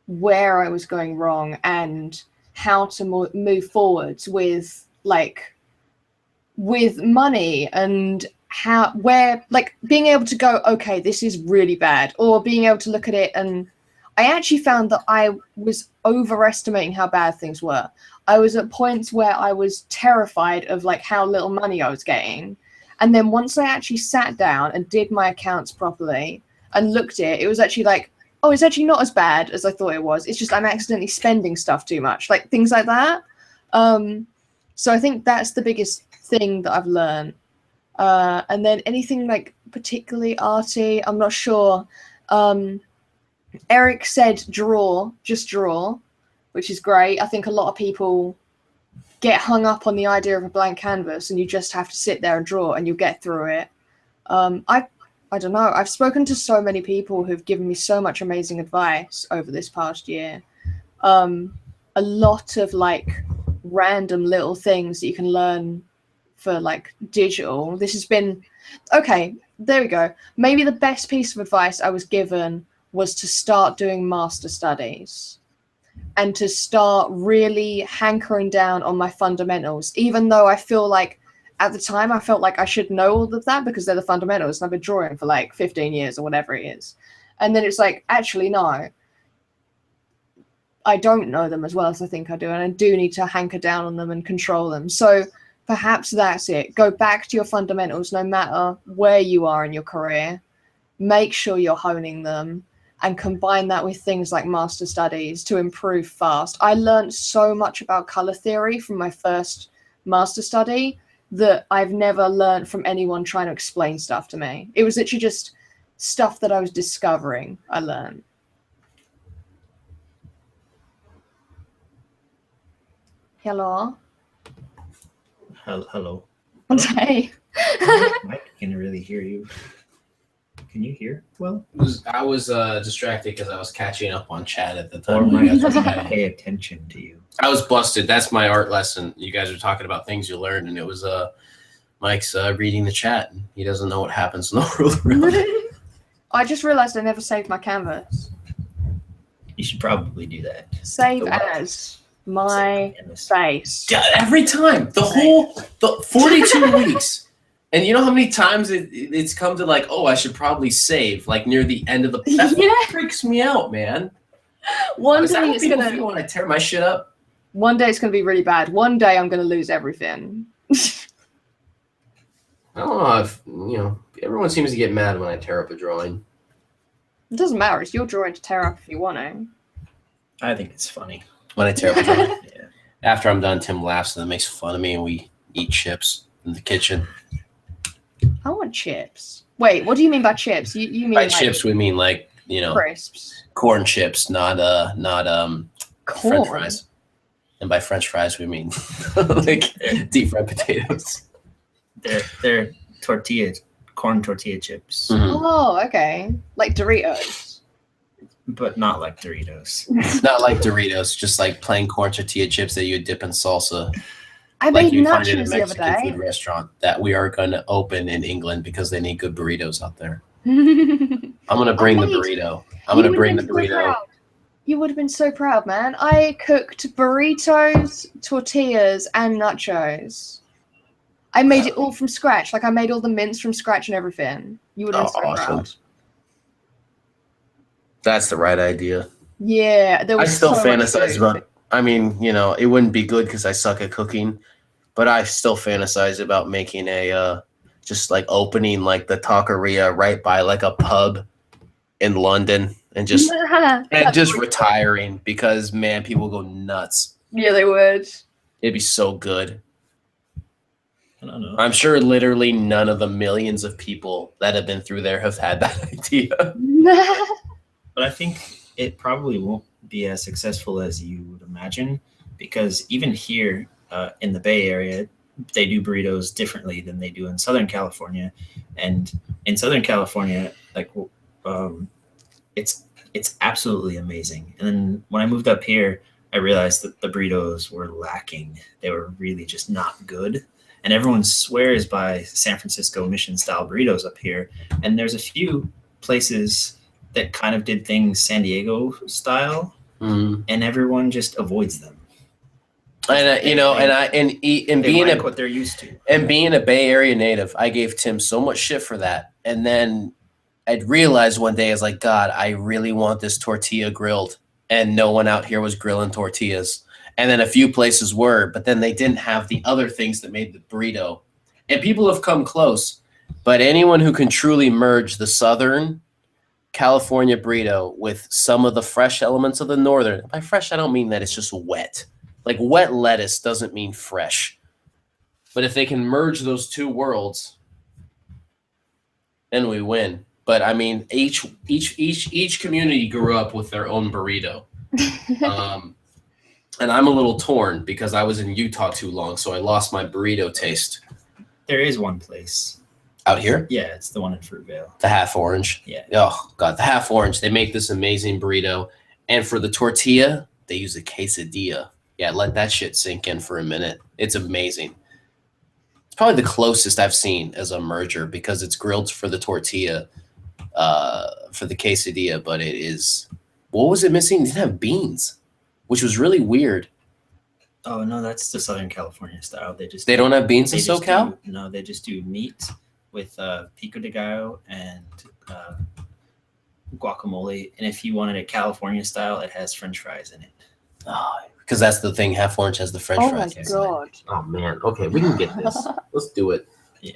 where I was going wrong and how to move forwards with money, and being able to go, okay, this is really bad, or being able to look at it. And I actually found that I was overestimating how bad things were. I was at points where I was terrified of like how little money I was getting. And then once I actually sat down and did my accounts properly and looked at it, it was actually like, oh, it's actually not as bad as I thought it was. It's just I'm accidentally spending stuff too much, like things like that. So I think that's the biggest thing that I've learned. And then anything like particularly arty, I'm not sure. Eric said just draw, which is great. I think a lot of people get hung up on the idea of a blank canvas and you just have to sit there and draw and you'll get through it. I don't know. I've spoken to so many people who've given me so much amazing advice over this past year. A lot of like random little things that you can learn for like digital. This has been, okay, there we go. Maybe the best piece of advice I was given was to start doing master studies and to start really hankering down on my fundamentals, even though I feel like at the time I felt like I should know all of that because they're the fundamentals and I've been drawing for like 15 years or whatever it is. And then it's like, actually, no, I don't know them as well as I think I do. And I do need to hanker down on them and control them. So perhaps that's it. Go back to your fundamentals, no matter where you are in your career. Make sure you're honing them and combine that with things like master studies to improve fast. I learned so much about color theory from my first master study that I've never learned from anyone trying to explain stuff to me. It was literally just stuff that I was discovering, I learned. Hello? Hello. Hey. I can really hear you. Can you hear well? I was distracted because I was catching up on chat at the Or time. am I supposed to pay attention to you? I was busted. That's my art lesson. You guys are talking about things you learned, and it was Mike's reading the chat. And he doesn't know what happens in the world around him. I just realised I never saved my canvas. You should probably do that. Save The what? as my Canvas. face. Yeah, every time. The 42 weeks. And you know how many times it's come to like, oh, I should probably save, like near the end of the. That Yeah. freaks me out, man. One Is that day what it's people gonna. feel when I tear my shit up? One day it's gonna be really bad. One day I'm gonna lose everything. I don't know if everyone seems to get mad when I tear up a drawing. It doesn't matter. It's your drawing to tear up if you want to. I think it's funny. When I tear up a drawing. Yeah. After I'm done, Tim laughs and then makes fun of me, and we eat chips in the kitchen. I want chips. Wait, what do you mean by chips? You mean By like chips, we mean like crisps? corn chips, not Corn. French fries. And by French fries, we mean like deep fried potatoes. They're corn tortilla chips, Mhm. Oh, okay. Like Doritos. but not like Doritos. Not like Doritos, just like plain corn tortilla chips that you would dip in salsa. I Like made you find it in a nachos the other Mexican day. food restaurant that we are going to open in England because they need good burritos out there. I'm I'm going to bring the mate, burrito. I'm going to bring the burrito. You would have been so proud, man. I cooked burritos, tortillas, and nachos. I made it all from scratch. Like I made all the mince from scratch and everything. You would have been so awesome. proud. That's the right idea. Yeah, there I was still so much fantasize food. about. I mean, it wouldn't be good because I suck at cooking, but I still fantasize about making a just like opening like the taqueria right by like a pub in London and just retiring because man, people go nuts. Yeah, they would. It'd be so good. I don't know. I'm sure literally none of the millions of people that have been through there have had that idea. But I think it probably won't be as successful as you would imagine, because even here in the Bay Area, they do burritos differently than they do in Southern California. And in Southern California, like it's absolutely amazing. And then when I moved up here, I realized that the burritos were lacking. They were really just not good. And everyone swears by San Francisco mission style burritos up here. And there's a few places that kind of did things San Diego style, and everyone just avoids them. And Being what they're used to, and being a Bay Area native, I gave Tim so much shit for that. And then I'd realized one day, I was like, God, I really want this tortilla grilled. And no one out here was grilling tortillas. And then a few places were, but then they didn't have the other things that made the burrito. And people have come close, but anyone who can truly merge the Southern California burrito with some of the fresh elements of the Northern, by fresh, I don't mean that it's just wet. Like wet lettuce doesn't mean fresh. But if they can merge those two worlds, then we win. But I mean, each community grew up with their own burrito. And I'm a little torn because I was in Utah too long, so I lost my burrito taste. there is one place. Out here? Yeah, it's the one in Fruitvale. The Half Orange. Yeah. Oh, God, the Half Orange. They make this amazing burrito. And for the tortilla, they use a quesadilla. Yeah, let that shit sink in for a minute. It's amazing. It's probably the closest I've seen as a merger because it's grilled for the tortilla, for the quesadilla, but it is... What was it missing? It didn't have beans, which was really weird. Oh no, that's the Southern California style. They don't have beans in they just SoCal? No, they just do meat with pico de gallo and guacamole. And if you wanted a California style, it has French fries in it. Oh, because that's the thing. Half Orange has the French Oh fries. my god. Oh man. Okay, we can get this. Let's do it. Yeah.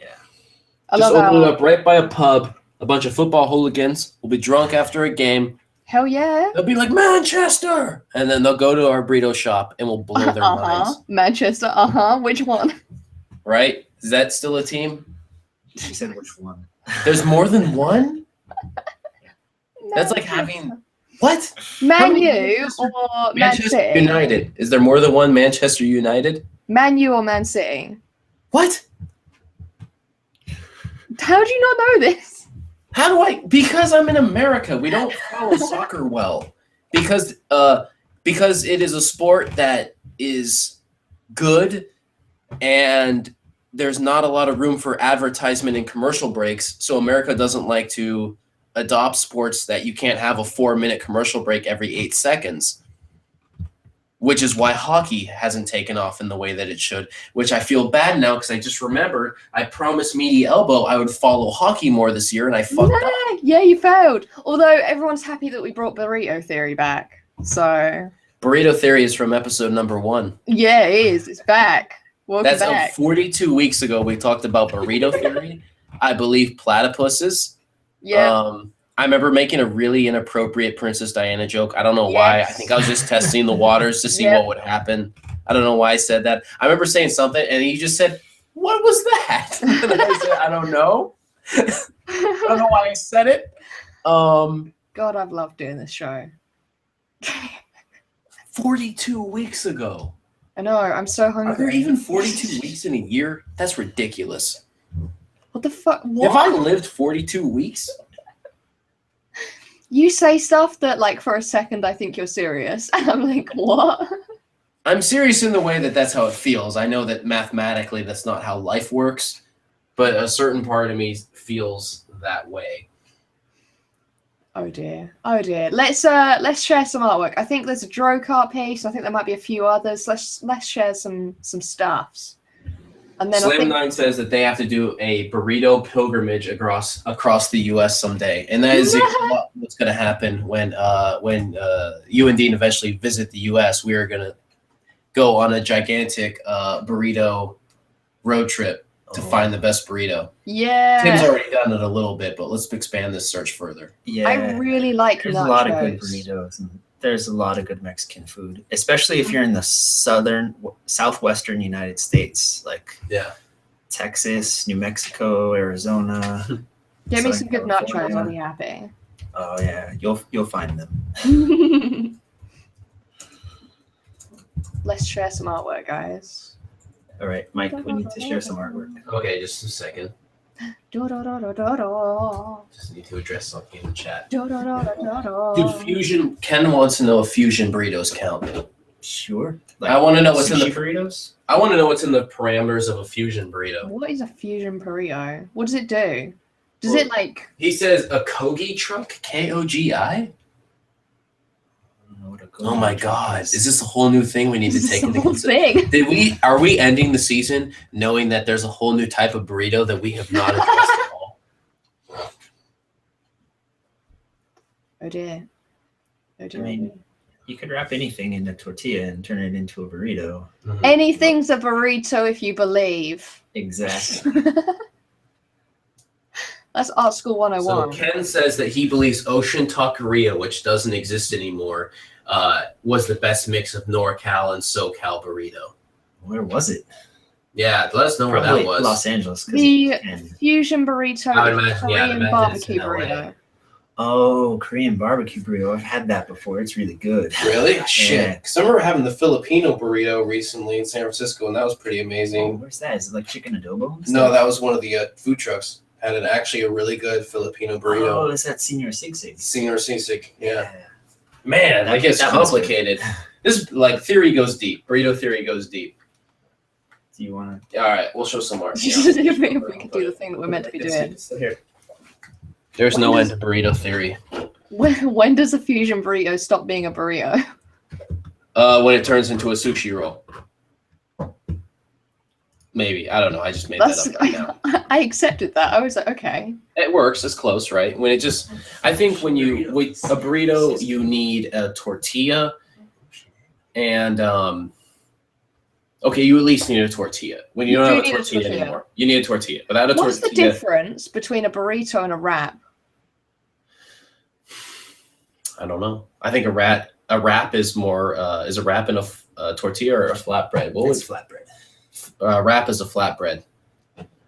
I Just love open it how. up right by a pub. A bunch of football hooligans will be drunk after a game. Hell yeah. They'll be like, Manchester! And then they'll go to our burrito shop and we'll blow their minds. Manchester, which one? Right? Is that still a team? She said which one? There's more than one? That's like having... What? Man many U Manchester- or Man Manchester City? United. Is there more than one Manchester United? Man U or Man City? What? How do you not know this? How do I? Because I'm in America. We don't follow soccer well. Because it is a sport that is good, and there's not a lot of room for advertisement and commercial breaks. So America doesn't like to adopt sports that you can't have a 4-minute commercial break every 8 seconds. Which is why hockey hasn't taken off in the way that it should, which I feel bad now because I just remembered I promised Meaty Elbow I would follow hockey more this year, and I fucked up. Yeah, you failed. Although everyone's happy that we brought Burrito Theory back. So Burrito Theory is from episode number 1. yeah, it is. It's back. Welcome back. 42 weeks ago we talked about Burrito Theory. I believe platypuses. Yeah. I remember making a really inappropriate Princess Diana joke. I don't know why. I think I was just testing the waters to see what would happen. I don't know why I said that. I remember saying something, and he just said, "What was that?" And I said, "I don't know." I don't know why I said it. God, I've loved doing this show. 42 weeks ago. I know. I'm so hungry. Are there even 42 weeks in a year? That's ridiculous. What the fuck? What? If I lived 42 weeks... You say stuff that, like, for a second I think you're serious. And I'm like, what? I'm serious in the way that that's how it feels. I know that mathematically that's not how life works, but a certain part of me feels that way. Oh dear. Oh dear. Let's share some artwork. I think there's a Droke art piece. I think there might be a few others. Let's share some stuffs. And then Slam9 says that they have to do a burrito pilgrimage across the U.S. someday, and that is what's going to happen when you and Dean eventually visit the U.S. We are going to go on a gigantic burrito road trip to find the best burrito. Yeah. Tim's already done it a little bit, but let's expand this search further. Yeah, I really like there's nachos. a lot of good burritos, and there's a lot of good Mexican food, especially if you're in the southwestern United States, like Texas, New Mexico, Arizona. Give me some good California. nachos, I'll be happy. Oh yeah, you'll find them. Let's share some artwork, guys. All right, Mike, we need to share some artwork. Okay, just a second. Just need to address something in the chat. Dude, fusion. Ken wants to know if fusion burritos count. Sure. I want to know what's in the burritos. I want to know what's in the parameters of a fusion burrito. What is a fusion burrito? What does it do? Does it like? He says a Kogi truck. Kogi. Oh my God! Is this a whole new thing we need to take into consideration? Are we ending the season knowing that there's a whole new type of burrito that we have not addressed at all? Oh dear. Oh dear. I mean, you could wrap anything in a tortilla and turn it into a burrito. Mm-hmm. Anything's a burrito if you believe. Exactly. That's Art School 101. So Ken says that he believes Ocean Taqueria, which doesn't exist anymore, was the best mix of NorCal and SoCal burrito. Where was it? Yeah, let us know where that was. Los Angeles. The fusion burrito, I would imagine, Korean barbecue burrito. Oh, Korean barbecue burrito. I've had that before. It's really good. Really? Shit. Because I remember having the Filipino burrito recently in San Francisco, and that was pretty amazing. Oh, where's that? Is it like chicken adobo? No, that was one of the food trucks. Had actually a really good Filipino burrito. Oh, is that Senor Sigsig? Senor Sigsig, yeah. Man, that gets that complicated. This theory goes deep. Burrito theory goes deep. Do you want to? All right, we'll show some art. If we could do the thing that we're meant to be doing. Here. There's no end to burrito theory. When does a fusion burrito stop being a burrito? When it turns into a sushi roll. Maybe. I don't know. I just made that up right now. I accepted that. I was like, okay. It works. It's close, right? When it just, I think with a burrito, you need a tortilla and, okay, you at least need a tortilla. When you don't have a tortilla anymore, you need a tortilla. Without a tortilla. What's the difference between a burrito and a wrap? I don't know. I think a wrap is more, is a wrap in a tortilla or a flatbread? It's flatbread. Wrap is a flatbread.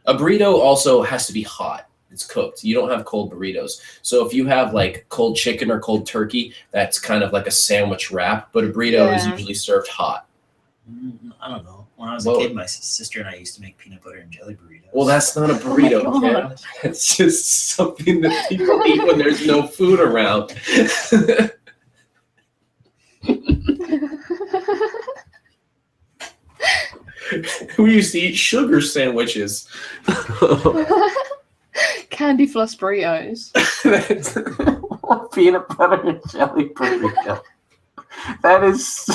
A burrito also has to be hot. It's cooked. You don't have cold burritos. So if you have like cold chicken or cold turkey, that's kind of like a sandwich wrap. But a burrito is usually served hot. I don't know. When I was a kid, my sister and I used to make peanut butter and jelly burritos. Well, that's not a burrito, kid. It's just something that people eat when there's no food around. We used to eat sugar sandwiches. Candy floss burritos. Peanut butter and jelly burrito. That is...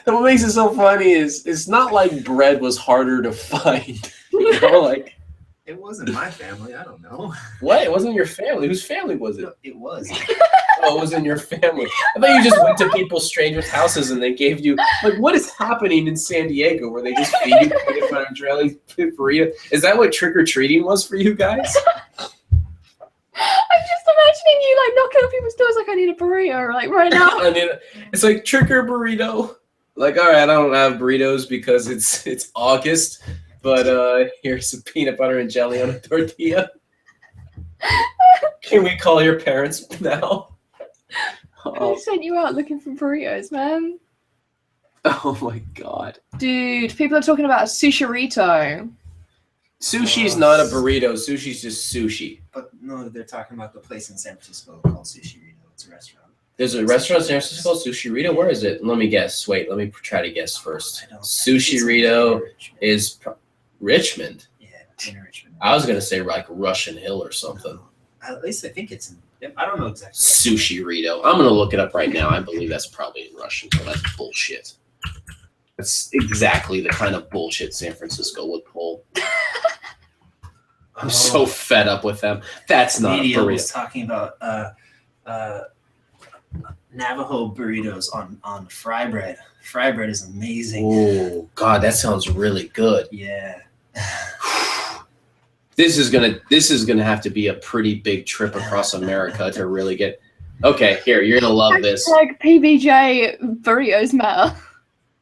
What makes it so funny is it's not like bread was harder to find. You know, like... It wasn't my family. I don't know. What? It wasn't your family. Whose family was it? No, it was. Oh, it was in your family. I thought you just went to people's strangers' houses and they gave you, like, what is happening in San Diego where they just feed you peanut butter and jelly burrito? Is that what trick-or-treating was for you guys? I'm just imagining you like knocking on people's doors like I need a burrito like right now. It's like trick or burrito. Like, all right, I don't have burritos because it's August, but here's some peanut butter and jelly on a tortilla. Can we call your parents now? I sent you out looking for burritos, man. Oh my god. Dude, people are talking about a sushirito. Sushi's not a burrito. Sushi's just sushi. But no, they're talking about the place in San Francisco called Sushirito. It's a restaurant. There's a restaurant in San Francisco called Sushirito. Where is it? Let me guess. Wait, let me try to guess first. Sushirito is Richmond. Yeah, in Richmond. I was gonna say like Russian Hill or something. At least I think it's in. I don't know exactly. Sushirito. I'm gonna look it up right now. I believe that's probably in Russian Hill. That's bullshit. That's exactly the kind of bullshit San Francisco would pull. I'm so fed up with them. That's not a burrito. Was talking about Navajo burritos on fry bread. Fry bread is amazing. Oh God, that sounds really good. Yeah. This is gonna have to be a pretty big trip across America to really get. Okay, here you're gonna love this. Like PBJ burritos matter.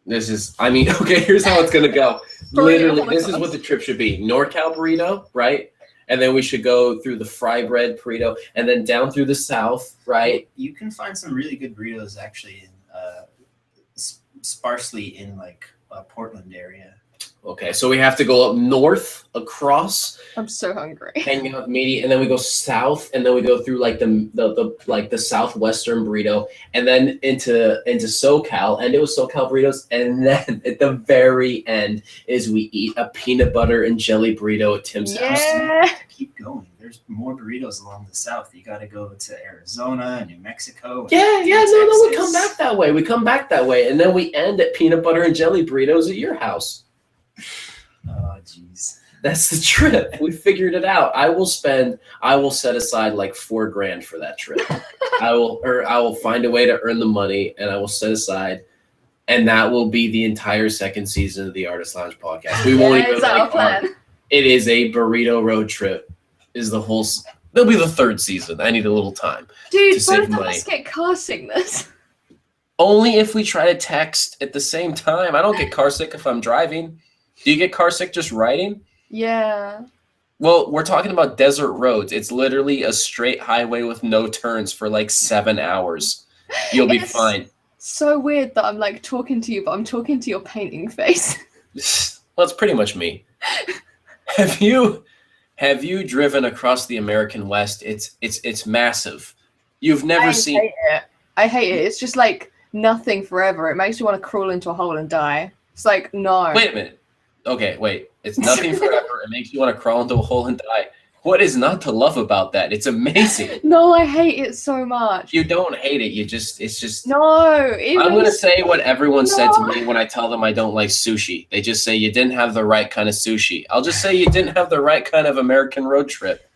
This is. I mean, okay. Here's how it's gonna go. Literally, this is what the trip should be. NorCal burrito, right? And then we should go through the fry bread burrito, and then down through the south, right? You can find some really good burritos actually in sparsely in like Portland area. Okay, so we have to go up north across. I'm so hungry. Hang out with Meaty, and then we go south, and then we go through like the southwestern burrito, and then into SoCal, and it was SoCal burritos, and then at the very end is we eat a peanut butter and jelly burrito at Tim's house. Yeah. Keep going. There's more burritos along the south. You got to go to Arizona and New Mexico. Yeah, no, we come back that way. We come back that way, and then we end at peanut butter and jelly burritos at your house. Oh, jeez. That's the trip. We figured it out. I will set aside like $4,000 for that trip. I will find a way to earn the money, and I will set aside, and that will be the entire second season of the Artist Lounge podcast. We won't even like it is a burrito road trip. It'll be the third season. I need a little time. Dude, to save both of money. us get car sickness. Only if we try to text at the same time. I don't get car sick if I'm driving. Do you get car sick just riding? Yeah. Well, we're talking about desert roads. It's literally a straight highway with no turns for like 7 hours. You'll be fine. So weird that I'm like talking to you, but I'm talking to your painting face. Well, it's pretty much me. Have you driven across the American West? It's massive. You've never seen it. I hate it. It's just like nothing forever. It makes you want to crawl into a hole and die. It's like, no. Wait a minute. Okay, wait. It's nothing forever. It makes you want to crawl into a hole and die. What is not to love about that? It's amazing. No, I hate it so much. You don't hate it. It's just. No. I'm going to say what everyone said to me when I tell them I don't like sushi. They just say you didn't have the right kind of sushi. I'll just say you didn't have the right kind of American road trip.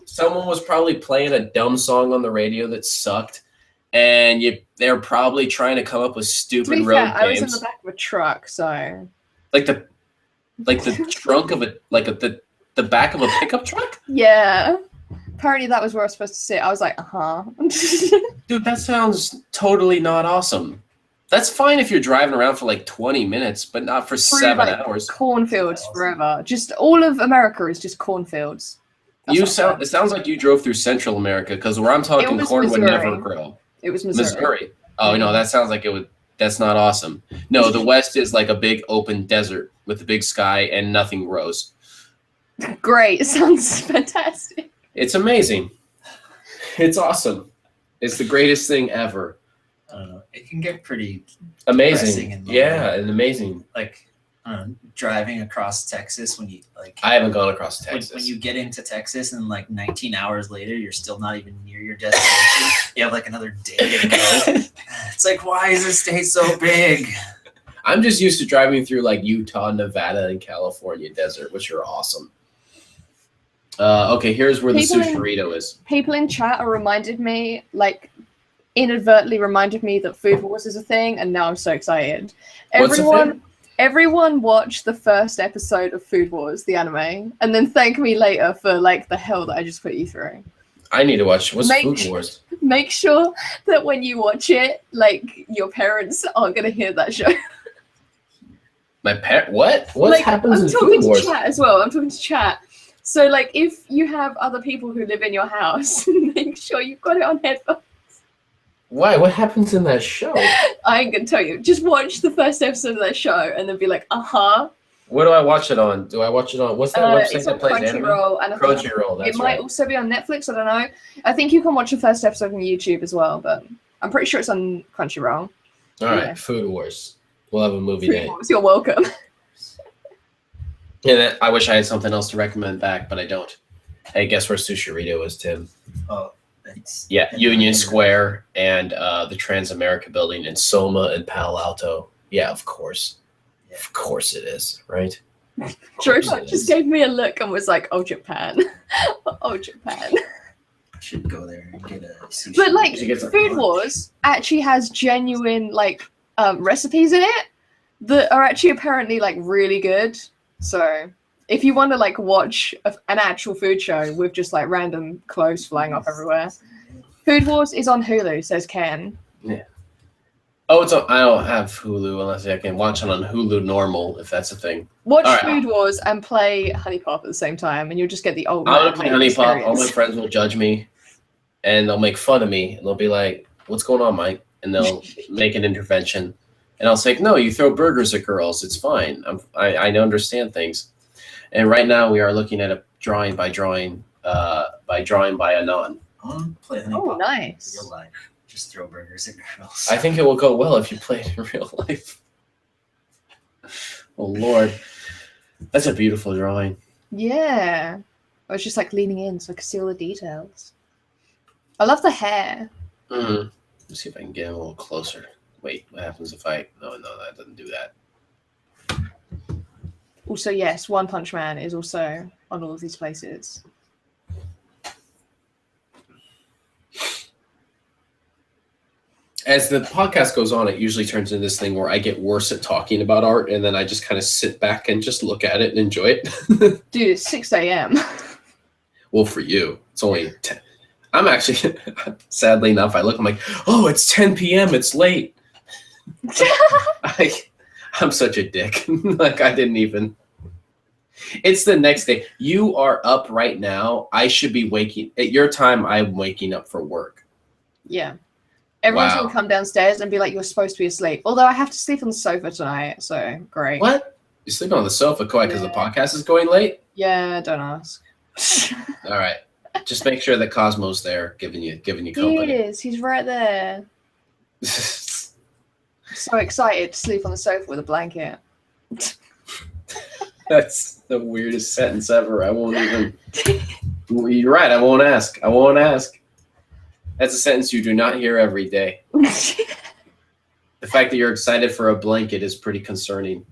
Someone was probably playing a dumb song on the radio that sucked. And they're probably trying to come up with stupid road games. I was in the back of a truck, so like the trunk of the back of a pickup truck. Yeah, apparently that was where I was supposed to sit. I was like, Dude, that sounds totally not awesome. That's fine if you're driving around for like 20 minutes, but not for 7 hours. Cornfields forever. Just all of America is just cornfields. It sounds like you drove through Central America, because where I'm talking, corn would never grow. It was Missouri. Oh, no, that sounds like it would. That's not awesome. No, the West is like a big open desert with a big sky and nothing grows. Great. Sounds fantastic. It's amazing. It's awesome. It's the greatest thing ever. I don't know. It can get pretty Amazing. and Yeah, and amazing. like driving across Texas when you like. I haven't gone across Texas. When you get into Texas and like 19 hours later, you're still not even near your destination. You have like another day to go. It's like, why is this state so big? I'm just used to driving through like Utah, Nevada, and California desert, which are awesome. Okay, here's where the Susharito is. People in chat are reminded me, like, inadvertently reminded me that Food Wars is a thing, and now I'm so excited. Everyone watch the first episode of Food Wars, the anime, and then thank me later for like the hell that I just put you through. I need to watch. What's Food Wars? Make sure that when you watch it, like your parents aren't gonna hear that show. My parent? What? What like, happens in Food Wars? I'm talking to chat as well. I'm talking to chat. So like, if you have other people who live in your house, make sure you've got it on headphones. Why? What happens in that show? I ain't gonna tell you. Just watch the first episode of that show and then be like, Where do I watch it on? Do I watch it on? What's that website it's that on plays anime? Crunchyroll. That's it might also be on Netflix. I don't know. I think you can watch the first episode on YouTube as well, but I'm pretty sure it's on Crunchyroll. All right, Food Wars. We'll have a movie day. You're welcome. Yeah, I wish I had something else to recommend back, but I don't. Hey, guess where Susharito is, Tim? Oh, thanks. Yeah, Union Square and the Transamerica building in Soma and Palo Alto. Yeah, of course. Yeah. Of course it is, right? George just gave me a look and was like, "Oh, Japan, oh, Japan." I should go there and get a sushi. But like, Food Wars actually has genuine like recipes in it that are actually apparently like really good. So if you want to like watch an actual food show with just like random clothes flying off everywhere, Food Wars is on Hulu, says Ken. Yeah. Oh, it's on. I don't have Hulu unless I can watch it on Hulu normal, if that's a thing. Watch Food Wars and play Honey Pop at the same time, and you'll just get the old. I'm gonna play Honey Pop. All my friends will judge me, and they'll make fun of me, and they'll be like, "What's going on, Mike?" And they'll make an intervention. And I'll say, no, you throw burgers at girls. It's fine. I understand things. And right now we are looking at a drawing by Anon. Play Honey Pop nice. In real life. Just throw burgers at girls. I think it will go well if you play it in real life. Oh, Lord. That's a beautiful drawing. Yeah. I was just like leaning in so I could see all the details. I love the hair. Mm-hmm. Let's see if I can get him a little closer. Wait, what happens if I... No, that doesn't do that. Also, yes, One Punch Man is also on all of these places. As the podcast goes on, it usually turns into this thing where I get worse at talking about art, and then I just kind of sit back and just look at it and enjoy it. Dude, it's 6 a.m. Well, for you, it's only 10. I'm actually, sadly enough, I'm like, oh, it's 10 p.m., it's late. I'm such a dick. Like, I didn't even. It's the next day. You are up right now. I should be waking. At your time, I'm waking up for work. Yeah. Everyone's going to come downstairs and be like, you're supposed to be asleep. Although I have to sleep on the sofa tonight, so great. What? You're sleeping on the sofa? Why? Because the podcast is going late? Yeah, don't ask. All right. Just make sure that Cosmo's there, giving you company. He is. He's right there. So excited to sleep on the sofa with a blanket. That's the weirdest sentence ever. I won't even. You're right. I won't ask. That's a sentence you do not hear every day. The fact that you're excited for a blanket is pretty concerning.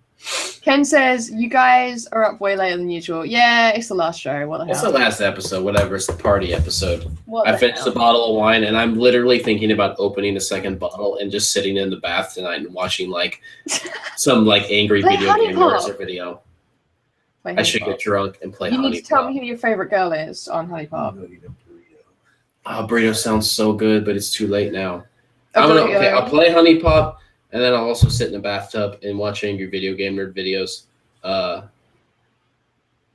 Ken says, you guys are up way later than usual. Yeah, it's the last show. What the hell? It's the last episode, whatever. It's the party episode. I finished a bottle of wine, and I'm literally thinking about opening a second bottle and just sitting in the bath tonight and watching, like, some, like, angry video game or video. I should get drunk and play Honey Pop. You need to tell me who your favorite girl is on Honey Pop. Oh, burrito sounds so good, but it's too late now. I'll play Honey Pop. And then I'll also sit in the bathtub and watch Angry Video Game Nerd videos.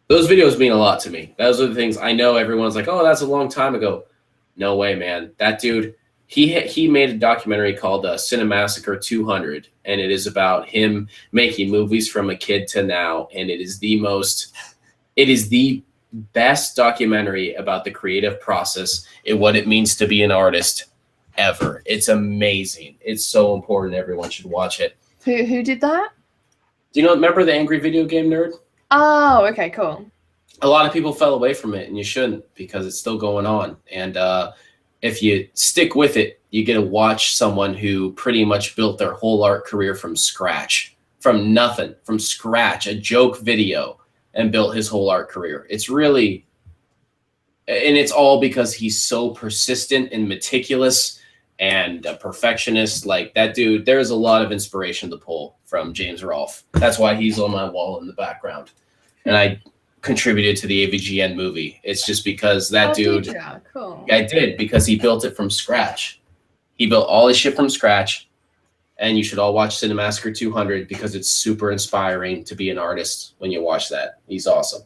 Those videos mean a lot to me. Those are the things I know everyone's like, oh, that's a long time ago. No way, man. That dude, he made a documentary called Cinemassacre 200, and it is about him making movies from a kid to now, and it is the best documentary about the creative process and what it means to be an artist ever. It's amazing. It's so important. Everyone should watch it. Who did that? Do you remember the Angry Video Game Nerd? Oh, okay, cool. A lot of people fell away from it, and you shouldn't, because it's still going on. And if you stick with it, you get to watch someone who pretty much built their whole art career from scratch, from nothing, from scratch, a joke video, and built his whole art career. It's really, and it's all because he's so persistent and meticulous and a perfectionist. Like that dude, there's a lot of inspiration to pull from James Rolfe. That's why he's on my wall in the background. And I contributed to the AVGN movie. It's just because that dude, cool. I did, because he built it from scratch. He built all his shit from scratch, and you should all watch Cinemassacre 200 because it's super inspiring to be an artist when you watch that. He's awesome.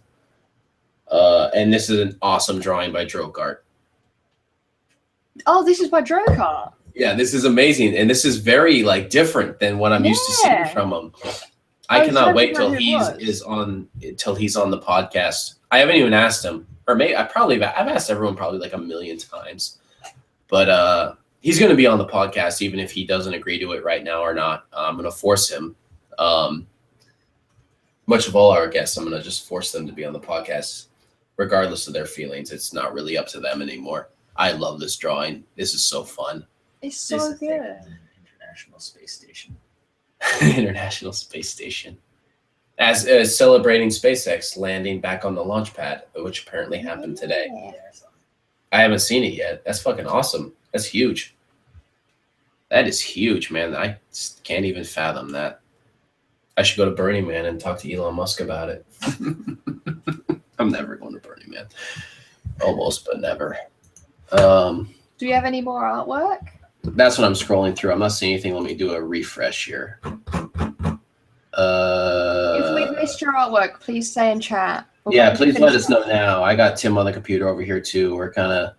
And this is an awesome drawing by Drokart. Oh, this is by Drokart. Yeah, this is amazing, and this is very like different than what I'm used to seeing from him. I cannot wait till he's on the podcast. I haven't even asked him, or maybe I've asked everyone probably like a million times, but he's going to be on the podcast even if he doesn't agree to it right now or not. I'm going to force him. Much of all our guests, I'm going to just force them to be on the podcast, regardless of their feelings. It's not really up to them anymore. I love this drawing. This is so fun. It's so good. International Space Station. International Space Station. As celebrating SpaceX landing back on the launch pad, which apparently happened today. I haven't seen it yet. That's fucking awesome. That's huge. That is huge, man. I just can't even fathom that. I should go to Burning Man and talk to Elon Musk about it. I'm never going to Burning Man. Almost, but never. Do you have any more artwork? That's what I'm scrolling through. I'm not seeing anything. Let me do a refresh here. If we've missed your artwork, please say in chat. Yeah, please let us know now. I got Tim on the computer over here too. We're kind of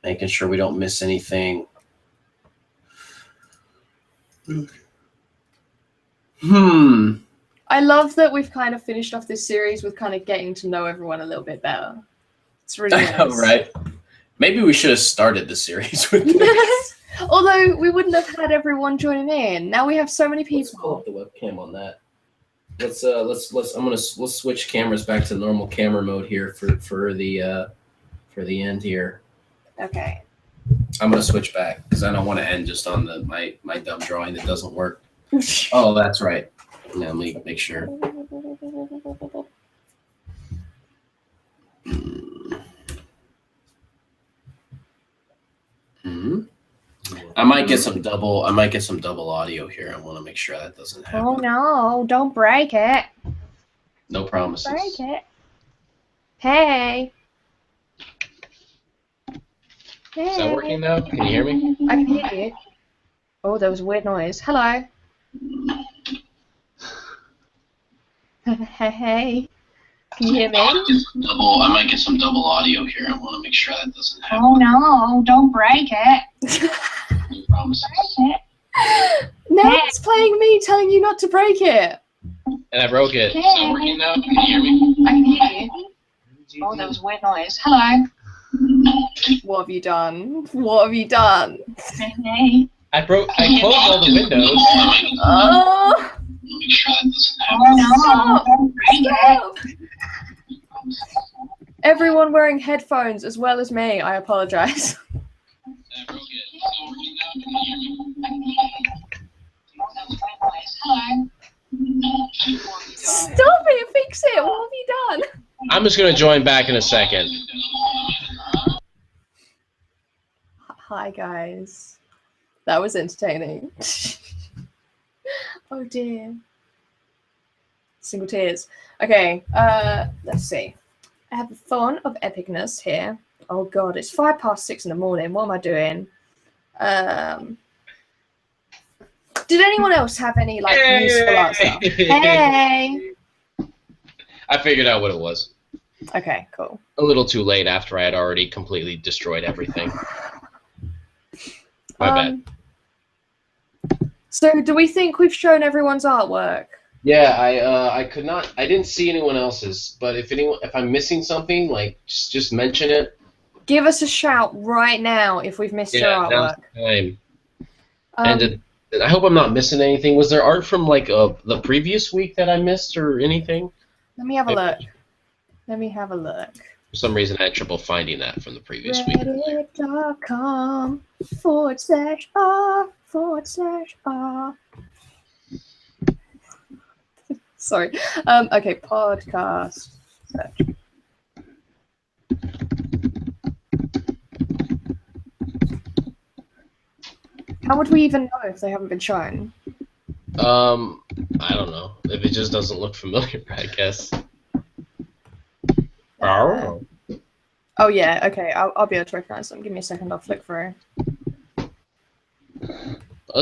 making sure we don't miss anything. I love that we've kind of finished off this series with kind of getting to know everyone a little bit better. It's really nice. Right. Maybe we should have started the series with this. Although we wouldn't have had everyone joining in. Now we have so many people. Let's pull up the webcam on that. Let's switch cameras back to normal camera mode here for the end here. Okay. I'm gonna switch back because I don't want to end just on my dumb drawing that doesn't work. Oh, that's right. Yeah, let me make sure. I might get some double audio here. I want to make sure that doesn't happen. Oh no, don't break it. No promises. Break it. Hey. Is that working now? Can you hear me? I can hear you. Oh, there was a weird noise. Hello. Hey. Can you hear me? I might get some double audio here. I want to make sure that doesn't happen. Oh no, don't break it. No promises. Now it's playing me telling you not to break it. And I broke it. Is that working now? Can you hear me? I can hear you. Oh, there was a weird noise. Hello. What have you done? What have you done? Hey. I closed all the windows. Oh. Make sure that doesn't happen. Oh no! Stop. Everyone wearing headphones as well as me. I apologize. I broke it. Is that working now? Can you hear me? Stop it! Fix it! What have you done? I'm just gonna join back in a second. Hi guys. That was entertaining. Oh dear. Single tears. Okay, let's see. I have the phone of epicness here. Oh god, it's 6:05 in the morning. What am I doing? Did anyone else have any like useful art stuff? Hey. I figured out what it was. Okay, cool. A little too late after I had already completely destroyed everything. My bad. So, do we think we've shown everyone's artwork? Yeah, I could not. I didn't see anyone else's, but if I'm missing something, like just mention it. Give us a shout right now if we've missed your now's artwork. the time. And I hope I'm not missing anything. Was there art from like the previous week that I missed or anything? Let me have a look. Let me have a look. For some reason, I had trouble finding that from the previous week. Reddit.com/r/r. Sorry. Okay, podcast. Search. How would we even know if they haven't been shown? I don't know. If it just doesn't look familiar, I guess. Oh yeah, okay. I'll be able to recognize them. Give me a second. I'll flick through.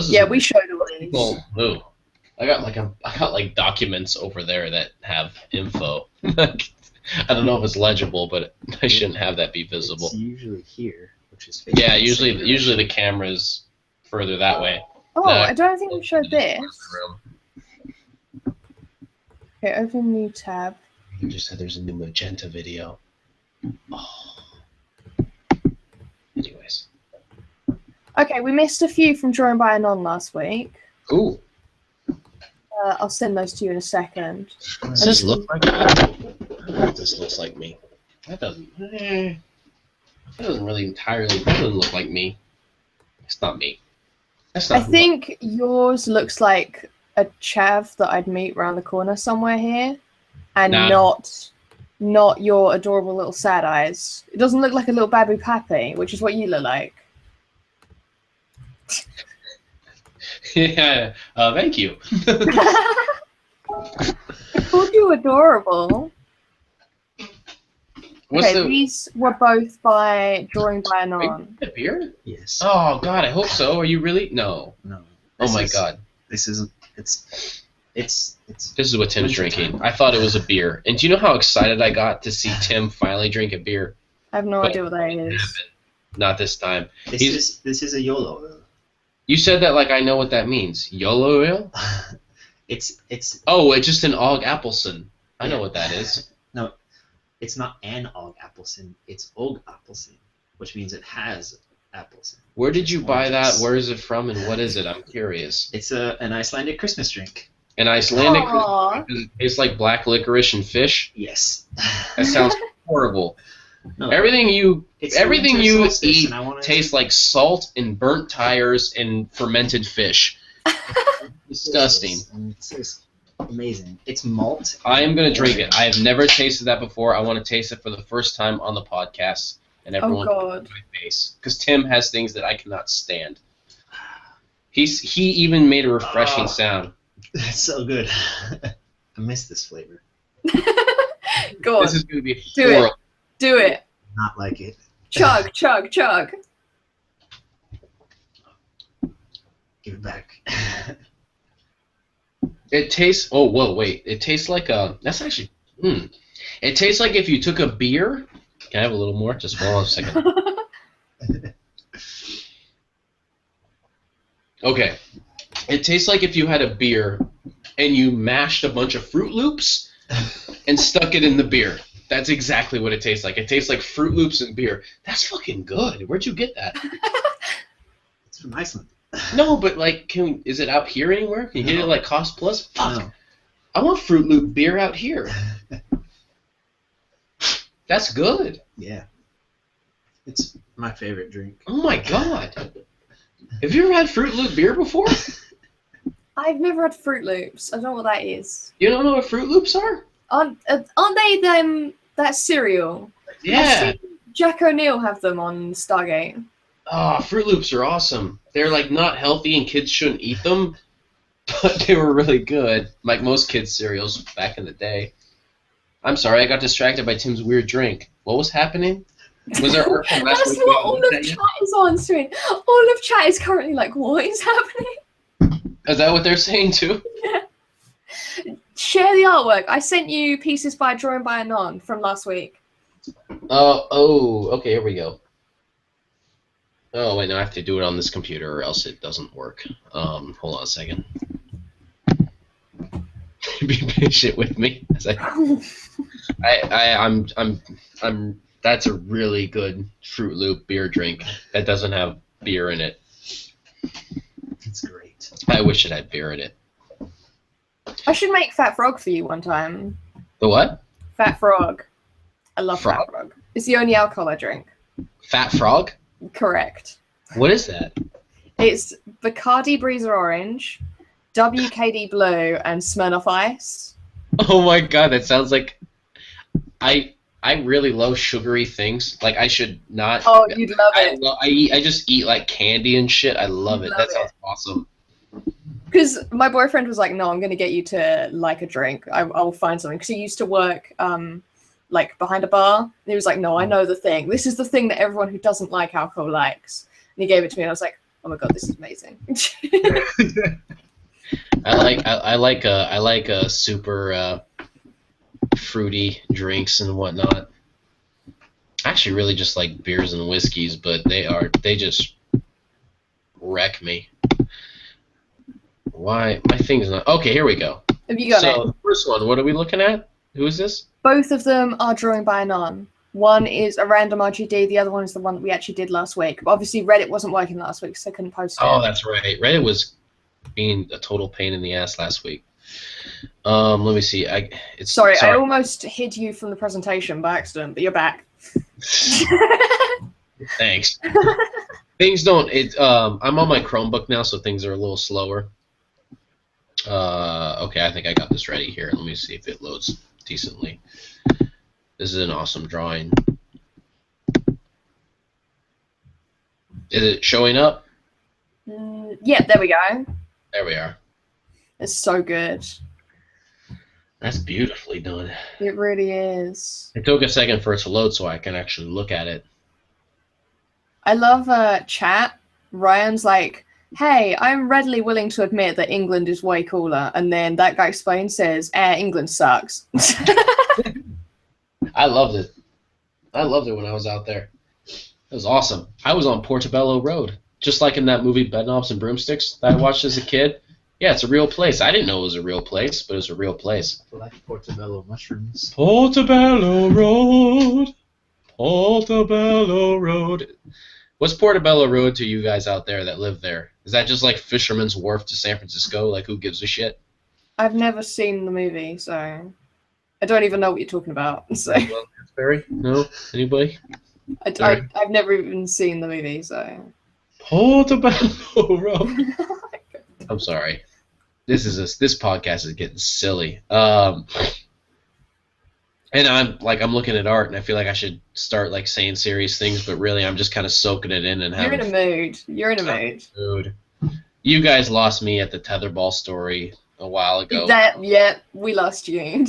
Yeah, we showed all these. Ooh. I got like documents over there that have info. I don't know if it's legible, but I shouldn't have that be visible. It's usually here, which is yeah. Usually the camera's further that way. Oh, I don't think we showed this. Okay, open new tab. You just said there's a new magenta video. Oh. Anyways. Okay, we missed a few from Drawing by Anon last week. Cool. I'll send those to you in a second. Does this look like me? I don't know if this looks like me. That doesn't. That doesn't really entirely. That doesn't look like me. It's not me. That's not. I think yours looks like a chav that I'd meet around the corner somewhere here, and not your adorable little sad eyes. It doesn't look like a little babu pappy, which is what you look like. Yeah. Thank you. I called you adorable. These were both by Drawing by Anon. A beard? Yes. Oh God, I hope so. Are you really? No. No. Oh my God. This is This is what Tim's drinking. I thought it was a beer. And do you know how excited I got to see Tim finally drink a beer? I have no idea what that is. Not this time. This is a YOLO ale. You said that like I know what that means. YOLO ale? It's Oh, it's just an Og Appelsen. I know what that is. No, it's not an Og Appelsen. It's Og Appelsen, which means it has apples. Where did you buy that? Where is it from, and what is it? I'm curious. It's an Icelandic Christmas drink. An Icelandic Christmas drink? Does it taste like black licorice and fish? Yes. That sounds horrible. No, everything you eat tastes like salt and burnt tires and fermented fish. Disgusting. It's amazing. It's malt. I am going to drink it. I have never tasted that before. I want to taste it for the first time on the podcast. And everyone can see my face. Because Tim has things that I cannot stand. He even made a refreshing sound. It's so good. I miss this flavor. Go on. This is going to be horrible. Do it. Not like it. Chug, chug, chug. Give it back. It tastes. Oh, whoa, wait. It tastes like a. That's actually. It tastes like if you took a beer. Can I have a little more? Just hold on a second. Okay. It tastes like if you had a beer and you mashed a bunch of Fruit Loops and stuck it in the beer. That's exactly what it tastes like. It tastes like Fruit Loops and beer. That's fucking good. Where'd you get that? It's from Iceland. No, but like, is it out here anywhere? Can you get it like Cost Plus? Fuck. No. I want Fruit Loop beer out here. That's good. Yeah. It's my favorite drink. Oh my God. Have you ever had Fruit Loop beer before? I've never had Fruit Loops. I don't know what that is. You don't know what Fruit Loops are? Aren't they that cereal? Yeah. I've seen Jack O'Neill have them on Stargate. Oh, Fruit Loops are awesome. They're like not healthy and kids shouldn't eat them, but they were really good. Like most kids' cereals back in the day. I'm sorry, I got distracted by Tim's weird drink. What was happening? Was there art from last week? That's what all of chat is on screen. All of chat is currently like, what is happening? Is that what they're saying too? Yeah. Share the artwork. I sent you pieces by Drawing by Anon from last week. Oh, okay, here we go. Oh wait, no, I have to do it on this computer or else it doesn't work. Hold on a second. Be patient with me. I'm. That's a really good Fruit Loop beer drink that doesn't have beer in it. It's great. I wish it had beer in it. I should make Fat Frog for you one time. The what? Fat Frog. I love Frog? Fat Frog. It's the only alcohol I drink. Fat Frog? Correct. What is that? It's Bacardi Breezer Orange, WKD Blue, and Smirnoff Ice. Oh my god, that sounds like I really love sugary things. Like I should not. Oh, you'd love it. I just eat like candy and shit. I love it. That sounds awesome. Because my boyfriend was like, "No, I'm gonna get you to like a drink. I'll find something." Because he used to work like behind a bar. And he was like, "No, I know the thing. This is the thing that everyone who doesn't like alcohol likes." And he gave it to me, and I was like, "Oh my god, this is amazing." I like super fruity drinks and whatnot. I actually really just like beers and whiskeys, but they just wreck me. Why my thing's not okay? Here we go. Have you got it? So the first one, what are we looking at? Who is this? Both of them are drawing by Anon. One is a random RGD, the other one is the one that we actually did last week. But obviously Reddit wasn't working last week, so I couldn't post it. Oh, that's right. Reddit was being a total pain in the ass last week. Let me see. Sorry, I almost hid you from the presentation by accident, but you're back. Thanks. Things don't. I'm on my Chromebook now, so things are a little slower. Okay, I think I got this ready here. Let me see if it loads decently. This is an awesome drawing. Is it showing up? Yeah, there we go. There we are. It's so good. That's beautifully done. It really is. It took a second for it to load so I can actually look at it. I love chat. Ryan's like, "Hey, I'm readily willing to admit that England is way cooler." And then that guy explains, says, England sucks. I loved it. I loved it when I was out there. It was awesome. I was on Portobello Road, just like in that movie Bedknobs and Broomsticks that I watched as a kid. Yeah, it's a real place. I didn't know it was a real place, but it was a real place. I like portobello mushrooms. Portobello Road. Portobello Road. What's Portobello Road to you guys out there that live there? Is that just like Fisherman's Wharf to San Francisco? Like, who gives a shit? I've never seen the movie, so I don't even know what you're talking about. So Barry? No? Anybody? I've never even seen the movie, so. Portobello Road. I'm sorry. This podcast is getting silly. And I'm looking at art, and I feel like I should start like saying serious things, but really I'm just kind of soaking it in and having. You're in a mood. You're in a mood. You guys lost me at the tetherball story a while ago. Yeah, we lost you.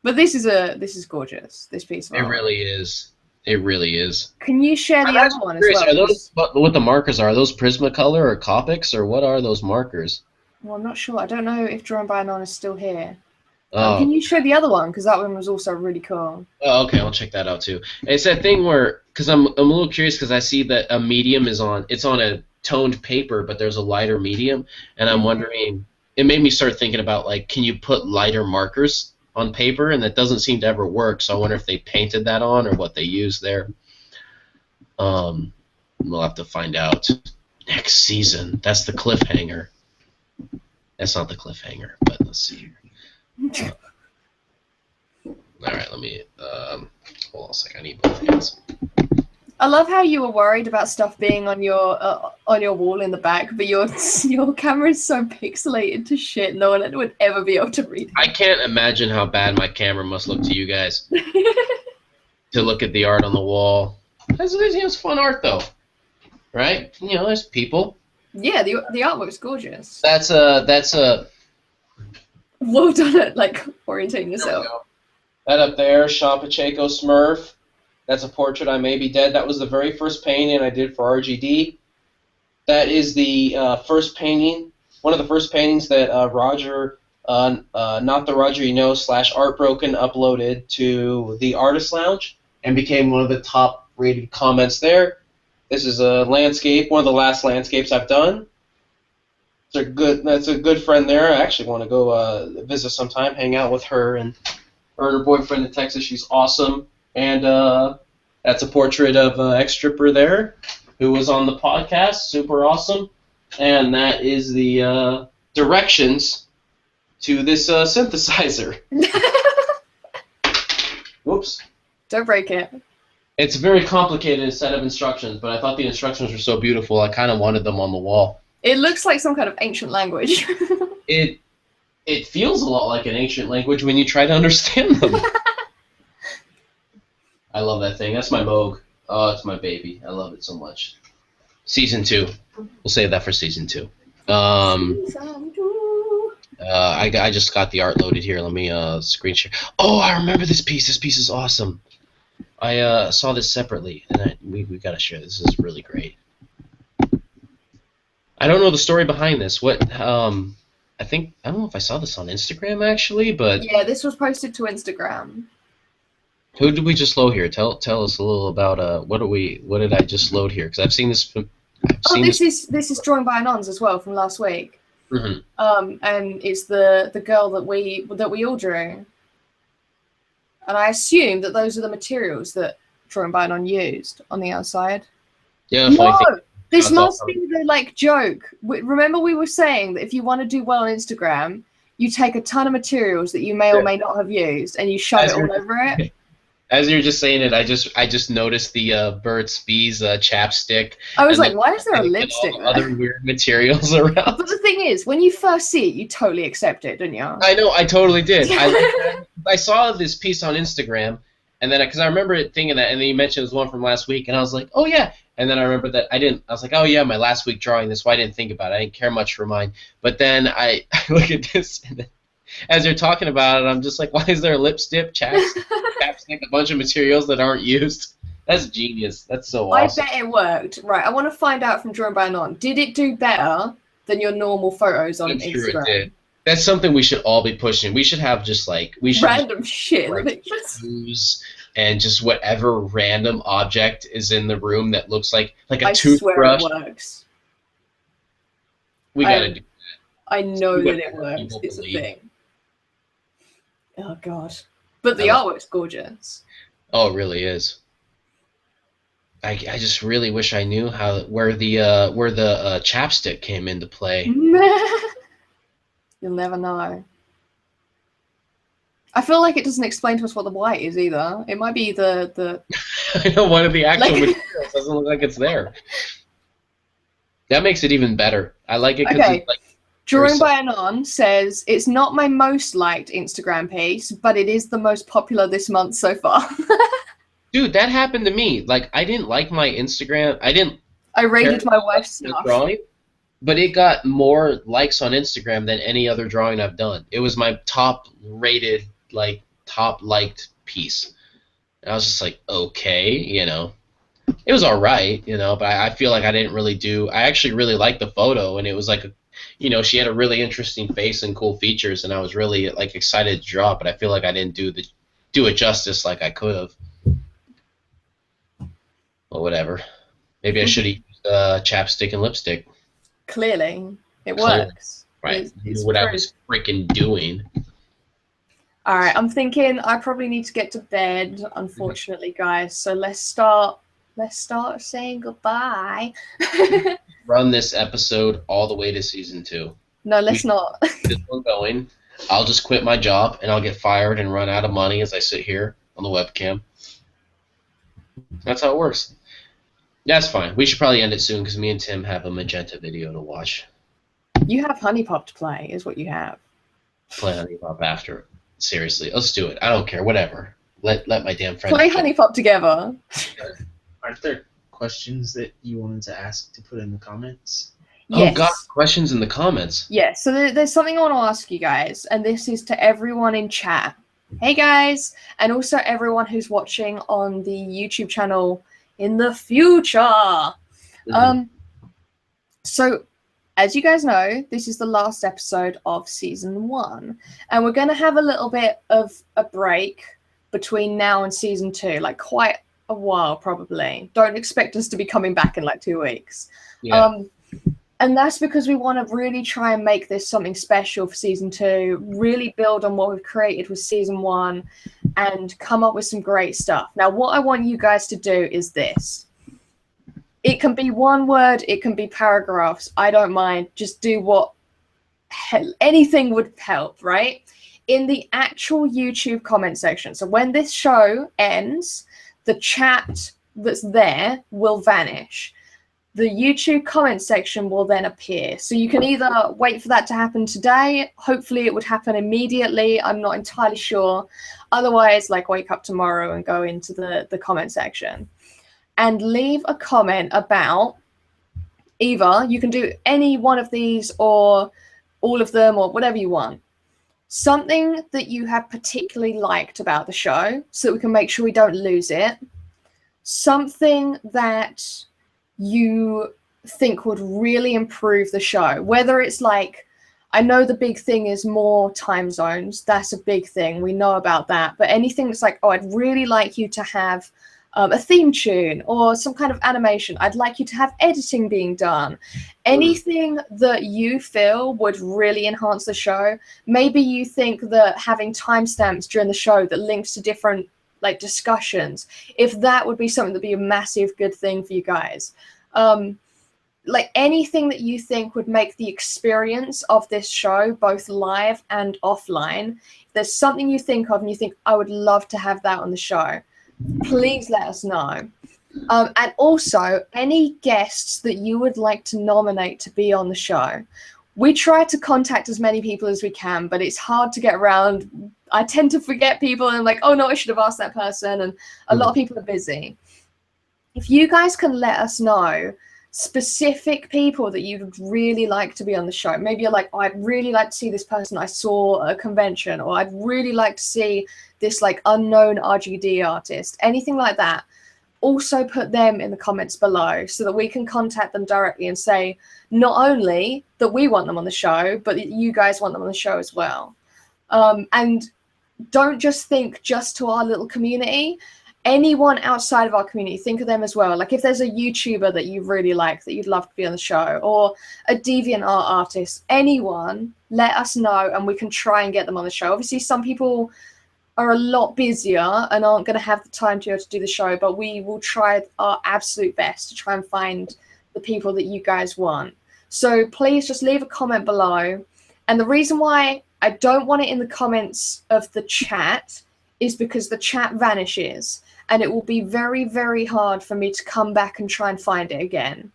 But this is gorgeous. This piece of art. It really is. It really is. Can you share the other one as well? Are those what the markers are? Are those Prismacolor or Copics, or what are those markers? Well, I'm not sure. I don't know if Drawn by Anon is still here. Oh. Can you show the other one? Because that one was also really cool. Oh, okay, I'll check that out too. It's that thing where, because I'm a little curious, because I see that a medium is on. It's on a toned paper, but there's a lighter medium, and I'm wondering. It made me start thinking about like, can you put lighter markers on paper, and that doesn't seem to ever work. So I wonder if they painted that on or what they used there. We'll have to find out next season. That's the cliffhanger. That's not the cliffhanger, but let's see here. All right, let me hold on a second. I need both hands. I love how you were worried about stuff being on your wall in the back, but your camera is so pixelated to shit. No one would ever be able to read it. I can't imagine how bad my camera must look to you guys. To look at the art on the wall. It's fun art though, right? You know, there's people. Yeah, the artwork's gorgeous. That's a. Well done at like orientating yourself. That up there, Sean Pacheco Smurf. That's a portrait, I May Be Dead. That was the very first painting I did for RGD. That is the first painting, one of the first paintings that Roger, not the Roger you know, / Artbroken uploaded to the Artist Lounge and became one of the top rated comments there. This is a landscape, one of the last landscapes I've done. That's a good friend there. I actually want to go visit sometime, hang out with her and her boyfriend in Texas. She's awesome. And that's a portrait of an ex-stripper there who was on the podcast. Super awesome. And that is the directions to this synthesizer. Whoops. Don't break it. It's a very complicated set of instructions, but I thought the instructions were so beautiful, I kind of wanted them on the wall. It looks like some kind of ancient language. It feels a lot like an ancient language when you try to understand them. I love that thing. That's my Moog. Oh, it's my baby. I love it so much. Season 2. We'll save that for Season 2. I just got the art loaded here. Let me screen share. Oh, I remember this piece. This piece is awesome. I saw this separately, and we got to share. This is really great. I don't know the story behind this. I don't know if I saw this on Instagram actually, but yeah, this was posted to Instagram. Who did we just load here? Tell us a little about what did I just load here? Because I've seen this. This is Drawing by Anons as well from last week. Mm-hmm. And it's the girl that we all drew. And I assume that those are the materials that Drawing by Anon used on the outside. Yeah. No, this must be the joke. Remember we were saying that if you want to do well on Instagram, you take a ton of materials that you may or may not have used and you shove it all over it. As you were just saying it, I just noticed the Burt's Bees chapstick. I was like, why is there a lipstick there? Other weird materials around. But the thing is, when you first see it, you totally accept it, didn't you? I know, I totally did. I saw this piece on Instagram, and then because I remember thinking that, and then you mentioned it was one from last week, and I was like, oh yeah. And then I remember that I was like, oh yeah, my last week drawing this, why I didn't think about it. I didn't care much for mine. But then I look at this, and then, as you're talking about it, I'm just like, why is there a lipstick, chapstick, a bunch of materials that aren't used? That's genius. That's so awesome. I bet it worked. Right, I want to find out from Drawing by Anon. Did it do better than your normal photos on Instagram? Sure it did. That's something we should all be pushing. We should have just random shit. Use and just whatever random object is in the room that looks like a I toothbrush. swear it works. We gotta do that. I know that it works. It's a thing. Oh god. But the artwork's gorgeous. Oh, it really is. I just really wish I knew where the chapstick came into play. You'll never know. I feel like it doesn't explain to us what the white is either. It might be the I know one of the actual materials doesn't look like it's there. That makes it even better. I like it because it's like Drawing by Anon says, it's not my most liked Instagram piece, but it is the most popular this month so far. Dude, that happened to me. Like, I didn't like my Instagram. I rated my wife's stuff. Drawing, but it got more likes on Instagram than any other drawing I've done. It was my top rated, top liked piece. And I was just like, okay, It was all right, but I feel like I didn't really do. I actually really liked the photo, and it was like she had a really interesting face and cool features, and I was really excited to draw it, but I feel like I didn't do it justice like I could have. Well, whatever. Maybe I should have used chapstick and lipstick. Clearly, it works. Right. It's what I was freaking doing. All right, I'm thinking I probably need to get to bed, unfortunately, guys. So let's start saying goodbye. Run this episode all the way to season 2. No, let's not. This one going. I'll just quit my job and I'll get fired and run out of money as I sit here on the webcam. That's how it works. That's fine. We should probably end it soon because me and Tim have a magenta video to watch. You have Honey Pop to play, is what you have. Play Honey Pop after. Seriously, let's do it. I don't care. Whatever. Let my damn friend play Honey Pop together. Aren't there questions that you wanted to ask to put in the comments? Yes. Oh, God, questions in the comments. Yes, so there's something I want to ask you guys, and this is to everyone in chat. Hey, guys, and also everyone who's watching on the YouTube channel in the future. Mm-hmm. So, as you guys know, this is the last episode of Season 1, and we're going to have a little bit of a break between now and Season 2, quite a while, probably. Don't expect us to be coming back in like 2 weeks. Yeah. And that's because we want to really try and make this something special for season 2, really build on what we've created with season 1, and come up with some great stuff. Now, what I want you guys to do is this. It can be one word, it can be paragraphs. I don't mind. Just do what anything would help, right? In the actual YouTube comment section. So when this show ends, the chat that's there will vanish. The YouTube comment section will then appear. So you can either wait for that to happen today. Hopefully it would happen immediately. I'm not entirely sure. Otherwise, like, wake up tomorrow and go into the comment section and leave a comment about either, you can do any one of these or all of them or whatever you want. Something that you have particularly liked about the show so that we can make sure we don't lose it. Something that you think would really improve the show. Whether it's like, I know the big thing is more time zones. That's a big thing. We know about that. But anything that's like, oh, I'd really like you to have a theme tune or some kind of animation. I'd like you to have editing being done. Anything that you feel would really enhance the show. Maybe you think that having timestamps during the show that links to different like discussions, if that would be something that'd be a massive good thing for you guys. Like anything that you think would make the experience of this show, both live and offline, if there's something you think of and you think, I would love to have that on the show, please let us know. And also, any guests that you would like to nominate to be on the show. We try to contact as many people as we can, but it's hard to get around. I tend to forget people and I'm like, oh no, I should have asked that person. And a lot of people are busy. If you guys can let us know specific people that you'd really like to be on the show. Maybe you're like, oh, I'd really like to see this person I saw at a convention, or I'd really like to see this like unknown RGD artist, anything like that. Also put them in the comments below so that we can contact them directly and say not only that we want them on the show, but that you guys want them on the show as well. And don't just think just to our little community. Anyone outside of our community, think of them as well. Like if there's a YouTuber that you really like that you'd love to be on the show, or a DeviantArt artist, anyone, let us know and we can try and get them on the show. Obviously, some people are a lot busier and aren't going to have the time to be able to do the show, but we will try our absolute best to try and find the people that you guys want. So please just leave a comment below. And the reason why I don't want it in the comments of the chat is because the chat vanishes and it will be very, very hard for me to come back and try and find it again.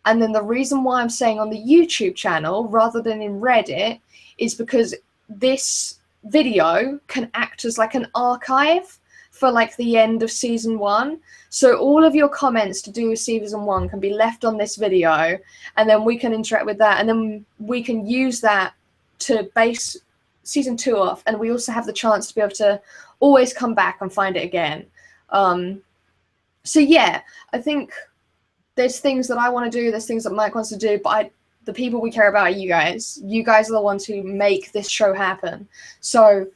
And then the reason why I'm saying on the YouTube channel rather than in Reddit is because this video can act as like an archive for like the end of season 1. So all of your comments to do with season 1 can be left on this video and then we can interact with that and then we can use that to base season 2 off, and we also have the chance to be able to always come back and find it again. So yeah, I think there's things that I want to do, there's things that Mike wants to do, but the people we care about are you guys. You guys are the ones who make this show happen. So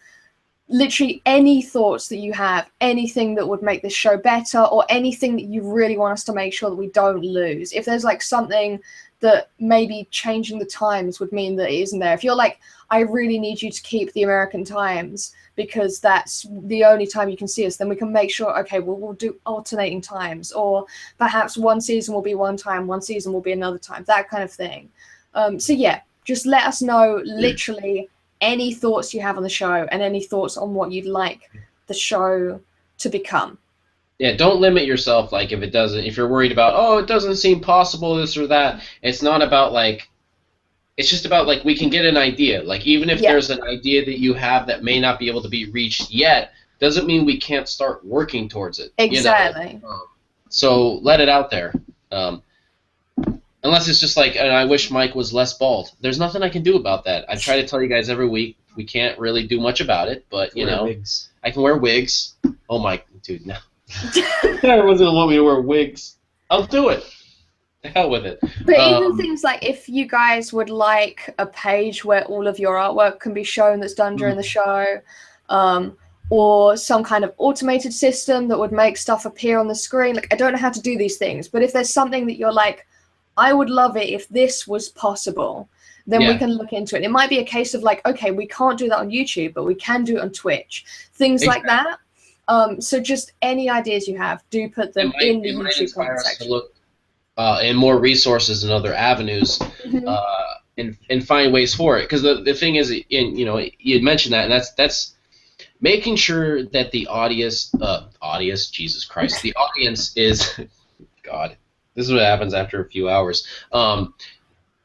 literally any thoughts that you have, anything that would make this show better, or anything that you really want us to make sure that we don't lose. If there's like something that maybe changing the times would mean that it isn't there. If you're like, I really need you to keep the American times because that's the only time you can see us, then we can make sure, okay, well, we'll do alternating times, or perhaps one season will be one time, one season will be another time, that kind of thing. So yeah, just let us know literally any thoughts you have on the show and any thoughts on what you'd like the show to become. Yeah, don't limit yourself. Like if you're worried about, oh, it doesn't seem possible, this or that. It's not about like, it's just about like we can get an idea. Like even if there's an idea that you have that may not be able to be reached yet, doesn't mean we can't start working towards it. Exactly. You know? So let it out there. Unless it's just like, and I wish Mike was less bald. There's nothing I can do about that. I try to tell you guys every week. We can't really do much about it, but you know, wigs. I can wear wigs. Oh my, dude, no. Everyone's gonna want me to wear wigs. I'll do it. The hell with it. But even things like if you guys would like a page where all of your artwork can be shown that's done during the show, or some kind of automated system that would make stuff appear on the screen. Like, I don't know how to do these things, but if there's something that you're like, I would love it if this was possible, then we can look into it. It might be a case of like, okay, we can't do that on YouTube, but we can do it on Twitch. Things like that. So just any ideas you have, do put them in the YouTube comment section. To look in more resources and other avenues and find ways for it. Because the thing is, you had mentioned that, and that's making sure that the audience, Jesus Christ, the audience is, God, this is what happens after a few hours.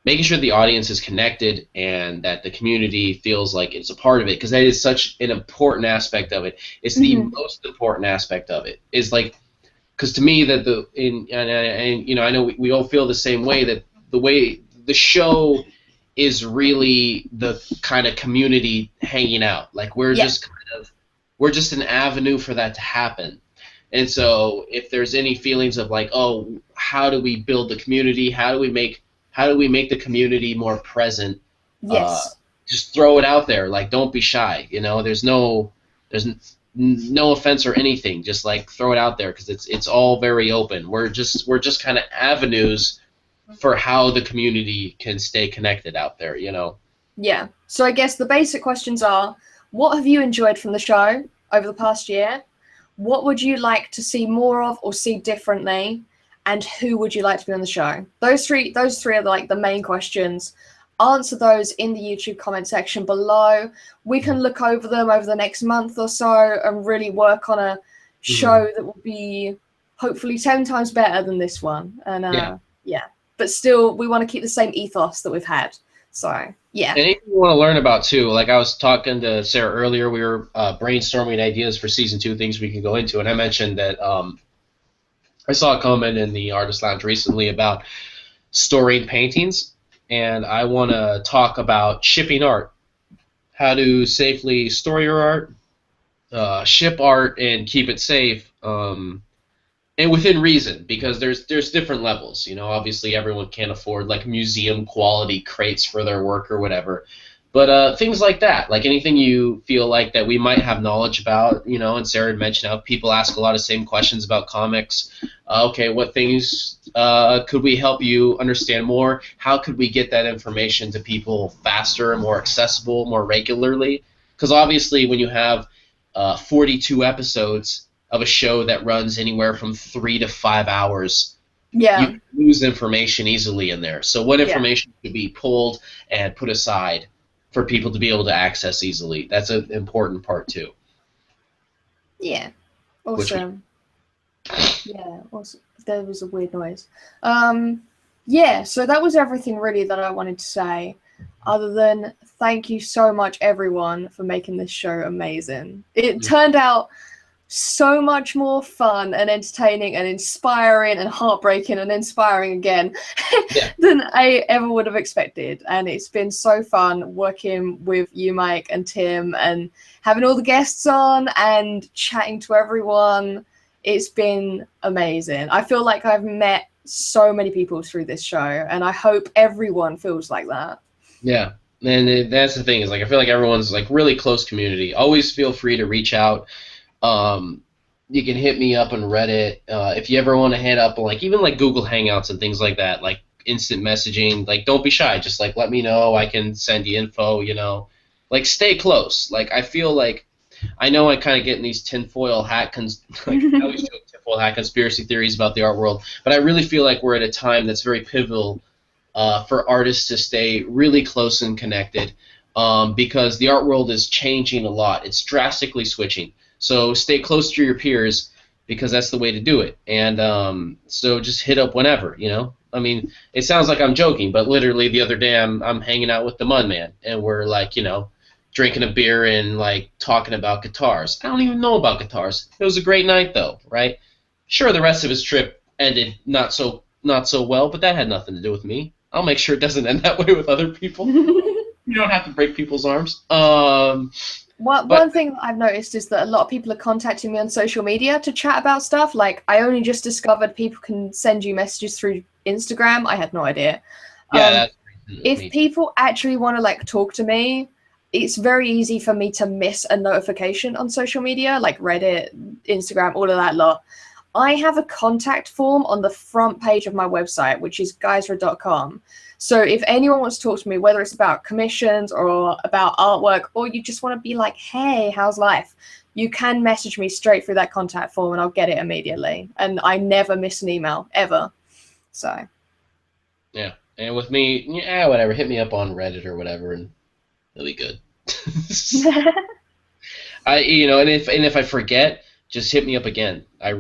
Making sure the audience is connected and that the community feels like it's a part of it, because that is such an important aspect of it. It's the most important aspect of it. Is like, because to me that I know we all feel the same way, that the way the show is really the kind of community hanging out. Like we're just an avenue for that to happen. And so if there's any feelings of like, oh, how do we build the community? How do we make the community more present? Yes. Just throw it out there. Like, don't be shy. There's no offense or anything. Just like throw it out there, because it's all very open. We're just kind of avenues for how the community can stay connected out there. Yeah. So I guess the basic questions are: what have you enjoyed from the show over the past year? What would you like to see more of or see differently? And who would you like to be on the show? Those three are like the main questions. Answer those in the YouTube comment section below. We can look over them over the next month or so and really work on a show that will be hopefully 10 times better than this one. And but still, we want to keep the same ethos that we've had. So yeah. Anything you want to learn about too, like I was talking to Sarah earlier, we were brainstorming ideas for season 2, things we can go into, and I mentioned that I saw a comment in the Artist Lounge recently about storing paintings, and I want to talk about shipping art, how to safely store your art, ship art, and keep it safe, and within reason, because there's different levels. Obviously everyone can't afford like museum quality crates for their work or whatever. But things like that, like anything you feel like that we might have knowledge about, and Sarah had mentioned how people ask a lot of same questions about comics. Okay, what things could we help you understand more? How could we get that information to people faster, more accessible, more regularly? Because obviously when you have 42 episodes of a show that runs anywhere from 3 to 5 hours, you can lose information easily in there. So what information could be pulled and put aside for people to be able to access easily? That's an important part too. Yeah. Awesome. Yeah. Awesome. There was a weird noise. Yeah. So that was everything really that I wanted to say. Other than thank you so much, everyone, for making this show amazing. It turned out so much more fun and entertaining and inspiring and heartbreaking and inspiring again than I ever would have expected. And it's been so fun working with you, Mike, and Tim, and having all the guests on and chatting to everyone. It's been amazing. I feel like I've met so many people through this show, and I hope everyone feels like that. Yeah. And that's the thing, is like I feel like everyone's like really close community. Always feel free to reach out. You can hit me up on Reddit if you ever want to hit up like even like Google Hangouts and things like that, like instant messaging. Like, don't be shy, just like let me know. I can send you info. Like stay close. Like I feel like I know I kind of get in these tinfoil hat tinfoil hat conspiracy theories about the art world, but I really feel like we're at a time that's very pivotal for artists to stay really close and connected, because the art world is changing a lot. It's drastically switching. So stay close to your peers, because that's the way to do it. And so just hit up whenever, I mean, it sounds like I'm joking, but literally the other day I'm hanging out with the Mudman, and we're like, drinking a beer and like talking about guitars. I don't even know about guitars. It was a great night though, right? Sure, the rest of his trip ended not so well, but that had nothing to do with me. I'll make sure it doesn't end that way with other people. You don't have to break people's arms. One thing that I've noticed is that a lot of people are contacting me on social media to chat about stuff. Like, I only just discovered people can send you messages through Instagram. I had no idea. Yeah, if people actually want to like talk to me, it's very easy for me to miss a notification on social media, like Reddit, Instagram, all of that lot. I have a contact form on the front page of my website, which is guysra.com. So if anyone wants to talk to me, whether it's about commissions or about artwork, or you just want to be like, hey, how's life? You can message me straight through that contact form and I'll get it immediately. And I never miss an email, ever. So. Yeah. And with me, yeah, whatever. Hit me up on Reddit or whatever, and it'll be good. And if I forget, just hit me up again. I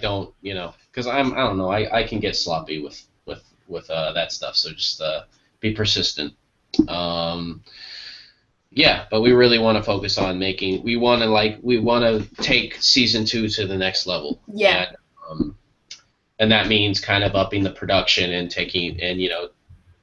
don't, because I don't know. I can get sloppy with that stuff. So just be persistent. Yeah, but we really want to focus on we want to take season 2 to the next level. Yeah. And that means kind of upping the production and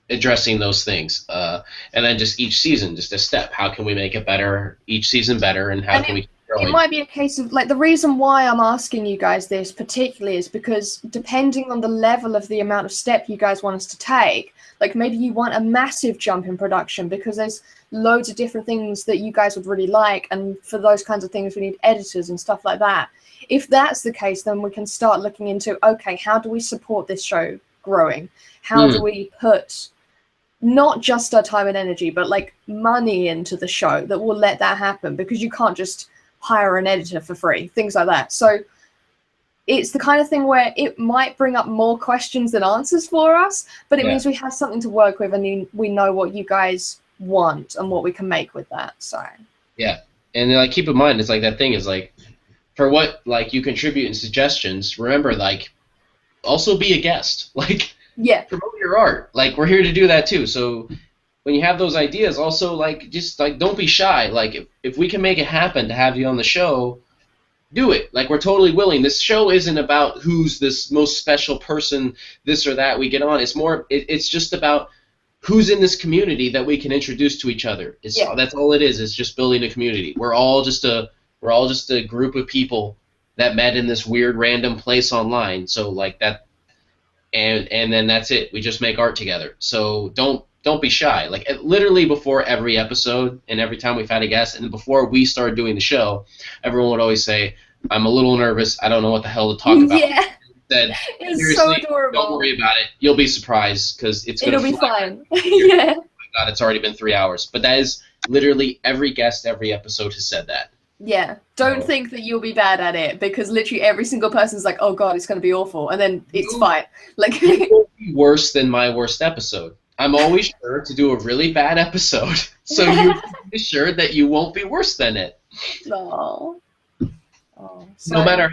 addressing those things. And then just each season, just a step. How can we make it better? Each season better, and how can we keep growing? It might be a case of, like, the reason why I'm asking you guys this particularly is because depending on the level of the amount of step you guys want us to take, like maybe you want a massive jump in production because there's loads of different things that you guys would really like, and for those kinds of things we need editors and stuff like that. If that's the case, then we can start looking into, okay, how do we support this show growing? How do we put not just our time and energy, but like money into the show that will let that happen? Because you can't just hire an editor for free, things like that. So it's the kind of thing where it might bring up more questions than answers for us, but it means we have something to work with, and we know what you guys want and what we can make with that. So yeah, and like keep in mind, it's like that thing is like, for what like you contribute and suggestions, remember, like, also be a guest, like, promote your art. Like, we're here to do that too. So when you have those ideas, also, like, just like, don't be shy. Like, if we can make it happen to have you on the show, do it. Like, we're totally willing. This show isn't about who's this most special person, this or that we get on. It's more, it's just about who's in this community that we can introduce to each other. That's all it is. It's just building a community. We're all just a group of people that met in this weird random place online. So like that, and then that's it. We just make art together. So don't be shy. Like, literally before every episode and every time we've had a guest, and before we started doing the show, everyone would always say, "I'm a little nervous. I don't know what the hell to talk about." Yeah. Said, it's so adorable. Don't worry about it. You'll be surprised because it'll be fine. Yeah. Oh my God, it's already been 3 hours. But that is literally every guest, every episode has said that. Yeah, don't think that you'll be bad at it, because literally every single person's like, oh God, it's going to be awful, and then it's fine. Like, it won't be worse than my worst episode. I'm always sure to do a really bad episode, so you can be sure that you won't be worse than it. Oh, no matter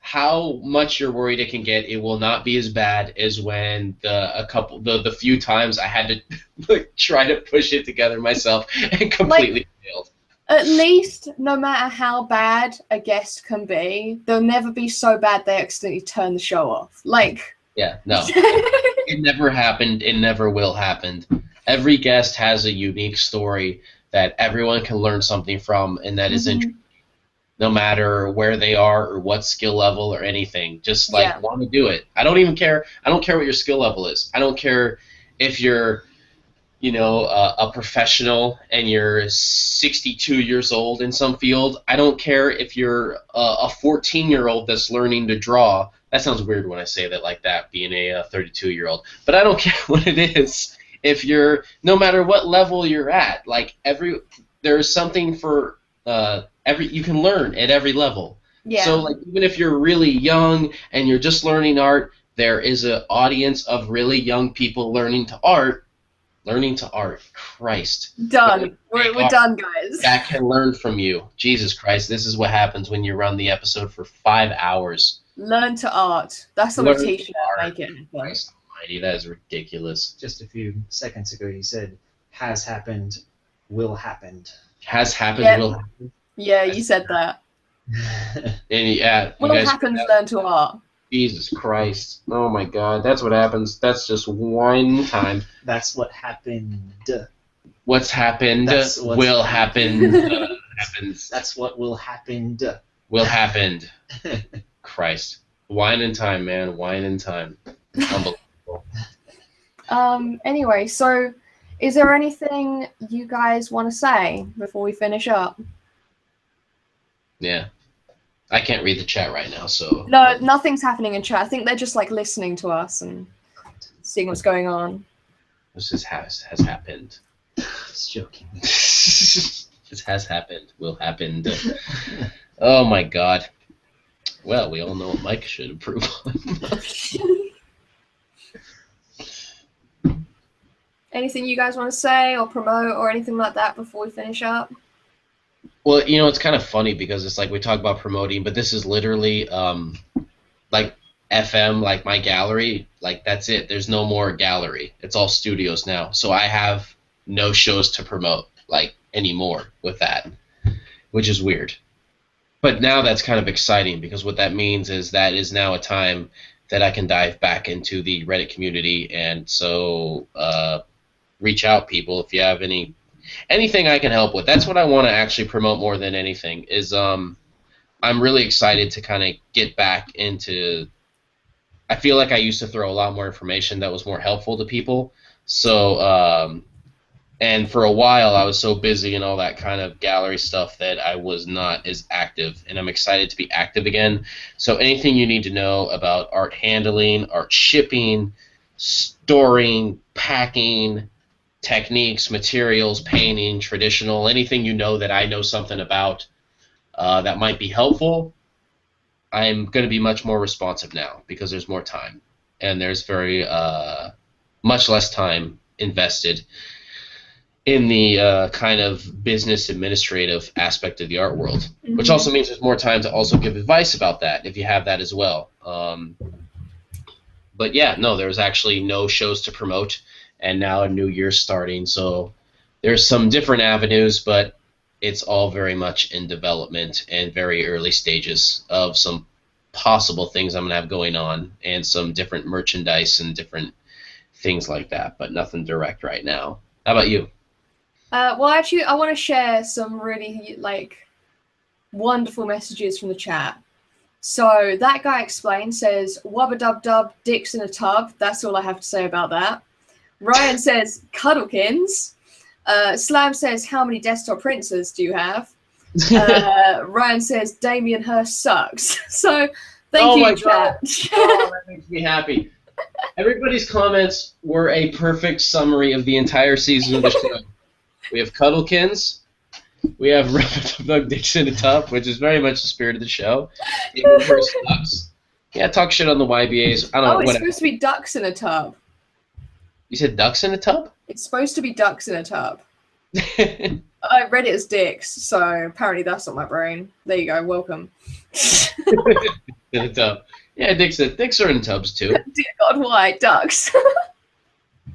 how much you're worried it can get, it will not be as bad as when the few times I had to like, try to push it together myself and completely failed. At least, no matter how bad a guest can be, they'll never be so bad they accidentally turn the show off. Like, yeah, no, it never happened. It never will happen. Every guest has a unique story that everyone can learn something from, and that is interesting. No matter where they are or what skill level or anything, just like want to do it. I don't even care. I don't care what your skill level is. I don't care if you're, a professional and you're 62 years old in some field. I don't care if you're a 14-year-old that's learning to draw. That sounds weird when I say that like that, being a 32-year-old. But I don't care what it is. If you're, no matter what level you're at, like there's something for you can learn at every level. Yeah. So like even if you're really young and you're just learning art, there is an audience of really young people learning to art. Christ. Done. We're done, guys. That can learn from you. Jesus Christ, this is what happens when you run the episode for 5 hours. Learn to art. That's on a t-shirt. Make it. Christ almighty, that is ridiculous. Just a few seconds ago you said, has happened, will happen. Has happened, will happen. Yeah, you said that. And will happen, learn to art. Jesus Christ. Oh my God. That's what happens. That's just one time. That's what happened. What's happened will happen. Happens. That's what will happen. Will happen. Christ. Wine and time, man. Wine and time. Unbelievable. Anyway, so Is there anything you guys want to say before we finish up? Yeah. I can't read the chat right now, so... No, nothing's happening in chat. I think they're just like listening to us and seeing what's going on. This has happened. Just joking. This has happened. Will happen. Oh my god. Well, we all know what Mike should improve on. Anything you guys want to say or promote or anything like that before we finish up? Well, you know, it's kind of funny because it's like we talk about promoting, but this is literally like FM, like my gallery, like that's it. There's no more gallery. It's all studios now. So I have no shows to promote like anymore with that, which is weird. But now that's kind of exciting because what that means is that is now a time that I can dive back into the Reddit community, and so reach out, people, if you have anything I can help with. That's what I want to actually promote more than anything is I'm really excited to kind of get back into. I feel like I used to throw a lot more information that was more helpful to people. So and for a while I was so busy and all that kind of gallery stuff that I was not as active, and I'm excited to be active again. So anything you need to know about art handling, art shipping, storing, packing, techniques, materials, painting, traditional, anything you know that I know something about that might be helpful, I'm going to be much more responsive now because there's more time, and there's very much less time invested in the kind of business administrative aspect of the art world, which also means there's more time to also give advice about that if you have that as well. But yeah, no, there's actually no shows to promote, and now a new year's starting, so there's some different avenues, but it's all very much in development and very early stages of some possible things I'm going to have going on and some different merchandise and different things like that, but nothing direct right now. How about you? Well, actually, I want to share some really, wonderful messages from the chat. So that guy explained, says, wubba-dub-dub, dicks in a tub. That's all I have to say about that. Ryan says, cuddlekins. Slam says, how many desktop printers do you have? Ryan says, Damien Hirst sucks. So, thank you, chat. Oh, that makes me happy. Everybody's comments were a perfect summary of the entire season of the show. We have Cuddlekins. We have Rub Dicks in a Tub, which is very much the spirit of the show. Damien Hirst sucks. Yeah, talk shit on the YBAs. I don't know. It's supposed to be ducks in a tub. You said ducks in a tub? It's supposed to be ducks in a tub. I read it as dicks, so apparently that's not my brain. There you go, welcome. In a tub. Yeah, dicks are in tubs too. Dear God, why? Ducks.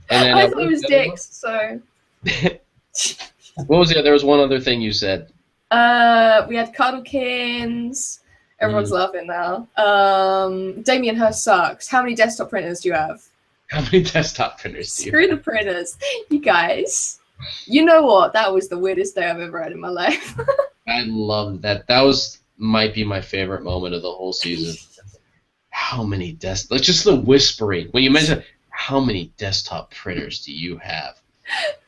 And then, I thought it was dicks, so... What was it? There was one other thing you said. We had Cuddlekins. Everyone's laughing now. Damien Hirst sucks. How many desktop printers do you have? How many desktop printers do you Screw the printers. You guys. You know what? That was the weirdest day I've ever had in my life. I love that. That might be my favorite moment of the whole season. How many just the whispering. When you mentioned, how many desktop printers do you have?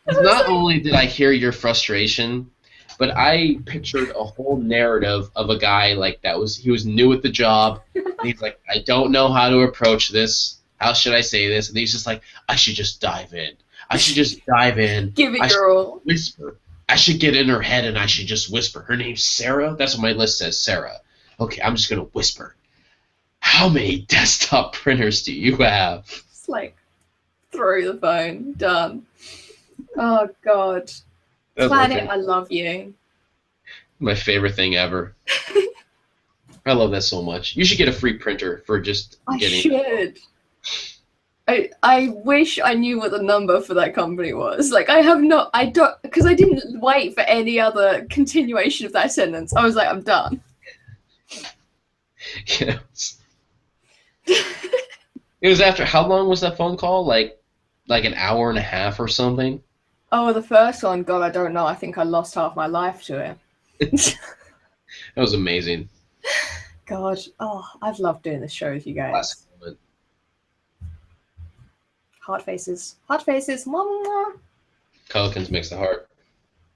Not only did I hear your frustration, but I pictured a whole narrative of a guy like he was new at the job, and he's like, I don't know how to approach this. How should I say this? And he's just like, I should just dive in. I should just dive in. Give it your all. Whisper. I should get in her head and I should just whisper. Her name's Sarah? That's what my list says, Sarah. Okay, I'm just going to whisper. How many desktop printers do you have? It's like, throw the phone. Done. Oh, God. Planet, I love you. My favorite thing ever. I love that so much. You should get a free printer for just getting... I should. I wish I knew what the number for that company was. Like, I don't, because I didn't wait for any other continuation of that sentence. I was like, I'm done. Yes. It was after, how long was that phone call? Like an hour and a half or something? Oh, the first one, God, I don't know. I think I lost half my life to it. That was amazing. God, I've loved doing this show with you guys. Last moment. Heart faces. Heart faces. Mwah, mwah. Colicans makes the heart.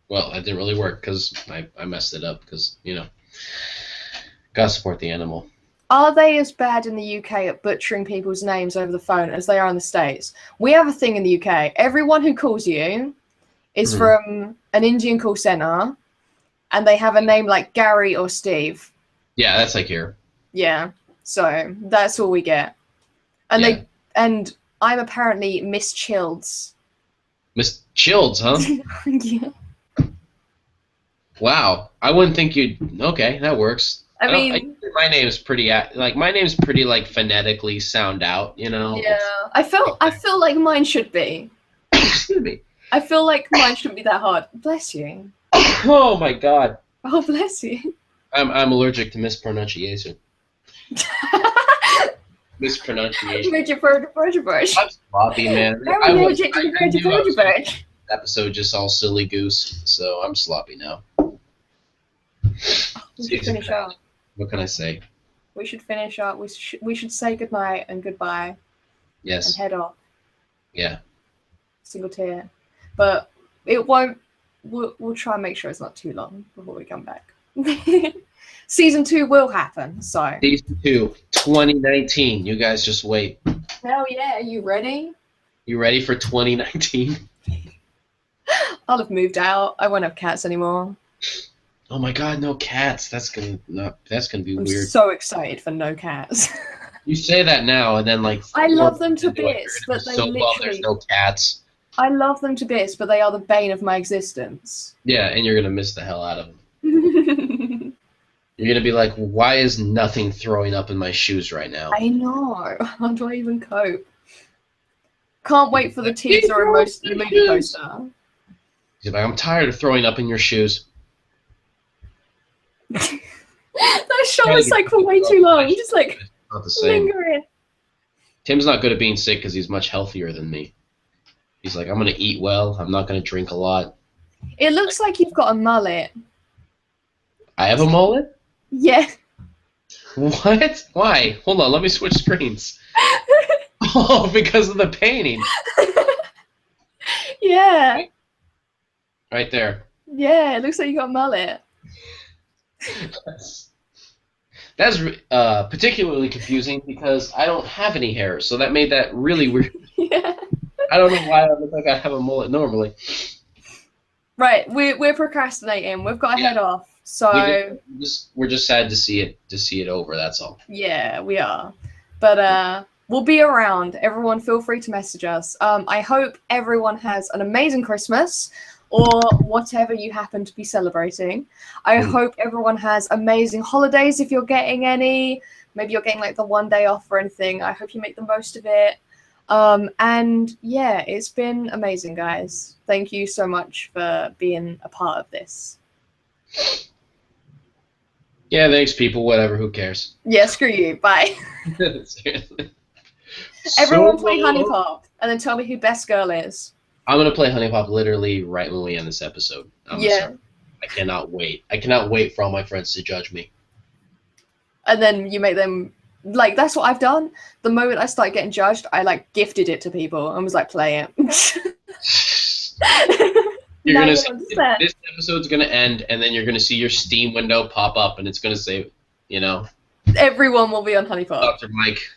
Well, that didn't really work because I messed it up because, gotta support the animal. Are they as bad in the UK at butchering people's names over the phone as they are in the States? We have a thing in the UK. Everyone who calls you is from an Indian call center, and they have a name like Gary or Steve. Yeah, that's like here. Yeah, so that's all we get. And and I'm apparently Miss Childs. Miss Childs, huh? Yeah. Wow, I wouldn't think you'd. Okay, that works. I mean, my name's pretty phonetically sound out, Yeah, I feel like mine should be. Excuse me. I feel like mine shouldn't be that hard. Bless you. Oh my God. Oh, bless you. I'm allergic to mispronunciation. Mispronunciation. I'm sloppy, man. I'm allergic to episode just all silly goose, so I'm sloppy now. We should finish up. What can I say? We should finish up. We should say goodnight and goodbye. Yes. And head off. Yeah. Single tier. But it won't. We'll try and make sure it's not too long before we come back. Season 2 will happen. So. Season 2, 2019. You guys just wait. Hell yeah! Are you ready? You ready for 2019? I'll have moved out. I won't have cats anymore. Oh my God, no cats. That's gonna be I'm weird. so excited for no cats. You say that now, and then like. I love them to bits, but they literally. Well, there's no cats. I love them to bits, but they are the bane of my existence. Yeah, and you're gonna miss the hell out of them. You're gonna be like, why is nothing throwing up in my shoes right now? I know. How do I even cope? Can't wait for the teaser and the movie poster. He's like, I'm tired of throwing up in your shoes. That shot was like for way too long. Just like not the same. lingering. Tim's not good at being sick because he's much healthier than me. He's like, I'm gonna eat well. I'm not gonna drink a lot. It looks like you've got a mullet. I have a mullet? Yeah. What? Why? Hold on, let me switch screens. Oh, because of the painting. Yeah. Right there. Yeah, it looks like you got a mullet. That's particularly confusing because I don't have any hair, so that made that really weird. Yeah. I don't know why I look like I have a mullet normally. Right, we're procrastinating. We've got to head off. So we're just sad to see it over. That's all. Yeah, we are. But we'll be around. Everyone, feel free to message us. I hope everyone has an amazing Christmas or whatever you happen to be celebrating. I hope everyone has amazing holidays if you're getting any. Maybe you're getting like the one day off or anything. I hope you make the most of it. And yeah, it's been amazing, guys. Thank you so much for being a part of this. Yeah, thanks, people. Whatever. Who cares? Yeah, screw you. Bye. Seriously. Everyone play Honey Pop, and then tell me who best girl is. I'm gonna play Honey Pop literally right when we end this episode. Yeah. I cannot wait. I cannot wait for all my friends to judge me. And then you make them like that's what I've done. The moment I started getting judged, I like gifted it to people and was like, play it. You're gonna see, this episode's gonna end, and then you're gonna see your Steam window pop up, and it's gonna say, everyone will be on Honey Pop. Dr.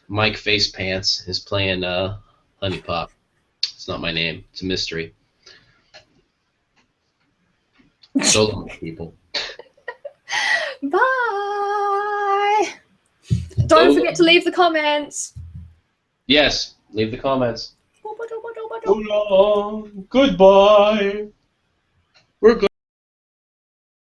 Mike Facepants is playing Honey Pop. It's not my name. It's a mystery. So long, people. Bye. Don't forget to leave the comments. Yes, leave the comments. So long. Goodbye. We're good.